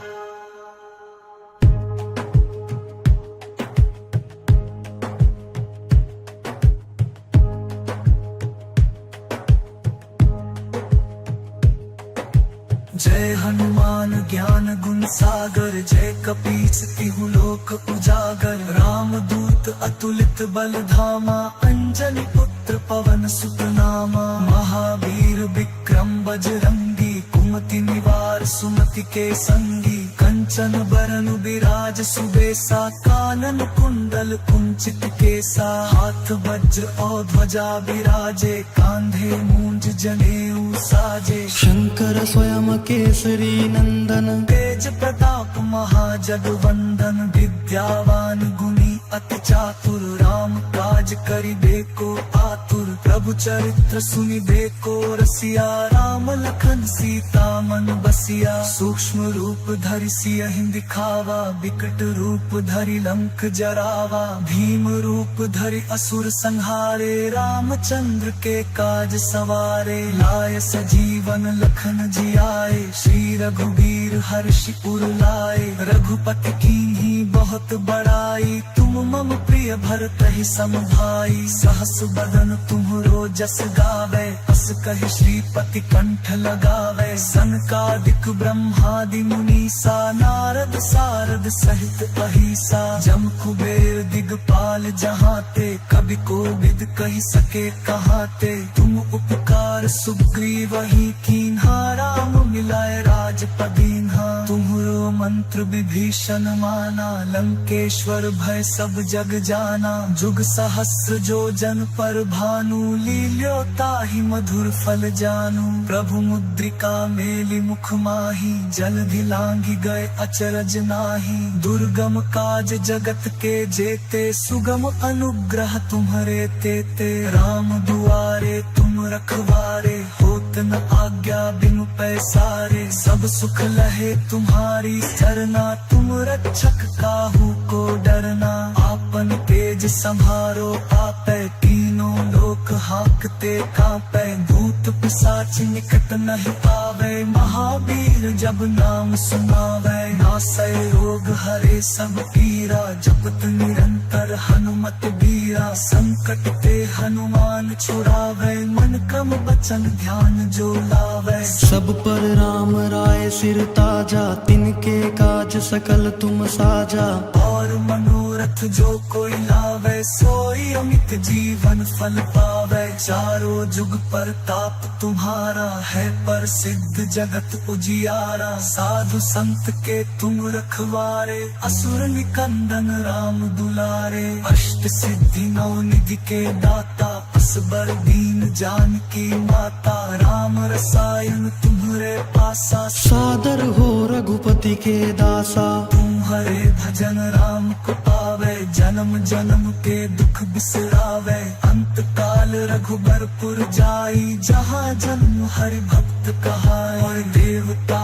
जय हनुमान ज्ञान गुण सागर जय कपीस तिहु लोक उजागर राम दूत अतुलित बल धामा अंजनी पुत्र पवन सुत नामा महावीर विक्रम बजरंगी कुमति निवार सुमति के संगी कंचन बरन विराज सुबेसा कानन कुंडल कुंचित केसा हाथ वज्र और ध्वजा विराजे कांधे मूंज जनेऊ साजे
शंकर स्वयं केसरी नंदन
तेज प्रताप महाजगवंदन विद्यावान गुणी अति चातुर राम काज करिबे को आतुर प्रभु चरित्र सुनिबे को रसिया राम लखन सीता मन बसिया सूक्ष्म रूप धरि सियहि दिखावा विकट रूप धरि लंक जरावा भीम रूप धरि असुर संहारे रामचंद्र के काज सवारे लाय सजीवन लखन जियाए श्री रघुबीर हर्षि उर लाए रघुपति कीन्ही बहुत बड़ाई तुम मम प्रिय भरतहि सम भाई सहस बदन तुम्हरो जस गावे अस कहि श्रीपति कंठ लगावे सनकादिक ब्रह्मादि मुनीसा नारद सारद सहित अहिसा जम कुबेर दिगपाल जहाते कवि कोविद कहि सके कहाते तुम उपकार सुग्रीवहि कीन्हा राम मिलाए राजपदीन्हा तुम्हरो मंत्र विभीषण माना लंकेश्वर भय सब जग जाना जुग सहस्र जो जन पर भानु लील्यो ताहि मधुर फल जानू प्रभु मुद्रिका मेलि मुख माही जलधि लांघि गए अचरज नाही दुर्गम काज जगत के जेते सुगम अनुग्रह तुम्हरे तेते राम दुआरे तुम रखवारे होत न आज्ञा बिनु पैसारे सब सुख लहे तुम्हारी सरना तुम रक्षक काहू को डरना आपन तेज संभारो आपै तीनों लोक हाकते कांपै भूत पिशाच निकट नहीं आवे महावीर जब नाम सुनावे नासै रोग हरे सब पीरा जपत निरंतर हनुमत बीरा संकट ते हनुमान छुड़ावे मन क्रम बचन ध्यान जो लावे
सब पर राम राय सिर ताजा तिनके काज सकल तुम साजा
और मनोरथ जो कोई लावे सोई अमित जीवन फल पावे चारों जुग पर ताप तुम्हारा है पर सिद्ध जगत उजियारा साधु संत के तुम रखवारे असुर निकंदन राम दुलारे अष्ट सिद्धि नौ निधि के दाता असबर दीन जानकी माता राम रसायन तुम्हरे पासा
सादर हो रघुपति के दासा
तुम्हारे भजन राम को पावे जन्म जन्म के दुख बिसरावे अंत काल रघुबरपुर जाई जहाँ जन्म हरि भक्त कहाए और देवता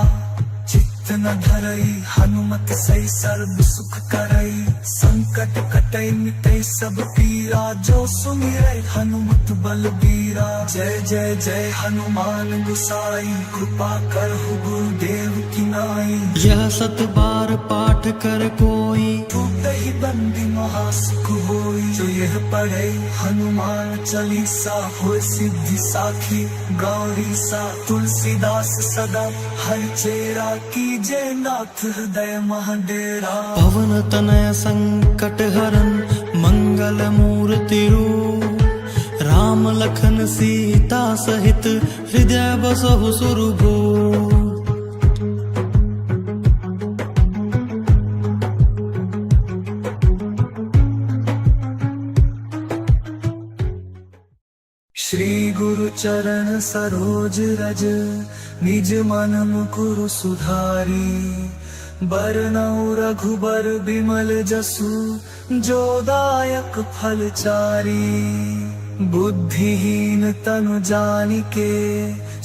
चित्त न धरई हनुमत सही सर्व सुख करई संकट कटई मिटई सब पीरा जो सुमिरै हनुमत बलबीरा जय जय जय हनुमान गुसाई कृपा करहु गुरुदेव की नाई
यह सत बार पाठ कर कोई
ही बंदी महासुख होई जो यह पढ़े हनुमान चालीसा हो सिद्धि साखी गौरी सा तुलसीदास सदा हर चेरा कीजे नाथ हृदय महाडेरा
पवन तनय संकट हरन मंगल मूर्ति रूप राम लखन सीता सहित हृदय बसहु सुरभूप
श्री गुरु चरण सरोज रज निज मन मुकुरु सुधारी बरनउँ रघुबर बिमल जसु जो दायक फल चारी बुद्धिहीन तनु जानिके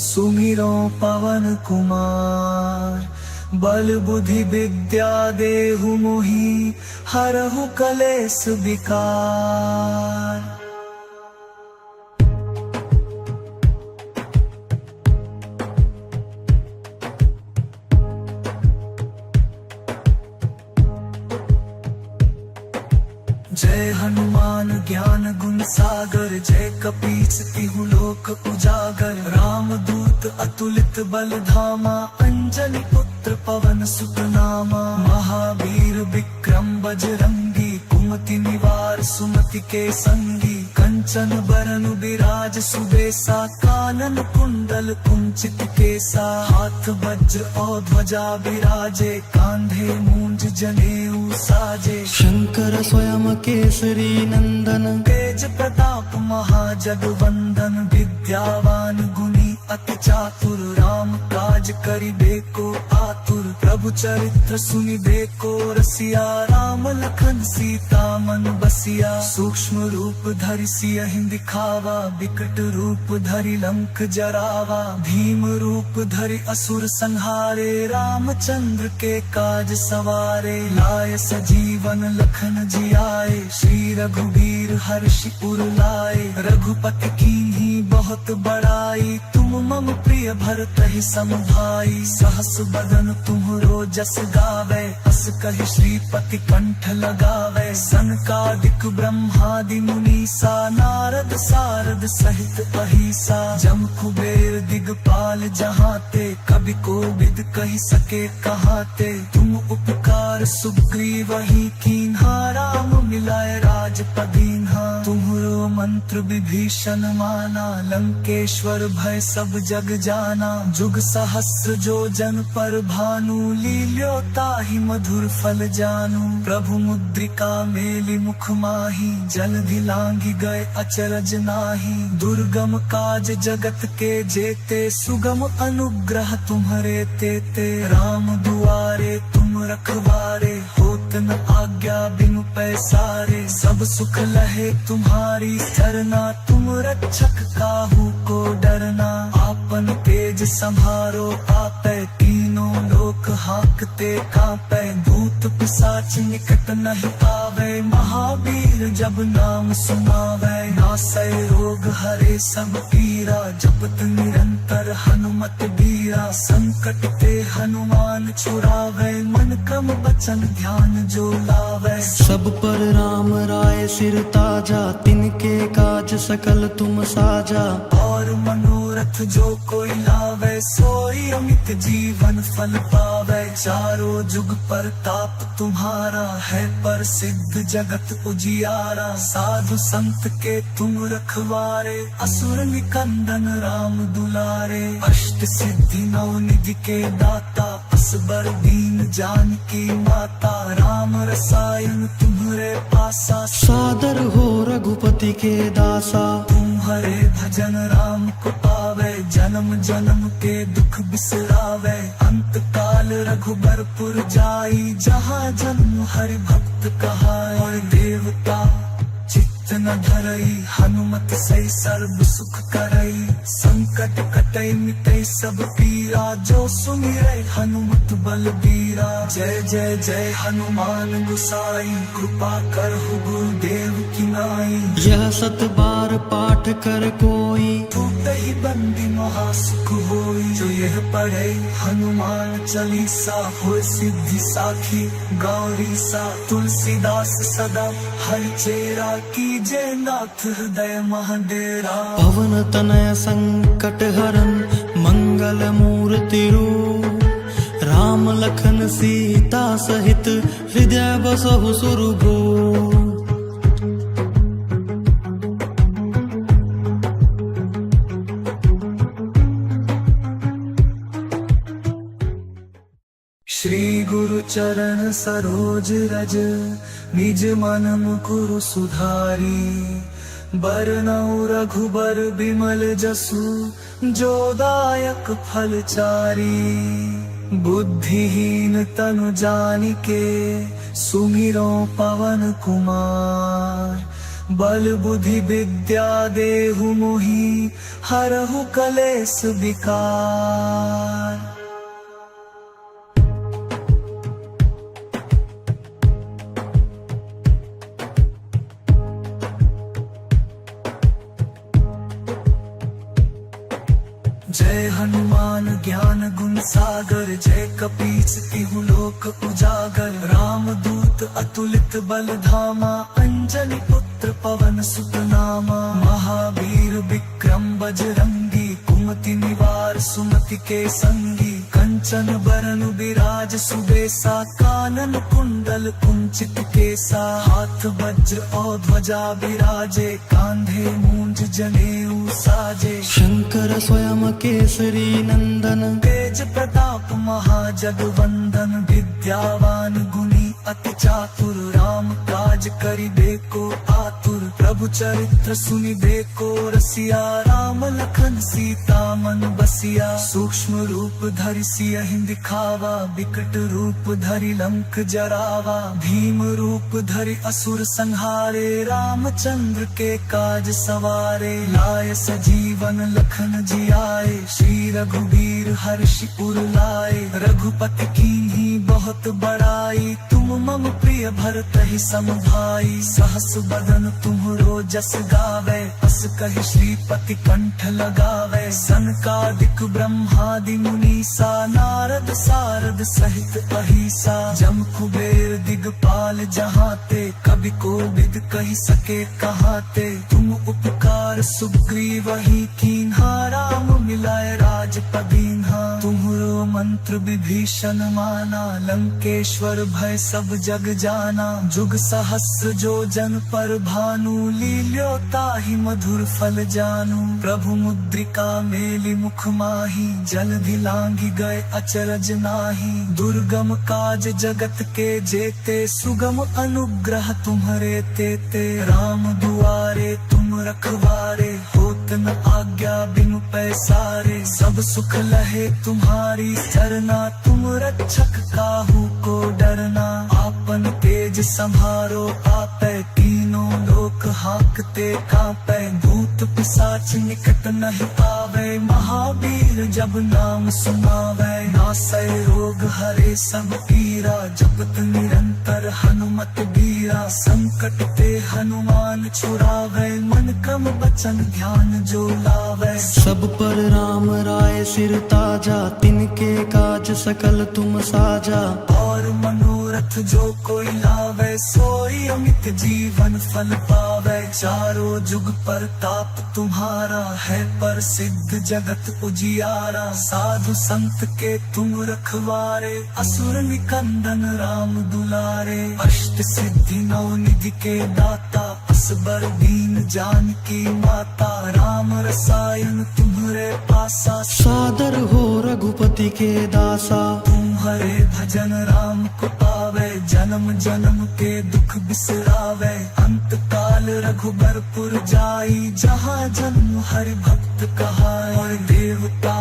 सुमिरो पवन कुमार बल बुद्धि विद्या देहु मोहि हरहु कलेस विकार जय हनुमान ज्ञान गुण सागर जय कपीस तिहु लोक उजागर राम दूत अतुलित बल धामा अंजनी पुत्र पवन सुत नामा महावीर विक्रम बजरंगी कुमति निवार सुमति के संगी कंचन बरन विराज सुबेसा कानन कुंडल कुंचित केसा हाथ वज्र और ध्वजा विराजे कांधे मूंज जनेऊ साजे
शंकर स्वयं केसरी नंदन
तेज प्रताप महाजगवंदन विद्यावान गुणी अति चातुर राम का काज करिबेको आतुर प्रभु चरित्र सुनिबेको रसिया राम लखन सीता मन बसिया सूक्ष्म रूप धरि सियहि दिखावा विकट रूप धरि लंक जरावा भीम रूप धरि असुर संहारे रामचंद्र के काज सवारे लाय सजीवन लखन जियाए श्री रघुबीर हर्षि उर लाए रघुपति कीन्ही बहुत बड़ाई तुम मम प्रिय भरत ही सम भाई सहस बदन तुम्हरो जस गावे अस कहि श्रीपति कंठ लगावे सनकादिक ब्रह्मादि मुनीसा नारद सारद सहित अहिसा जम कुबेर दिगपाल जहाते कवि कोविद कहि सके कहाते तुम उपकार सुग्रीव ही कीन्हा राम मिलाए राजपदीन्हा तुम्हरो मंत्र विभीषण माना लंकेश्वर भय सब जग जाना जुग सहस्र जो जन पर भानु लील्यो ताहि मधुर फल जानू प्रभु मुद्रिका मेलि मुख माही जलधि लांघि गए अचरज नाही दुर्गम काज जगत के जेते सुगम अनुग्रह तुम्हरे तेते राम दुआरे तुम रखवारे होत न आज्ञा बिनु पैसारे सब सुख लहे तुम्हारी सरना तुम रक्षक काहू को डरना आपन तेज संभारो आपै तीनों लोक हाकते कांपै भूत पिशाच निकट नहीं आवे महावीर जब नाम सुनावे नासै रोग हरे सब पीरा जपत निरंतर हनुमत बीरा संकट ते हनुमान छुड़ावे मन क्रम बचन ध्यान जो लावे
सब पर राम राय सिर ताजा तिनके काज सकल तुम साजा
और मनोरथ जो कोई लावे सोई अमित जीवन फल पावे चारों जुग पर ताप तुम्हारा है पर सिद्ध जगत उजियारा साधु संत के तुम रखवारे असुर निकंदन राम दुलारे अष्ट सिद्धि नौ निधि के दाता असबर दीन जानकी माता राम रसायन तुम्हरे पासा
सादर हो रघुपति के दासा
तुम्हारे भजन राम को पावे जन्म जन्म के दुख बिसरावे अंत काल रघुबरपुर जाई जहाँ जन्म हरि भक्त कहाए और देवता चित्त न धरई हनुमत सही सर्व सुख करई संकट कटई मिटई सब पीरा जो सुमिरै हनुमत बलबीरा जय जय जय हनुमान गुसाई कृपा करहु गुरुदेव की नाई
यह सत बार पाठ कर कोई
ही बंदी महासुख होई जो यह पढ़े हनुमान चालीसा हो सिद्धि साखी गौरी सा तुलसीदास सदा हरि चेरा कीजे नाथ हृदय महाडेरा
पवन तनय संकट हरन मंगल मूर्ति रूप राम लखन सीता सहित हृदय बसहु सुरभूप
श्री गुरु चरण सरोज रज निज मन मुकुरु सुधारी बरनउँ रघुबर बिमल जसु जो दायक फल चारी बुद्धिहीन तनु जानिके सुमिरो पवन कुमार बल बुद्धि विद्या देहु मोहि हरहु कलेश विकार जय हनुमान ज्ञान गुण सागर जय कपीस तिहु लोक उजागर राम दूत अतुलित बल धामा अंजनी पुत्र पवन सुत नामा महावीर विक्रम बजरंगी कुमति निवार सुमति के संगी कंचन बरन विराज सुबेसा कानन कुंडल कुंचित केसा हाथ वज्र और ध्वजा विराजे कांधे मूंज जनेऊ साजे
शंकर स्वयं केसरी नंदन
तेज प्रताप महाजगवंदन विद्यावान गुणी अति चातुर राम काज करिबेको आतुर प्रभु प्रभु चरित्र सुनि देखो रसिया राम लखन सीता मन बसिया सूक्ष्म रूप धरि सियहि दिखावा विकट रूप धरि लंक जरावा भीम रूप धरि असुर संहारे रामचंद्र के काज सवारे लाय सजीवन लखन जियाए श्री रघुबीर हर्षि उर लाए रघुपति कीन्ही बहुत बड़ाई तुम मम प्रिय भरतहि सम भाई सहस बदन तुम्हरो जस गावे अस कहि श्रीपति कंठ लगावे सनकादिक ब्रह्मादि मुनीसा नारद सारद सहित अहिसा जम कुबेर दिगपाल जहाते कवि कोविद कहि सके कहाते तुम उपकार सुग्रीव ही कीन्हा राम मिलाए राजपदीन्हा तुम्हरो मंत्र विभीषण माना लंकेश्वर भय सब जग जाना जुग सहस्र जो जन पर भानु लील्यो ताहि मधुर फल जानू प्रभु मुद्रिका मेलि मुख माही जलधि लांघि गए अचरज नाही दुर्गम काज जगत के जेते सुगम अनुग्रह तुम्हरे तेते राम दुआरे तुम रखवारे होत न आज्ञा बिनु पैसारे सब सुख लहे तुम्हारी सरना तुम रक्षक काहू को डरना आपन तेज संभारो आपै तीनों लोक हाकते कांपै भूत पिशाच निकट नहीं आवे महावीर जब नाम सुनावे नासै रोग हरे सब पीरा जपत निरंतर हनुमत बीरा संकट ते हनुमान छुड़ावे मन क्रम बचन ध्यान जो लावे
सब पर राम राय सिर ताजा तिनके काज सकल तुम साजा
और मनोरथ जो कोई लावे सोई अमित जीवन फल पावे चारों जुग पर ताप तुम्हारा है पर सिद्ध जगत उजियारा साधु संत के तुम रखवारे असुर निकंदन राम दुलारे अष्ट सिद्धि नौ निधि के दाता असबर दीन जानकी माता राम रसायन तुम्हरे पासा
सादर हो रघुपति के दासा
तुम्हारे भजन राम को पावे जन्म जन्म के दुख बिसरावे अंत काल रघुबरपुर जाई जहाँ जन्म हरि भक्त कहाए और देवता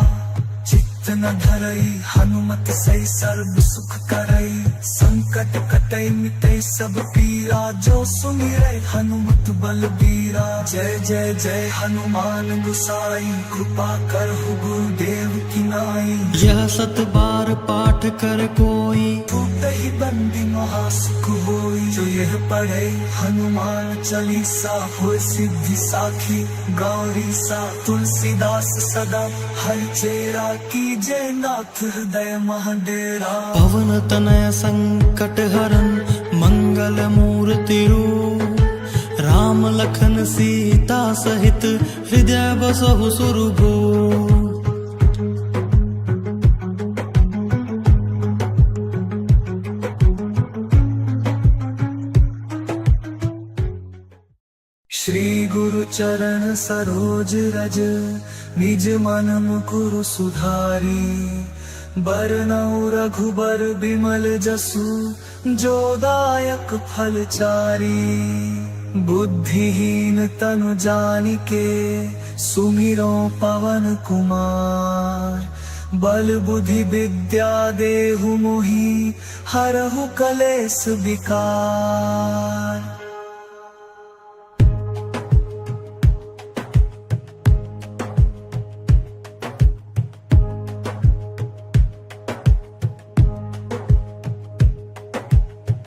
चित्त न धरई हनुमत सही सर्व सुख करई संकट कटई मिटई सब पीरा जो सुमिरै हनुमत बलबीरा जय जय जय हनुमान गुसाई कृपा करहु गुरुदेव की नाई
यह सत बार पाठ कर कोई
ही बंदी महासुख होई जो यह पढ़े हनुमान चालीसा हो सिद्धि साखी गौरी सा तुलसीदास सदा हर चेरा की जय नाथ हृदय महाडेरा
पवन तनय संकट हरन मंगल मूर्ति रूप राम लखन सीता सहित हृदय बसहु सुरभू
श्री गुरु चरण सरोज रज निज मन मुकुरु सुधारी बरनउँ रघुबर बिमल जसु जो दायक फल चारी बुद्धिहीन तनु जानिके सुमिरो पवन कुमार बल बुद्धि विद्या देहु मोहि हरहु कलेस विकार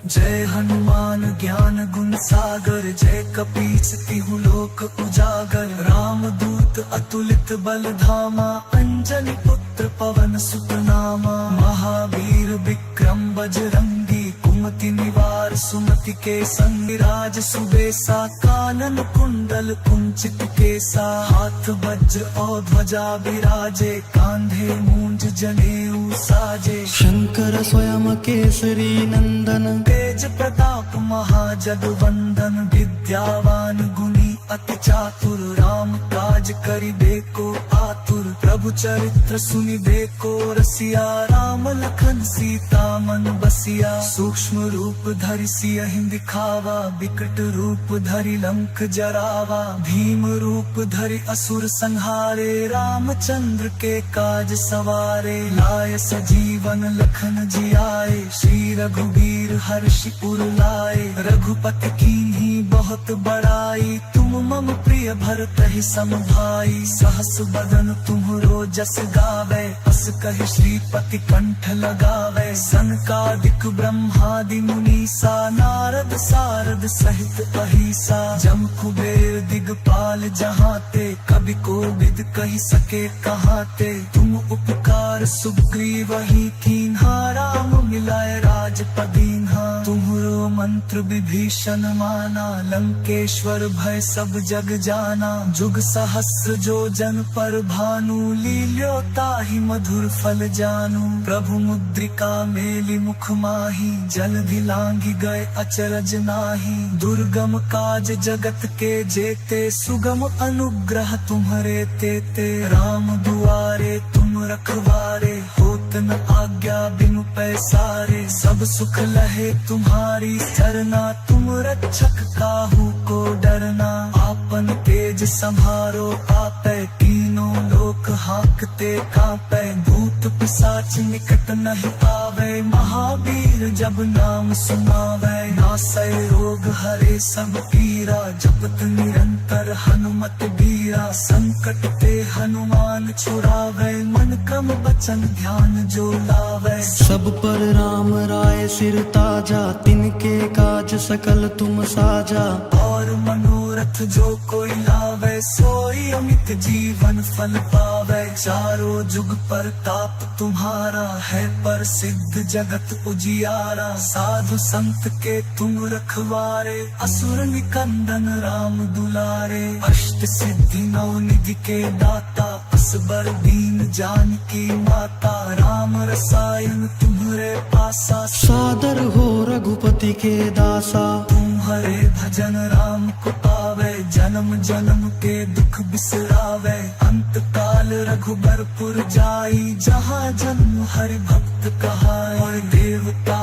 जय हनुमान ज्ञान गुण सागर जय कपीस तिहु लोक उजागर राम दूत अतुलित बल धामा अंजनी पुत्र पवन सुत नामा महावीर विक्रम बजरंगी कुमति निवार सुमति के संग राज सुबेसा कानन कुंडल कुंचित केसा हाथ वज्र और ध्वजा विराजे कांधे मूंज जनेऊ साजे
शंकर स्वयं केसरी नंदन
तेज प्रताप महाजगवंदन विद्यावान गुणी अति चातुर राम काज करिबे को आतुर प्रभु चरित्र सुनिबे को रसिया राम लखन सीता मन बसिया सूक्ष्म रूप धरि सियहि दिखावा विकट रूप धरि लंक जरावा भीम रूप धरि असुर संहारे रामचंद्र के काज सवारे लाय सजीवन लखन जियाए श्री रघुबीर हर्षि उर लाए रघुपति कीन्ही बहुत बड़ाई तुम मम प्रिय भरत ही सम भाई सहस बदन तुम्हरो जस गावे अस कहि श्रीपति कंठ लगावे सनकादिक ब्रह्मादि मुनीसा नारद सारद सहित अहिसा जम कुबेर दिगपाल जहाते कवि कोविद कहि सके कहाते तुम उपकार सुग्रीव ही कीन्हा राम मिलाए राजपदीन्हा तुम्हरो मंत्र विभीषण माना लंकेश्वर भय सब जग जाना जुग सहस्र जो जन पर भानु लील्यो ताहि मधुर फल जानू प्रभु मुद्रिका मेलि मुख माही जलधि लांघि गए अचरज नाही दुर्गम काज जगत के जेते सुगम अनुग्रह तुम्हरे तेते राम दुआरे तुम रखवारे होत न आज्ञा बिनु पैसारे सब सुख लहे तुम्हारी सरना तुम रक्षक काहू को डरना आपन तेज संभारो आपे तीनों लोक हाकते कांपे भूत पिशाच निकट नहीं आवे महावीर जब नाम सुनावे नासै रोग हरे सब पीरा जपत निरंतर हनुमत बीरा संकट ते हनुमान छुड़ावे मन क्रम बचन ध्यान जो लावे
सब पर राम राय सिर ताजा तिनके काज सकल तुम साजा
और मनोरथ जो कोई लावे सोई अमित जीवन फल पावे चारों जुग पर ताप तुम्हारा है पर सिद्ध जगत उजियारा साधु संत के तुम रखवारे असुर निकंदन राम दुलारे अष्ट सिद्धि नौ निधि के दाता असबर दीन जानकी माता राम रसायन तुम्हरे पासा
सादर हो रघुपति के दासा
तुम्हारे भजन राम को पावे जन्म जन्म के दुख बिसरावे अंत काल रघुबरपुर जाई जहाँ जन्म हरि भक्त कहाए देवता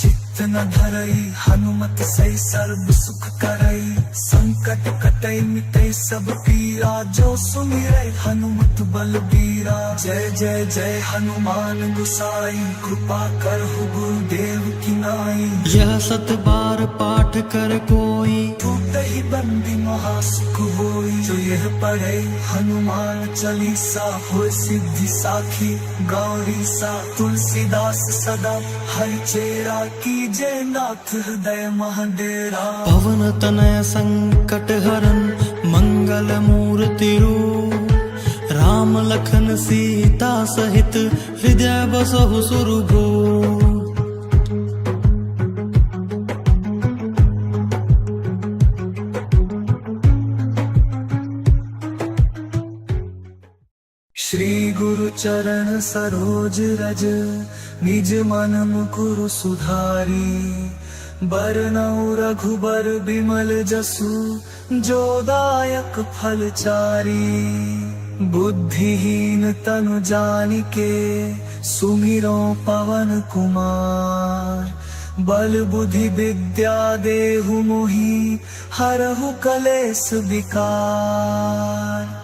चित्त न धरई हनुमत सही सर्व सुख करई संकट कटई मिटई सब पीरा जो सुमिरै हनुमत बलबीरा जय जय जय हनुमान गुसाई कृपा करहु गुरुदेव की नाई
यह सत बार पाठ कर कोई
टूटहि बंदी महासुख होई जो यह पढ़े हनुमान चालीसा होय सिद्धि साखी गौरी सा तुलसीदास सदा हरि चेरा की जय नाथ हृदय महाडेरा
पवन तनय संकट हरन मंगल मूर्ति रूप राम लखन सीता सहित हृदय बसहु सुरभूप
श्री गुरु चरण सरोज रज निज मन मुकुरु सुधारी बरनउँ रघुबर बिमल जसु जो दायक फल चारी बुद्धिहीन तनु जानिके सुमिरो पवन कुमार बल बुद्धि विद्या देहु मोहि हरहु कलेस विकार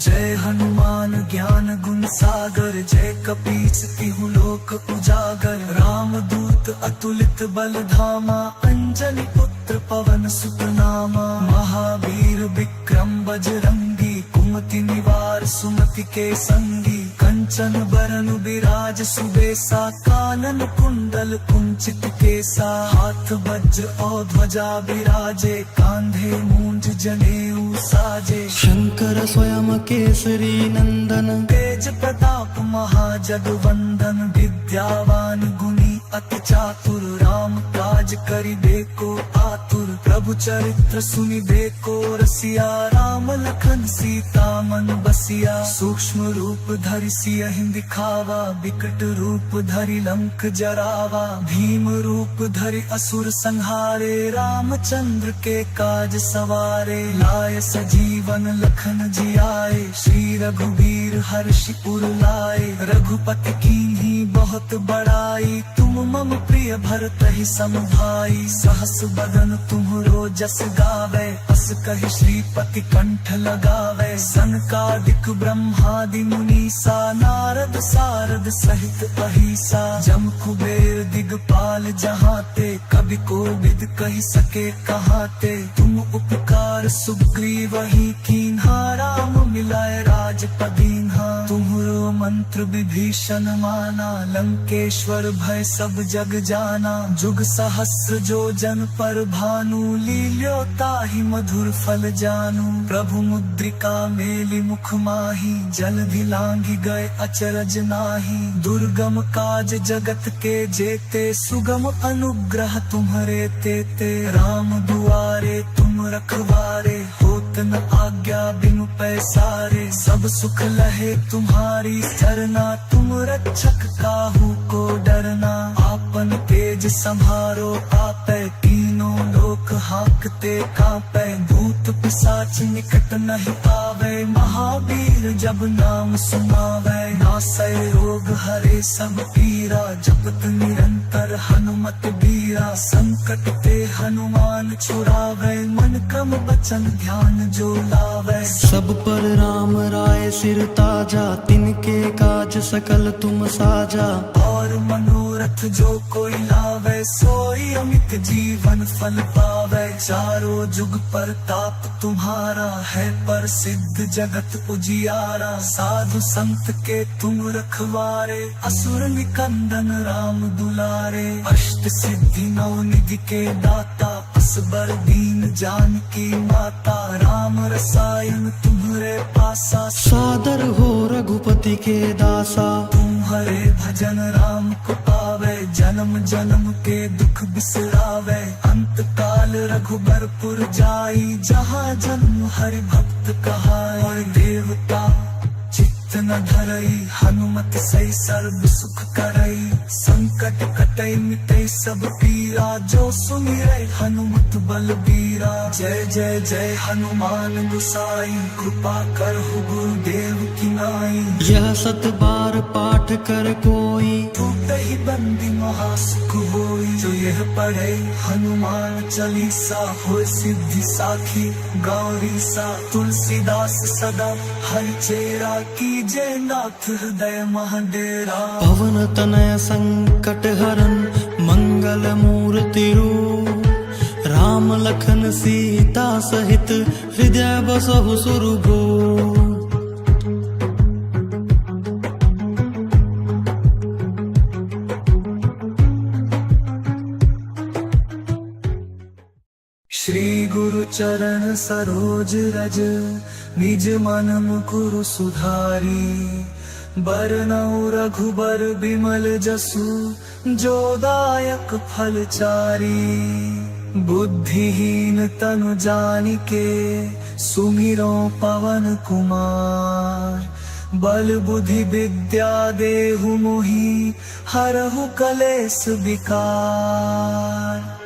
जय हनुमान ज्ञान गुण सागर जय कपीस तिहु लोक उजागर राम दूत अतुलित बल धामा अंजनी पुत्र पवन सुत नामा महावीर विक्रम बजरंगी कुमति निवार सुमति के संगी कंचन बरन विराज सुबेसा कानन कुंडल कुंचित केसा हाथ वज्र और ध्वजा विराजे कांधे मूंज जनेऊ साजे
शंकर स्वयं केसरी नंदन
तेज प्रताप महाजगवंदन विद्यावान गुणी अति चातुर राम काज करिबे को आतुर प्रभु चरित्र सुनिबे को रसिया राम लखन सीता मन बसिया सूक्ष्म रूप धरि सियहि दिखावा विकट रूप धरि लंक जरावा भीम रूप धरि असुर संहारे रामचंद्र के काज सवारे लाय सजीवन लखन जियाए श्री रघुवीर हर्षि उर लाए रघुपति कीन्ही बहुत बड़ाई तुम मम प्रिय भरत ही सम भाई सहस बदन तुम्हरो जस गावे अस कहि श्रीपति कंठ लगावे सनकादिक ब्रह्मादि मुनीसा नारद सारद सहित अहिसा जम कुबेर दिगपाल जहाते कभी कोविद कहि सके कहाते तुम उपकार सुग्रीव ही कीन्हा राम मिलाए राजपदीन्हा तुम्हरो मंत्र विभीषण माना लंकेश्वर भय सब जग जाना जुग सहस्र जो जन पर भानु लील्यो ताहि मधुर फल जानू प्रभु मुद्रिका मेलि मुख माही जलधि लांघि गए अचरज नाही दुर्गम काज जगत के जेते सुगम अनुग्रह तुम्हरे तेते राम दुआरे तुम रखवारे होत न आज्ञा बिनु पैसारे सब सुख लहे तुम्हारी सरना तुम रक्षक काहू को डरना आपन तेज संभारो आपै तीनों लोक हाकते कांपै भूत पिशाच निकट नहीं आवे महावीर जब नाम सुनावे नासै रोग हरे सब पीरा जपत निरंतर हनुमत बीरा संकट ते हनुमान छुड़ावे मन क्रम बचन ध्यान जो लावे
सब पर राम राय सिर ताजा तिनके काज सकल तुम साजा
और मनोरथ जो कोई लावे सोई अमित जीवन फल पावे चारों जुग पर ताप तुम्हारा है पर सिद्ध जगत उजियारा साधु संत के तुम रखवारे असुर निकंदन राम दुलारे अष्ट सिद्धि नौ निधि के दाता असबर दीन जानकी माता राम रसायन तुम्हारे पासा
सादर हो रघुपति के दासा
तुम्हारे भजन राम को पावे जन्म जन्म के दुख बिसरावे अंत काल रघुबरपुर जाई जहाँ जन्म हरि भक्त कहाए देवता चित्त न धरई हनुमत सही सर्व सुख करई संकट कटई मिटई सब पीरा जो सुमिरै हनुमत बलबीरा जय जय जय हनुमान गुसाई कृपा करहु गुरुदेव की नाई
यह सत बार पाठ कर कोई
टूटहि बंदी महासुख होई जो यह पढ़े हनुमान चालीसा हो सिद्धि साखी गौरी सा तुलसीदास सदा हर चेरा की जय नाथ हृदय महाडेरा
पवन तनय संकट हरन मंगल मूर्ति रूप राम लखन सीता सहित हृदय बसहु सुरभूप
श्री गुरु चरण सरोज रज निज मन मुकुरु सुधारी बरनउँ रघुबर बिमल जसु जो दायक फल चारी बुद्धिहीन तनु जानिके सुमिरो पवन कुमार बल बुद्धि विद्या देहु मोहि हरहु कलेस विकार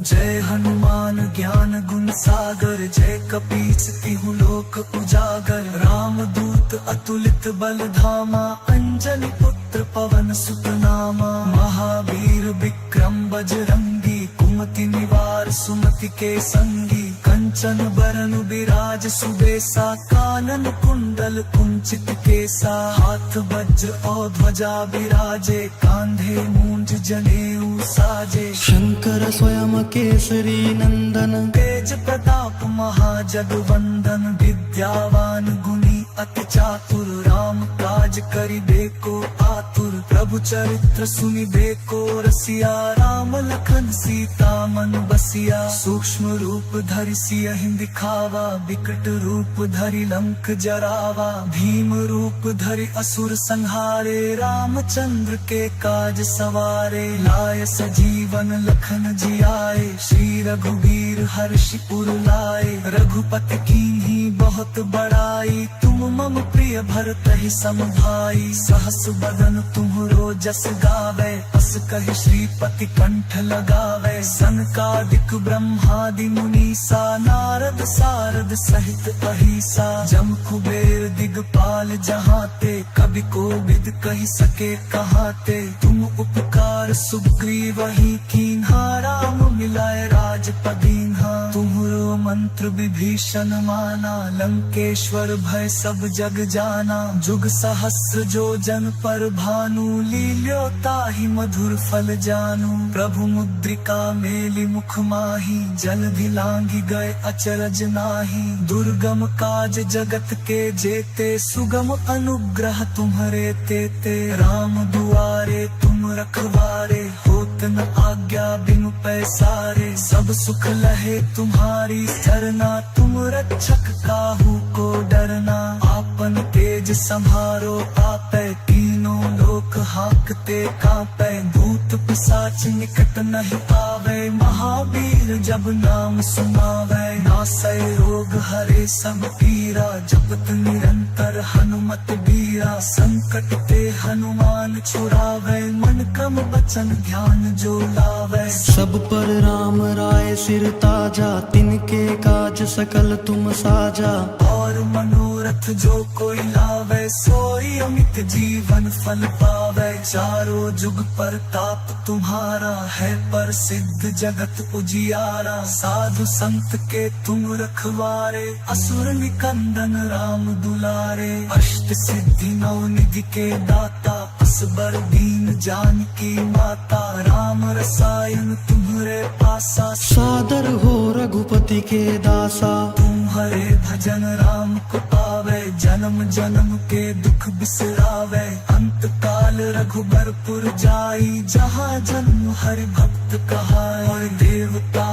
जय हनुमान ज्ञान गुण सागर जय कपीस तिहु लोक उजागर राम दूत अतुलित बल धामा अंजनी पुत्र पवन सुत नामा महावीर विक्रम बजरंगी कुमति निवार सुमति के संगी कंचन बरन विराज सुबेसा कानन कुंडल कुंचित केसा हाथ वज्र और ध्वजा विराजे कांधे मूंज जनेऊ साजे
शंकर स्वयं केसरी नंदन
तेज प्रताप महाजगवंदन विद्यावान गुणी अति चातुर राम काज करिबे को आतुर प्रभु प्रभु चरित्र सुनिबे को रसिया। राम लखन सीता मन बसिया, सूक्ष्म रूप धरि सियहि दिखावा, विकट रूप धरि लंक जरावा। भीम रूप धरि असुर संहारे, रामचंद्र के काज सवारे। लाय सजीवन लखन जियाए, श्री रघुवीर हर्षि उर लाए। रघुपति कीन्ही बहुत बड़ाई, तुम मम प्रिय भरतहि सम भाई। सहस बदन तुम्हरो जस गावे, अस कहि श्रीपति कंठ लगावे। सनकादिक ब्रह्मादि मुनीसा, नारद सारद सहित अहिसा। जम कुबेर दिगपाल जहाते, कवि कोविद कहि सके कहाते। तुम उपकार सुग्रीवहि कीन्हा, राम मिलाए राजपदीन्हा। तुम्हरो मंत्र विभीषण माना, लंकेश्वर भय सब जग जाना। जुग सहस्र जो जन पर भानु, लील्यो ताहि मधुर फल जानू। प्रभु मुद्रिका मेलि मुख माही, जलधि लांघि गए अचरज नाही। दुर्गम काज जगत के जेते, सुगम अनुग्रह तुम्हरे तेते। राम दुआरे तुम रखवारे, होत न आज्ञा बिनु पैसारे। सब सुख लहे तुम्हारी सरना, तुम रक्षक काहू को डरना। आपन तेज संहारो आपै, तीनों लोक हाकते कांपै। भूत पिशाच निकट नहीं आवे, महावीर जब नाम सुनावै। नासै रोग हरे सब पीरा, जपत निरंतर हनुमत बीरा। संकट ते हनुमान छुड़ावै, मन क्रम वचन ध्यान जो लावै।
सब पर राम राय सिर ताजा, तिनके काज सकल तुम साजा।
और मनोरथ जो कोई लावे, सोई अमित जीवन फल पावे। चारों जुग परताप तुम्हारा है, प्रसिद्ध जगत उजियारा। साधु संत के तुम रखवारे, असुर निकंदन राम दुलारे। अष्ट सिद्धि नौ निधि के दाता, असबर दीन जानकी माता। राम रसायन तुम्हरे पासा,
सादर हो रघुपति के दासा।
तुम्हारे भजन राम को पावे, जन्म जन्म के दुख बिसरावे। अंत काल रघुबरपुर जाई, जहाँ जन्म हरि भक्त कहाई। और देवता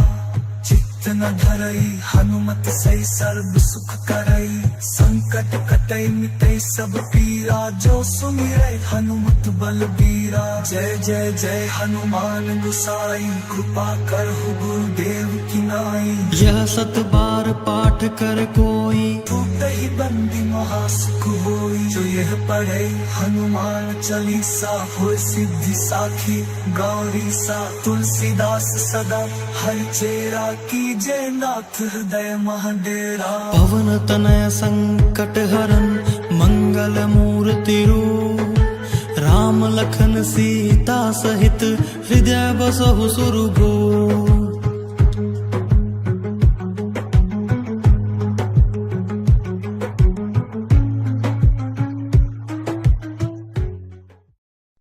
चित्त न धरई, हनुमत सही सर्व सुख करई। संकट कटई मिटई सब पीरा, जो सुमिरै हनुमत बलबीरा। जय जय जय हनुमान गोसाई, कृपा करहु गुरुदेव की नाई।
यह सत बार पाठ कर कोई,
टूटहि बंदी महासुख होई। जो यह पढ़े हनुमान चालीसा, होय सिद्धि साखी गौरी सा। तुलसीदास सदा हरि चेरा, कीजे नाथ हृदय महडेरा।
पवन तनय संकट हरन, मंगल मूर्ति रूप। राम लखन सीता सहित, हृदय बसहु सुरभूप।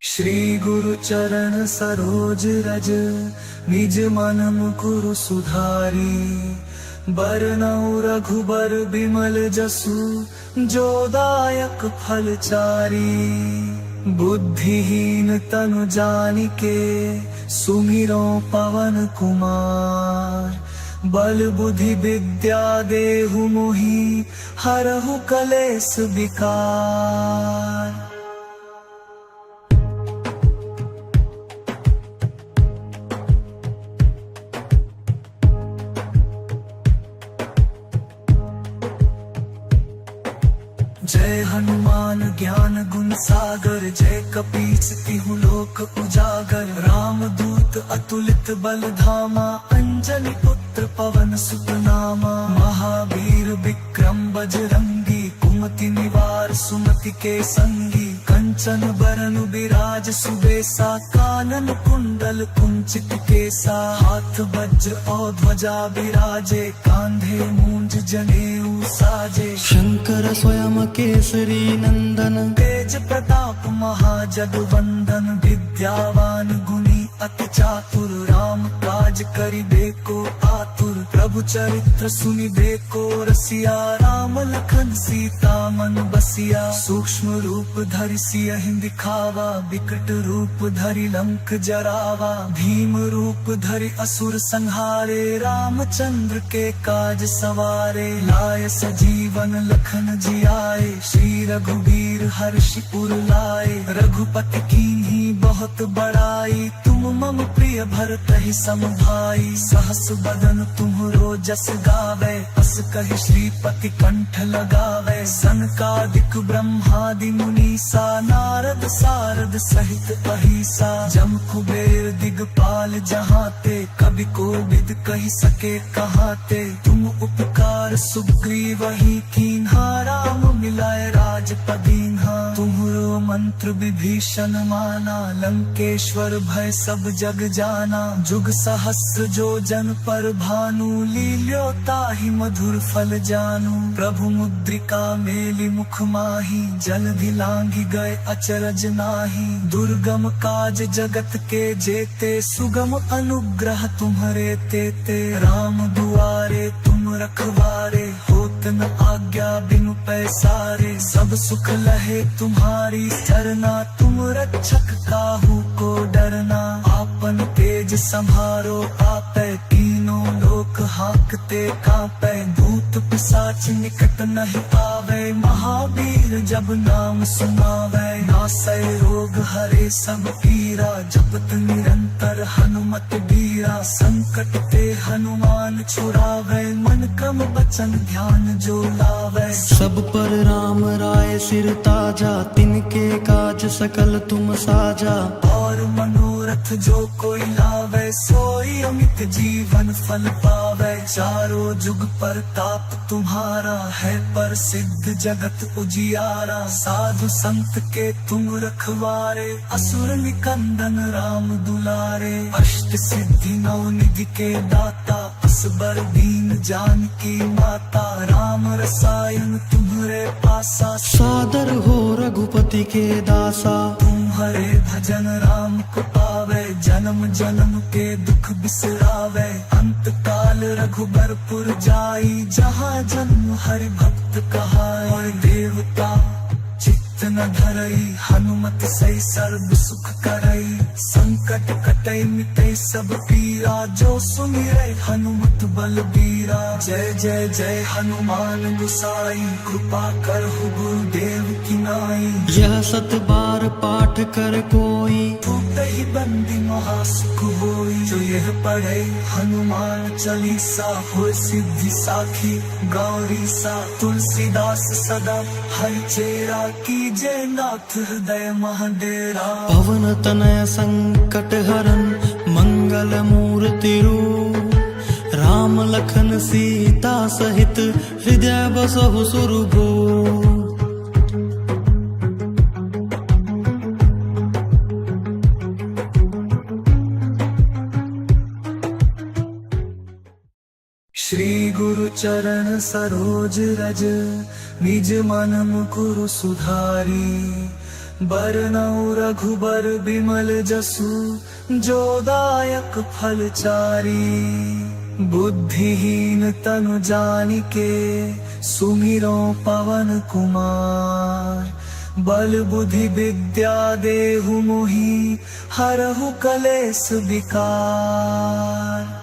श्री गुरु चरण सरोज रज, निज मन मुकुरु सुधारी। बरनउँ रघुबर बिमल जसु, जो दायक फल चारी। बुद्धिहीन तनु जानिके, सुमिरो पवन कुमार। बल बुद्धि विद्या देहु मोहि, हरहु कलेस विकार। जय हनुमान ज्ञान गुण सागर, जय कपीस तिहु लोक उजागर। राम दूत अतुलित बल धामा, अंजनी पुत्र पवन सुत नामा। महावीर विक्रम बजरंगी, कुमति निवार सुमति के संगी। कंचन बरन बिराज सुबेसा, कानन कुंडल कुंचित केसा। हाथ वज्र और ध्वजा बिराजे, कांधे मूंज जनेऊ साजे।
शंकर स्वयं केसरी नंदन,
तेज प्रताप महाजगवंदन। विद्यावान गुणी अति चातुर, राम काज करिबे को आतुर। प्रभु चरित्र सुनिबे को रसिया राम लखन सीता मन बसिया सूक्ष्म रूप धरि सियहि दिखावा विकट रूप धरि लंक जरावा भीम रूप धरि असुर संहारे रामचंद्र के काज सवारे लाय सजीवन लखन जियाए श्री रघुबीर हर्षि उर लाए रघुपति कीन्ही बहुत बड़ाई तुम मम प्रिय भरतहि सम भाई सहस बदन तुम्हरो जस गावे अस कहि श्रीपति कंठ लगावे सनकादिक ब्रह्मादि मुनीसा नारद सारद सहित अहिसा जम कुबेर दिगपाल जहाते कवि कोविद कहि सके कहाते तुम उपकार सुग्रीव ही कीन्हा राम मिलाए राजपदीन्हा तुम्हरो मंत्र विभीषण माना लंकेश्वर भय सब जग जाना जुग सहस्र जो जन पर भानु लील्यो ताहि मधुर फल जानू प्रभु मुद्रिका मेलि मुख माही जलधि लांघि गए अचरज नाही दुर्गम काज जगत के जेते सुगम अनुग्रह तुम्हरे तेते राम दुआरे तुम रखवारे होत न आज्ञा बिनु पैसारे सब सुख लहे तुम्हारी सरना तुम रक्षक काहू को डरना आपन तेज संभारो आपै तीनों लोक हाकते कांपै भूत पिशाच निकट नहीं आवे महावीर जब नाम सुनावे नासै रोग हरे सब पीरा जपत निरंतर हनुमत बीरा संकट ते हनुमान छुड़ावे मन क्रम बचन ध्यान जो लावे
सब पर राम राय सिर ताजा तिनके काज सकल तुम साजा
और मनोरथ जो कोई लावे सोई अमित जीवन फल पावे चारों जुग पर ताप तुम्हारा है प्रसिद्ध जगत उजियारा साधु संत के तुम रखवारे असुर निकंदन राम दुलारे अष्ट सिद्धि नौ निधि के दाता असबर दीन जानकी माता राम रसायन तुम्हरे पासा
सादर हो रघुपति के दासा
तुम्हारे भजन राम को पावे जन्म जन्म के दुख बिसरावे अंत काल रघुबरपुर जाई जहाँ जन्म हरि भक्त कहाए देवता चित्त न धरई हनुमत सही सर्व सुख करई संकट कटई मिटई सब पीरा जो सुमिरै हनुमत बलबीरा जय जय जय हनुमान गुसाई कृपा करहु गुरुदेव की नाई
यह सत बार पाठ कर कोई
ही बंदी महासुख होई जो यह पढ़े हनुमान चालीसा हो सिद्धि साखी गौरी सा तुलसीदास सदा हरि चेरा की जय नाथ हृदय महाडेरा
पवन तनय संकट हरन मंगल मूर्ति रूप राम लखन सीता सहित हृदय बसहु सुरभूप
श्री गुरु चरण सरोज रज निज मन मुकुरु सुधारी बरनउँ रघुबर बिमल जसु जो दायक फल चारी बुद्धिहीन तनु जानिके सुमिरो पवन कुमार बल बुद्धि विद्या देहु मोहि हरहु कलेस विकार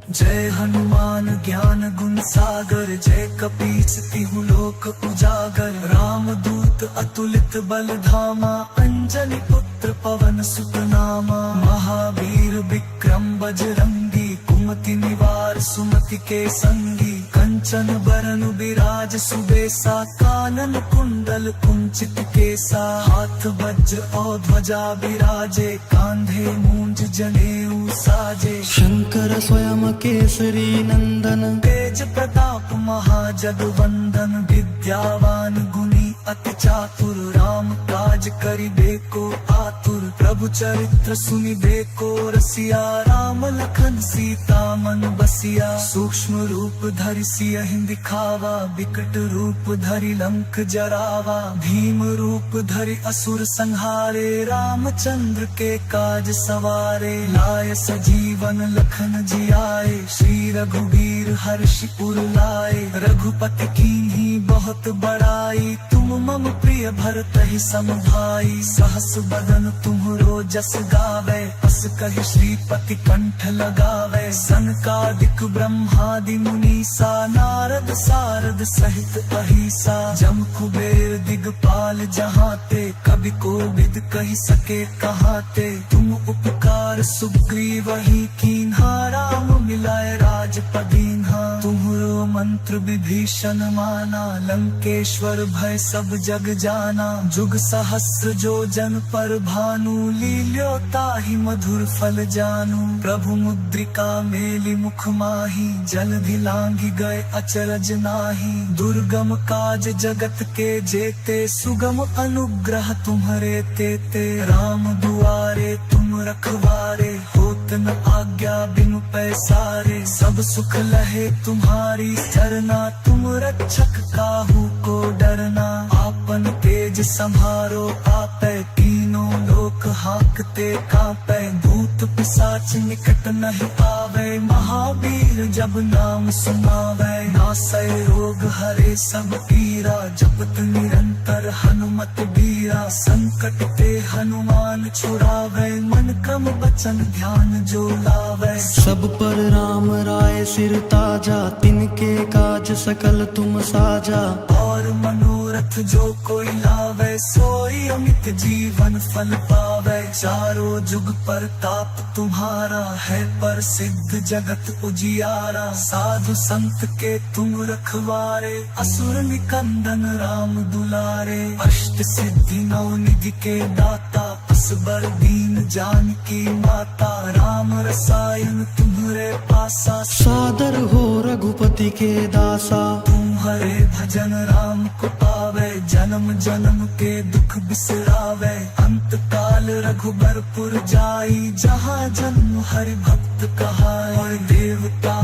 जय हनुमान ज्ञान गुण सागर जय कपीस तिहु लोक उजागर राम दूत अतुलित बल धामा अंजनी पुत्र पवन सुत नामा महावीर विक्रम बजरंगी कुमति निवार सुमति के संगी कंचन बरन विराज सुबेसा कानन कुंडल कुंचित केसा हाथ वज्र और ध्वजा विराजे कांधे मूंज जनेऊ साजे
शंकर स्वयं केसरी नंदन
तेज प्रताप महाजगवंदन विद्यावान गुणी अति चातुर राम काज काज करिबेको आतुर प्रभु चरित्र सुनिबेको रसिया राम लखन सीता मन बसिया सूक्ष्म रूप धरि सियहि दिखावा विकट रूप धरि लंक जरावा भीम रूप धरि असुर संहारे रामचंद्र के काज सवारे लाय सजीवन लखन जियाए श्री रघुवीर हर्षि उर लाए रघुपति कीन्ही बहुत बड़ाई तुम मम प्रिय भरत ही सम भाई सहस बदन तुम्हरो जस गावे अस कहि श्रीपति कंठ लगावे सनकादिक ब्रह्मादि मुनीसा नारद सारद सहित अहिसा जम कुबेर दिगपाल जहाते कवि कोविद कहि सके कहाते तुम उपकार सुग्रीवहि कीन्हा राम मिलाए राजपदीन्हा तुम्हरो मंत्र विभीषण माना लंकेश्वर भय सब जग जाना जुग सहस्र जो जन पर भानु लील्यो ताहि मधुर फल जानू प्रभु मुद्रिका मेलि मुख माही जलधि लांघि गए अचरज नाही दुर्गम काज जगत के जेते सुगम अनुग्रह तुम्हरे तेते राम दुआरे तुम रखवारे होत न आज्ञा बिनु पैसारे सब सुख लहे तुम्हारी चरना तुम रक्षक काहू को डरना आपन तेज संहारो आपै तीनों लोक हाकते कांपै भूत पिशाच निकट नहीं आवे महावीर जब नाम सुनावे नासै रोग हरे सब पीरा जपत निरंतर हनुमत बीरा संकट ते हनुमान छुड़ावे मन क्रम बचन ध्यान जो लावे
सब पर राम राय सिर ताजा तिनके काज सकल तुम साजा
और मनोरथ जो कोई लावे सोई अमित जीवन फल पावे चारों जुग पर ताप तुम्हारा है पर सिद्ध जगत उजियारा साधु संत के तुम रखवारे असुर निकंदन राम दुलारे अष्ट सिद्धि नौ निधि के दाता असबर दीन जानकी माता राम रसायन तुम्हरे पासा
सादर हो रघुपति के दासा
तुम्हारे भजन राम को पावे जन्म जन्म के दुख बिसरावे अंत काल रघुबरपुर जाई जहाँ जन्म हरि भक्त कहाए और देवता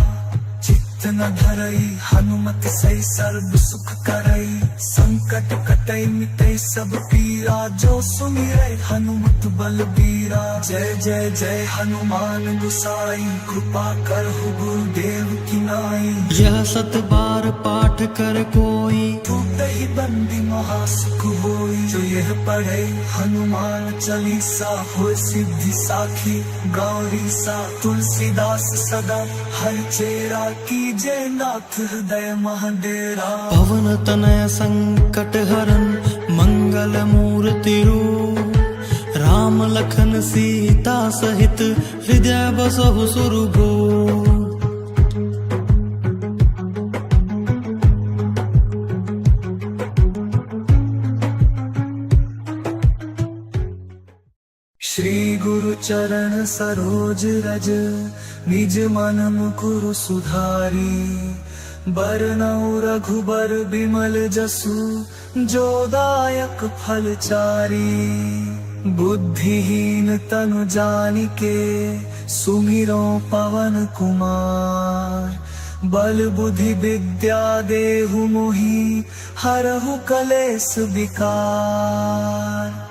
चित्त न धरई हनुमत सही सर्व सुख करई संकट कटई मिटई सब पीरा जो सुमिरै हनुमत बलबीरा जय जय जय हनुमान गुसाई कृपा करहु गुरुदेव की नाई
यह सत बार पाठ कर कोई
टूटहि बंदी महासुख होई जो यह पढ़े हनुमान चालीसा हो सिद्धि साखी गौरी सा तुलसीदास सदा हर चेरा की जय नाथ हृदय महाडेरा
पवन तनय संकट हरन मंगल मूर्ति रूप राम लखन सीता सहित हृदय बसहु सुरभूप
श्री गुरु चरण सरोज रज निज मन मुकुरु सुधारी बरनउँ रघुबर बिमल जसु जो दायक फल चारी बुद्धिहीन तनु जानिके सुमिरो पवन कुमार बल बुद्धि विद्या देहु मोहि हरहु कलेस विकार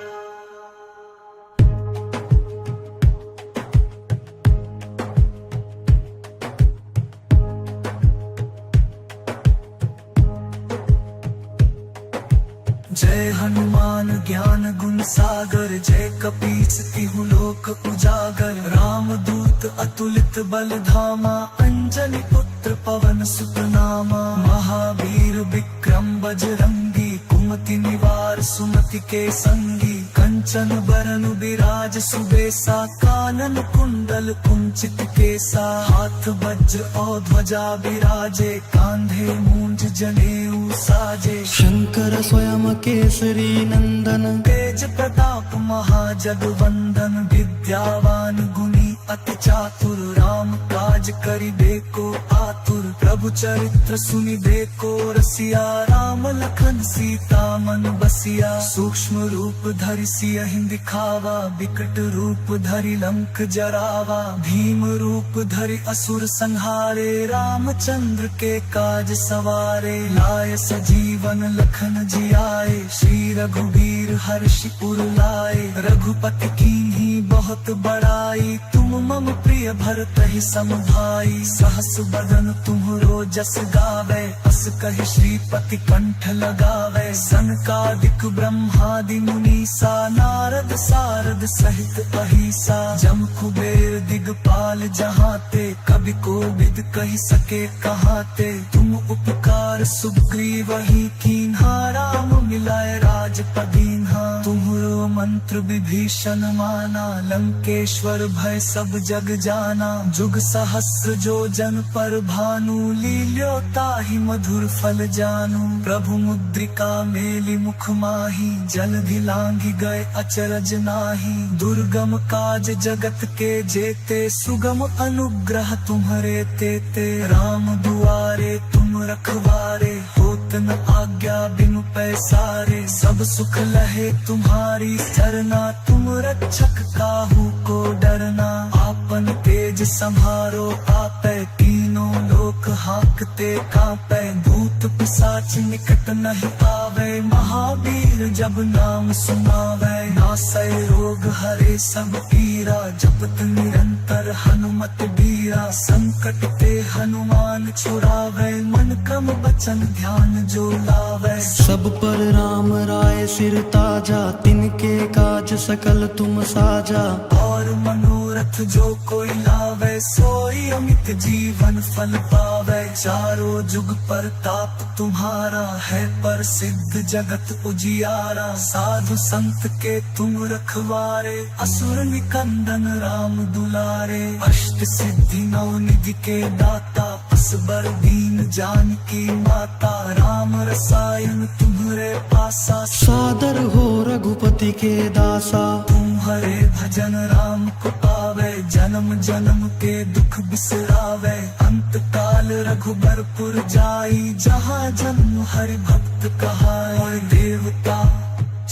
जय हनुमान ज्ञान गुण सागर जय कपीस तिहु लोक उजागर राम दूत अतुलित बल धामा अंजनी पुत्र पवन सुत नामा महावीर विक्रम बजरंगी कुमति निवार सुमति के संगी कंचन बरन विराज सुबेसा कानन कुंडल कुंचित केसा हाथ वज्र और ध्वजा विराजे कांधे मूंज जनेऊ साजे
शंकर स्वयं केसरी नंदन
तेज प्रताप महाजगवंदन विद्यावान गुणी अति चातुर राम काज करिबेको आतुर प्रभु चरित्र सुनिबेको रसिया राम लखन सीता मन बसिया सूक्ष्म रूप धरि सियहि दिखावा विकट रूप धरि लंक जरावा भीम रूप धरि असुर संहारे रामचंद्र के काज सवारे लाय सजीवन लखन जियाए श्री रघुबीर हर्षि उर लाए रघुपति कीन्ही बहुत बड़ाई तुम मम प्रिय भरतहि सम भाई सहस बदन तुम्हरो जस गावे अस कहि श्रीपति कंठ लगावे सनकादिक ब्रह्मादि मुनीसा नारद सारद सहित अहिसा जम कुबेर दिगपाल जहाते कवि कोविद कहि सके कहाते तुम उपकार सुग्रीव ही कीन्हा राम मिलाए राजपदीन्हा तुम्हरो मंत्र विभीषण माना लंकेश्वर भय सब जग जाना जुग सहस्र जो जन पर भानु लील्यो ताहि मधुर फल जानू प्रभु मुद्रिका मेलि मुख माही जलधि लांघि गए अचरज नाही दुर्गम काज जगत के जेते सुगम अनुग्रह तुम्हरे तेते राम दुआरे तुम रखवारे होत न आज्ञा बिनु पैसारे सब सुख लहे तुम्हारी सरना तुम रक्षक काहू को डरना आपन तेज संहारो आपै तीनों लोक हाकते कांपै भूत पिशाच निकट नहीं आवे महावीर जब नाम सुनावे नासै रोग हरे सब पीरा जपत निरंतर हनुमत बीरा संकट ते हनुमान छुड़ावे मन क्रम बचन ध्यान जो लावे
सब पर राम राय सिर ताजा तिनके काज सकल तुम साजा
और मनोरथ जो कोई लावे सोई अमित जीवन फल पावे चारों जुग पर ताप तुम्हारा है प्रसिद्ध जगत उजियारा साधु संत के तुम रखवारे असुर निकंदन राम दुलारे अष्ट सिद्धि नौ निधि के दाता असबर दीन जानकी माता राम रसायन तुम्हरे पासा
सादर हो रघुपति के दासा
तुम्हारे भजन राम को पावे जन्म जन्म के दुख बिसरावे अंत काल रघुबरपुर जाई जहाँ जन्म हरि भक्त कहाए देवता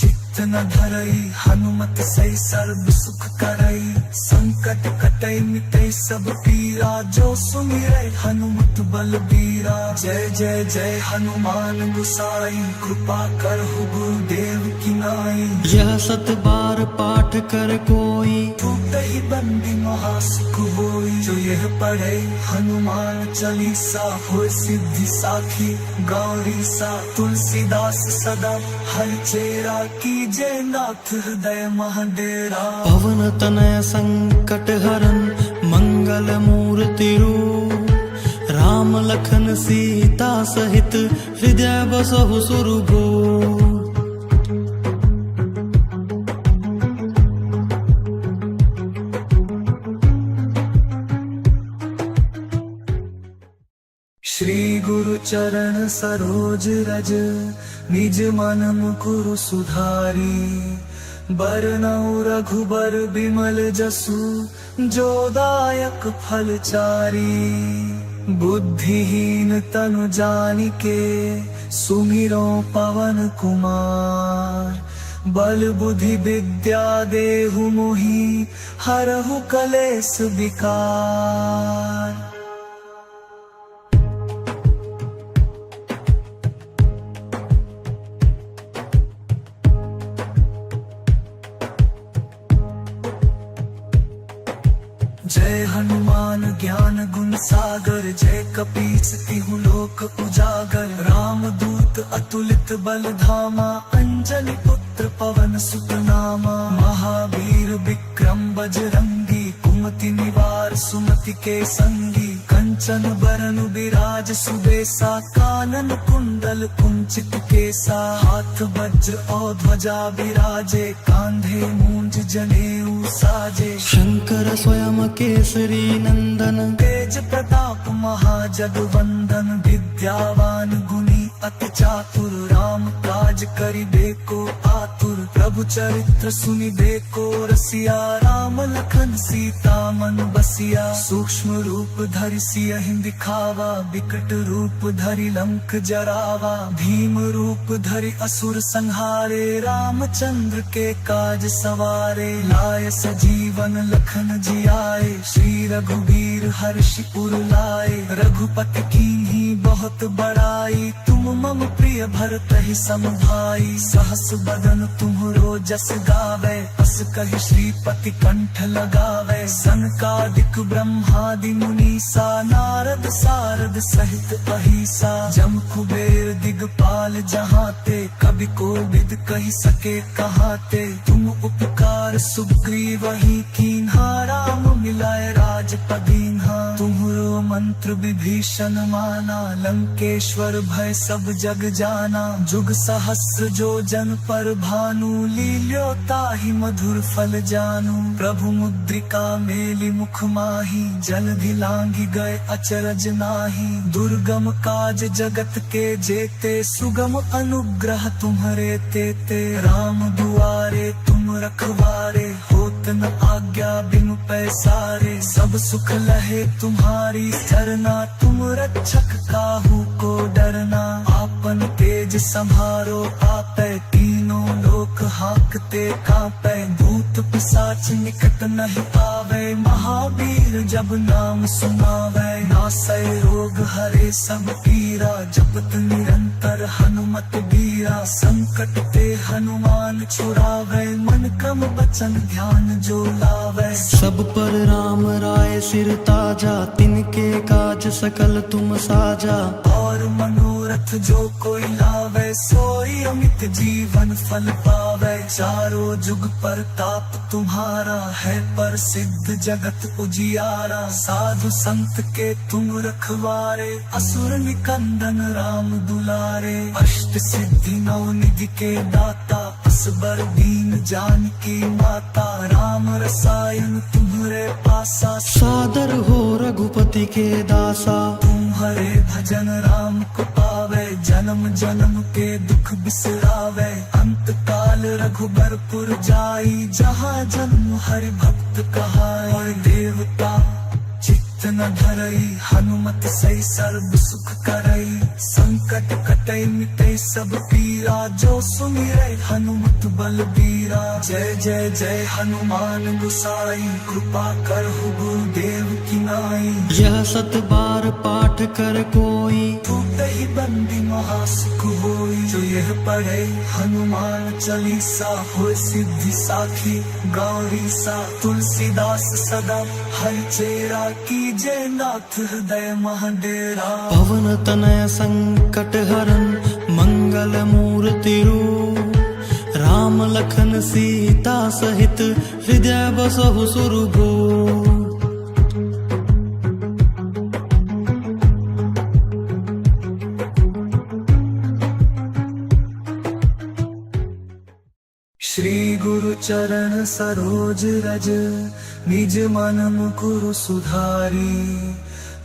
चित्त न धरई हनुमत सही सर्व सुख करई संकट कटई मिटई सब पीरा जो सुमिरै हनुमत बलबीरा जय जय जय हनुमान गुसाई कृपा करहु गुरुदेव की नाई
यह सत बार पाठ कर कोई
टूटहि बंदी महासुख होई जो यह पढ़े हनुमान चालीसा होय सिद्धि साखी गौरी सा तुलसीदास सदा हर चेरा की जय नाथ हृदय महाडेरा
पवन तनय संकट हरन मंगल मूर्ति रूप राम लखन सीता सहित हृदय बसहु सुरभूप
श्री गुरु चरण सरोज रज निज मन मुकुरु सुधारी बरनउँ रघुबर बिमल जसु जो दायक फल चारी बुद्धिहीन तनु जानिके सुमिरो पवन कुमार बल बुद्धि विद्या देहु मोहि हरहु कलेस विकार जय हनुमान ज्ञान गुण सागर जय कपीस तिहु लोक उजागर राम दूत अतुलित बल धामा अंजनी पुत्र पवन सुत नामा महावीर विक्रम बजरंगी कुमति निवार सुमति के संगी कंचन बरन विराज सुबेसा कानन कुंडल कुंचित केसा हाथ वज्र और ध्वजा विराजे कांधे मूंज जनेऊ साजे
शंकर स्वयं केसरी नंदन
तेज प्रताप महाजगवंदन विद्यावान गुणी अति चातुर राम काज काज करिबेको आतुर, प्रभु चरित्र सुनिबेको रसिया। राम लखन सीता मन बसिया, सूक्ष्म रूप धरि सियहि दिखावा, विकट रूप धरि लंक जरावा। भीम रूप धरि असुर संहारे, रामचंद्र के काज सवारे। लाय सजीवन लखन जियाए, श्री रघुवीर हर्षि उर लाए। रघुपति कीन्ही बहुत बड़ाई, तुम मम प्रिय भरतहि सम भाई। सहस बदन तुम्हरो जस गावे, अस कहि श्रीपति कंठ लगावे। सनकादिक ब्रह्मादि मुनीसा, नारद सारद सहित अहिसा। जम कुबेर दिगपाल जहाते, कवि कोविद कहि सके कहाते। तुम उपकार सुग्रीवहि कीन्हा, राम मिलाए राजपद दीन्हा। तुम्हरो मंत्र विभीषण माना, लंकेश्वर भय सब जग जाना। जुग सहस्र जो जन पर भानु, लील्यो ताहि मधुर फल जानू। प्रभु मुद्रिका मेलि मुख माही, जलधि लांघि गए अचरज नाहि। दुर्गम काज जगत के जेते, सुगम अनुग्रह तुम्हरे तेते। राम दुआरे तुम रखवारे, होत न आज्ञा बिनु पैसारे। सब सुख लहे तुम्हारी सरना, तुम रक्षक काहू को डरना। आपन तेज संभारो आपै, तीनों लोक हाकते कांपै। भूत पिशाच निकट नहीं आवे, महावीर जब नाम सुनावै। नासै रोग हरे सब पीरा, जपत निरंतर हनुमत बीरा। संकट ते हनुमान छुड़ावै, मन क्रम वचन ध्यान जो लावै।
सब पर राम राय सिर ताजा, तिनके काज सकल तुम साजा।
और मनोरथ जो कोई लावे, सोई अमित जीवन फल पावे। चारों जुग पर ताप तुम्हारा है, प्रसिद्ध जगत उजियारा। साधु संत के तुम रखवारे, असुर निकंदन राम दुलारे। अष्ट सिद्धि नौ निधि के दाता, असबर दीन जानकी माता। राम रसायन तुम्हरे पासा,
सादर हो रघुपति के दासा।
तुम्हारे भजन राम को पावे, जन्म जन्म के दुख बिसरावे। अंत काल रघुबरपुर जाई, जहाँ जन्म हरि भक्त कहाई। और देवता चित्त न धरई, हनुमत सही सर्व सुख करई। संकट कटई मिटई सब पीरा, जो सुमिरै हनुमत बलबीरा। जय जय जय हनुमान गोसाई, कृपा करहु गुरुदेव की नाई।
यह सत बार पाठ कर कोई,
टूटहि बंदी महासुख होई। जो यह पढ़े हनुमान चालीसा, होय सिद्धि साखी गौरी सा। तुलसीदास सदा हरिचेरा, कीजे नाथ हृदय महडेरा।
पवन तनय संकट हरन, मंगल मूर्ति रूप। राम लखन सीता सहित, हृदय बसहु सुरभूप।
श्री गुरु चरण सरोज रज, निज मन मुकुरु सुधारी।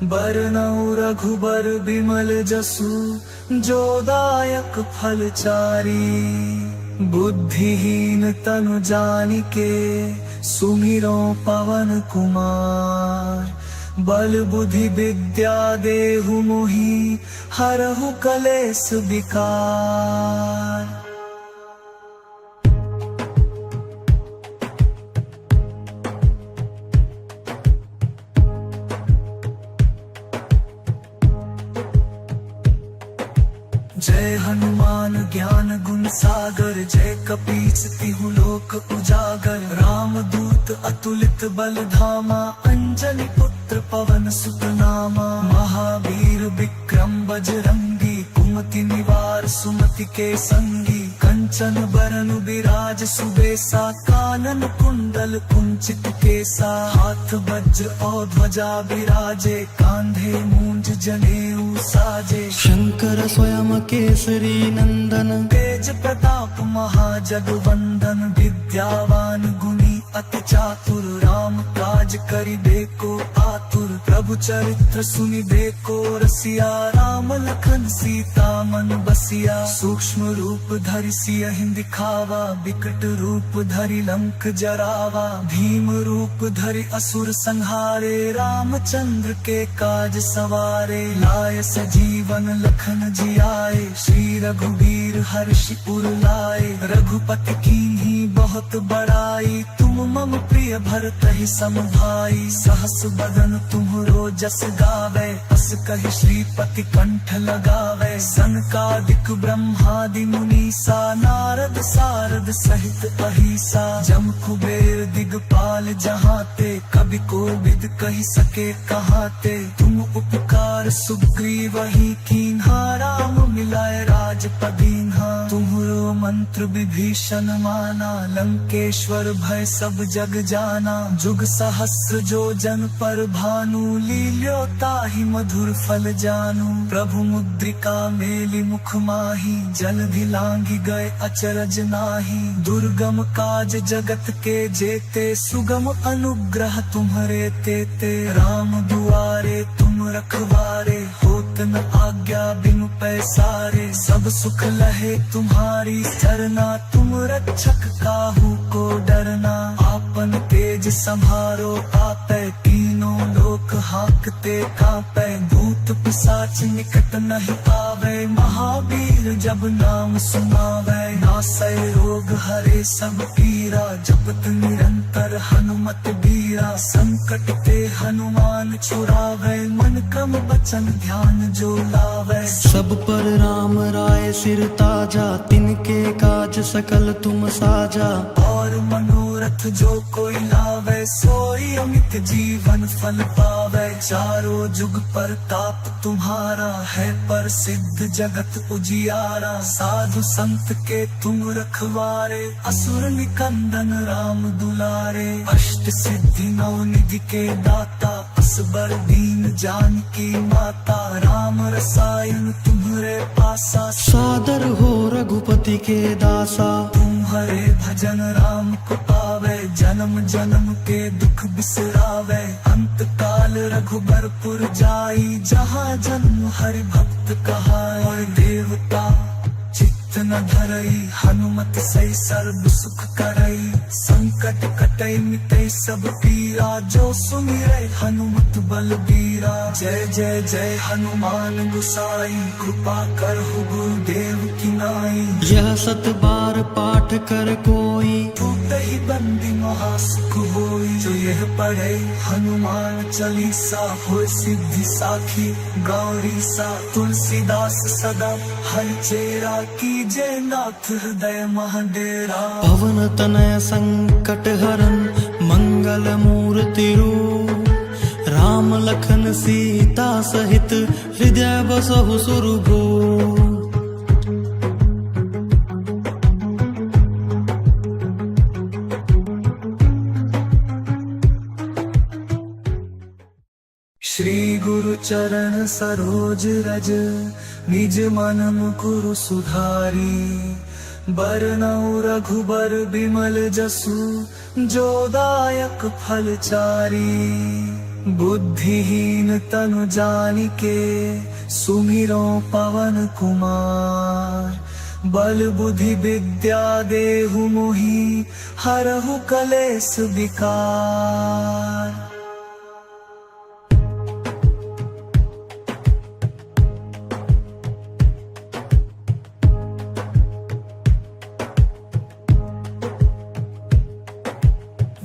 बरनउँ रघुबर बिमल जसु, जो दायक फल चारी। बुद्धिहीन तनु जानिके, सुमिरो पवन कुमार। बल बुद्धि विद्या देहु मोहि, हरहु कलेस विकार। जय हनुमान ज्ञान गुण सागर, जय कपीस तिहु लोक उजागर। राम दूत अतुलित बल धामा, अंजनी पुत्र पवन सुत नामा। महावीर विक्रम बजरंगी, कुमति निवार सुमति के संगी। कंचन बरन विराज सुबेसा, कानन कुंडल कुंचित केसा। हाथ वज्र और ध्वजा विराजे, कांधे मूंज जनेऊ साजे।
शंकर स्वयं केसरी नंदन,
तेज प्रताप महाजगवंदन। विद्यावान गुणी अति चातुर, राम काज करिबेको आतुर। प्रभु प्रभु चरित्र सुनि देखो रसिया, राम लखन सीता मन बसिया। सूक्ष्म रूप धरि सियहि दिखावा, विकट रूप धरि लंक जरावा। भीम रूप धरि असुर संहारे, रामचंद्र के काज सवारे। लाय सजीवन लखन जियाए, श्री रघुबीर हर्षि उर लाए। रघुपति कीन्ही बहुत बड़ाई, तुम मम प्रिय भरतहि सम भाई। सहस बदन तुम्हरो जस गावे, अस कहि श्रीपति कंठ लगावे। सनकादिक ब्रह्मादि मुनीसा, नारद सारद सहित अहिसा। जम कुबेर दिगपाल जहाते, कवि कोविद कहि सके कहाते। तुम उपकार सुग्रीवहि कीन्हा, राम मिलाए राजपद दीन्हा। तुम्हरो मंत्र विभीषण माना, लंकेश्वर भय सब जग जाना। जुग सहस्र जो जन पर भानु, लील्यो ताहि मधुर फल जानू। प्रभु मुद्रिका मेलि मुख माही, जलधि लांघि गए अचरज नाही। दुर्गम काज जगत के जेते, सुगम अनुग्रह तुम्हरे तेते। राम दुआरे तुम रखवारे, होत न आज्ञा बिनु पैसारे। सब सुख लहे तुम्हारी सरना, तुम रक्षक काहू को डरना। आपन तेज संभारो आपै, तीनों लोक हाकते कांपै। भूत पिशाच निकट नहीं आवे, महावीर जब नाम सुनावे। नासै रोग हरे सब पीरा, जपत निरंतर हनुमत बीरा। संकट ते हनुमान छुड़ावे, मन क्रम वचन ध्यान जो लावे।
सब पर राम राय सिर ताजा, तिनके काज सकल तुम साजा।
और मनोरथ जो कोई लावे, सोई अमित जीवन फल पावे। चारों जुग परताप तुम्हारा है, प्रसिद्ध जगत उजियारा। साधु संत के तुम रखवारे, असुर निकंदन राम दुलारे। अष्ट सिद्धि नौ निधि के दाता, असबर दीन जानकी माता। राम रसायन तुम्हरे पासा,
सादर हो रघुपति के दासा।
तुम्हारे भजन राम को पावे, जन्म जन्म के दुख बिसरावे। अंत काल रघुबरपुर जाई, जहाँ जन्म हरि भक्त कहाई। और देवता चित्त न धरई, हनुमत सही सर्व सुख करई। संकट कटई मिटई सब पीरा, जो सुमिरै हनुमत बलबीरा। जय जय जय हनुमान गुसाई, कृपा करहु गुरुदेव की नाई।
यह सत बार पाठ कर कोई,
टूटहि बंदी महासुख होई। जो यह पढ़े हनुमान चालीसा, होय सिद्धि साखी गौरी सा। तुलसीदास सदा हरचेरा, कीजे नाथ हृदय महडेरा।
पवन तनय संकट हरन, मंगल मूर्ति रूप। राम लखन सीता सहित, हृदय बसहु सुरभूप।
श्री गुरु चरण सरोज रज, निज मन मुकुरु सुधारी। बरनउँ रघुबर बिमल जसु, जो दायक फल चारी। बुद्धिहीन तनु जानिके, सुमिरो पवन कुमार। बल बुद्धि विद्या देहु मोहि, हरहु कलेस विकार।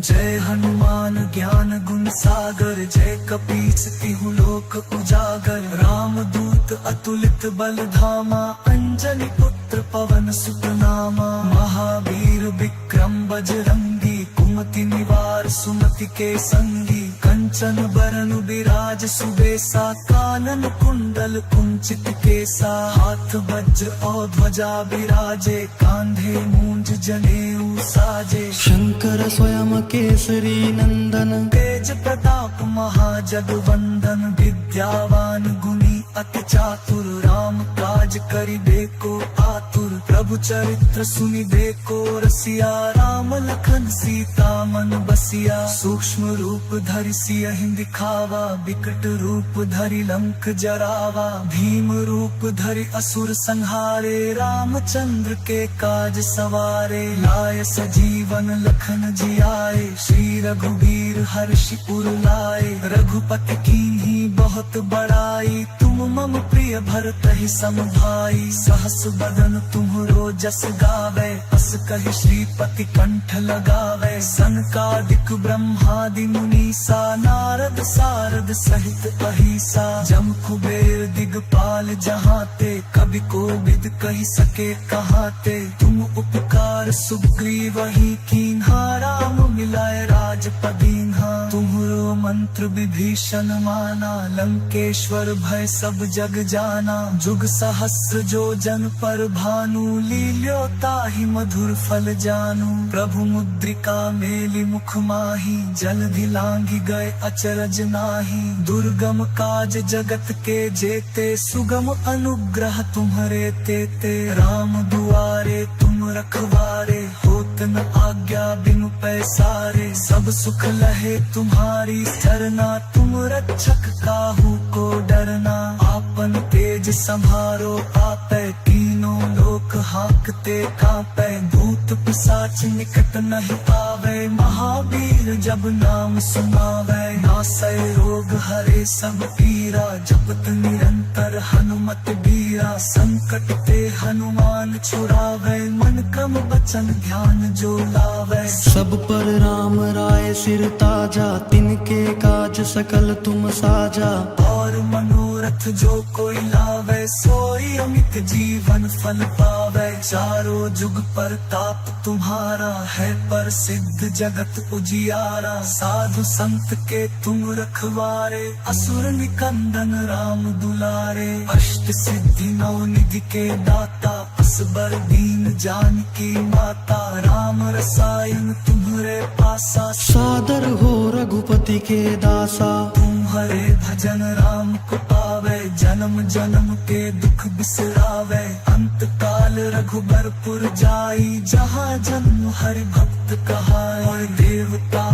जय हनुमान ज्ञान गुण सागर, जय कपीस तिहु लोक उजागर। राम दूत अतुलित बल धामा, अंजनी पुत्र पवन सुत नामा। महावीर विक्रम बजरंगी, कुमति निवार सुमति के संगी। कंचन बरन बिराज सुबेसा, कानन कुंडल कुंचित केसा। हाथ वज्र और ध्वजा बिराजे, कांधे मूंज जनेऊ साजे।
शंकर स्वयं केसरी नंदन,
तेज प्रताप महाजगवंदन। विद्यावान गुणी अति चातुर राम काज करिबेको आतुर प्रभु चरित्र सुनिबेको रसिया राम लखन सीता मन बसिया सूक्ष्म रूप धरि सियहि दिखावा विकट रूप धरि लंक जरावा भीम रूप धरि असुर संहारे रामचंद्र के काज सवारे लाय सजीवन लखन जियाए श्री रघुबीर हर्षि उर लाए रघुपति कीन्ही बहुत बड़ाई तुम मम प्रिय भरतहि सम भाई सहस बदन तुम्हरो जस गावे अस कहि श्रीपति कंठ लगावे सनकादिक ब्रह्मादि मुनीसा नारद सारद सहित अहिसा जम कुबेर दिगपाल जहाते कवि कोविद कहि सके कहाते तुम उपकार सुग्रीव ही कीन्हा राम मिलाए राजपदीन्हा तुम्हरो मंत्र विभीषण माना लंकेश्वर भय सब जग जाना जुग सहस्र जो जन पर भानु लील्यो ताहि मधुर फल जानू प्रभु मुद्रिका मेलि मुख माही जलधि लांघि गए अचरज नाही दुर्गम काज जगत के जेते सुगम अनुग्रह तुम्हरे तेते राम दुआरे तुम रखवारे होत न आज्ञा बिनु पैसारे सब सुख लहे तुम्हारी सरना तुम रक्षक काहू को डरना आपन तेज संभारो आपै तीनों लोक हाकते कांपै भूत पिशाच निकट नहीं आवे महावीर जब नाम सुनावे नासै रोग हरे सब पीरा जपत निरंतर हनुमत बीरा संकट ते हनुमान छुड़ावे मन क्रम बचन ध्यान जो लावे
सब पर राम राय सिर ताजा तिनके काज सकल तुम साजा
और मनोरथ जो कोई लावे सोई अमित जीवन फल पावे चारों जुग पर ताप तुम्हारा है पर सिद्ध जगत उजियारा साधु संत के तुम रखवारे असुर निकंदन राम दुलारे अष्ट सिद्धि नौ निधि के दाता असबर दीन जानकी माता राम रसायन तुम्हरे पासा
सादर हो रघुपति के दासा
तुम्हारे भजन राम को पावे जन्म जन्म के दुख बिसरावे अंत काल रघुबरपुर जाई जहाँ जन्म हरि भक्त कहाए देवता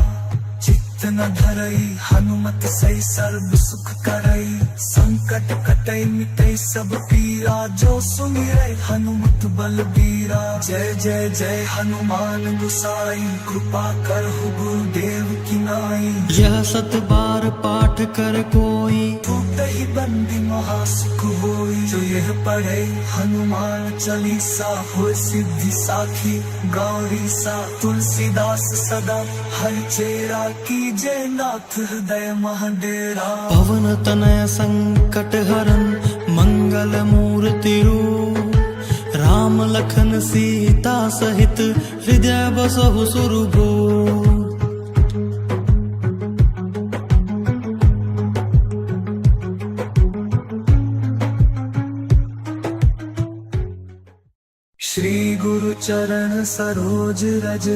चित्त न धरई हनुमत सही सर्व सुख करई संकट कटई मिटई सब पीरा जो सुमिरै हनुमत बलबीरा जय जय जय हनुमान गुसाई कृपा करहु गुरुदेव की नाई
यह सत बार पाठ कर कोई
टूटहि बंदी महासुख होई जो यह पढ़े हनुमान चालीसा हो सिद्धि साखी गौरी सा तुलसीदास सदा हर चेरा की जय नाथ हृदय महाडेरा
पवन तनय संकट हरन मंगल मूर्ति रूप राम लखन सीता सहित हृदय बसहु सुरभूप
श्री गुरु चरण सरोज रज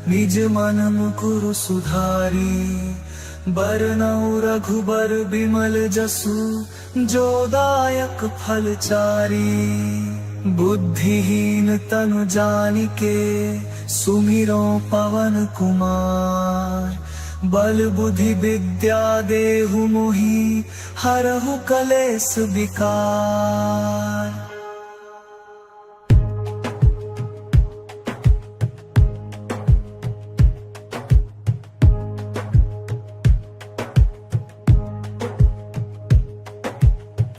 निज मन मुकुरु सुधारी बरनउँ रघुबर बिमल जसु जो दायक फल चारी बुद्धिहीन तनु जानिके सुमिरो पवन कुमार बल बुद्धि विद्या देहु मोहि हरहु कलेस विकार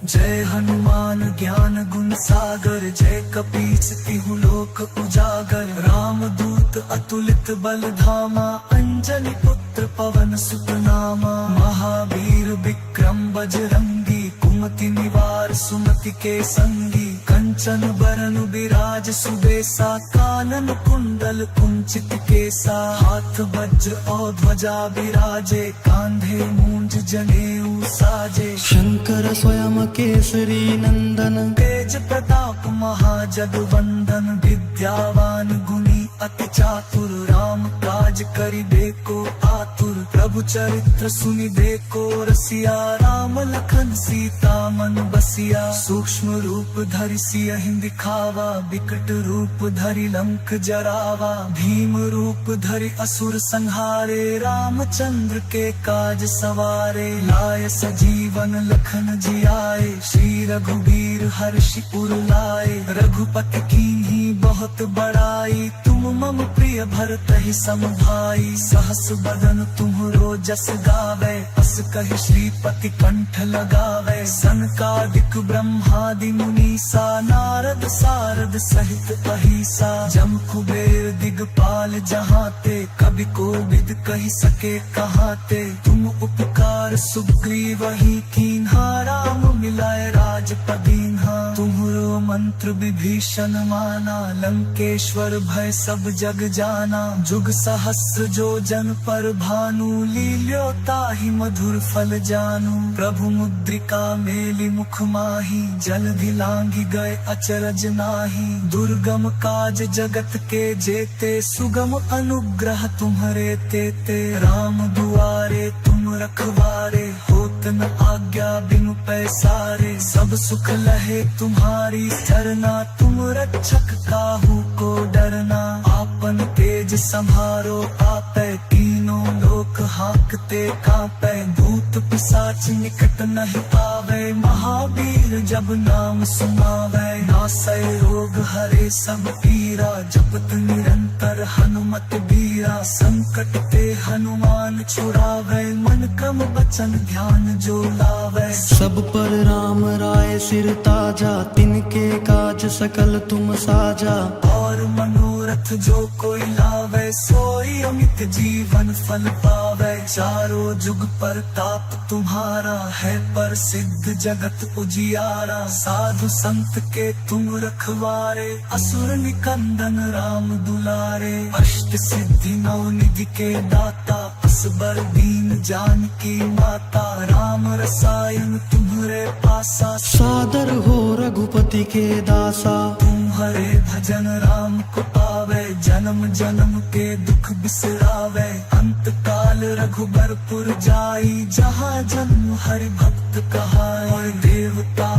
जय हनुमान ज्ञान गुण सागर जय कपीस तिहु लोक उजागर राम दूत अतुलित बल धामा अंजनी पुत्र पवन सुत नामा महावीर विक्रम बजरंगी कुमति निवार सुमति के संगी कंचन बरन विराज सुबेसा कानन कुंडल कुंचित केसा हाथ वज्र और ध्वजा विराजे कांधे मूंज जनेऊ साजे
शंकर स्वयं केसरी नंदन
तेज प्रताप महाजगवंदन विद्यावान गुणी अति चातुर राम काज करिबेको आतुर प्रभु चरित्र सुनिबे को रसिया। राम लखन सीता मन बसिया, सूक्ष्म रूप धरि सियहि दिखावा, विकट रूप धरि लंक जरावा। भीम रूप धरि असुर संहारे, रामचंद्र के काज सवारे। लाय सजीवन लखन जियाए, श्री रघुबीर हर्षि उर लाए। रघुपति कीन्ही बहुत बड़ाई, तुम मम प्रिय भरतहि सम भाई। सहस बदन तुम्हरो जस गावे, अस कहि श्रीपति कंठ लगावे। सनकादिक ब्रह्मादि मुनीसा, नारद सारद सहित अहिसा। जम कुबेर दिगपाल जहाते, कवि कोविद कहि सके कहाते। तुम उपकार सुग्रीवहि कीन्हा, राम मिलाए राजपदीन्हा। तुम्हरो मंत्र विभीषण माना, लंकेश्वर भय सब जग जाना। जुग सहस्र जो जन पर भानु, लील्यो ताहि मधुर फल जानू। प्रभु मुद्रिका मेलि मुख माही, जलधि लांघि गए अचरज नाहि। दुर्गम काज जगत के जेते, सुगम अनुग्रह तुम्हरे तेते। राम दुआरे तुम रखवारे, होत न आज्ञा बिनु पैसारे। सब सुख लहे तुम्हारी सरना, तुम रक्षक काहू को डरना। आपन तेज संभारो आपै, तीनों लोक हाकते कांपै। भूत पिशाच निकट नहीं पावे, महावीर जब नाम सुनावै। नासै रोग हरे सब पीरा, जपत निरंतर हनुमत बीरा। संकट ते हनुमान छुड़ावै, मन क्रम वचन ध्यान जो लावै।
सब पर राम राय सिर ताजा, तिनके काज सकल तुम साजा।
और मनोरथ जो कोई लावे, सोई अमित जीवन फल पावे। चारों जुग पर ताप तुम्हारा है, प्रसिद्ध जगत उजियारा। साधु संत के तुम रखवारे, असुर निकंदन राम दुलारे। अष्ट सिद्धि नौ निधि के दाता, असबर दीन जानकी माता। राम रसायन तुम्हरे पासा,
सादर हो रघुपति के दासा।
तुम्हारे भजन राम को पावे, जन्म जन्म के दुख बिसरावे। अंत काल रघुबरपुर जाई, जहाँ जन्म हरि भक्त कहाई। और देवता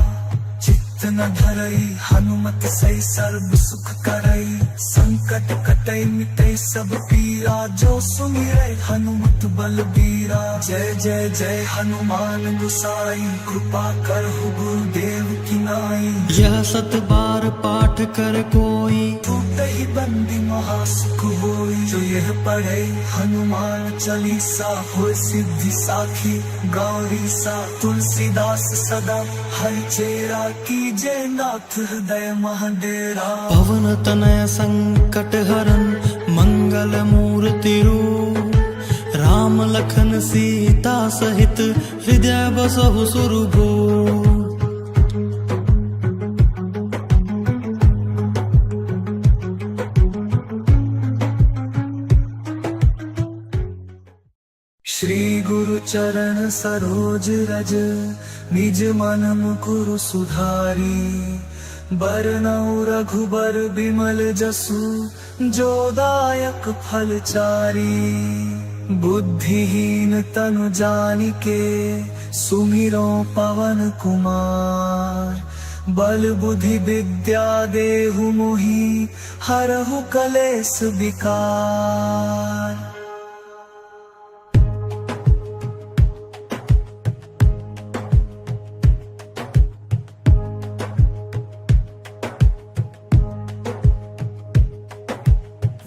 चित्त न धरई, हनुमत सही सर्व सुख करई। संकट कटई मिटई सब पीरा, जो सुमिरै हनुमत बलबीरा। जय जय जय हनुमान गोसाई, कृपा करहु गुरुदेव की नाई।
यह सत बार पाठ कर कोई,
टूटहि बंदी महासुख होई। जो यह पढ़े हनुमान चालीसा, होय सिद्धि साखी गौरी सा। तुलसीदास सदा हरिचेरा, कीजे नाथ हृदय महडेरा।
पवन तनय संकट हरन, मंगल मूर्ति रूप। राम लखन सीता सहित, हृदय बसहु सुरभूप।
श्री गुरु चरण सरोज रज, निज मन मुकुरु सुधारी। बरनउँ रघुबर बिमल जसु, जो दायक फल चारी। बुद्धिहीन तनु जानिके, सुमिरो पवन कुमार। बल बुद्धि विद्या देहु मोहि, हरहु कलेस विकार।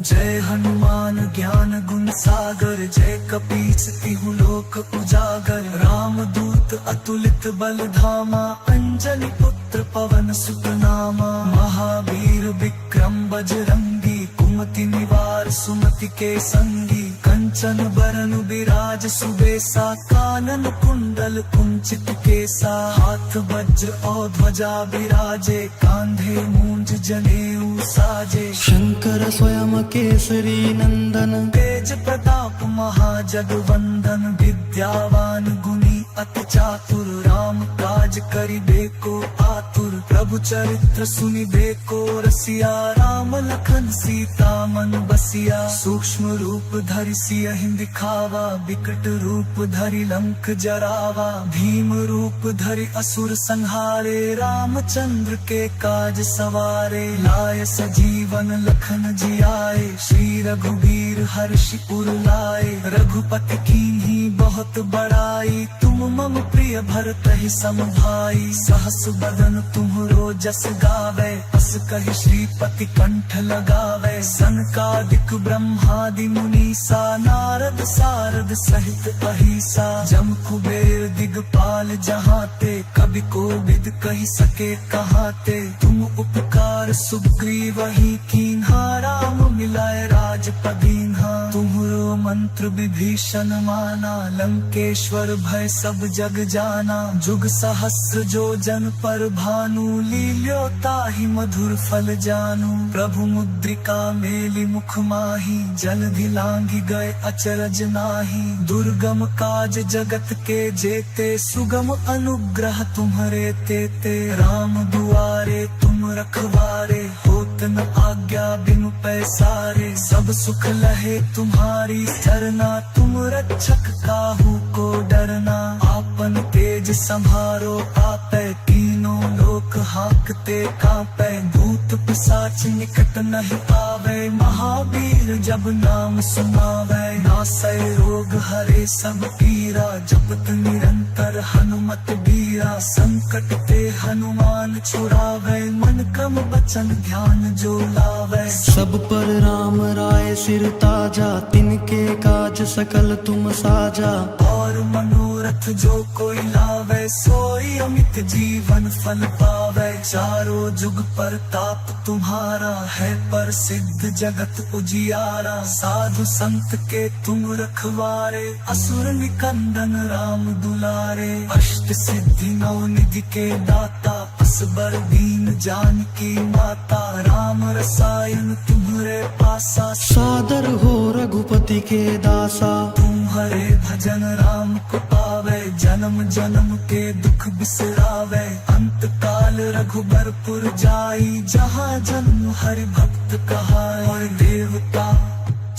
जय हनुमान ज्ञान गुण सागर, जय कपीस तिहु लोक उजागर। राम दूत अतुलित बल धामा, अंजनी पुत्र पवन सुत नामा। महावीर विक्रम बजरंगी, कुमति निवार सुमति के संगी। कंचन बरन बिराज सुबेसा, कानन कुंडल कुंचित केसा। हाथ वज्र और ध्वजा बिराजे, कांधे मूंज जनेऊ साजे।
शंकर स्वयं केसरी नंदन,
तेज प्रताप महाजगवंदन। विद्यावान गुणी अति चातुर, राम काज करिबे को आतुर। प्रभु चरित्र सुनिबेको रसिया राम लखन सीता मन बसिया सूक्ष्म रूप धरि सियहि दिखावा विकट रूप धरि लंक जरावा भीम रूप धरि असुर संहारे रामचंद्र के काज सवारे लाय सजीवन लखन जियाए श्री रघुबीर हर्षि उर लाए रघुपति कीन्ही बहुत बड़ाई तुम मम प्रिय भरतहि सम भाई सहस बदन तुम्हरो जस गावे अस कहि श्रीपति कंठ लगावे सनकादिक ब्रह्मादि मुनीसा नारद सारद सहित अहिसा जम कुबेर दिगपाल जहाते कवि कोविद कहि सके कहाते तुम उपकार सुग्रीव ही कीन्हा राम मिलाए राजपदीन्हा तुम्हरो मंत्र विभीषण माना लंकेश्वर भय सब जग जाना जुग सहस्र जो जन पर भानु लील्यो ताहि मधुर फल जानू प्रभु मुद्रिका मेलि मुख माही जलधि लांघि गए अचरज नाही दुर्गम काज जगत के जेते सुगम अनुग्रह तुम्हरे तेते राम दुआरे तुम रखवारे होत न आज्ञा बिनु पैसारे सब सुख लहे तुम्हारी सरना तुम रक्षक काहू को डरना आपन तेज संभारो आपै तीनों लोक हाकते कांपै भूत पिशाच निकट नहीं आवे महावीर जब नाम सुनावे नासै रोग हरे सब पीरा जपत निरंतर हनुमत बीरा संकट ते हनुमान छुड़ावे मन क्रम बचन ध्यान जो लावे
सब पर राम राय सिर ताजा तिनके काज सकल तुम साजा
और मनोरथ जो कोई लावे सोई अमित जीवन फल पावे चारों जुग पर ताप तुम्हारा है पर सिद्ध जगत उजियारा साधु संत के तुम रखवारे असुर निकंदन राम दुलारे अष्ट सिद्धि नौ निधि के दाता असबर दीन जानकी माता राम रसायन तुम्हरे पासा
सादर हो रघुपति के दासा
तुम्हारे भजन राम को पावे जन्म जन्म के दुख बिसरावे अंत काल रघुबरपुर जाई जहाँ जन्म हरि भक्त कहाए और देवता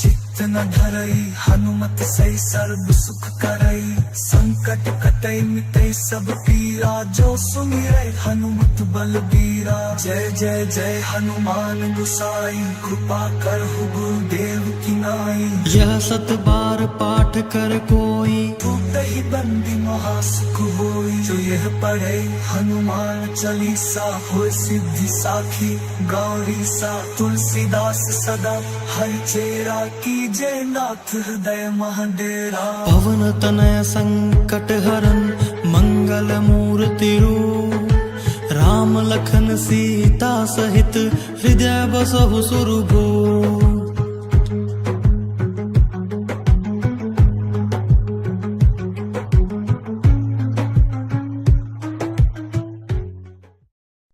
चित्त न धरई हनुमत सही सर्व सुख करई संकट कटई मिटई सब पीरा जो सुमिरै हनुमत बलबीरा जय जय जय हनुमान गुसाई कृपा करहु गुरुदेव की नाई
यह सत बार पाठ कर कोई
ही बंदी महासुख होई जो यह पढ़े हनुमान चालीसा हो सिद्धि साखी गौरी सा तुलसीदास सदा हरि चेरा कीजे नाथ हृदय महाडेरा
पवन तनय संकट हरन मंगल मूर्ति रूप राम लखन सीता सहित हृदय बसहु सुरभू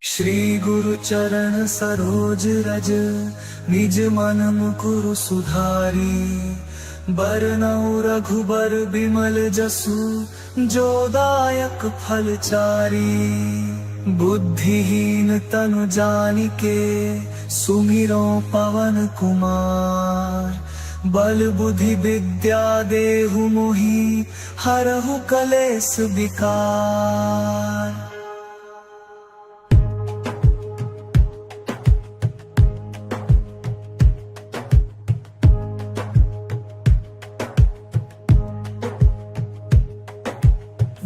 श्री गुरु चरण सरोज रज निज मन मुकुरु सुधारी बरनउँ रघुबर बिमल जसु जो दायक फल चारी बुद्धिहीन तनु जानिके सुमिरो पवन कुमार बल बुद्धि विद्या देहु मोहि हरहु कलेस विकार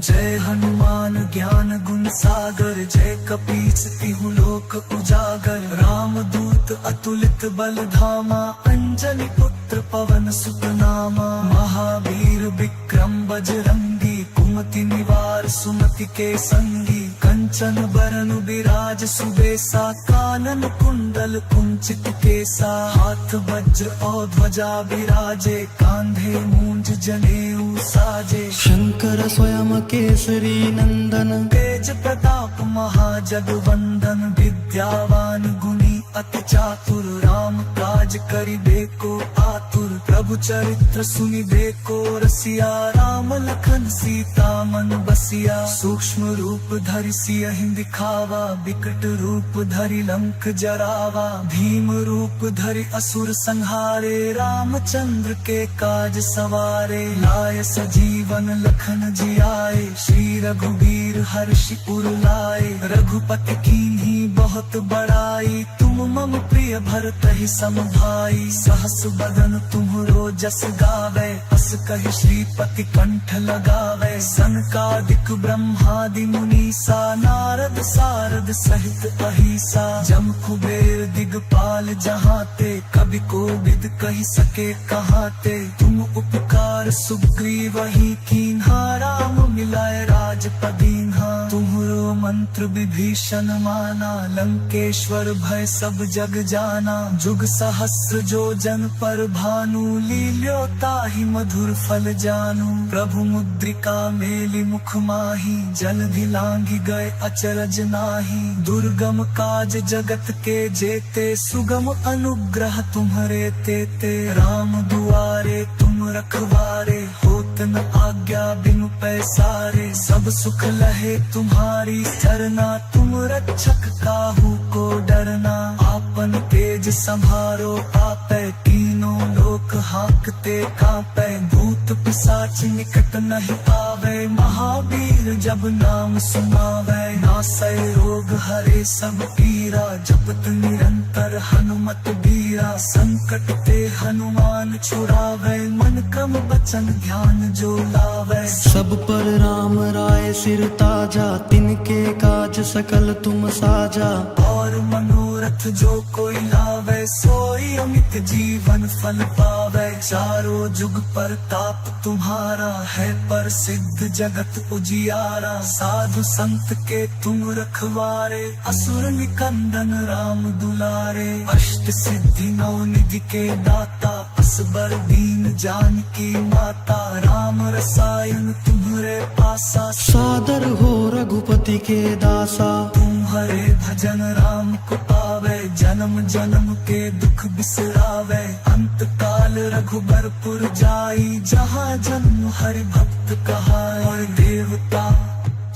जय हनुमान ज्ञान गुण सागर जय कपीस तिहु लोक उजागर राम दूत अतुलित बल धामा अंजनी पुत्र पवन सुत नामा महावीर विक्रम बजरंगी कुमति निवार सुमति के संगी कंचन बरन विराज सुबेसा कानन कुंडल कुंचित केसा हाथ वज्र और ध्वजा विराजे कांधे मूंज जनेऊ साजे
शंकर स्वयं केसरी नंदन
तेज प्रताप महाजगवंदन विद्यावान गुणी अति चातुर राम काज करिबेको आतुर प्रभु चरित्र सुनिबेको रसिया राम लखन सीता मन बसिया सूक्ष्म रूप धरि सियहि दिखावा विकट रूप धरि लंक जरावा भीम रूप धरि असुर संहारे रामचंद्र के काज सवारे लाय सजीवन लखन जियाए श्री रघुबीर हर्षि उर लाए रघुपति कीन्ही बहुत बड़ाई तुम मम प्रिय भरतहि सम भाई सहस बदन तुम्हरो जस गावे अस कहि श्रीपति कंठ लगावे सनकादिक ब्रह्मादि मुनीसा नारद सारद सहित अहिसा जम कुबेर दिगपाल जहाते कभी कोविद कहि सके कहाते तुम उपकार सुग्रीवहि कीन्हा राम मिलाए राजपदीन्हा तुम्हरो मंत्र विभीषण माना लंकेश्वर भय सब जग जाना जुग सहस्र जो जन पर भानु लील्यो ताहि मधुर फल जानू प्रभु मुद्रिका मेलि मुख माही जलधि लांघि गए अचरज नाही दुर्गम काज जगत के जेते सुगम अनुग्रह तुम्हरे तेते राम दुआरे तुम रखवारे होत न आज्ञा बिनु पैसारे सब सुख लहे तुम्हारी सरना तुम रक्षक काहू को डरना आपन तेज संभारो आपै तीनों लोक हाकते कांपै भूत पिशाच निकट नहीं आवे महावीर जब नाम सुनावे नासै रोग हरे सब पीरा जपत निरंतर हनुमत बीरा संकट ते हनुमान छुड़ावे मन क्रम बचन ध्यान जो लावे
सब पर राम राय सिर ताजा तिनके काज सकल तुम साजा
और मनोरथ जो कोई लावे सोई अमित जीवन फल पावे चारों जुग पर ताप तुम्हारा है पर सिद्ध जगत उजियारा साधु संत के तुम रखवारे असुर निकंदन राम दुलारे अष्ट सिद्धि नौ निधि के दाता असबर दीन जानकी माता राम रसायन तुम्हारे पासा
सादर हो रघुपति के दासा
तुम्हारे भजन राम को पावे जन्म जन्म के दुख बिसरावे अंत काल रघुबरपुर जाई जहाँ जन्म हरि भक्त कहाए और देवता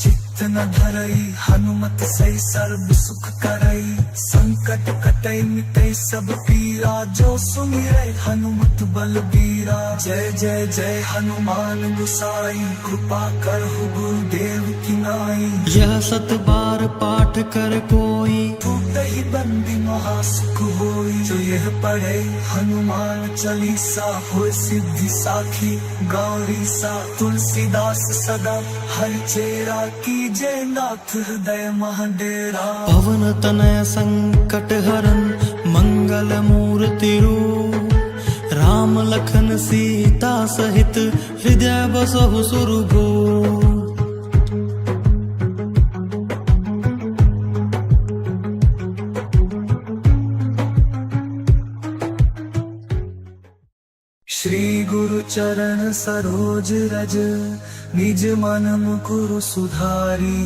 चित्त न धरई हनुमत सही सर्व सुख करई संकट कटई मिटई सब पीरा जो सुमिरै हनुमत बलबीरा जय जय जय हनुमान गुसाई कृपा करहु गुरुदेव की नाई
यह सत बार पाठ कर कोई
ही बंदी महासुख होई जो यह पढ़े हनुमान चालीसा हो सिद्धि साखी गौरी सा तुलसीदास सदा हर चेरा की जय नाथ हृदय महाडेरा
पवन तनय संकट हरन मंगल मूर्ति रूप राम लखन सीता सहित हृदय बसहु सुरभू
श्री गुरु चरण सरोज रज निज मन मुकुरु सुधारी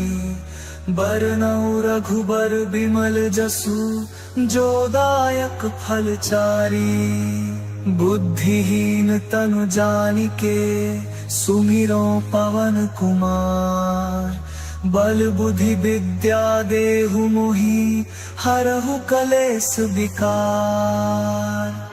बरनउँ रघुबर बिमल जसु जो दायक फल चारी बुद्धिहीन तनु जानिके सुमिरो पवन कुमार बल बुद्धि विद्या देहु मोहि हरहु कलेस विकार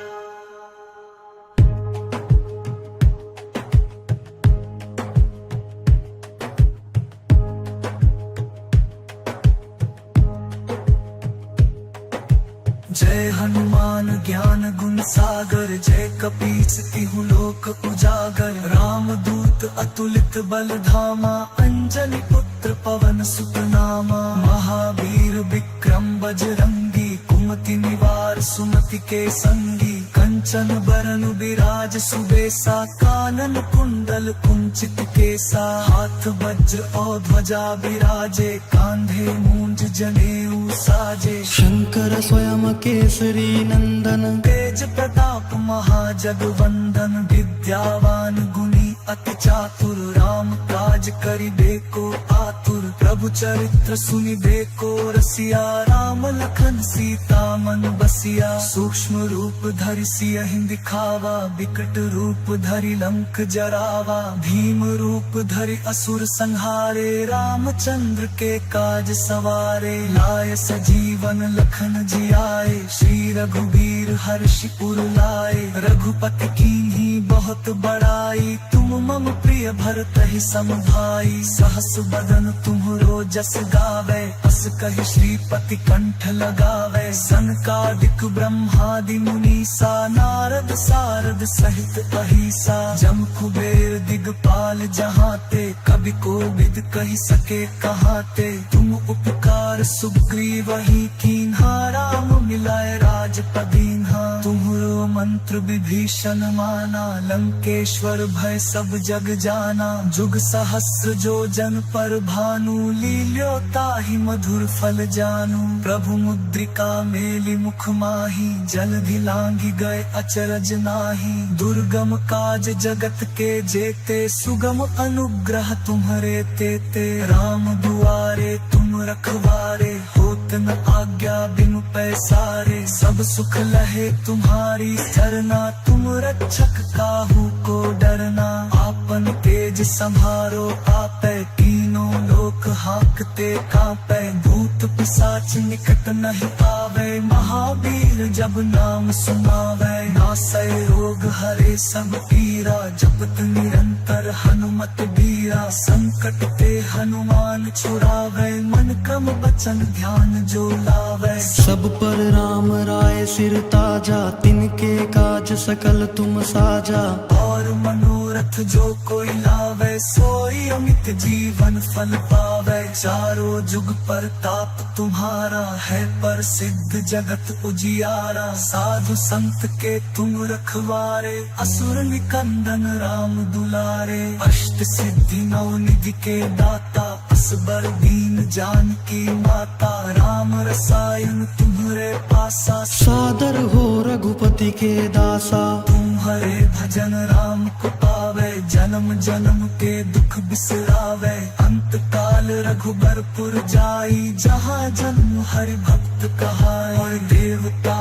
जय हनुमान ज्ञान गुण सागर जय कपीस तिहु लोक उजागर राम दूत अतुलित बल धामा अंजनी पुत्र पवन सुत नामा महावीर विक्रम बजरंगी कुमति निवार सुमति के संगी कंचन बरन विराज सुबेसा कानन कुंडल कुंचित केसा हाथ वज्र और ध्वजा विराजे कांधे मूंज जनेऊ साजे
शंकर स्वयं केसरी नंदन
तेज प्रताप महाजगवंदन विद्यावान गुणी अति चातुर राम काज करिबेको आतुर प्रभु प्रभु चरित्र सुनिबे को रसिया। राम लखन सीता मन बसिया। सूक्ष्म रूप धरि सियहि दिखावा। विकट रूप धरि लंक जरावा। भीम रूप धरि असुर संहारे। रामचंद्र के काज सवारे। लाय सजीवन लखन जियाए। श्री रघुबीर हर्षि उर लाए। रघुपति कीन्ही बहुत बड़ाई। तुम मम प्रिय भरतहि सम भाई। सहस बदन तुम्हरो जस गावे। अस कहि श्रीपति कंठ लगावे। सनकादिक ब्रह्मादि मुनीसा। नारद सारद सहित अहिसा। जम कुबेर दिगपाल जहाते। कवि कोविद कहि सके कहाते। तुम उपकार सुग्रीवहि कीन्हा। राम मिलाए राजपदीन्हा। तुम्हरो मंत्र विभीषण माना। लंकेश्वर भय सब जग जाना। जुग सहस्र जो जन पर भानु। लील्यो ताहि मधुर फल जानू। प्रभु मुद्रिका मेलि मुख माही। जलधि लांघि गए अचरज नाही। दुर्गम काज जगत के जेते। सुगम अनुग्रह तुम्हरे तेते। राम दुआरे तुम रखवारे। होत न आज्ञा बिनु पैसारे। सब सुख लहे तुम्हारी सरना। तुम रक्षक काहू को डरना। आपन तेज संभारो आपै। तीनों लोक हाकते कांपै। भूत पिशाच निकट नहीं आवे। महावीर जब नाम सुनावे। नासै रोग हरे सब पीरा। जपत निरंतर हनुमत बीरा। संकट ते हनुमान छुड़ावे। मन क्रम वचन ध्यान जो लावे।
सब पर राम राय सिर ताजा। तिनके काज सकल तुम साजा।
और मनोरथ जो कोई लावे। सोई अमित जीवन फल पावे। चारों जुग परताप तुम्हारा है। प्रसिद्ध जगत उजियारा। साधु संत के तुम रखवारे। असुर निकंदन राम दुलारे। अष्ट सिद्धि नौ निधि के दाता। असबर दीन जानकी माता। राम रसायन तुम्हरे पासा।
सादर हो रघुपति के दासा।
तुम्हारे भजन राम को पावे। जन्म जन्म के दुख बिसरावे। अंत काल रघुबरपुर जाई। जहाँ जन्म हरि भक्त कहाई। और देवता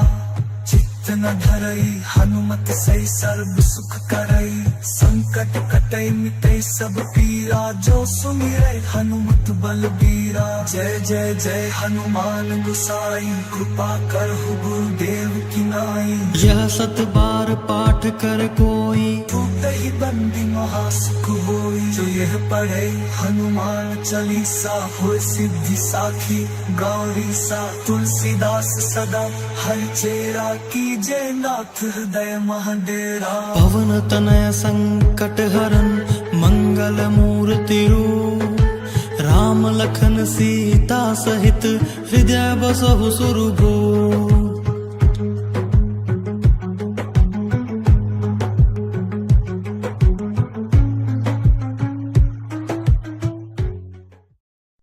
चित्त न धरई। हनुमत सही सर्व सुख करई। संकट कटई मिटई सब पीरा। जो सुमिरै हनुमत बलबीरा। जय जय जय हनुमान गोसाई। कृपा करहु गुरुदेव की नाई।
यह सत बार पाठ कर कोई।
टूटहि बंदी महासुख होई। जो यह पढ़े हनुमान चालीसा। होय सिद्धि साखी गौरी सा। तुलसीदास सदा हरि चेरा। कीजे नाथ हृदय महडेरा।
पवन तनय संकट हरन। मंगल मूर्ति रूप। राम लखन सीता सहित। हृदय बसहु सुरभूप।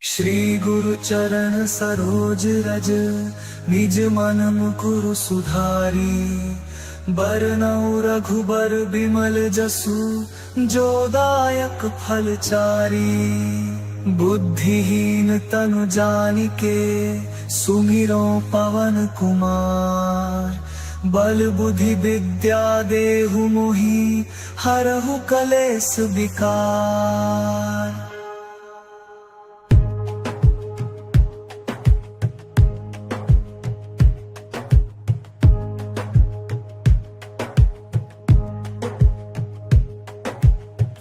श्री गुरु चरण सरोज रज। निज मन मुकुरु सुधारी। बरनउँ रघुबर बिमल जसु। जो दायक फल चारी। बुद्धिहीन तनु जानिके। सुमिरो पवन कुमार। बल बुद्धि विद्या देहु मोहि। हरहु कलेस विकार।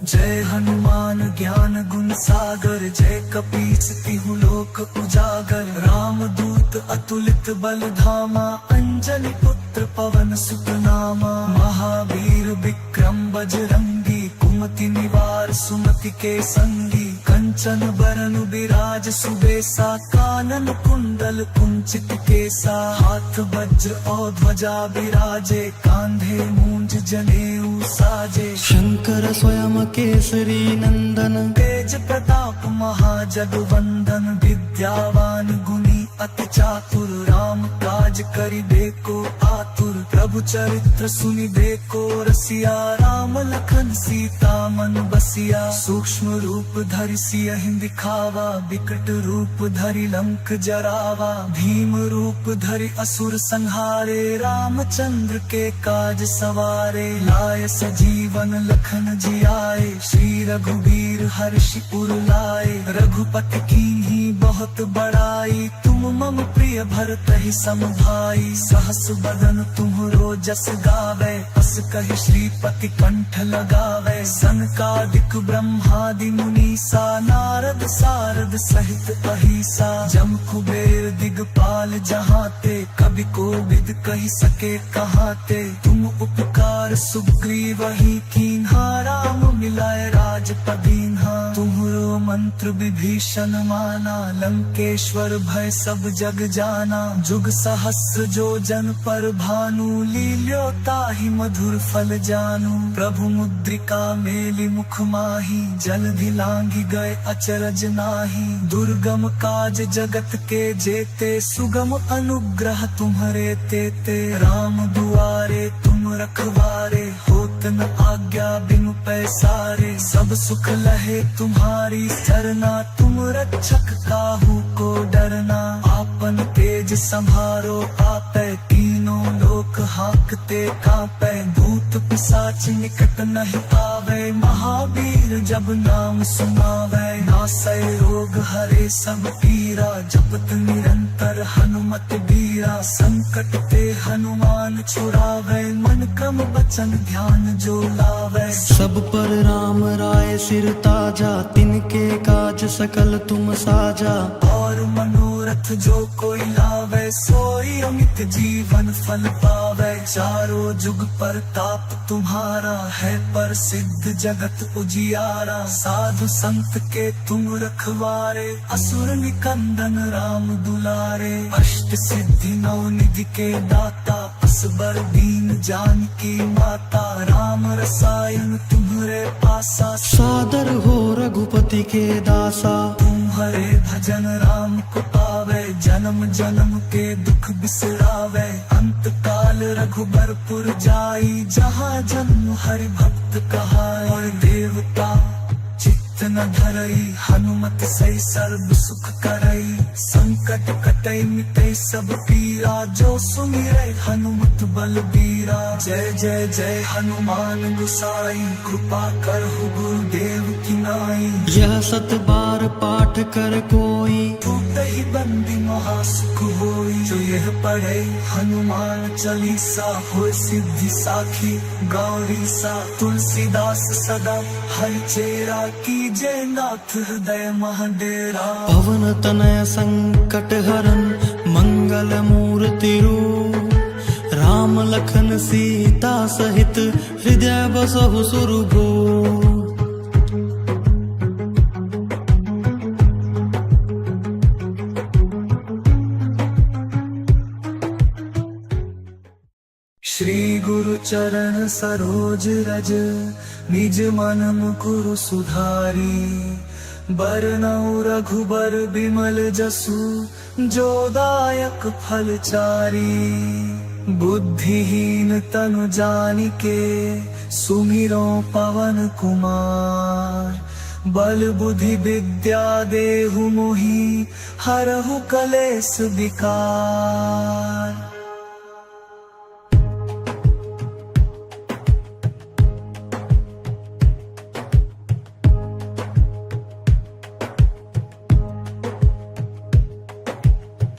जय हनुमान ज्ञान गुण सागर। जय कपीस तिहु लोक उजागर। राम दूत अतुलित बल धामा। अंजनी पुत्र पवन सुत नामा। महावीर विक्रम बजरंगी। कुमति निवार सुमति के संगी। कंचन बरन बिराज सुबेसा। कानन कुंडल कुंचित केसा। हाथ वज्र और ध्वजा बिराजे। कांधे मूंज जनेऊ साजे।
शंकर स्वयं केसरी नंदन।
तेज प्रताप महाजगवंदन। विद्यावान गुणी अति चातुर। राम काज करिबे को आतुर। प्रभु चरित्र सुनिबे को रसिया। राम लखन सीता मन बसिया। सूक्ष्म रूप धरि सियहि दिखावा, विकट रूप धरि लंक जरावा। भीम रूप धरि असुर संहारे, रामचंद्र के काज सवारे। लाय सजीवन लखन जियाए, श्री रघुबीर हर्षि उर लाए। रघुपति कीन्ही बहुत बड़ाई, तुम मम प्रिय भरतहि सम भाई। सहस बदन तुम्हरो जस गावे, अस कहि श्रीपति कंठ लगावे। सनकादिक ब्रह्मादि मुनीसा, नारद सारद सहित अहिसा। जम कुबेर दिगपाल जहाते, कवि कोविद कहि सके कहाते। तुम उपकार सुग्रीवहि कीन्हा, राम मिलाए राजपदीन्हा। तुम्हरो मंत्र विभीषण माना, लंकेश्वर भय सब जग जाना। जुग सहस्र जो जन पर भानु, लील्यो ताहि मधुर फल जानू। प्रभु मुद्रिका मेलि मुख माही, जलधि लांघि गए अचरज नाही। दुर्गम काज जगत के जेते, सुगम अनुग्रह तुम्हरे तेते। राम दुआरे तुम रखवारे, होत न आज्ञा बिनु पैसारे। सब सुख लहे तुम्हारी सरना, तुम रक्षक काहू को डरना। आपन तेज संभारो आपै, तीनों लोक हाकते कांपै। भूत पिशाच निकट नहीं आवे, महावीर जब नाम सुनावे। नासै रोग हरे सब पीरा, जपत निरंतर हनुमत बीरा। संकट ते हनुमान छुड़ावे, मन क्रम वचन ध्यान जो लावे।
सब पर राम राय सिर ताजा, तिनके काज सकल तुम साजा।
और मनोरथ जो कोई लावे, सोई अमित जीवन फल पावे। चारों जुग परताप तुम्हारा है, प्रसिद्ध जगत उजियारा। साधु संत के तुम रखवारे, असुर निकंदन राम दुलारे। अष्ट सिद्धि नौ निधि के दाता, असबर दीन जानकी माता। राम रसायन तुम्हरे पासा,
सादर हो रघुपति के दासा।
तुम्हारे भजन राम को पावे, जन्म जन्म के दुख बिसरावे। अंत काल रघुबरपुर जाई, जहाँ जन्म हरि भक्त कहाई। और देवता चित्त न धरई, हनुमत सही सर्व सुख करई। संकट कटई मिटई सब पीरा, जो सुमिरै हनुमत बलबीरा। जय जय जय हनुमान गोसाई, कृपा करहु गुरुदेव की नाई।
यह सत बार पाठ कर कोई,
टूटहि बंदी महासुख होई। जो यह पढ़े हनुमान चालीसा, होय सिद्धि साखी गौरी सा। तुलसीदास सदा हरिचेरा, कीजय नाथ हृदय महडेरा।
पवन तनय संकट हरन, मंगल मूर्ति रूप। राम लखन सीता सहित, हृदय बसहु सुरभूप।
श्री गुरु चरण सरोज रज, निज मन मुकुरु सुधारी। बरनउँ रघुबर बिमल जसु, जो दायक फल चारी। बुद्धिहीन तनु जानिके, सुमिरो पवन कुमार। बल बुद्धि विद्या देहु मोहि, हरहु कलेस विकार।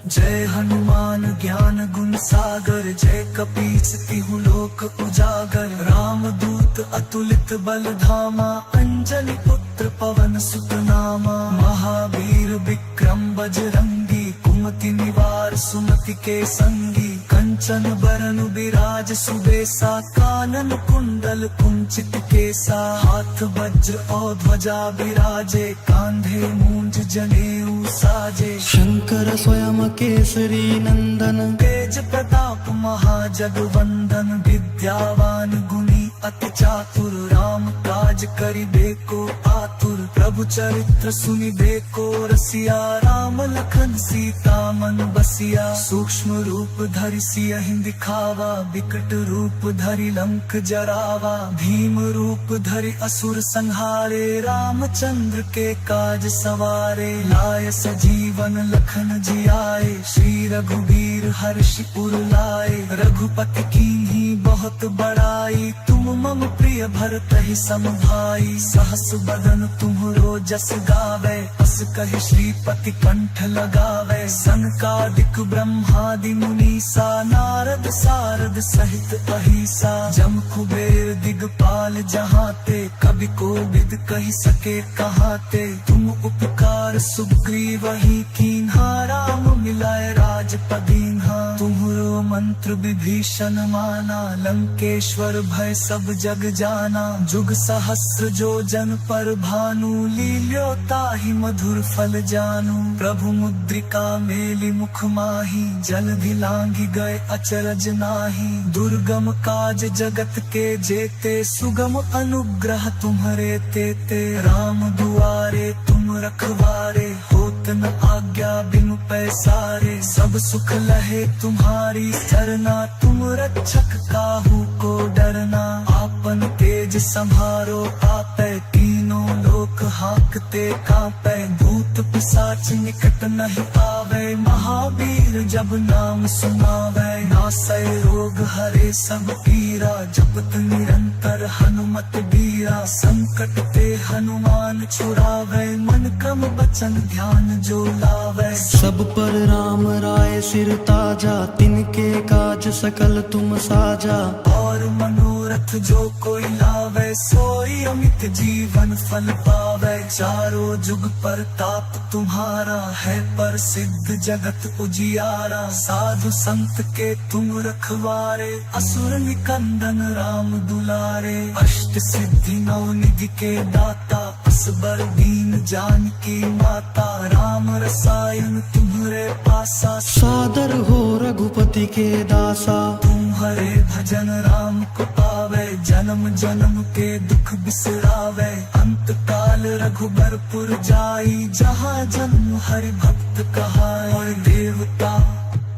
जय हनुमान ज्ञान गुण सागर, जय कपीस तिहु लोक उजागर। राम दूत अतुलित बल धामा, अंजनी पुत्र पवन सुत नामा। महावीर विक्रम बजरंगी, कुमति निवार सुमति के संगी। कंचन बरन विराज सुबेसा, कानन कुंडल कुंचित केसा। हाथ वज्र और ध्वजा विराजे, कांधे मूंज जनेऊ साजे।
शंकर स्वयं केसरी नंदन,
तेज प्रताप महाजगवंदन। विद्यावान गुणी अति चातुर, राम काज करिबे को आतुर। प्रभु प्रभु चरित्र सुनिबे को रसिया। राम लखन सीता मन बसिया। सूक्ष्म रूप धरि सियहि दिखावा। विकट रूप धरि लंक जरावा। भीम रूप धरि असुर संहारे। रामचंद्र के काज सवारे। लाय सजीवन लखन जियाए। श्री रघुबीर हर्षि उर लाए। रघुपति कीन्ही बहुत बड़ाई। तुम मम प्रिय भरतहि सम भाई। सहस बदन तुम्हरो जस गावे। अस कहि श्रीपति कंठ लगावे। सनकादिक ब्रह्मादि मुनीसा। नारद सारद सहित अहिसा। जम कुबेर दिगपाल जहाते। कवि कोविद कहि सके कहाते। तुम उपकार सुग्रीवहि कीन्हा। राम मिलाए राजपदीन्हा। तुम्हरो मंत्र विभीषण माना। लंकेश्वर भय सब जग जाना। जुग सहस्र जो जन पर भानु। लील्यो ताहि मधुर फल जानू। प्रभु मुद्रिका मेलि मुख माही। जलधि लांघि गए अचरज नाही। दुर्गम काज जगत के जेते। सुगम अनुग्रह तुम्हरे तेते। राम दुआरे तुम रखवारे। होत न आज्ञा बिनु पैसारे। सब सुख लहे तुम्हारी सरना। तुम रक्षक काहू को डरना। आपन तेज संभारो आपै। तीनों लोक हाकते कांपै। भूत पिशाच निकट नहीं आवे। महावीर जब नाम सुनावे। नासै रोग हरे सब पीरा। जपत निरंतर हनुमत बीरा। संकट ते हनुमान छुड़ावे। मन क्रम वचन ध्यान जो लावे।
सब पर राम राय सिर ताजा। तिनके काज सकल तुम साजा।
और मनोरथ जो कोई लावे। सोई अमित जीवन फल पावे। चारों जुग परताप तुम्हारा है। प्रसिद्ध जगत उजियारा। साधु संत के तुम रखवारे। असुर निकंदन राम दुलारे। अष्ट सिद्धि नौ निधि के दाता। असबर दीन जानकी माता। राम रसायन तुम्हरे पासा।
सादर हो रघुपति के दासा।
तुम्हारे भजन राम को पावे। जन्म जन्म के दुख बिसरावे। अंत काल रघुबरपुर जाई। जहाँ जन्म हरि भक्त कहाई। और देवता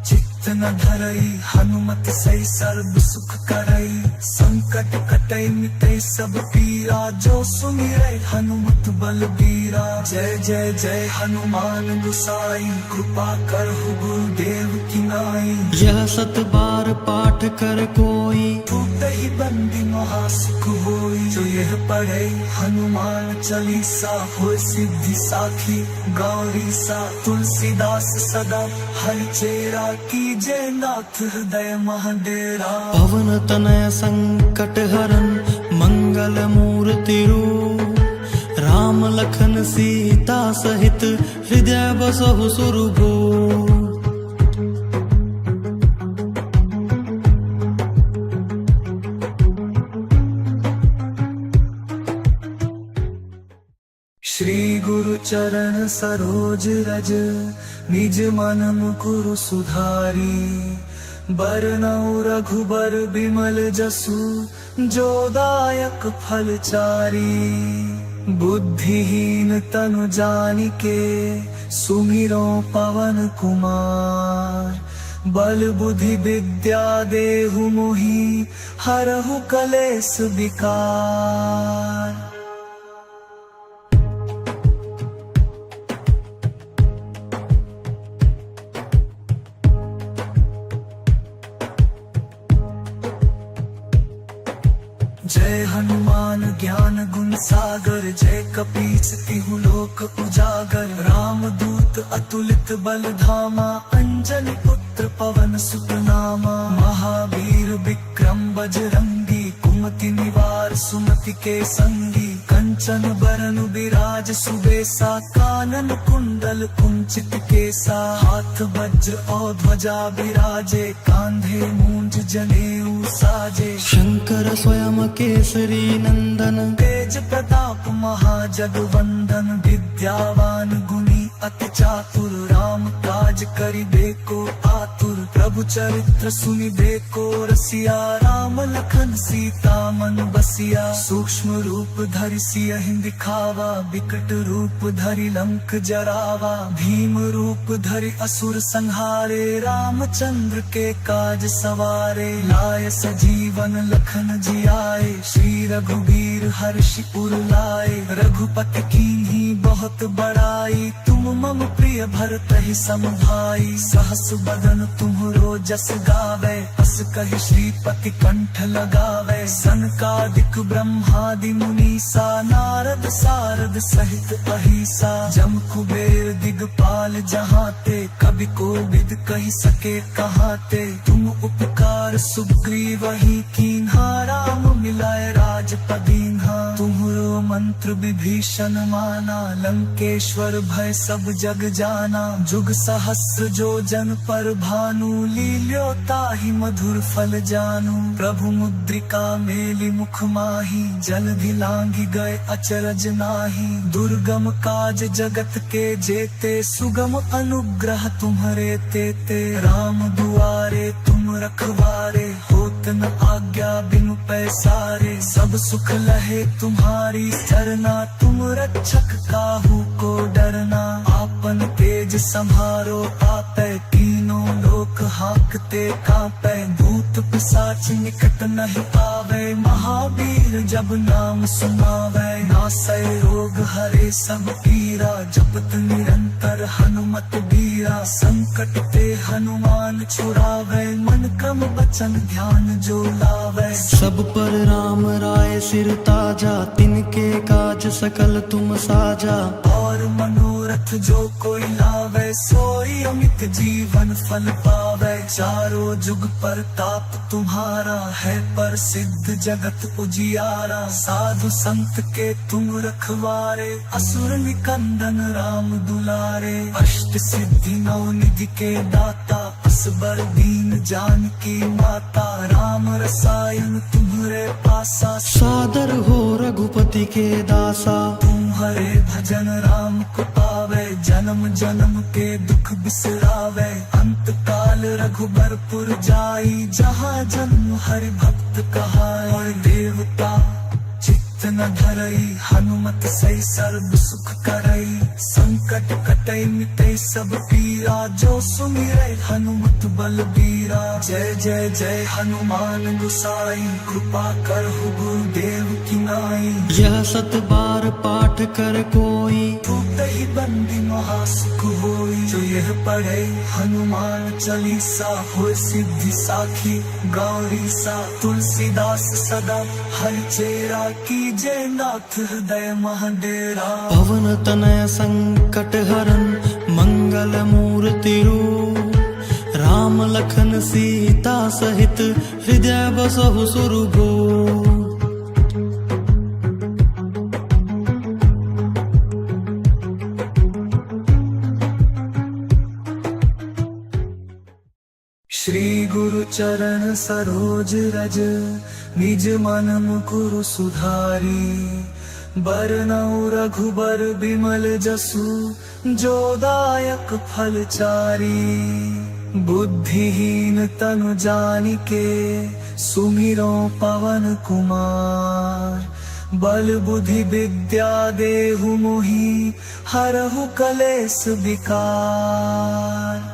चित्त न धरई। हनुमत सही सर्व सुख करई। संकट कटई मिटई सब पीरा। जो सुमिरै हनुमत बलबीरा। जय जय जय हनुमान गोसाई। कृपा करहु गुरुदेव की नाई।
यह सत बार पाठ कर कोई।
टूटहि बंदी महासुख होई। जो यह पढ़े हनुमान चालीसा। होय सिद्धि साखी गौरी सा। तुलसीदास सदा हरिचेरा। कीजे नाथ हृदय महडेरा।
पवन तनय संकट हरन। मंगल मूर्ति रूप। राम लखन सीता सहित। हृदय बसहु सुरभूप।
श्री गुरु चरण सरोज रज। निज मन मुकुरु सुधारी। बरनउँ रघुबर बिमल जसु। जो दायक फल चारी। बुद्धिहीन तनु जानिके। सुमिरो पवन कुमार। बल बुद्धि विद्या देहु मोहि। हरहु कलेस विकार। जय हनुमान ज्ञान गुण सागर। जय कपीस तिहु लोक उजागर। राम दूत अतुलित बल धामा। अंजनी पुत्र पवन सुत नामा। महावीर विक्रम बजरंगी। कुमति निवार सुमति के संगी। कंचन बरन विराज सुबेसा। कानन कुंडल कुंचित केसा। हाथ वज्र और ध्वजा विराजे। कांधे मूंज जनेऊ साजे।
शंकर स्वयं केसरी नंदन।
तेज प्रताप महाजगवंदन। विद्यावान गुणी अति चातुर। राम काज करिबे को आतुर। प्रभु चरित्र सुनिबेको रसिया राम लखन सीता मन बसिया सूक्ष्म रूप धरि सियहि दिखावा विकट रूप धरि लंक जरावा भीम रूप धरि असुर संहारे रामचंद्र के काज सवारे लाय सजीवन लखन जियाए श्री रघुबीर हर्षि उर लाए रघुपति कीन्ही बहुत बड़ाई तुम मम प्रिय भरतहि सम भाई सहस बदन तुम्हरो जस गावे अस कहि श्रीपति कंठ लगावे सनकादिक ब्रह्मादि मुनीसा नारद सारद सहित अहिसा जम कुबेर दिगपाल जहाते कवि कोविद कहि सके कहाते तुम उपकार सुग्रीव ही कीन्हा राम मिलाए राजपदीन्हा तुम्हरो मंत्र विभीषण माना लंकेश्वर भय सब जग जाना जुग सहस्र जो जन पर भानु लील्यो ताहि मधुर फल जानू प्रभु मुद्रिका मेलि मुख माही जलधि लांघि गए अचरज नाही दुर्गम काज जगत के जेते सुगम अनुग्रह तुम्हरे तेते राम दुआरे तुम रखवारे होत न आज्ञा बिनु पैसारे सब सुख लहे तुम्हारी सरना तुम रक्षक काहू को डरना आपन तेज संभारो आपै तीनों लोक हाकते कांपै भूत पिशाच निकट नहीं आवे महावीर जब नाम सुनावे नासै रोग हरे सब पीरा जपत निरंतर हनुमत बीरा संकट ते हनुमान छुड़ावे मन क्रम बचन ध्यान जो लावे
सब पर राम राय सिर ताजा तिनके काज सकल तुम साजा
और मनोरथ जो कोई लावे सोई अमित जीवन फल पावे चारों जुग पर ताप तुम्हारा है पर सिद्ध जगत उजियारा साधु संत के तुम रखवारे असुर निकंदन राम दुलारे अष्ट सिद्धि नौ निधि के दाता असबर दीन जानकी माता राम रसायन तुम्हरे पासा
सादर हो रघुपति के दासा
तुम्हारे भजन राम को पावे जन्म जन्म के दुख बिसरावे अंत काल रघुबरपुर जाई जहाँ जन्म हरि भक्त कहाए देवता चित्त न धरई हनुमत सही सर्व सुख करई संकट कटई मिटई सब पीरा जो सुमिरै हनुमत बलबीरा जय जय जय हनुमान गोसाई कृपा करहु गुरुदेव की नाई
यह सत बार पाठ कर कोई
ही बंदी महासुख होई जो यह पढ़े हनुमान चालीसा हो सिद्धि साखी गौरी सा तुलसीदास सदा हरि चेरा की जय नाथ हृदय महाडेरा
पवन तनय संकट हरन मंगल मूर्ति रूप राम लखन सीता सहित हृदय बसहु सुरभूप
श्री गुरु चरण सरोज रज निज मन मुकुरु सुधारी बरनउँ रघुबर बिमल जसु जो दायक फल चारी बुद्धिहीन तनु जानिके सुमिरो पवन कुमार बल बुद्धि विद्या देहु मोहि हरहु कलेस विकार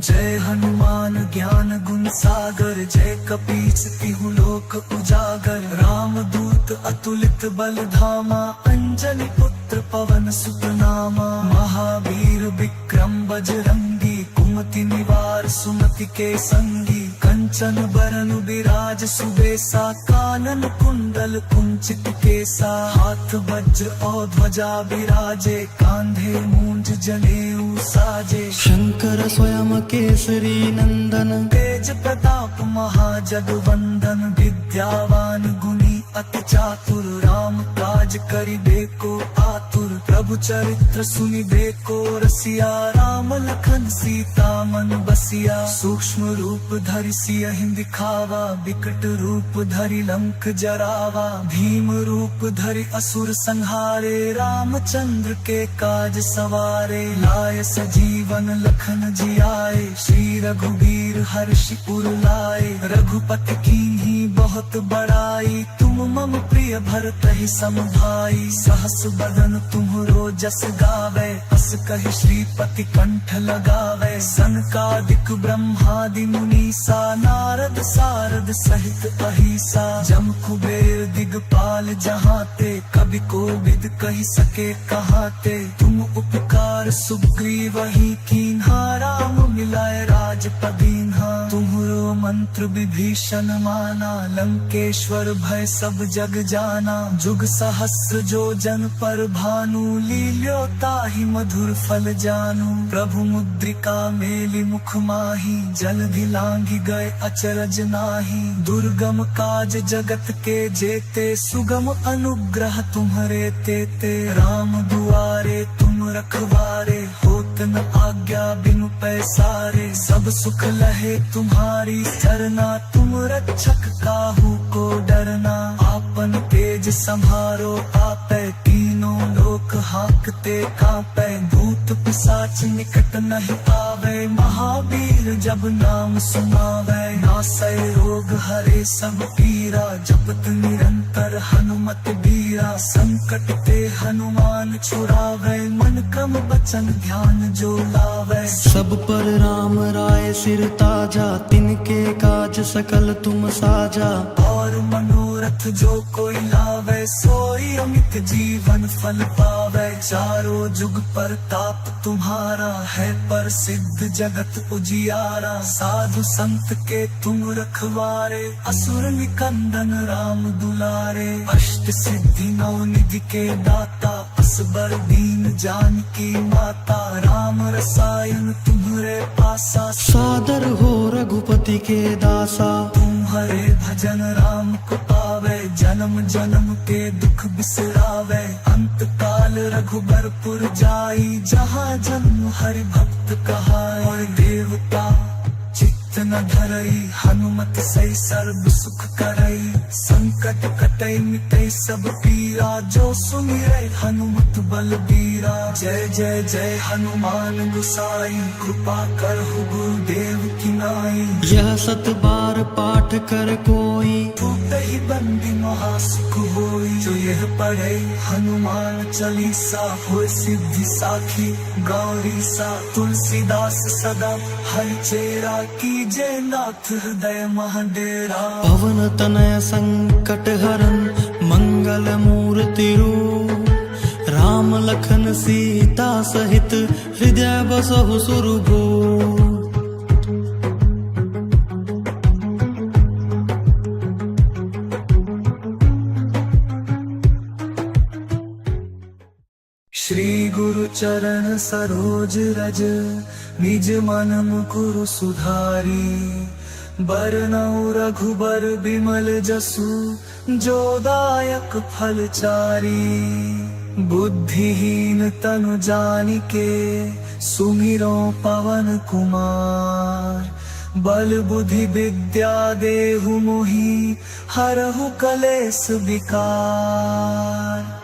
जय हनुमान ज्ञान गुण सागर जय कपीस तिहु लोक उजागर राम दूत अतुलित बल धामा अंजनी पुत्र पवन सुत नामा महावीर विक्रम बजरंगी कुमति निवार सुमति के संगी कंचन बरन विराज सुबेसा कानन कुंडल कुंचित केसा हाथ वज्र और ध्वजा विराजे कांधे मूंज जनेऊ साजे
शंकर स्वयं केसरी नंदन
तेज प्रताप महाजगवंदन विद्यावान गुणी अति चातुर राम काज करिबेको आतुर प्रभु चरित्र सुनिबे को रसिया। राम लखन सीता मन बसिया, सूक्ष्म रूप धरि सियहि दिखावा, विकट रूप धरि लंक जरावा। भीम रूप धरि असुर संहारे, रामचंद्र के काज सवारे। लाय सजीवन लखन जियाए, श्री रघुबीर हर्षि उर लाए। रघुपति कीन्ही बहुत बड़ाई, तुम मम प्रिय भरतहि सम भाई। सहस बदन तुम्हरो जस गावे, अस कहि श्रीपति कंठ लगावे। सनकादिक ब्रह्मादि मुनीसा, नारद सारद सहित अहिसा। जम कुबेर दिगपाल जहाते, कवि कोविद कहि सके कहाते। तुम उपकार सुग्रीवहि कीन्हा, राम मिलाए राजपद दीन्हा। तुम्हरो मंत्र विभीषण माना, लंकेश्वर भय सब जग जाना। जुग सहस्र जो जन पर भानु, लील्यो ताहि मधुर फल जानू। प्रभु मुद्रिका मेलि मुख माही, जलधि लांघि गए अचरज नाहि। दुर्गम काज जगत के जेते, सुगम अनुग्रह तुम्हरे तेते। राम दुआरे तुम रखवारे, होत न आज्ञा बिनु पैसारे। सब सुख लहे तुम्हारी सरना, तुम रक्षक काहू को डरना। आपन तेज संभारो आपै, तीनों लोक हाकते कांपै। भूत पिशाच निकट नहीं आवे, महावीर जब नाम सुनावे। नासै रोग हरे सब पीरा, जपत निरंतर हनुमत बीरा। संकट ते हनुमान छुड़ावे, मन क्रम बचन ध्यान जो लावे।
सब पर राम राय सिर ताजा, तिनके काज सकल तुम साजा।
और मनोरथ जो कोई लावे, सोई अमित जीवन फल पावे। चारों जुग पर ताप तुम्हारा है, प्रसिद्ध जगत उजियारा। साधु संत के तुम रखवारे, असुर निकंदन राम दुलारे। अष्ट सिद्धि नौ निधि के दाता, असबर दीन जानकी माता। राम रसायन तुम्हरे पासा,
सादर हो रघुपति के दासा।
तुम्हारे भजन राम को पावे, जन्म जन्म के दुख बिसरावे। अंत काल रघुबरपुर जाई, जहाँ जन्म हरि भक्त कहाई। और देवता चित्त न धरई, हनुमत सही सर्व सुख करई। संकट कटई मिटई सब पीरा, जो सुमिरै हनुमत बलबीरा। जय जय जय हनुमान गुसाई, कृपा करहु गुरुदेव की नाई।
यह सत बार पाठ कर कोई,
टूटहि बंदी महासुख होई। जो यह पढ़े हनुमान चालीसा, होय सिद्धि साखी गौरी सा। तुलसीदास सदा हरिचेरा, कीजे नाथ हृदय महडेरा।
पवन तनय संकट हरन, मंगल मूर्ति रूप। राम लखन सीता सहित, हृदय बसहु सुरभूप।
श्री गुरु चरण सरोज रज, निज मन मुकुरु सुधारी। बरनउँ रघुबर बिमल जसु, जो दायक फल चारी। बुद्धिहीन तनु जानिके, सुमिरो पवन कुमार। बल बुद्धि विद्या देहु मोहि, हरहु कलेस विकार।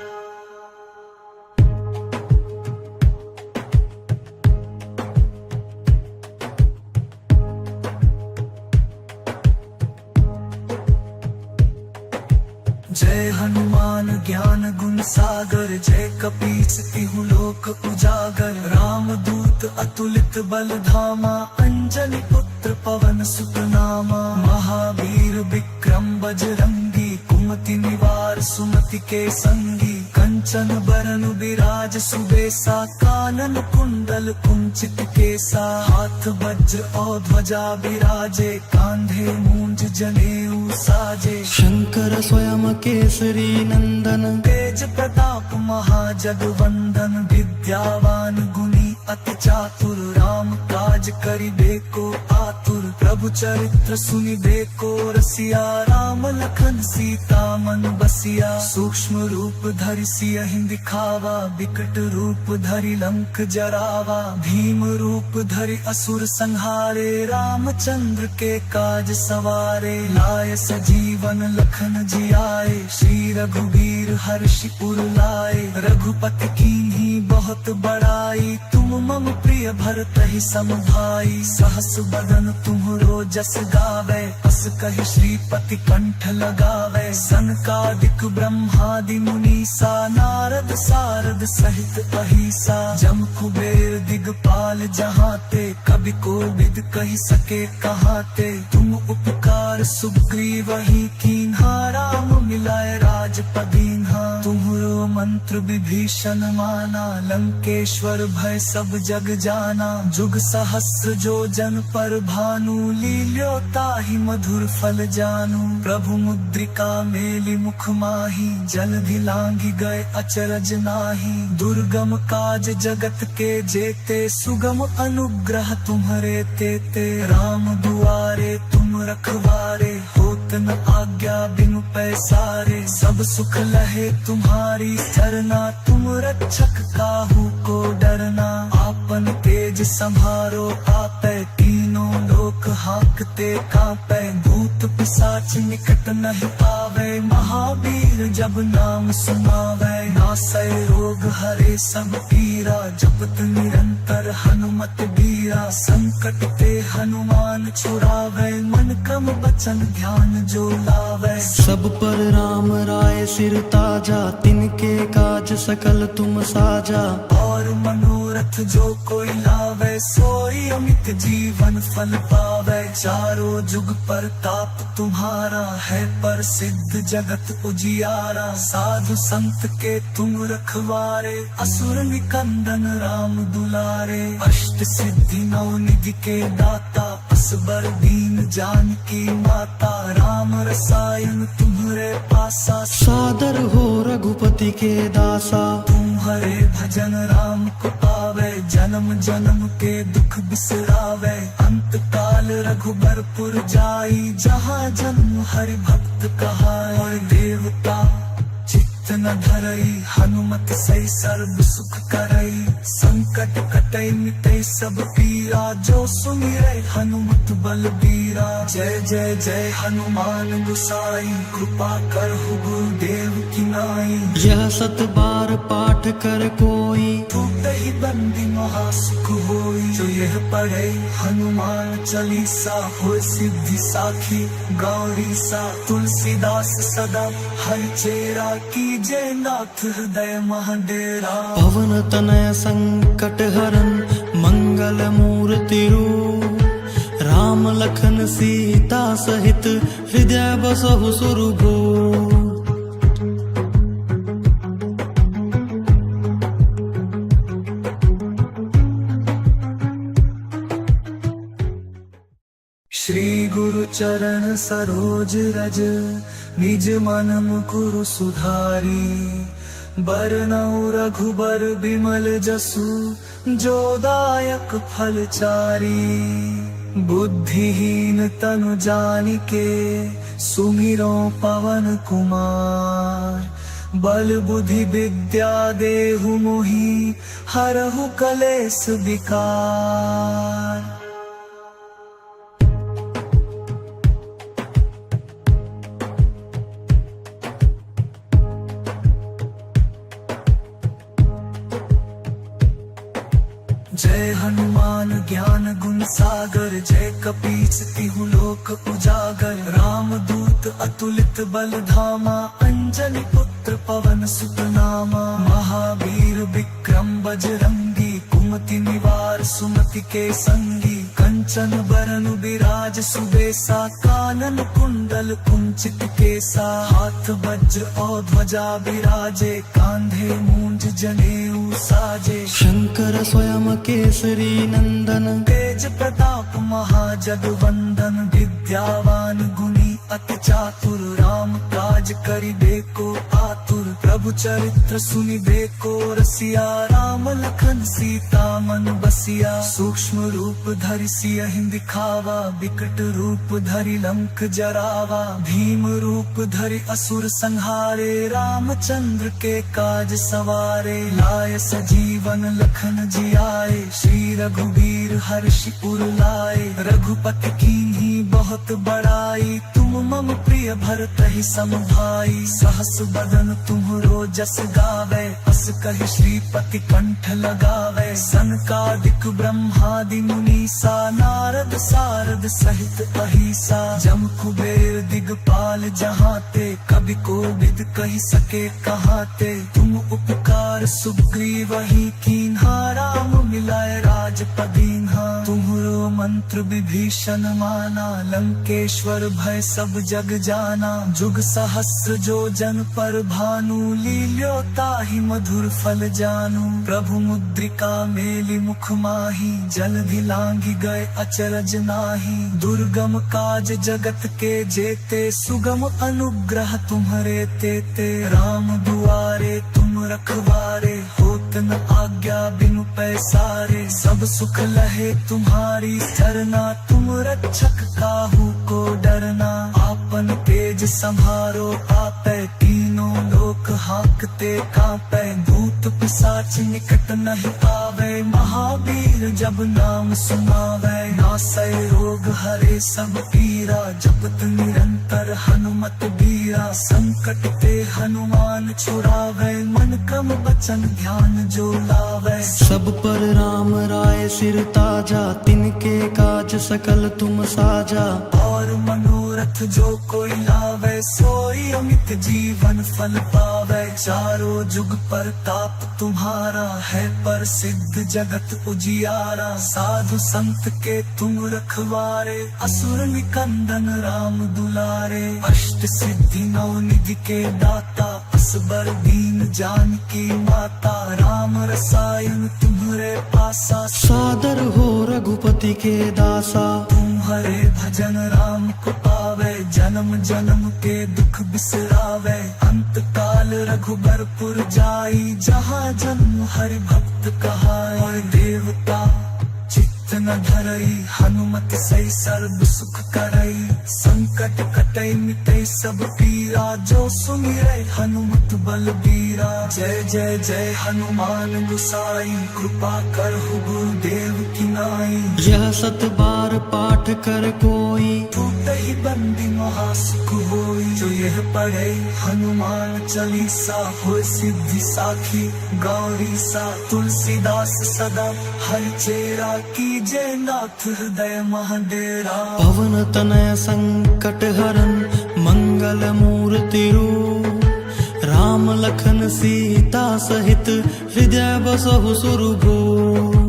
जय हनुमान ज्ञान गुण सागर, जय कपीस तिहु लोक उजागर। राम दूत अतुलित बल धामा, अंजनी पुत्र पवन सुत नामा। महावीर विक्रम बजरंगी, कुमति निवार सुमति के संगी। कंचन बरन विराज सुबेसा, कानन कुंडल कुंचित केसा। हाथ वज्र और ध्वजा विराजे, कांधे मूंज जनेऊ साजे।
शंकर स्वयं केसरी नंदन,
तेज प्रताप महाजगवंदन। विद्यावान गुणी अति चातुर राम काज करिबेको आतुर प्रभु चरित्र सुनिबेको रसिया राम लखन सीता मन बसिया सूक्ष्म रूप धरि सियहि दिखावा विकट रूप धरि लंक जरावा भीम रूप धरि असुर संहारे रामचंद्र के काज सवारे लाय सजीवन लखन जियाए श्री रघुवीर हर्षि उर लाए रघुपति कीन्ही बहुत बड़ाई तुम मम प्रिय भरत ही सम भाई सहस बदन तुम्हरो जस गावे अस कहि श्रीपति कंठ लगावे सनकादिक ब्रह्मादि मुनीसा नारद सारद सहित अहिसा जम कुबेर दिगपाल जहाते कवि कोविद कहि सके कहाते तुम उपकार सुग्रीवहि कीन्हा राम मिलाए राजपदीन्हा तुम्हरो मंत्र विभीषण माना लंकेश्वर भय सब जग जाना जुग सहस्र जो जन पर भानु लील्यो ताहि मधुर फल जानू प्रभु मुद्रिका मेलि मुख माही जलधि लांघि गए अचरज नाही दुर्गम काज जगत के जेते सुगम अनुग्रह तुम्हरे तेते राम दुआरे तुम रखवारे होत न आज्ञा बिनु पैसारे सब सुख लहे तुम्हारी सरना तुम रक्षक काहू को डरना आपन तेज संभारो आपे तीनों लोक हाकते कांपे भूत पिशाच निकट नहीं पावे महावीर जब नाम सुनावे नासै रोग हरे सब पीरा जपत निरंतर हनुमत बीरा संकट ते हनुमान छुड़ावे मन क्रम बचन ध्यान जो लावे
सब पर राम राय सिर ताजा तिनके काज सकल तुम साजा
और मनोरथ जो कोई लावे सोई अमित जीवन फल पावे चारों जुग पर ताप तुम्हारा है पर सिद्ध जगत उजियारा साधु संत के तुम रखवारे असुर निकंदन राम दुलारे अष्ट सिद्धि नौ निधि के दाता असबर दीन जानकी माता राम रसायन तुम्हरे पासा
सादर हो रघुपति के दासा
तुम्हारे भजन राम को पावे जन्म जन्म के दुख बिसरावे अंत काल रघुबरपुर जाई जहाँ जन्म हरि भक्त कहाए और देवता चित्त न धरई हनुमत सही सर्व सुख करई संकट कटई मिटई सब पीरा जो सुमिरै हनुमत बलबीरा जय जय जय हनुमान गुसाई कृपा करहु गुरुदेव की नाई
यह सत बार पाठ कर कोई
ही बंदी महासुख होई जो यह पढ़े हनुमान चालीसा हो सिद्धि साखी गौरी सा तुलसीदास सदा हर चेरा की जय नाथ हृदय महाडेरा
पवन तनय संकट हरन मंगल मूर्ति रूप राम लखन सीता सहित हृदय बसहु सुरभूप
श्री गुरु चरण सरोज रज निज मन मुकुरु सुधारी बरनउँ रघुबर बिमल जसु जो दायक फल चारी बुद्धिहीन तनु जानिके सुमिरो पवन कुमार बल बुद्धि विद्या देहु मोहि हरहु कलेश विकार जय हनुमान ज्ञान गुण सागर जय कपीस तिहु लोक उजागर राम दूत अतुलित बल धामा अंजनी पुत्र पवन सुत नामा महावीर विक्रम बजरंगी कुमति निवार सुमति के संगी कंचन बरन विराज सुबेसा कानन कुंडल कुंचित केसा हाथ वज्र और ध्वजा विराजे कांधे मूंज जनेऊ साजे
शंकर स्वयं केसरी नंदन
तेज प्रताप महाजगवंदन विद्यावान गुणी अति चातुर राम काज करिबेको आतुर प्रभु चरित्र सुनिबेको रसिया राम लखन सीता मन बसिया सूक्ष्म रूप धरि सियहि दिखावा विकट रूप धरि लंक जरावा भीम रूप धरि असुर संहारे रामचंद्र के काज सवारे लाय सजीवन लखन जियाए श्री रघुवीर हर्षि उर लाए रघुपति कीन्ही बहुत बड़ाई तुम मम प्रिय भरतहि सम भाई सहस बदन तुम्हरो जस गावे अस कहि श्रीपति कंठ लगावे सनकादिक ब्रह्मादि मुनीसा नारद सारद सहित अहिसा जम कुबेर दिगपाल जहाते कभी कोविद कहि सके कहाते तुम उपकार सुग्रीवहि कीन्हा राम मिलाए राजपदीन्हा तुम्हरो मंत्र विभीषण माना लंकेश्वर भय सब जग जाना जुग सहस्र जो जन पर भानु लील्यो ताहि मधुर फल जानू प्रभु मुद्रिका मेलि मुख माही जलधि लांघि गए अचरज नाही दुर्गम काज जगत के जेते सुगम अनुग्रह तुम्हरे तेते राम दुआरे तुम रखवारे होत न आज्ञा बिनु पैसारे सब सुख लहे तुम्हारी सरना तुम रक्षक काहू को डरना आपन तेज संभारो आपै तीनों लोक हाकते कांपै भूत पिशाच निकट नहीं आवे महावीर जब नाम सुनावे नासै रोग हरे सब पीरा जपत निरंतर हनुमत बीरा संकट ते हनुमान छुड़ावे मन क्रम बचन ध्यान जो लावे
सब पर राम राय सिर ताजा तिनके काज सकल तुम साजा
और मनोरथ जो कोई लावे सोई अमित जीवन फल पावे चारों जुग पर ताप तुम्हारा है पर सिद्ध जगत उजियारा साधु संत के तुम रखवारे असुर निकंदन राम दुलारे अष्ट सिद्धि नौ निधि के दाता असबर दीन जानकी माता राम रसायन तुम्हारे पासा
सादर हो रघुपति के दासा
तुम्हारे भजन राम को पावे जन्म जन्म के दुख बिसरावे अंत काल रघुबरपुर जाई जहाँ जन्म हरि भक्त कहाए और देवता चित्त न धरई हनुमत सही सर्व सुख करई संकट कटई मिटई सब पीरा जो सुमिरै हनुमत बलबीरा जय जय जय हनुमान गुसाई कृपा करहु गुरुदेव की नाई
यह सत बार पाठ कर कोई
टूटहि बंदी महासुख होई जो यह पढ़े हनुमान चालीसा हो सिद्धि साखी गौरी सा तुलसीदास सदा हर चेरा की जय नाथ हृदय महाडेरा
पवन तनय संकट हरन मंगल मूर्ति रूप राम लखन सीता सहित हृदय बसहु सुरभूप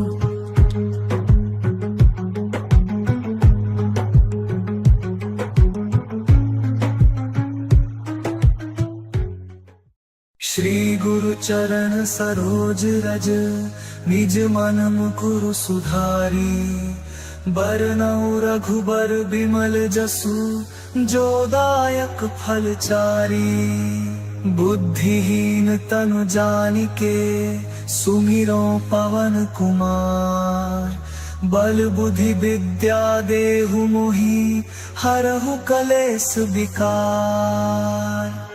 श्री गुरु चरण सरोज रज निज मन मुकुरु सुधारी बरनउँ रघुबर बिमल जसु जो दायक फल चारी बुद्धिहीन तनु जानिके सुमिरो पवन कुमार बल बुद्धि विद्या देहु मोहि हरहु कलेस विकार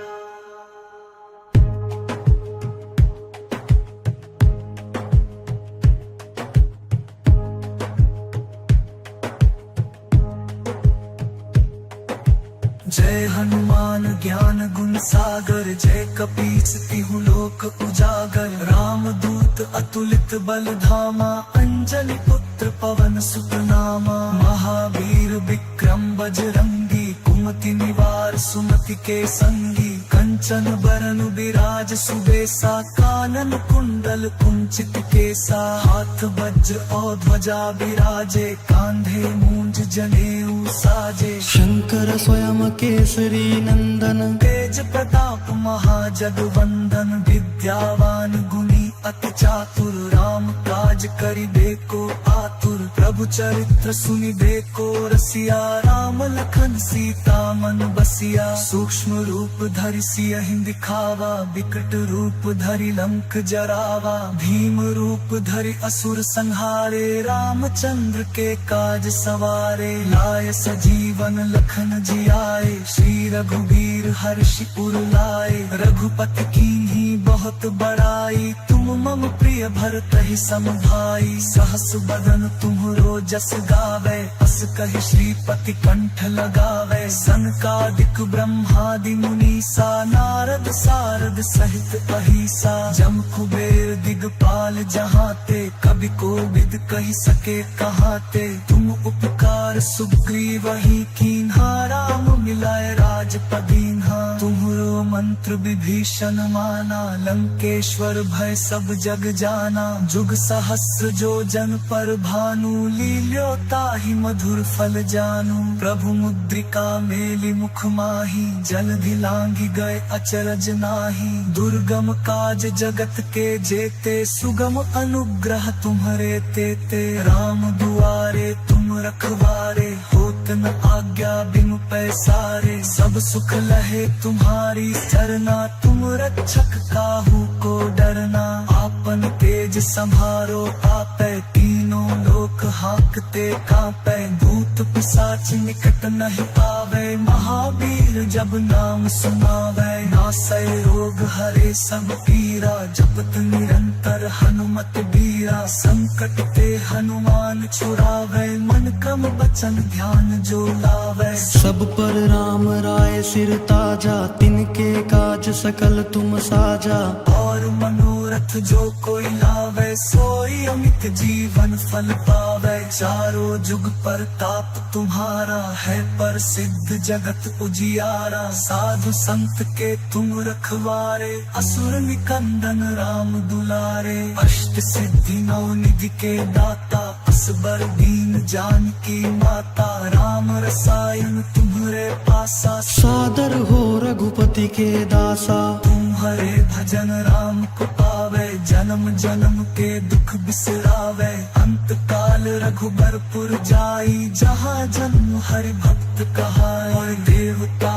जय हनुमान ज्ञान गुण सागर जय कपीस तिहु लोक उजागर राम दूत अतुलित बल धामा अंजनी पुत्र पवन सुत नामा महावीर विक्रम बजरंगी कुमति निवार सुमति के संगी कंचन बरन विराज सुबेसा कानन कुंडल कुंचित केसा हाथ वज्र और ध्वजा विराजे कांधे मूंज जनेऊ साजे
शंकर स्वयं केसरी नंदन
तेज प्रताप महाजगवंदन विद्यावान गुणी अति चातुर राम काज करिबेको आतुर प्रभु चरित्र सुनिबेको रसिया राम लखन सीता मन बसिया सूक्ष्म रूप धरि सियहि दिखावा विकट रूप धरि लंक जरावा भीम रूप धरि असुर संहारे रामचंद्र के काज सवारे लाय सजीवन लखन जियाए श्री रघुबीर हर्षि उर लाए रघुपति कीन्ही बहुत बड़ाई तुम मम प्रिय भरत ही सम भाई सहस बदन तुम्हरो जस गावे अस कहि श्रीपति कंठ लगावे सनकादिक ब्रह्मादि मुनीसा नारद सारद सहित अहिसा जम कुबेर दिगपाल जहाते कवि कोविद कहि सके कहाते तुम उपकार सुग्रीवहि कीन्हा राम मिलाए राजपदीन्हा तुम्हरो मंत्र विभीषण माना लंकेश्वर भय सब जग जाना जुग सहस्र जो जन पर भानु लील्यो ताहि मधुर फल जानू प्रभु मुद्रिका मेलि मुख माही जलधि लांघि गए अचरज नाही दुर्गम काज जगत के जेते सुगम अनुग्रह तुम्हरे तेते राम दुआरे तुम रखवारे होत न आज्ञा बिनु पैसारे सब सुख लहे तुम्हारी सरना तुम रक्षक काहू को डरना आपन तेज संभारो आपै तीनों लोक हाकते कांपै भूत पिशाच निकट नहीं आवे महावीर जब नाम सुनावे नासै रोग हरे सब पीरा जपत निरंतर हनुमत बीरा संकट ते हनुमान छुड़ावे मन क्रम बचन ध्यान जो लावे
सब पर राम राय सिर ताजा तिनके काज सकल तुम साजा
और मनोरथ जो कोई लावे सोई अमित जीवन फल पावे चारों जुग पर ताप तुम्हारा है पर सिद्ध जगत उजियारा साधु संत के तुम रखवारे असुर निकंदन राम दुलारे अष्ट सिद्धि नौ निधि के दाता असबर दीन जानकी माता राम रसायन तुम्हरे पासा
सादर हो रघुपति के दासा
तुम्हारे भजन राम को पावे जन्म जन्म के दुख बिसरावे अंत काल रघुबरपुर जाई जहाँ जन्म हरि भक्त कहाए और देवता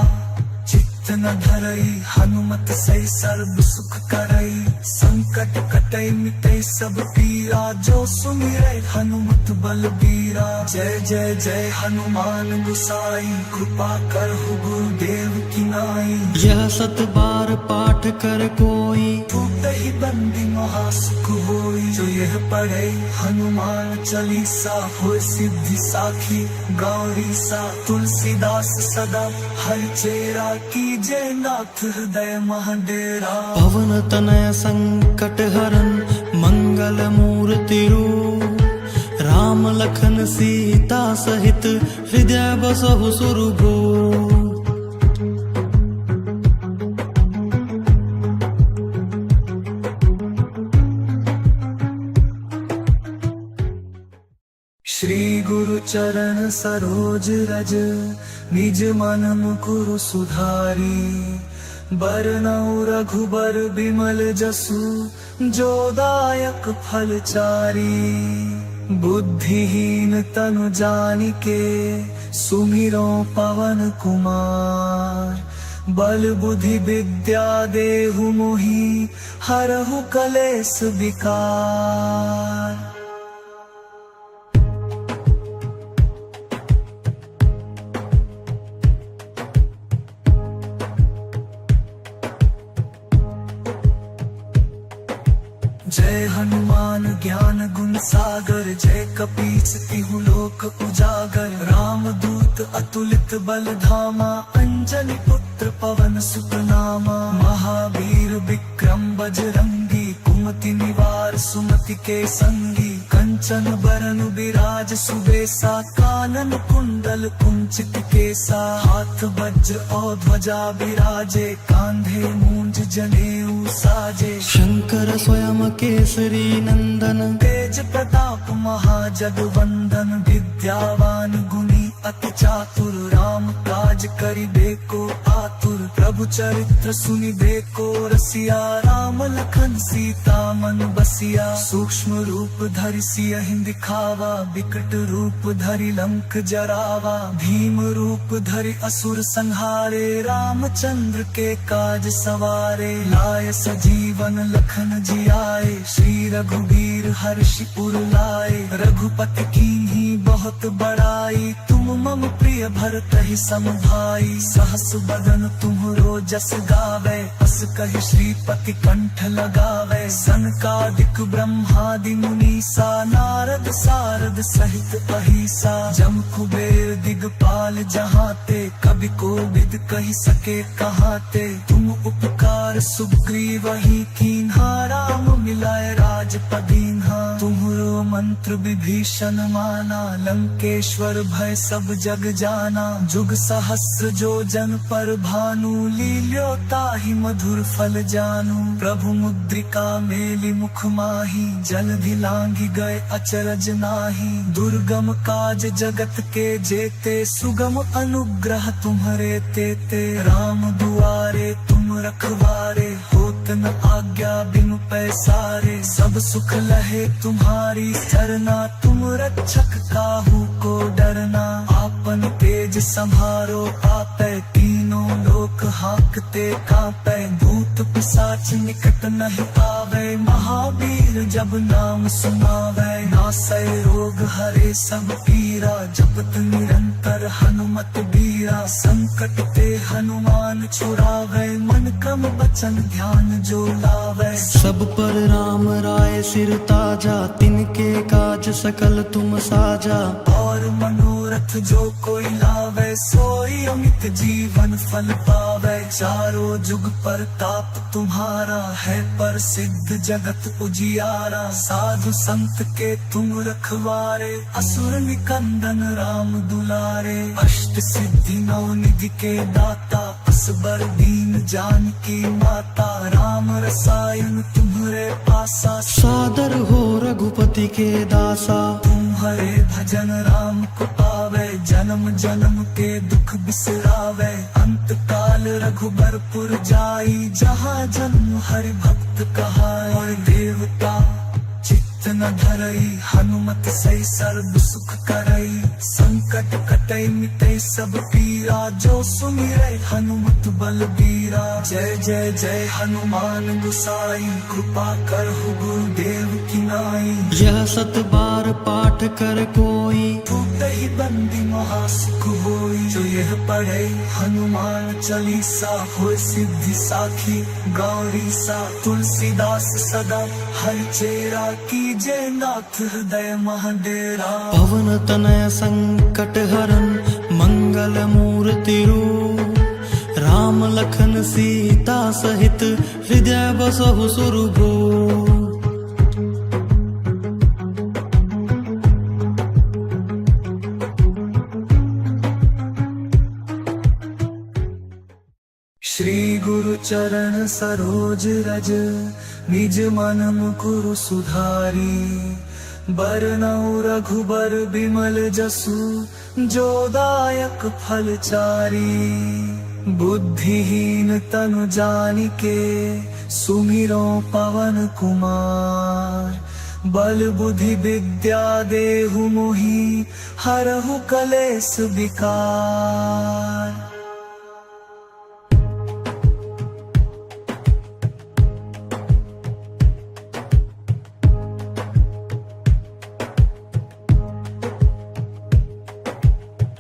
चित्त न धरई हनुमत सही सर्व सुख करई संकट कटई मिटई सब पीरा जो सुमिरै हनुमत बलबीरा जय जय जय हनुमान गुसाई कृपा करहु गुरुदेव की नाई
यह सत बार पाठ कर कोई
ही बंदी महासुख होई जो यह पढ़े हनुमान चालीसा हो सिद्धि साखी गौरी सा तुलसीदास सदा हर चेरा कीजे नाथ हृदय महाडेरा
पवन तनय संकट हरन मंगल मूर्ति रूप राम लखन सीता सहित हृदय बसहु सुरभूप
श्री गुरु चरण सरोज रज निज मन मुकुरु सुधारी बरनउँ रघुबर बिमल जसु जो दायक फल चारी बुद्धिहीन तनु जानिके सुमिरो पवन कुमार बल बुद्धि विद्या देहु मोहि हरहु कलेस विकार जय हनुमान ज्ञान गुण सागर जय कपीस तिहु लोक उजागर राम दूत अतुलित बल धामा अंजनी पुत्र पवन सुत नामा महावीर विक्रम बजरंगी कुमति निवार सुमति के संगी कंचन बरन विराज सुबेसा कानन कुंडल कुंचित केसा हाथ वज्र और ध्वजा विराजे कांधे मूंज जनेऊ साजे
शंकर स्वयं केसरी नंदन
तेज प्रताप महाजगवंदन विद्यावान गुणी अति चातुर राम काज करिबेको आतुर प्रभु चरित्र सुनिबेको रसिया राम लखन सीता मन बसिया सूक्ष्म रूप धरि सियहि दिखावा विकट रूप धरि लंक जरावा भीम रूप धरि असुर संहारे रामचंद्र के काज सवारे लाय सजीवन लखन जियाए श्री रघुबीर हर्षि उर लाए रघुपति कीन्ही बहुत बड़ाई तुम मम प्रिय भरत ही सम भाई सहस बदन तुम्हरो जस गावे अस कहि श्रीपति कंठ लगावे सनकादिक ब्रह्मादि मुनीसा नारद सारद सहित अहिसा जम कुबेर दिगपाल जहाते कवि कोविद कहि सके कहाते तुम उपकार सुग्रीव ही कीन्हा राम मिलाए राजपदीन्हा तुम्हरो मंत्र विभीषण माना लंकेश्वर भय सब जग जाना जुग सहस्र जो जन पर भानु लील्यो ताहि मधुर फल जानू प्रभु मुद्रिका मेलि मुख माही जलधि लांघि गए अचरज नाही दुर्गम काज जगत के जेते सुगम अनुग्रह तुम्हरे तेते राम दुआरे तुम रखवारे होत न आज्ञा बिनु पैसारे सब सुख लहे तुम्हारी सरना तुम रक्षक काहू को डरना आपन तेज संभारो आपै तीनों लोक हाकते कांपै भूत पिशाच निकट नहीं आवे महावीर जब नाम सुनावे नासै रोग हरे सब पीरा जपत निरंतर हनुमत बीरा संकट ते हनुमान छुड़ावे मन क्रम बचन ध्यान जो लावे
सब पर राम राय सिर ताजा तिनके काज सकल तुम साजा
और मनोरथ जो कोई लावे सोई अमित जीवन फल पावे चारों जुग पर ताप तुम्हारा है प्रसिद्ध जगत उजियारा साधु संत के तुम रखवारे असुर निकंदन राम दुलारे अष्ट सिद्धि नौ निधि के दाता असबर दीन जानकी माता राम रसायन तुम्हरे पासा
सादर हो रघुपति के दासा
तुम्हारे भजन राम को पावे जन्म जन्म के दुख बिसरावे अंत काल रघुबरपुर जाई जहाँ जन्म हरि भक्त कहाए देवता चित्त न धरई हनुमत सही सर्व सुख करई संकट कटई मिटई सब पीरा जो सुमिरै हनुमत बलबीरा जय जय जय हनुमान गुसाई कृपा करहु गुरुदेव की नाई
यह सत बार पाठ कर कोई
ही बंदी महासुख होई जो यह पढ़े हनुमान चालीसा हो सिद्धि साखी गौरी सा तुलसीदास सदा हर चेरा कीजे नाथ हृदय महाडेरा
पवन तनय संकट हरन मंगल मूर्ति रूप राम लखन सीता सहित हृदय बसहु सुरभू
श्री गुरु चरण सरोज रज निज मन मुकुरु सुधारी बरनउँ रघुबर बिमल जसु जो दायक फल चारी बुद्धिहीन तनु जानिके सुमिरो पवन कुमार बल बुद्धि विद्या देहु मोहि हरहु कलेस विकार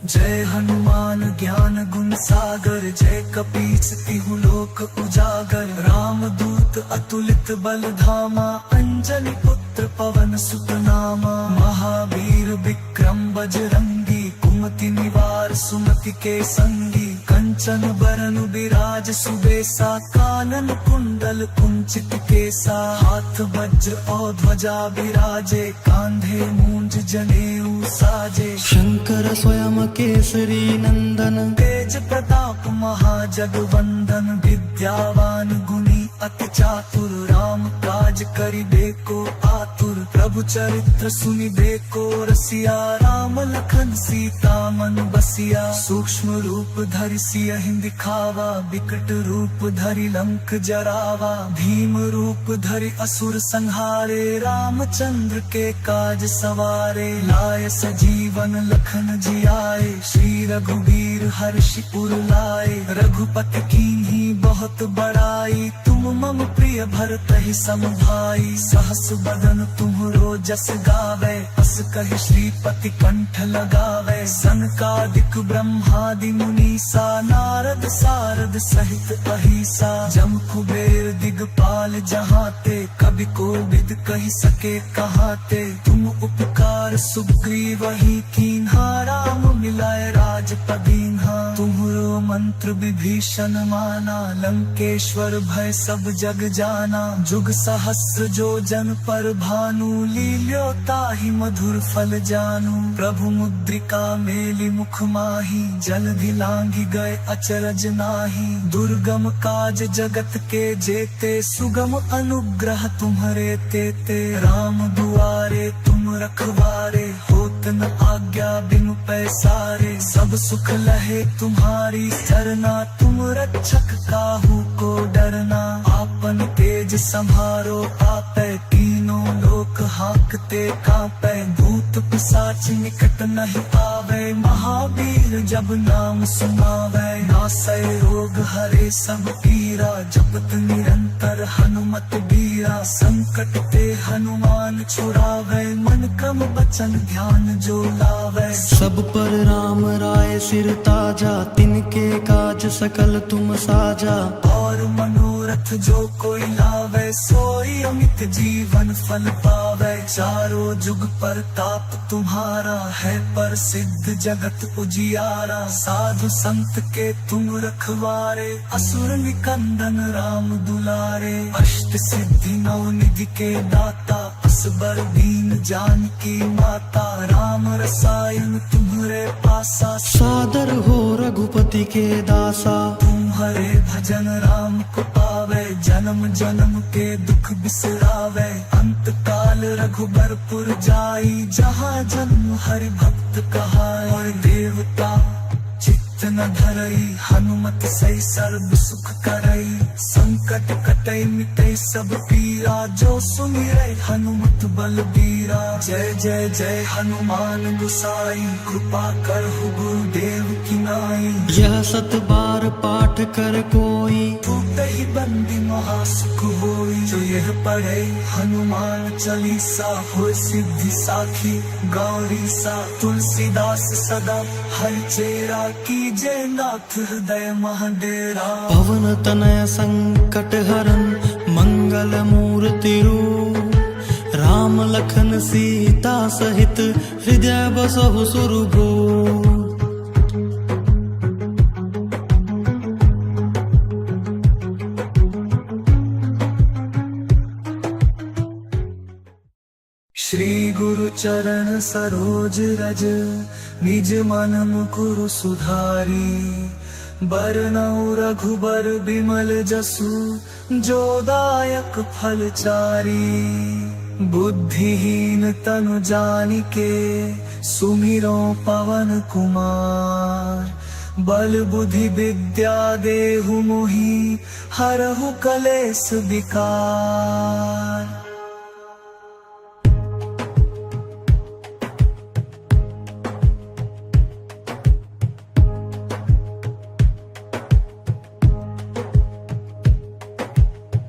जय हनुमान ज्ञान गुण सागर जय कपीस तिहु लोक उजागर राम दूत अतुलित बल धामा अंजनी पुत्र पवन सुत नामा महावीर विक्रम बजरंगी कुमति निवार सुमति के संगी कंचन बरन विराज सुबेसा कानन कुंडल कुंचित केसा हाथ वज्र और ध्वजा विराजे कांधे मूंज जनेऊ साजे
शंकर स्वयं केसरी नंदन
तेज प्रताप महाजगवंदन विद्यावान गुणी अति चातुर राम काज करिबे को आतुर प्रभु चरित्र सुनिबे को रसिया राम लखन सीता मन बसिया सूक्ष्म रूप धरि सियहि दिखावा विकट रूप धरि लंक जरावा भीम रूप धरि असुर संहारे रामचंद्र के काज सवारे लाय सजीवन लखन जियाए श्री रघुवीर हर्षि उर लाए रघुपति कीन्ही बहुत बड़ाई तुम मम प्रिय भरतहि सम भाई सहस बदन तुम्हरो जस गावे अस कहि श्रीपति कंठ लगावे सनकादिक ब्रह्मादि मुनीसा नारद सारद सहित अहिसा जम कुबेर दिगपाल जहाते कवि कोविद कहि सके कहाते तुम उपकार सुग्रीव ही कीन्हा राम मिलाए राजपदीन्हा तुम्हरो मंत्र विभीषण माना लंकेश्वर भय सब जग जाना जुग सहस्र जो जन पर भानु लील्यो ताहि मधुर फल जानू प्रभु मुद्रिका मेलि मुख माही जलधि लांघि गए अचरज नाही दुर्गम काज जगत के जेते सुगम अनुग्रह तुम्हरे तेते राम दुआरे तुम रखवारे होत न आज्ञा बिनु पैसारे सब सुख लहे तुम्हारी सरना तुम रक्षक काहू को डरना आपन तेज संभारो आपै तीनों लोक हाकते कांपै भूत पिशाच निकट नहीं आवे महावीर जब नाम सुनावे नासै रोग हरे सब पीरा जपत निरंतर हनुमत बीरा संकट ते हनुमान छुड़ावे मन क्रम बचन ध्यान जो लावे
सब पर राम राय सिर ताजा तिनके काज सकल तुम साजा
और मनोरथ जो कोई लावे सोई अमित जीवन फल पावे चारों जुग पर ताप तुम्हारा है पर सिद्ध जगत उजियारा साधु संत के तुम रखवारे असुर निकंदन राम दुलारे अष्ट सिद्धि नौ निधि के दाता असबर दीन जानकी माता राम रसायन तुम्हरे पासा
सादर हो रघुपति के दासा
तुम्हारे भजन राम को पावे जन्म जन्म के दुख बिसरावे अंत काल रघुबरपुर जाई जहाँ जन्म हरि भक्त कहाए और देवता चित्त न धरई हनुमत सही सर्व सुख करई संकट कटई मिटई सब पीरा जो सुमिरै हनुमत बलबीरा जय जय जय हनुमान गुसाई कृपा करहु गुरुदेव की नाई
यह सत बार पाठ कर कोई
टूटहि बंदी महासुख होई जो यह पढ़े हनुमान चालीसा हो सिद्धि साखी गौरी सा तुलसीदास सदा हर चेरा की जय नाथ हृदय महाडेरा
पवन तनय संकट हरन मंगल मूर्ति रूप राम लखन सीता सहित हृदय बसहु सुरभूप
श्री गुरु चरण सरोज रज निज मन मुकुरु सुधारी बरनउँ रघुबर बिमल जसु जो दायक फल चारी बुद्धिहीन तनु जानिके सुमिरो पवन कुमार बल बुद्धि विद्या देहु मोहि हरहु कलेस विकार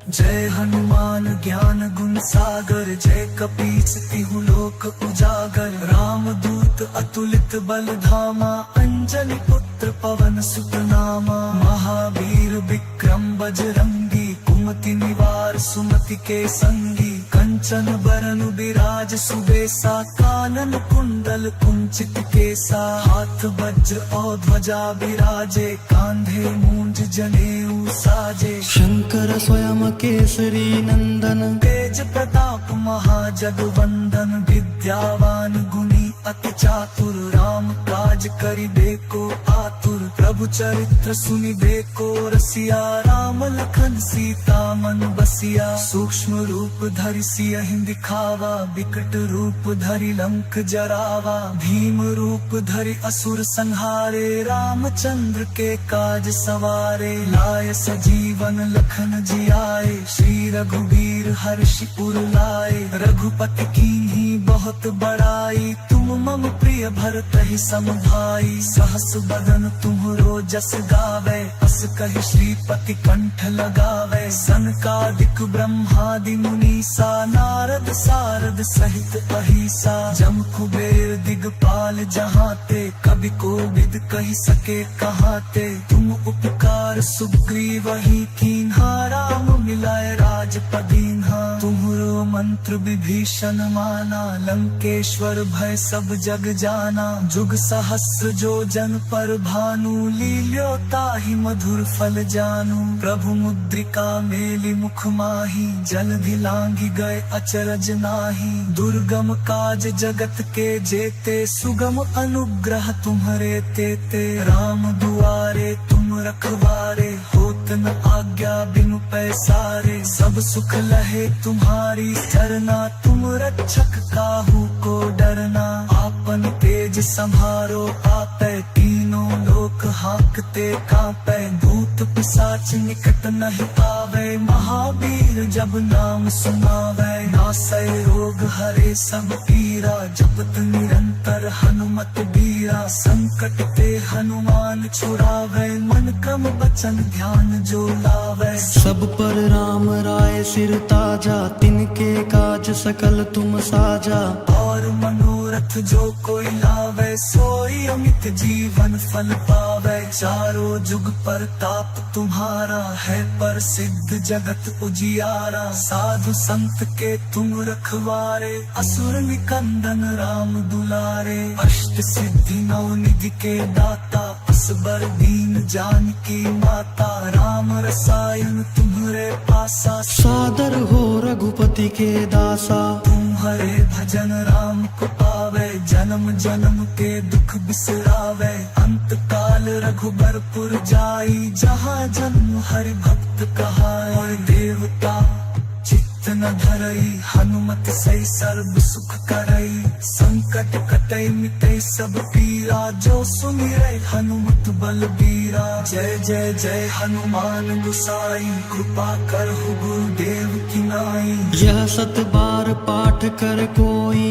जय हनुमान ज्ञान गुण सागर जय कपीस तिहु लोक उजागर राम दूत अतुलित बल धामा अंजनी पुत्र पवन सुत नामा महावीर विक्रम बजरंगी कुमति निवार सुमति के संगी कंचन बरन विराज सुबेसा कानन कुंडल कुंचित केसा हाथ वज्र और ध्वजा विराजे कांधे मूंज जनेऊ साजे
शंकर स्वयं केसरी नंदन
तेज प्रताप महाजगवंदन विद्यावान गुणी अति चातुर राम काज करिबेको आतुर प्रभु चरित्र सुनिबेको रसिया राम लखन सीता मन बसिया सूक्ष्म रूप धरि सियहि दिखावा विकट रूप धरि लंक जरावा भीम रूप धरि असुर संहारे रामचंद्र के काज सवारे लाय सजीवन लखन जियाए श्री रघुबीर हर्षि उर लाए रघुपति कीन्ही बहुत बड़ाई तुम मम प्रिय भरतहि सम भाई सहस बदन तुम्हरो जस गावे अस कहि श्रीपति कंठ लगावे सनकादिक ब्रह्मादि मुनीसा नारद सारद सहित अहिसा जम कुबेर दिगपाल जहाते कवि कोविद कहि सके कहाते तुम उपकार सुग्रीव ही कीन्हा राम मिलाए राजपदीन्हा तुम्हरो मंत्र विभीषण माना लंकेश्वर भय सब जग जाना जुग सहस्र जो जन पर भानु लील्यो ताहि मधुर फल जानू प्रभु मुद्रिका मेलि मुख माही जलधि लांघि गए अचरज नाही दुर्गम काज जगत के जेते सुगम अनुग्रह तुम्हरे तेते राम दुआरे तुम रखवारे होत न आज्ञा बिनु पैसारे सब सुख लहे तुम्हारी सरना तुम रक्षक काहू को डरना आपन तेज संभारो आपे तीनों लोक हाकते कांपे भूत पिशाच निकट नहीं आवे महावीर जब नाम सुनावे नासै रोग हरे सब पीरा जपत निरंतर हनुमत बीरा संकट ते हनुमान छुड़ावे मन क्रम बचन ध्यान जो लावे
सब पर राम राय सिर ताजा तिनके काज सकल तुम साजा
और मनोरथ जो कोई लावे सोई अमित जीवन फल पावे चारों जुग पर ताप तुम्हारा है प्रसिद्ध जगत उजियारा साधु संत के तुम रखवारे असुर निकंदन राम दुलारे अष्ट सिद्धि नौ निधि के दाता असबर दीन जानकी माता राम रसायन तुम्हरे पासा
सादर हो रघुपति के दासा
तुम्हारे भजन राम को पावे जन्म जन्म के दुख बिसरावे अंत काल रघुबरपुर जाई जहाँ जन्म हरि भक्त कहाए देवता चित्त न धरई हनुमत सही सर्व सुख करई संकट कटई मिटई सब पीरा जो सुमिरै हनुमत बलबीरा जय जय जय हनुमान गुसाई कृपा करहु गुरुदेव की नाई
यह सत बार पाठ कर कोई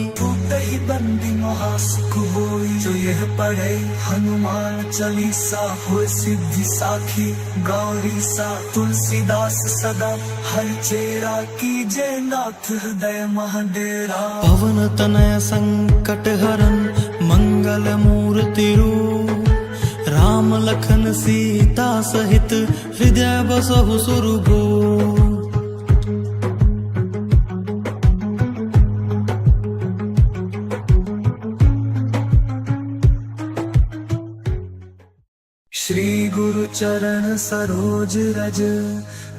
ही बंदी महासुख होई जो यह पढ़े हनुमान चालीसा हो सिद्धि साखी गौरी सा तुलसीदास सदा हर चेरा कीजे नाथ हृदय महाडेरा
पवन तनय संकट हरन मंगल मूर्ति रूप राम लखन सीता सहित हृदय बसहु सुरभूप
श्री गुरु चरण सरोज रज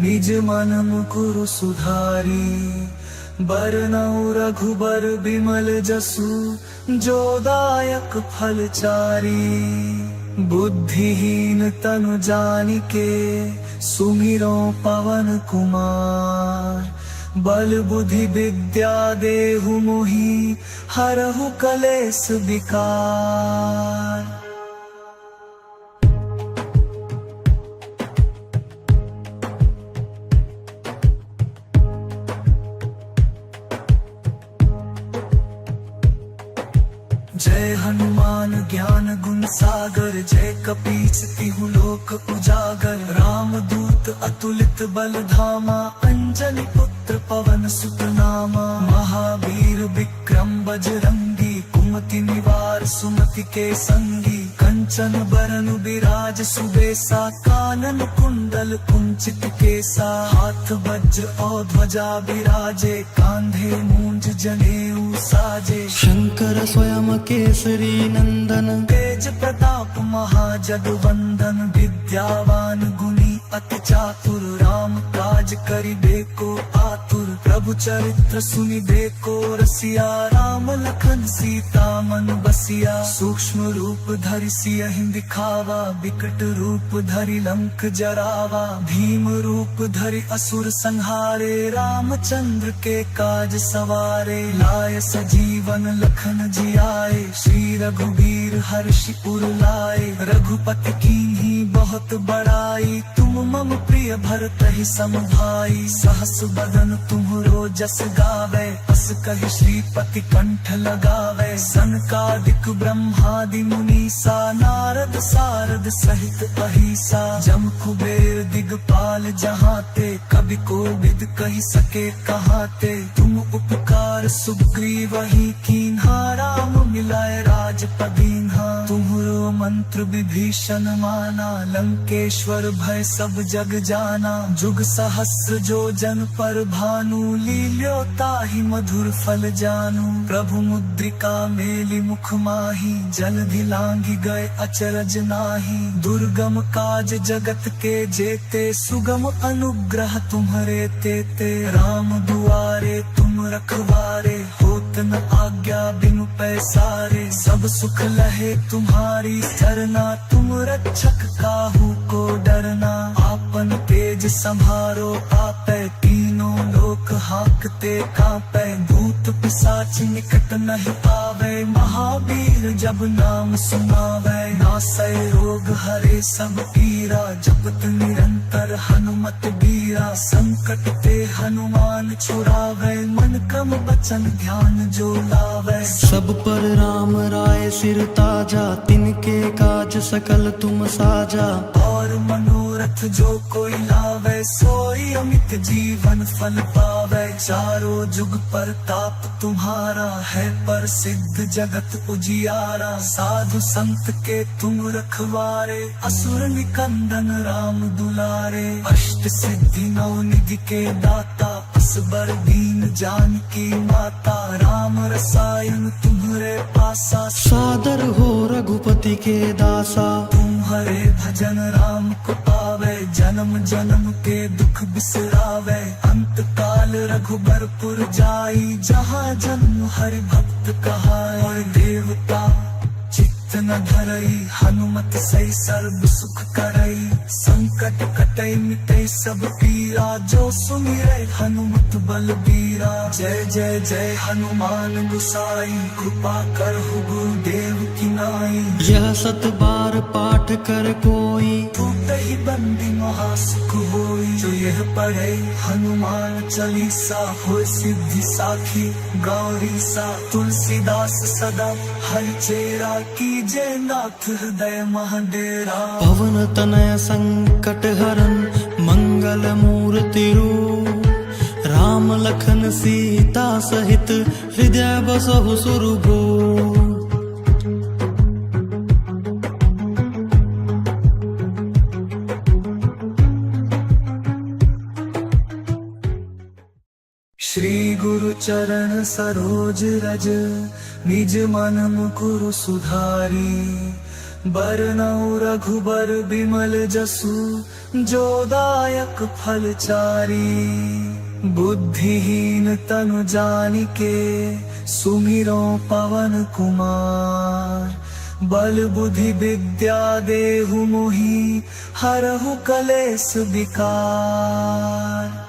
निज मन मुकुरु सुधारी बरनउँ रघुबर बिमल जसु जो दायक फल चारी बुद्धिहीन तनु जानिके सुमिरो पवन कुमार बल बुद्धि विद्या देहु मोहि हरहु कलेस विकार जय हनुमान ज्ञान गुण सागर जय कपीस तिहु लोक उजागर राम दूत अतुलित बल धामा अंजनी पुत्र पवन सुत नामा महावीर विक्रम बजरंगी कुमति निवार सुमति के संगी कंचन बरन विराज सुबेसा कानन कुंडल कुंचित केसा हाथ वज्र और ध्वजा विराजे कांधे मूंज जनेऊ साजे
शंकर स्वयं केसरी नंदन
तेज प्रताप महाजगवंदन विद्यावान गुणी अति चातुर राम काज करिबेको आतुर प्रभु चरित्र सुनिबेको रसिया राम लखन लखन सीता मन बसिया। सूक्ष्म रूप धरि सियहि दिखावा, विकट रूप धरि लंक जरावा। भीम रूप धरि असुर संहारे, रामचंद्र के काज सवारे। लाय सजीवन लखन जियाए, श्री रघुबीर हर्षि उर लाए। रघुपति कीन्ही बहुत बड़ाई, तुम मम प्रिय भरतहि सम भाई। सहस बदन तुम्हरो जस गावे, अस कहि श्रीपति कंठ लगावे। सनकादिक ब्रह्मादि मुनीसा, नारद सारद सहित अहिसा। जम कुबेर दिगपाल जहाते, कवि कोविद कहि सके कहाते। तुम उपकार सुग्रीवहि कीन्हा, राम मिलाए राजपद दीन्हा। तुम्हरो मंत्र विभीषण माना, लंकेश्वर भय सब जग जाना। जुग सहस्र जो जन पर भानु, लील्यो ताहि मधुर फल जानू। प्रभु मुद्रिका मेलि मुख माही, जलधि लांघि गए अचरज नाही। दुर्गम काज जगत के जेते, सुगम अनुग्रह तुम्हरे तेते। राम दुआरे तुम रखवारे, होत न आज्ञा बिनु पैसारे। सब सुख लहे तुम्हारी सरना, तुम रक्षक काहू को डरना। आपन तेज संभारो आपै, तीनों लोक हाकते कांपै। भूत पिशाच निकट नहीं आवे, महावीर जब नाम सुनावै। नासै रोग हरे सब पीरा, जपत निरंतर हनुमत बीरा। संकट ते हनुमान छुड़ावै, मन क्रम वचन ध्यान जो लावै।
सब पर राम राय सिर ताजा, तिनके काज सकल तुम साजा।
और मनोरथ जो कोई लावे, सोई अमित जीवन फल पावे। चारों जुग पर ताप तुम्हारा है, प्रसिद्ध जगत उजियारा। साधु संत के तुम रखवारे, असुर निकंदन राम दुलारे। अष्ट सिद्धि नौ निधि के दाता, असबर दीन जानकी माता। राम रसायन तुम्हरे पासा,
सादर हो रघुपति के दासा।
तुम्हारे भजन राम को पावे, जन्म जन्म के दुख बिसरावे। अंत काल रघुबरपुर जाई, जहाँ जन्म हरि भक्त कहाए। और देवता चित्त न धरई, हनुमत सही सर्व सुख करई। संकट कटई मिटई सब पीरा, जो सुमिरै हनुमत बलबीरा। जय जय जय हनुमान गुसाई, कृपा करहु गुरुदेव की नाई।
यह सत बार पाठ कर कोई,
टूटहि बंदी महासुख होई। जो यह पढ़े हनुमान चालीसा, होय सिद्धि साखी गौरी सा। तुलसीदास सदा हरिचेरा, कीजे नाथ हृदय महडेरा।
पवन तनय संकट हरन, मंगल मूर्ति रूप। राम लखन सीता सहित, हृदय बसहु सुरभूप।
श्री गुरु चरण सरोज रज, निज मन मुकुरु सुधारी। बरनउँ रघुबर बिमल जसु, जो दायक फल चारी। बुद्धिहीन तनु जानिके, सुमिरो पवन कुमार। बल बुद्धि विद्या देहु मोहि, हरहु कलेस विकार।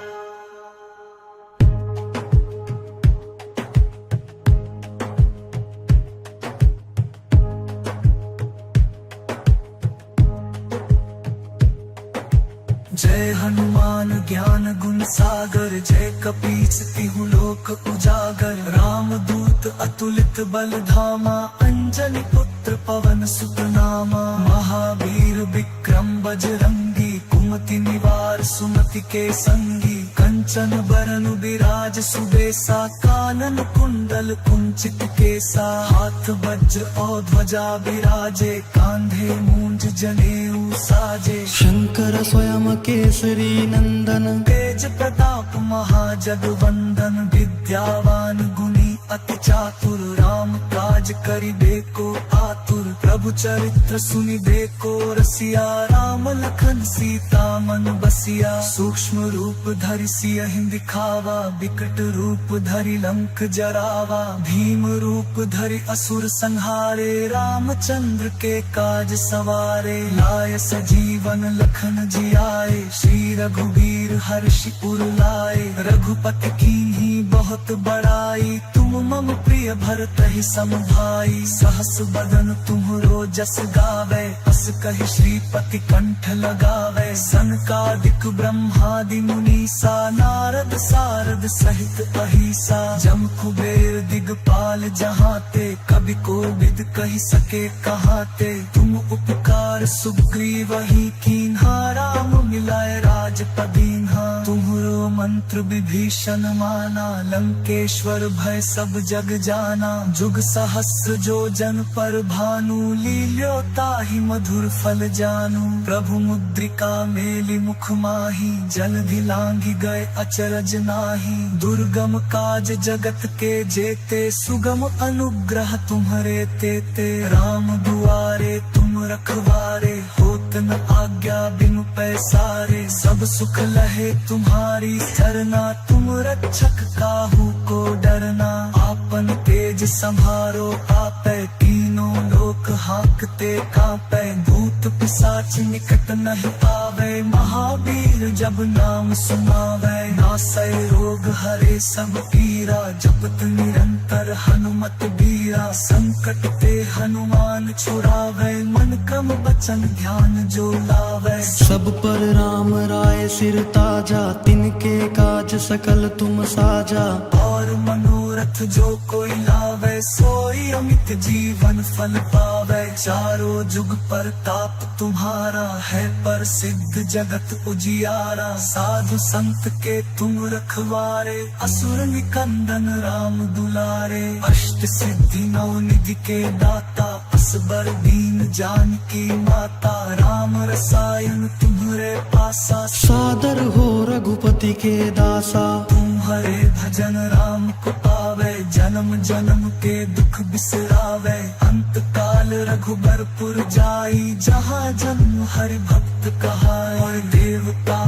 जय हनुमान ज्ञान गुण सागर, जय कपीस तिहु लोक उजागर। राम दूत अतुलित बल धामा, अंजनी पुत्र पवन सुत नामा। महावीर विक्रम बजरंगी, कुमति निवार सुमति के संगी। कंचन बरन विराज सुबेसा, कानन कुंडल कुंचित केसा। हाथ वज्र और ध्वजा विराजे, कांधे मूंज जनेऊ साजे।
शंकर स्वयं केसरी नंदन,
तेज प्रताप महाजगवंदन। विद्यावान गुणी अति चातुर, राम काज करिबे को आतुर। प्रभु चरित्र सुनि देखो रसिया राम लखन सीता मन बसिया सूक्ष्म रूप धरि सियहि दिखावा विकट रूप धरि लंक जरावा भीम रूप धरि असुर संहारे रामचंद्र के काज सवारे लाय सजीवन लखन जियाए श्री रघुवीर हर्षि उर लाए रघुपति कीन्ही बहुत बड़ाई तुम मम प्रिय भरत ही सम भाई सहस बदन तुम्हरो जस गावे अस कहि श्रीपति कंठ लगावे सनकादिक ब्रह्मादि मुनीसा नारद सारद सहित अहिसा जम कुबेर दिगपाल जहाते कवि कोविद कहि सके कहाते तुम उपकार सुग्रीवहि कीन्हा राम मिलाए राजपदीन्हा तुम्हरो मंत्र विभीषण माना लंकेश्वर भय सब जग जाना जुग सहस्र जो जन पर भानु लील्यो ताहि मधुर फल जानू प्रभु मुद्रिका मेलि मुख माही जलधि लांघि गए अचरज नाही दुर्गम काज जगत के जेते सुगम अनुग्रह तुम्हरे तेते राम दुआरे तुम रखवारे होत न आज्ञा बिनु पैसारे सब सुख लहे तुम्हारी सरना तुम रक्षक काहू को डरना आपन तेज संभारो आपै तीनों लोक हाकते कांपै भूत पिशाच निकट नहीं आवे महावीर जब नाम सुनावे नासै रोग हरे सब पीरा जपत निरंतर हनुमत बीरा संकट ते हनुमान छुड़ावे मन क्रम बचन ध्यान जो लावे
सब पर राम राय सिर ताजा तिनके काज सकल तुम साजा
और मनोरथ जो कोई लावे सोई अमित जीवन फल पावे चारों जुग परताप तुम्हारा है प्रसिद्ध जगत उजियारा साधु संत के तुम रखवारे असुर निकंदन राम दुलारे अष्ट सिद्धि नौ निधि के दाता असबर दीन जानकी माता राम रसायन तुम्हरे पासा
सादर हो रघुपति के दासा
तुम्हारे भजन राम को पावे जन्म जन्म के दुख बिसरावे अंत काल रघुबरपुर जाई जहाँ जन्म हरि भक्त कहाए और देवता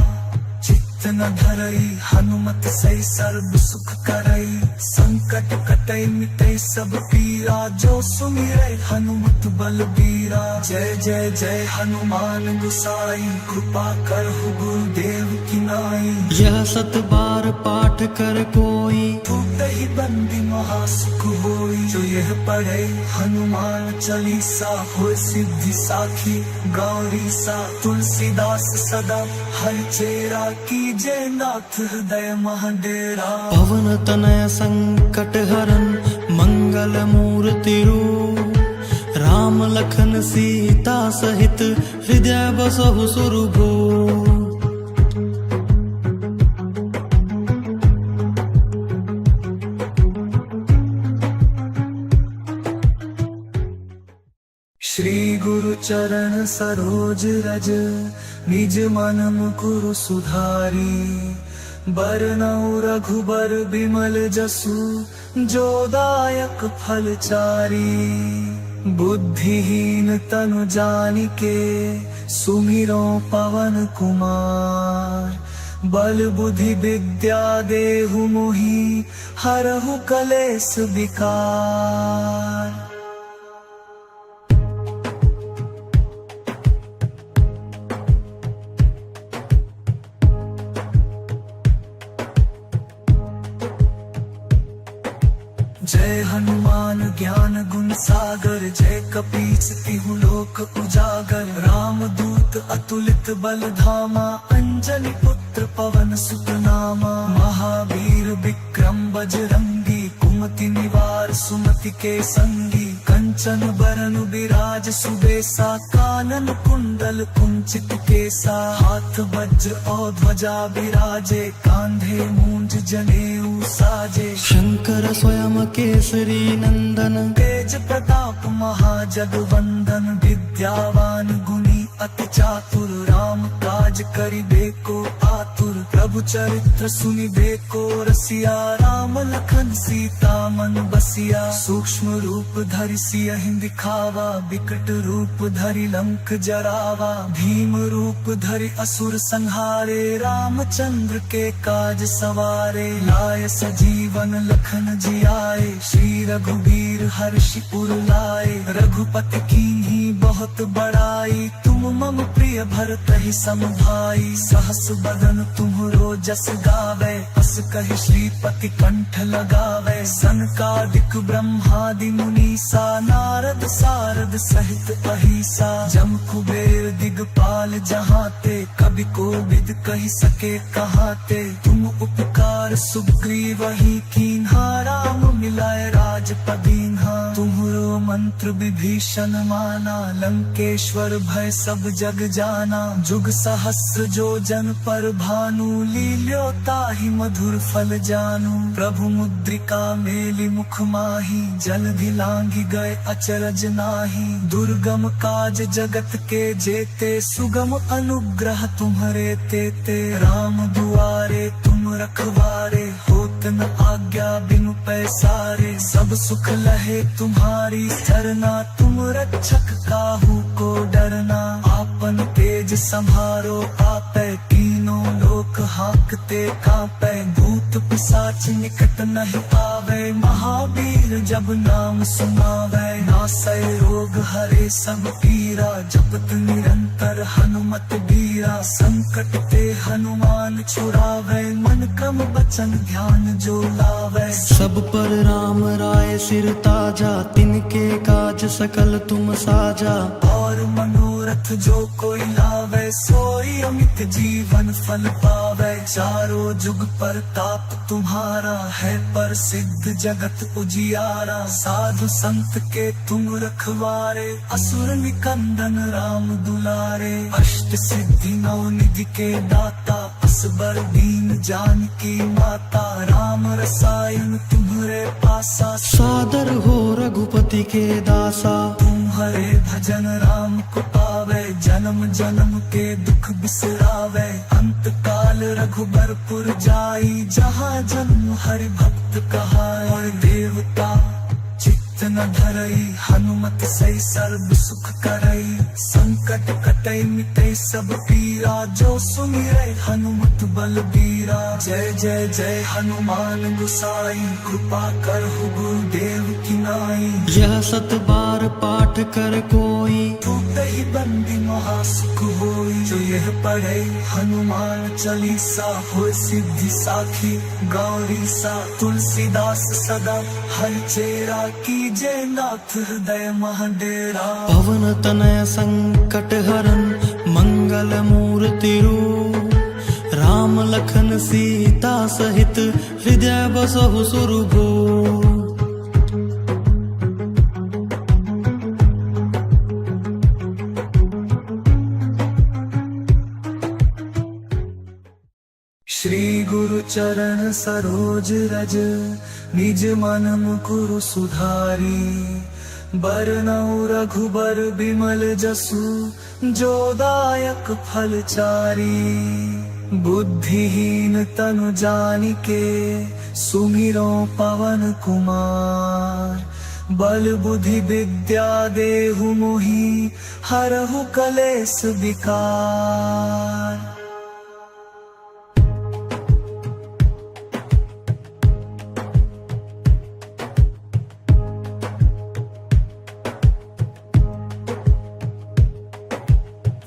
चित्त न धरई हनुमत सही सर्व सुख करई संकट कटई मिटई सब पीरा जो सुमिरै हनुमत बलबीरा जय जय जय हनुमान गुसाई कृपा करहु गुरुदेव की नाई
यह सत बार पाठ कर कोई
ही बंदी महासुख होई जो यह पढ़े हनुमान चालीसा हो सिद्धि साखी गौरी सा तुलसीदास सदा हर चेरा कीजे नाथ हृदय महाडेरा
पवन तनय संकट हरन मंगल मूर्ति रूप राम लखन सीता सहित हृदय बसहु सुरभूप
श्री गुरु चरण सरोज रज निज मन मुकुरु सुधारी बरनउँ रघुबर बिमल जसु जो दायक फल चारी बुद्धिहीन तनु जानिके सुमिरो पवन कुमार बल बुद्धि विद्या देहु मोहि हरहु कलेश विकार जय हनुमान ज्ञान गुण सागर जय कपीस तिहु लोक उजागर राम दूत अतुलित बल धामा अंजनी पुत्र पवन सुत नामा महावीर विक्रम बजरंगी कुमति निवार सुमति के संगी कंचन बरन विराज सुबेसा कानन कुंडल कुंचित केसा हाथ वज्र और ध्वजा विराजे कांधे मूंज जनेऊ साजे
शंकर स्वयं केसरी नंदन
तेज प्रताप महाजगवंदन विद्यावान गुणी अति चातुर राम काज करिबेको आतुर प्रभु चरित्र सुनिबेको रसिया राम लखन सीता मन बसिया सूक्ष्म रूप धरि सियहि दिखावा विकट रूप धरि लंक जरावा भीम रूप धरि असुर संहारे रामचंद्र के काज सवारे लाय सजीवन लखन जियाए श्री रघुबीर हर्षि उर लाए रघुपति कीन्ही बहुत बड़ाई तुम मम प्रिय भरत ही सम भाई सहस बदन तुम्हरो जस गावे अस कहि श्रीपति कंठ लगावे सनकादिक ब्रह्मादि मुनीसा नारद सारद सहित अहिसा जम कुबेर दिगपाल जहाते कवि कोविद कहि सके कहाते तुम उपकार सुग्रीव ही कीन्हा राम मिलाए राजपदीन्हा तुम्हरो मंत्र विभीषण माना लंकेश्वर भय सब जग जाना जुग सहस्र जो जन पर भानु लील्यो ताहि मधुर फल जानू प्रभु मुद्रिका मेलि मुख माही जलधि लांघि गए अचरज नाही दुर्गम काज जगत के जेते सुगम अनुग्रह तुम्हरे तेते राम दुआरे तुम रखवारे होत न आज्ञा बिनु पैसारे सब सुख लहे तुम्हारी सरना तुम रक्षक काहू को डरना आपन तेज संभारो आपै तीनों लोक हाकते कांपै भूत पिशाच निकट नहीं आवे महावीर जब नाम सुनावे नासै रोग हरे सब पीरा जपत निरंतर हनुमत बीरा संकट ते हनुमान छुड़ावे मन क्रम बचन ध्यान जो लावे
सब पर राम राय सिर ताजा तिनके काज सकल तुम साजा
और मनोरथ जो कोई लावे सोई अमित जीवन फल पावे चारों जुग पर ताप तुम्हारा है प्रसिद्ध जगत उजियारा साधु संत के तुम रखवारे असुर निकंदन राम दुलारे अष्ट सिद्धि नौ निधि के दाता असबर दीन जानकी माता राम रसायन तुम्हरे पासा
सादर हो रघुपति के दासा
तुम्हारे भजन राम को पावे जन्म जन्म के दुख बिसरावे अंत काल रघुबरपुर जाई जहाँ जन्म हरि भक्त कहाए देवता चित्त न धरई हनुमत सही सर्व सुख करई संकट कटई मिटई सब पीरा जो सुमिरै हनुमत बलबीरा जय जय जय हनुमान गुसाई कृपा करहु गुरुदेव की नाई
यह सत बार पाठ कर कोई
ही बंदी महासुख होई जो यह पढ़े हनुमान चालीसा हो सिद्धि साखी गौरी सा तुलसीदास सदा हर चेरा की जय नाथ हृदय महाडेरा
पवन तनय संकट हरन मंगल मूर्ति रूप राम लखन सीता सहित हृदय बसहु सुरभू
श्री गुरु चरण सरोज रज निज मन मुकुरु सुधारी बरनउँ रघुबर बिमल जसु जो दायक फल चारी बुद्धिहीन तनु जानिके सुमिरो पवन कुमार बल बुद्धि विद्या देहु मोहि हरहु कलेस विकार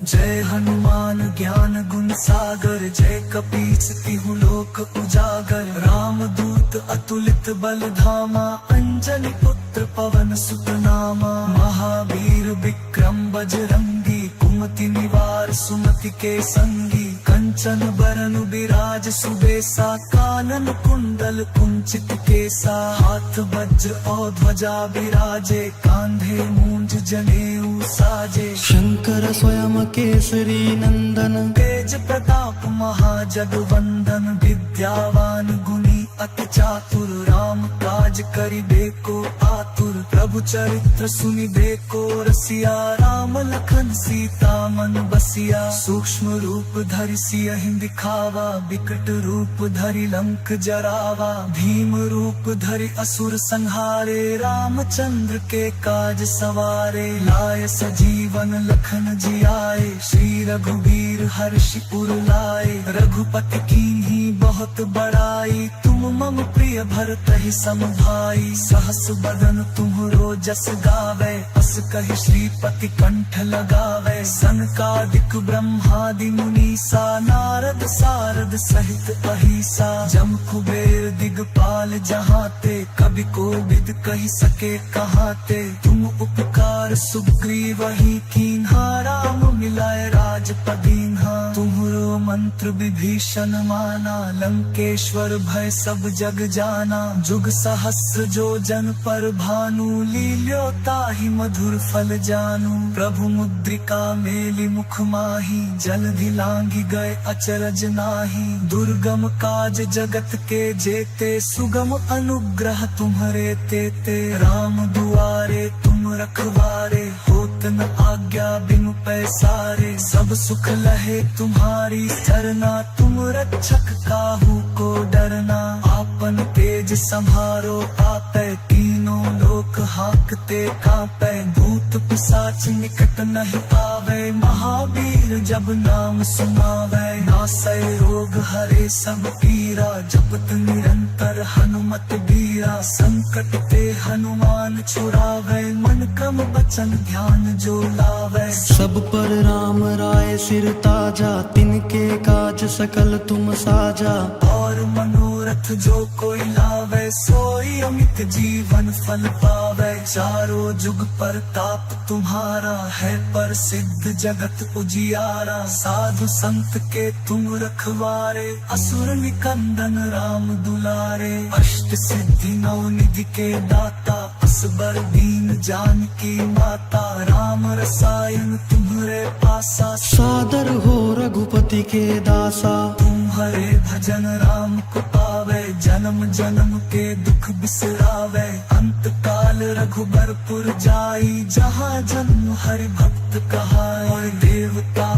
जय हनुमान ज्ञान गुण सागर जय कपीस तिहु लोक उजागर राम दूत अतुलित बल धामा अंजनी पुत्र पवन सुत नामा महावीर विक्रम बजरंगी कुमति निवार सुमति के संगी कंचन बरन बिराज सुबेसा कानन कुंडल कुंचित केसा हाथ वज्र और ध्वजा बिराजे कांधे मूंज जनेऊ साजे
शंकर स्वयं केसरी नंदन
तेज प्रताप महाजगवंदन विद्यावान गुणी अति चातुर राम काज करिबे को आतुर प्रभु चरित्र सुनिबे को रसिया राम लखन सीता मन बसिया सूक्ष्म रूप धरि सियहि दिखावा विकट रूप धरि लंक जरावा भीम रूप धरि असुर संहारे रामचंद्र के काज सवारे लाय सजीवन लखन जियाए श्री रघुवीर हर्षि उर लाए रघुपति कीन्ही बहुत बड़ाई तुम मम प्रिय भरतहि सम भाई सहस बदन तुम्हरो जस गावे अस कहि श्रीपति कंठ लगावे सनकादिक ब्रह्मादि मुनीसा नारद सारद सहित अहिसा जम कुबेर दिगपाल जहाते कभी कोविद कहि सके कहाते तुम उपकार सुग्रीवहि कीन्हा राम मिलाए राजपदीन्हा तुम्हरो मंत्र विभीषण माना लंकेश्वर भय सब जग जाना जुग सहस्र जो जन पर भानु लील्यो ताहि मधुर फल जानू प्रभु मुद्रिका मेलि मुख माही जलधि लांघि गए अचरज नाही दुर्गम काज जगत के जेते सुगम अनुग्रह तुम्हरे तेते राम दुआरे तुम रखवारे होत न आज्ञा बिनु पैसारे सब सुख लहे तुम्हारी सरना तुम रक्षक काहू को डरना आपन तेज संभारो आपै तीनों लोक हाकते कांपै भूत पिशाच निकट नहीं आवे महावीर जब नाम सुनावे नासै रोग हरे सब पीरा जपत निरंतर हनुमत बीरा संकट ते हनुमान छुड़ावे मन क्रम वचन ध्यान जो लावे
सब पर राम राय सिर ताजा तिनके काज सकल तुम साजा
और मनोरथ जो कोई लावे सोई अमित जीवन फल पावे चारों जुग पर ताप तुम्हारा है पर सिद्ध जगत उजियारा साधु संत के तुम रखवारे असुर निकंदन राम दुलारे अष्ट सिद्धि नौ निधि के दाता असबर दीन जानकी माता राम रसायन तुम्हारे पासा
सादर हो रघुपति के दासा
तुम्हारे भजन राम को पावे जन्म जन्म के दुख बिसरावे अंत काल रघुबरपुर जाई जहाँ जन्म हरि भक्त कहाए और देवता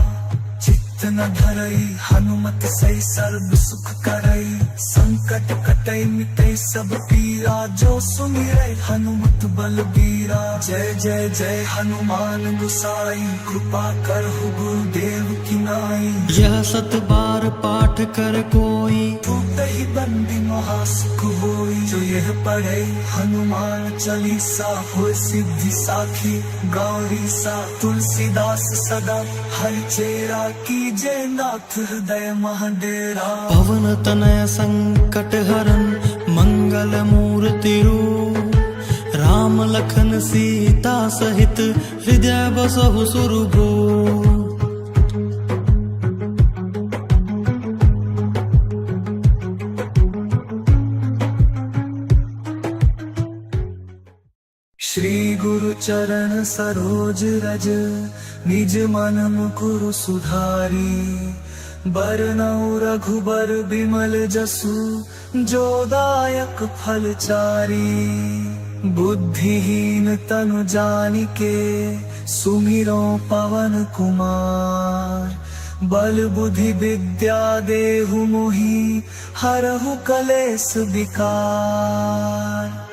चित्त न धरई हनुमत सही सर्व सुख करई संकट कटई मिटई सब पीरा जो सुमिरै हनुमत बलबीरा जय जय जय हनुमान गुसाई कृपा करहु गुरुदेव की नाई
यह सत बार पाठ कर कोई
ही बंदी महासुख होई जो यह पढ़े हनुमान चालीसा हो सिद्धि साखी गौरी सा तुलसीदास सदा हरि चेरा कीजे नाथ हृदय महाडेरा
पवन तनय संकट हरन मंगल मूर्ति रूप राम लखन सीता सहित हृदय बसहु सुरभूप
श्री गुरु चरण सरोज रज निज मन मुकुरु सुधारी बरनउँ रघुबर बिमल जसु जो दायक फल चारी बुद्धिहीन तनु जानिके सुमिरो पवन कुमार बल बुद्धि विद्या देहु मोहि हरहु कलेस विकार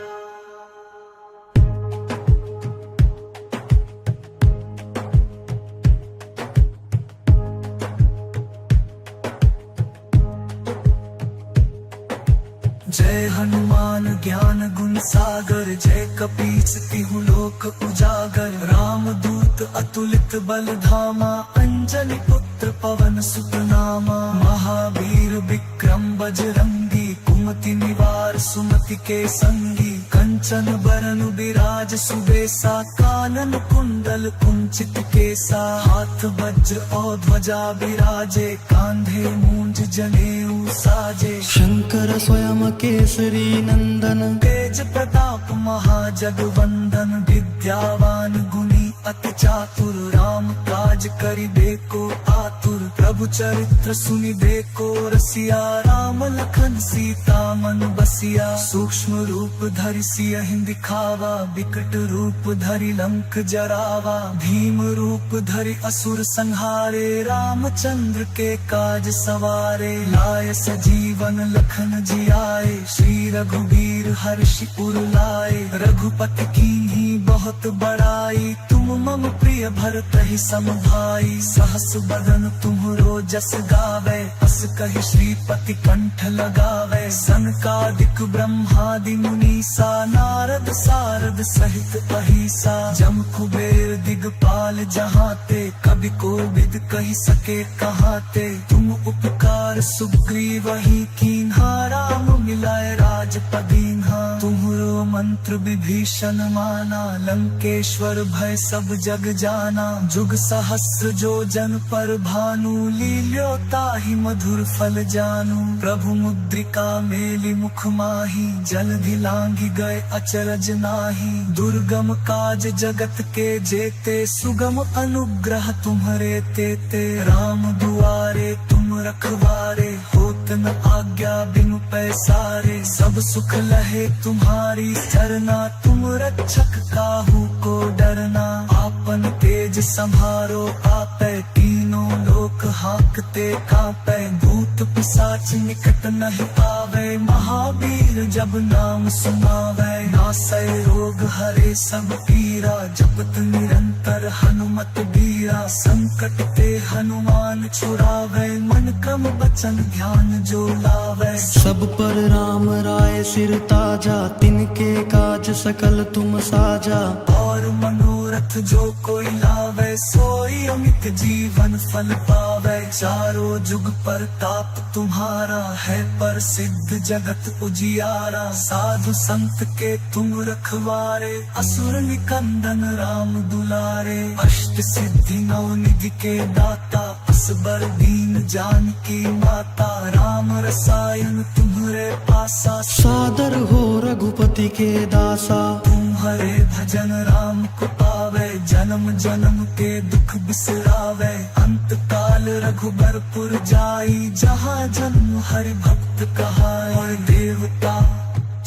जय हनुमान ज्ञान गुण सागर जय कपीस तिहु लोक उजागर राम दूत अतुलित बल धामा अंजनी पुत्र पवन सुत नामा महावीर विक्रम बजरंगी कुमति निवार सुमति के संगी कंचन बरन विराज सुबेसा कानन कुंडल कुंचित केसा हाथ वज्र और ध्वजा विराजे कांधे मूंज जनेऊ साजे
शंकर स्वयं केसरी नंदन
तेज प्रताप महाजगवंदन विद्यावान गुणी अति चातुर राम काज करिबेको आतुर प्रभु चरित्र सुनिबेको रसिया राम लखन सीता मन बसिया सूक्ष्म रूप धरि सियहि दिखावा विकट रूप धरि लंक जरावा भीम रूप धरि असुर संहारे रामचंद्र के काज सवारे लाय सजीवन लखन जियाए श्री रघुबीर हर्षि उर लाए रघुपति कीन्ही बहुत बड़ाई तुम मम प्रिय भरत ही सम भाई सहस बदन तुम्हरो जस गावे अस कहि श्रीपति कंठ लगावे सनकादिक ब्रह्मादि मुनीसा नारद सारद सहित अहिसा जम कुबेर दिगपाल जहाते कभी कोविद कहि सके कहाते तुम उपकार सुग्रीवहि कीन्हा राम मिलाए राजपदीन्हा तुम्हरो मंत्र विभीषण माना लंकेश्वर भय सब जग जाना जुग सहस्र जो जन पर भानु लील्योता ही मधुर फल जानू प्रभु मुद्रिका मेलि मुख माही जलधि लांघि गए अचरज नाही दुर्गम काज जगत के जेते सुगम अनुग्रह तुम्हरे तेते राम दुआरे तुम रखवारे होत न आज्ञा बिनु पैसारे सब सुख लहे तुम्हारी सरना तुम रक्षक काहू को डरना आपन तेज संभारो आपे तीनों लोक हाकते कापे भूत पिशाच निकट नहीं आवे महावीर जब नाम सुनावे नासै रोग हरे सब पीरा जपत निरंतर हनुमत बीरा संकट ते हनुमान छुड़ावे मन क्रम बचन ध्यान जो लावे
सब पर राम राय सिर ताजा तिनके काज सकल तुम साजा
और मनोरथ जो कोई लावे सोई अमित जीवन फल पावे चारों जुग पर ताप तुम्हारा है पर सिद्ध जगत उजियारा साधु संत के तुम रखवारे असुर निकंदन राम दुलारे अष्ट सिद्धि नौ निधि के दाता असबर दीन जानकी माता राम रसायन तुम्हरे पासा
सादर हो रघुपति के दासा
तुम्हारे भजन राम को पावे जन्म जन्म के दुख बिसरावे अंत काल रघुबरपुर जाई जहाँ जन्म हरि भक्त कहाए और देवता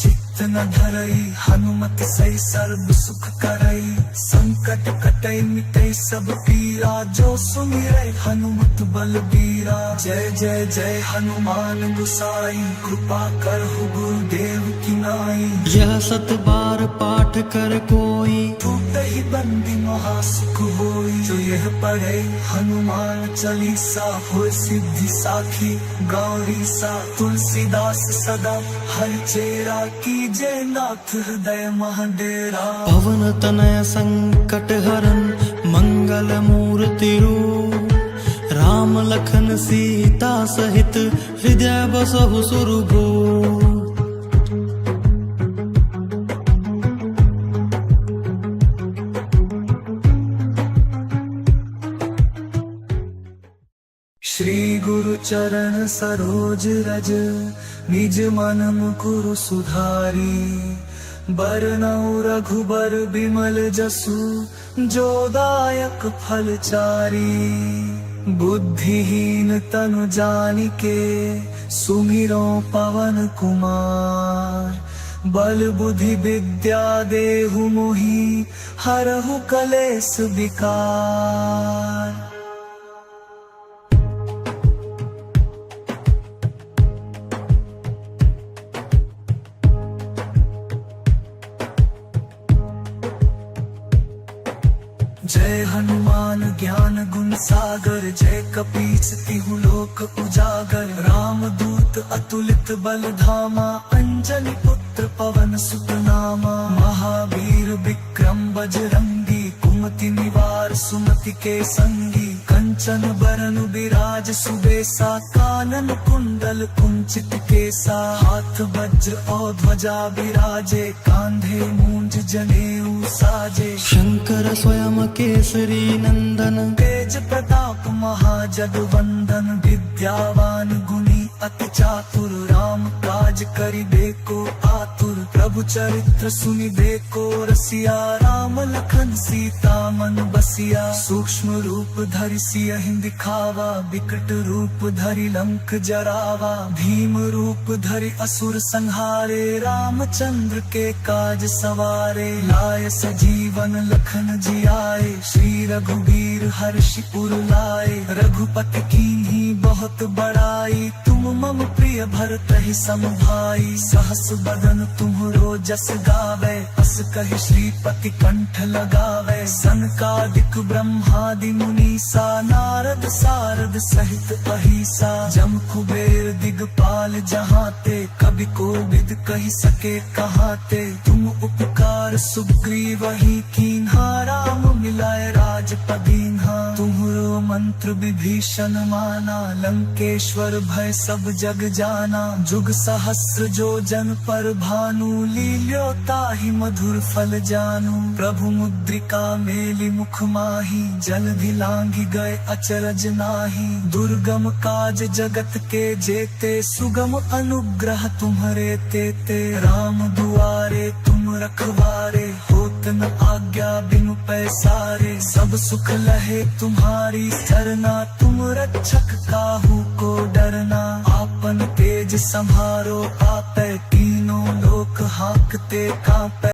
चित्त न धरई हनुमत सही सर्व सुख करई संकट कटई मिटई सब पीरा जो सुमिरै हनुमत बलबीरा जय जय जय हनुमान गुसाई कृपा करहु गुरुदेव की नाई
यह सत बार पाठ कर कोई
टूटहि बंदी महासुख होई जो यह पढ़े हनुमान चालीसा हो सिद्धि साखी गौरी सा तुलसीदास सदा हर चेरा की जय नाथ हृदय महाडेरा
पवन तनय संकट हरन मंगल मूर्ति रूप राम लखन सीता सहित हृदय बसहु सुरभूप
श्री गुरु चरण सरोज रज निज मन मुकुरु सुधारी बरनउँ रघुबर बिमल जसु जो दायक फल चारी बुद्धिहीन तनु जानिके सुमिरो पवन कुमार बल बुद्धि विद्या देहु मोहि हरहु कलेस विकार जय हनुमान ज्ञान गुण सागर जय कपीस तिहु लोक उजागर राम दूत अतुलित बल धामा अंजनी पुत्र पवन सुत नामा महावीर विक्रम बजरंगी कुमति निवार सुमति के संगी कंचन बरन विराज सुबेसा कानन कुंडल कुंचित केसा हाथ वज्र और ध्वजा विराजे कांधे मूंज जनेऊ साजे
शंकर स्वयं केसरी नंदन
तेज प्रताप महाजगवंदन विद्यावान गुणी अति चातुर राम काज करिबेको आतुर प्रभु चरित्र सुनि देखो रसिया राम लखन सीता मन बसिया सूक्ष्म रूप धरि सियहि दिखावा विकट रूप धरि लंक जरावा भीम रूप धरि असुर संहारे रामचंद्र के काज सवारे लाय सजीवन लखन जियाए श्री रघुवीर हर्षि उर लाए रघुपति कीन्ही बहुत बड़ाई तुम मम प्रिय भरतहि सम भाई सहस बदन तुम्हरो जस गावे अस कहि श्रीपति कंठ लगावे सनकादिक ब्रह्मादि मुनीसा नारद सारद सहित अहिसा जम कुबेर दिगपाल जहाते कभी कोविद कहि सके कहाते तुम उपकार सुग्रीवहि कीन्हा राम मिलाए राजपदीन्हा तुम्हरो मंत्र विभीषण माना लंकेश्वर भय सब जग जाना जुग सहस्र जो जन पर भानु लील्यो ताहि मधुर फल जानू प्रभु मुद्रिका मेलि मुख माही जलधि लांघि गए अचरज नाही दुर्गम काज जगत के जेते सुगम अनुग्रह तुम्हरे तेते राम दुआरे तुम रखवारे होत न आज्ञा बिनु पैसारे सब सुख लहे तुम्हारी सरना तुम रक्षक काहू को डरना आपन तेज संभारो आपे तीनों लोक हाकते कांपे।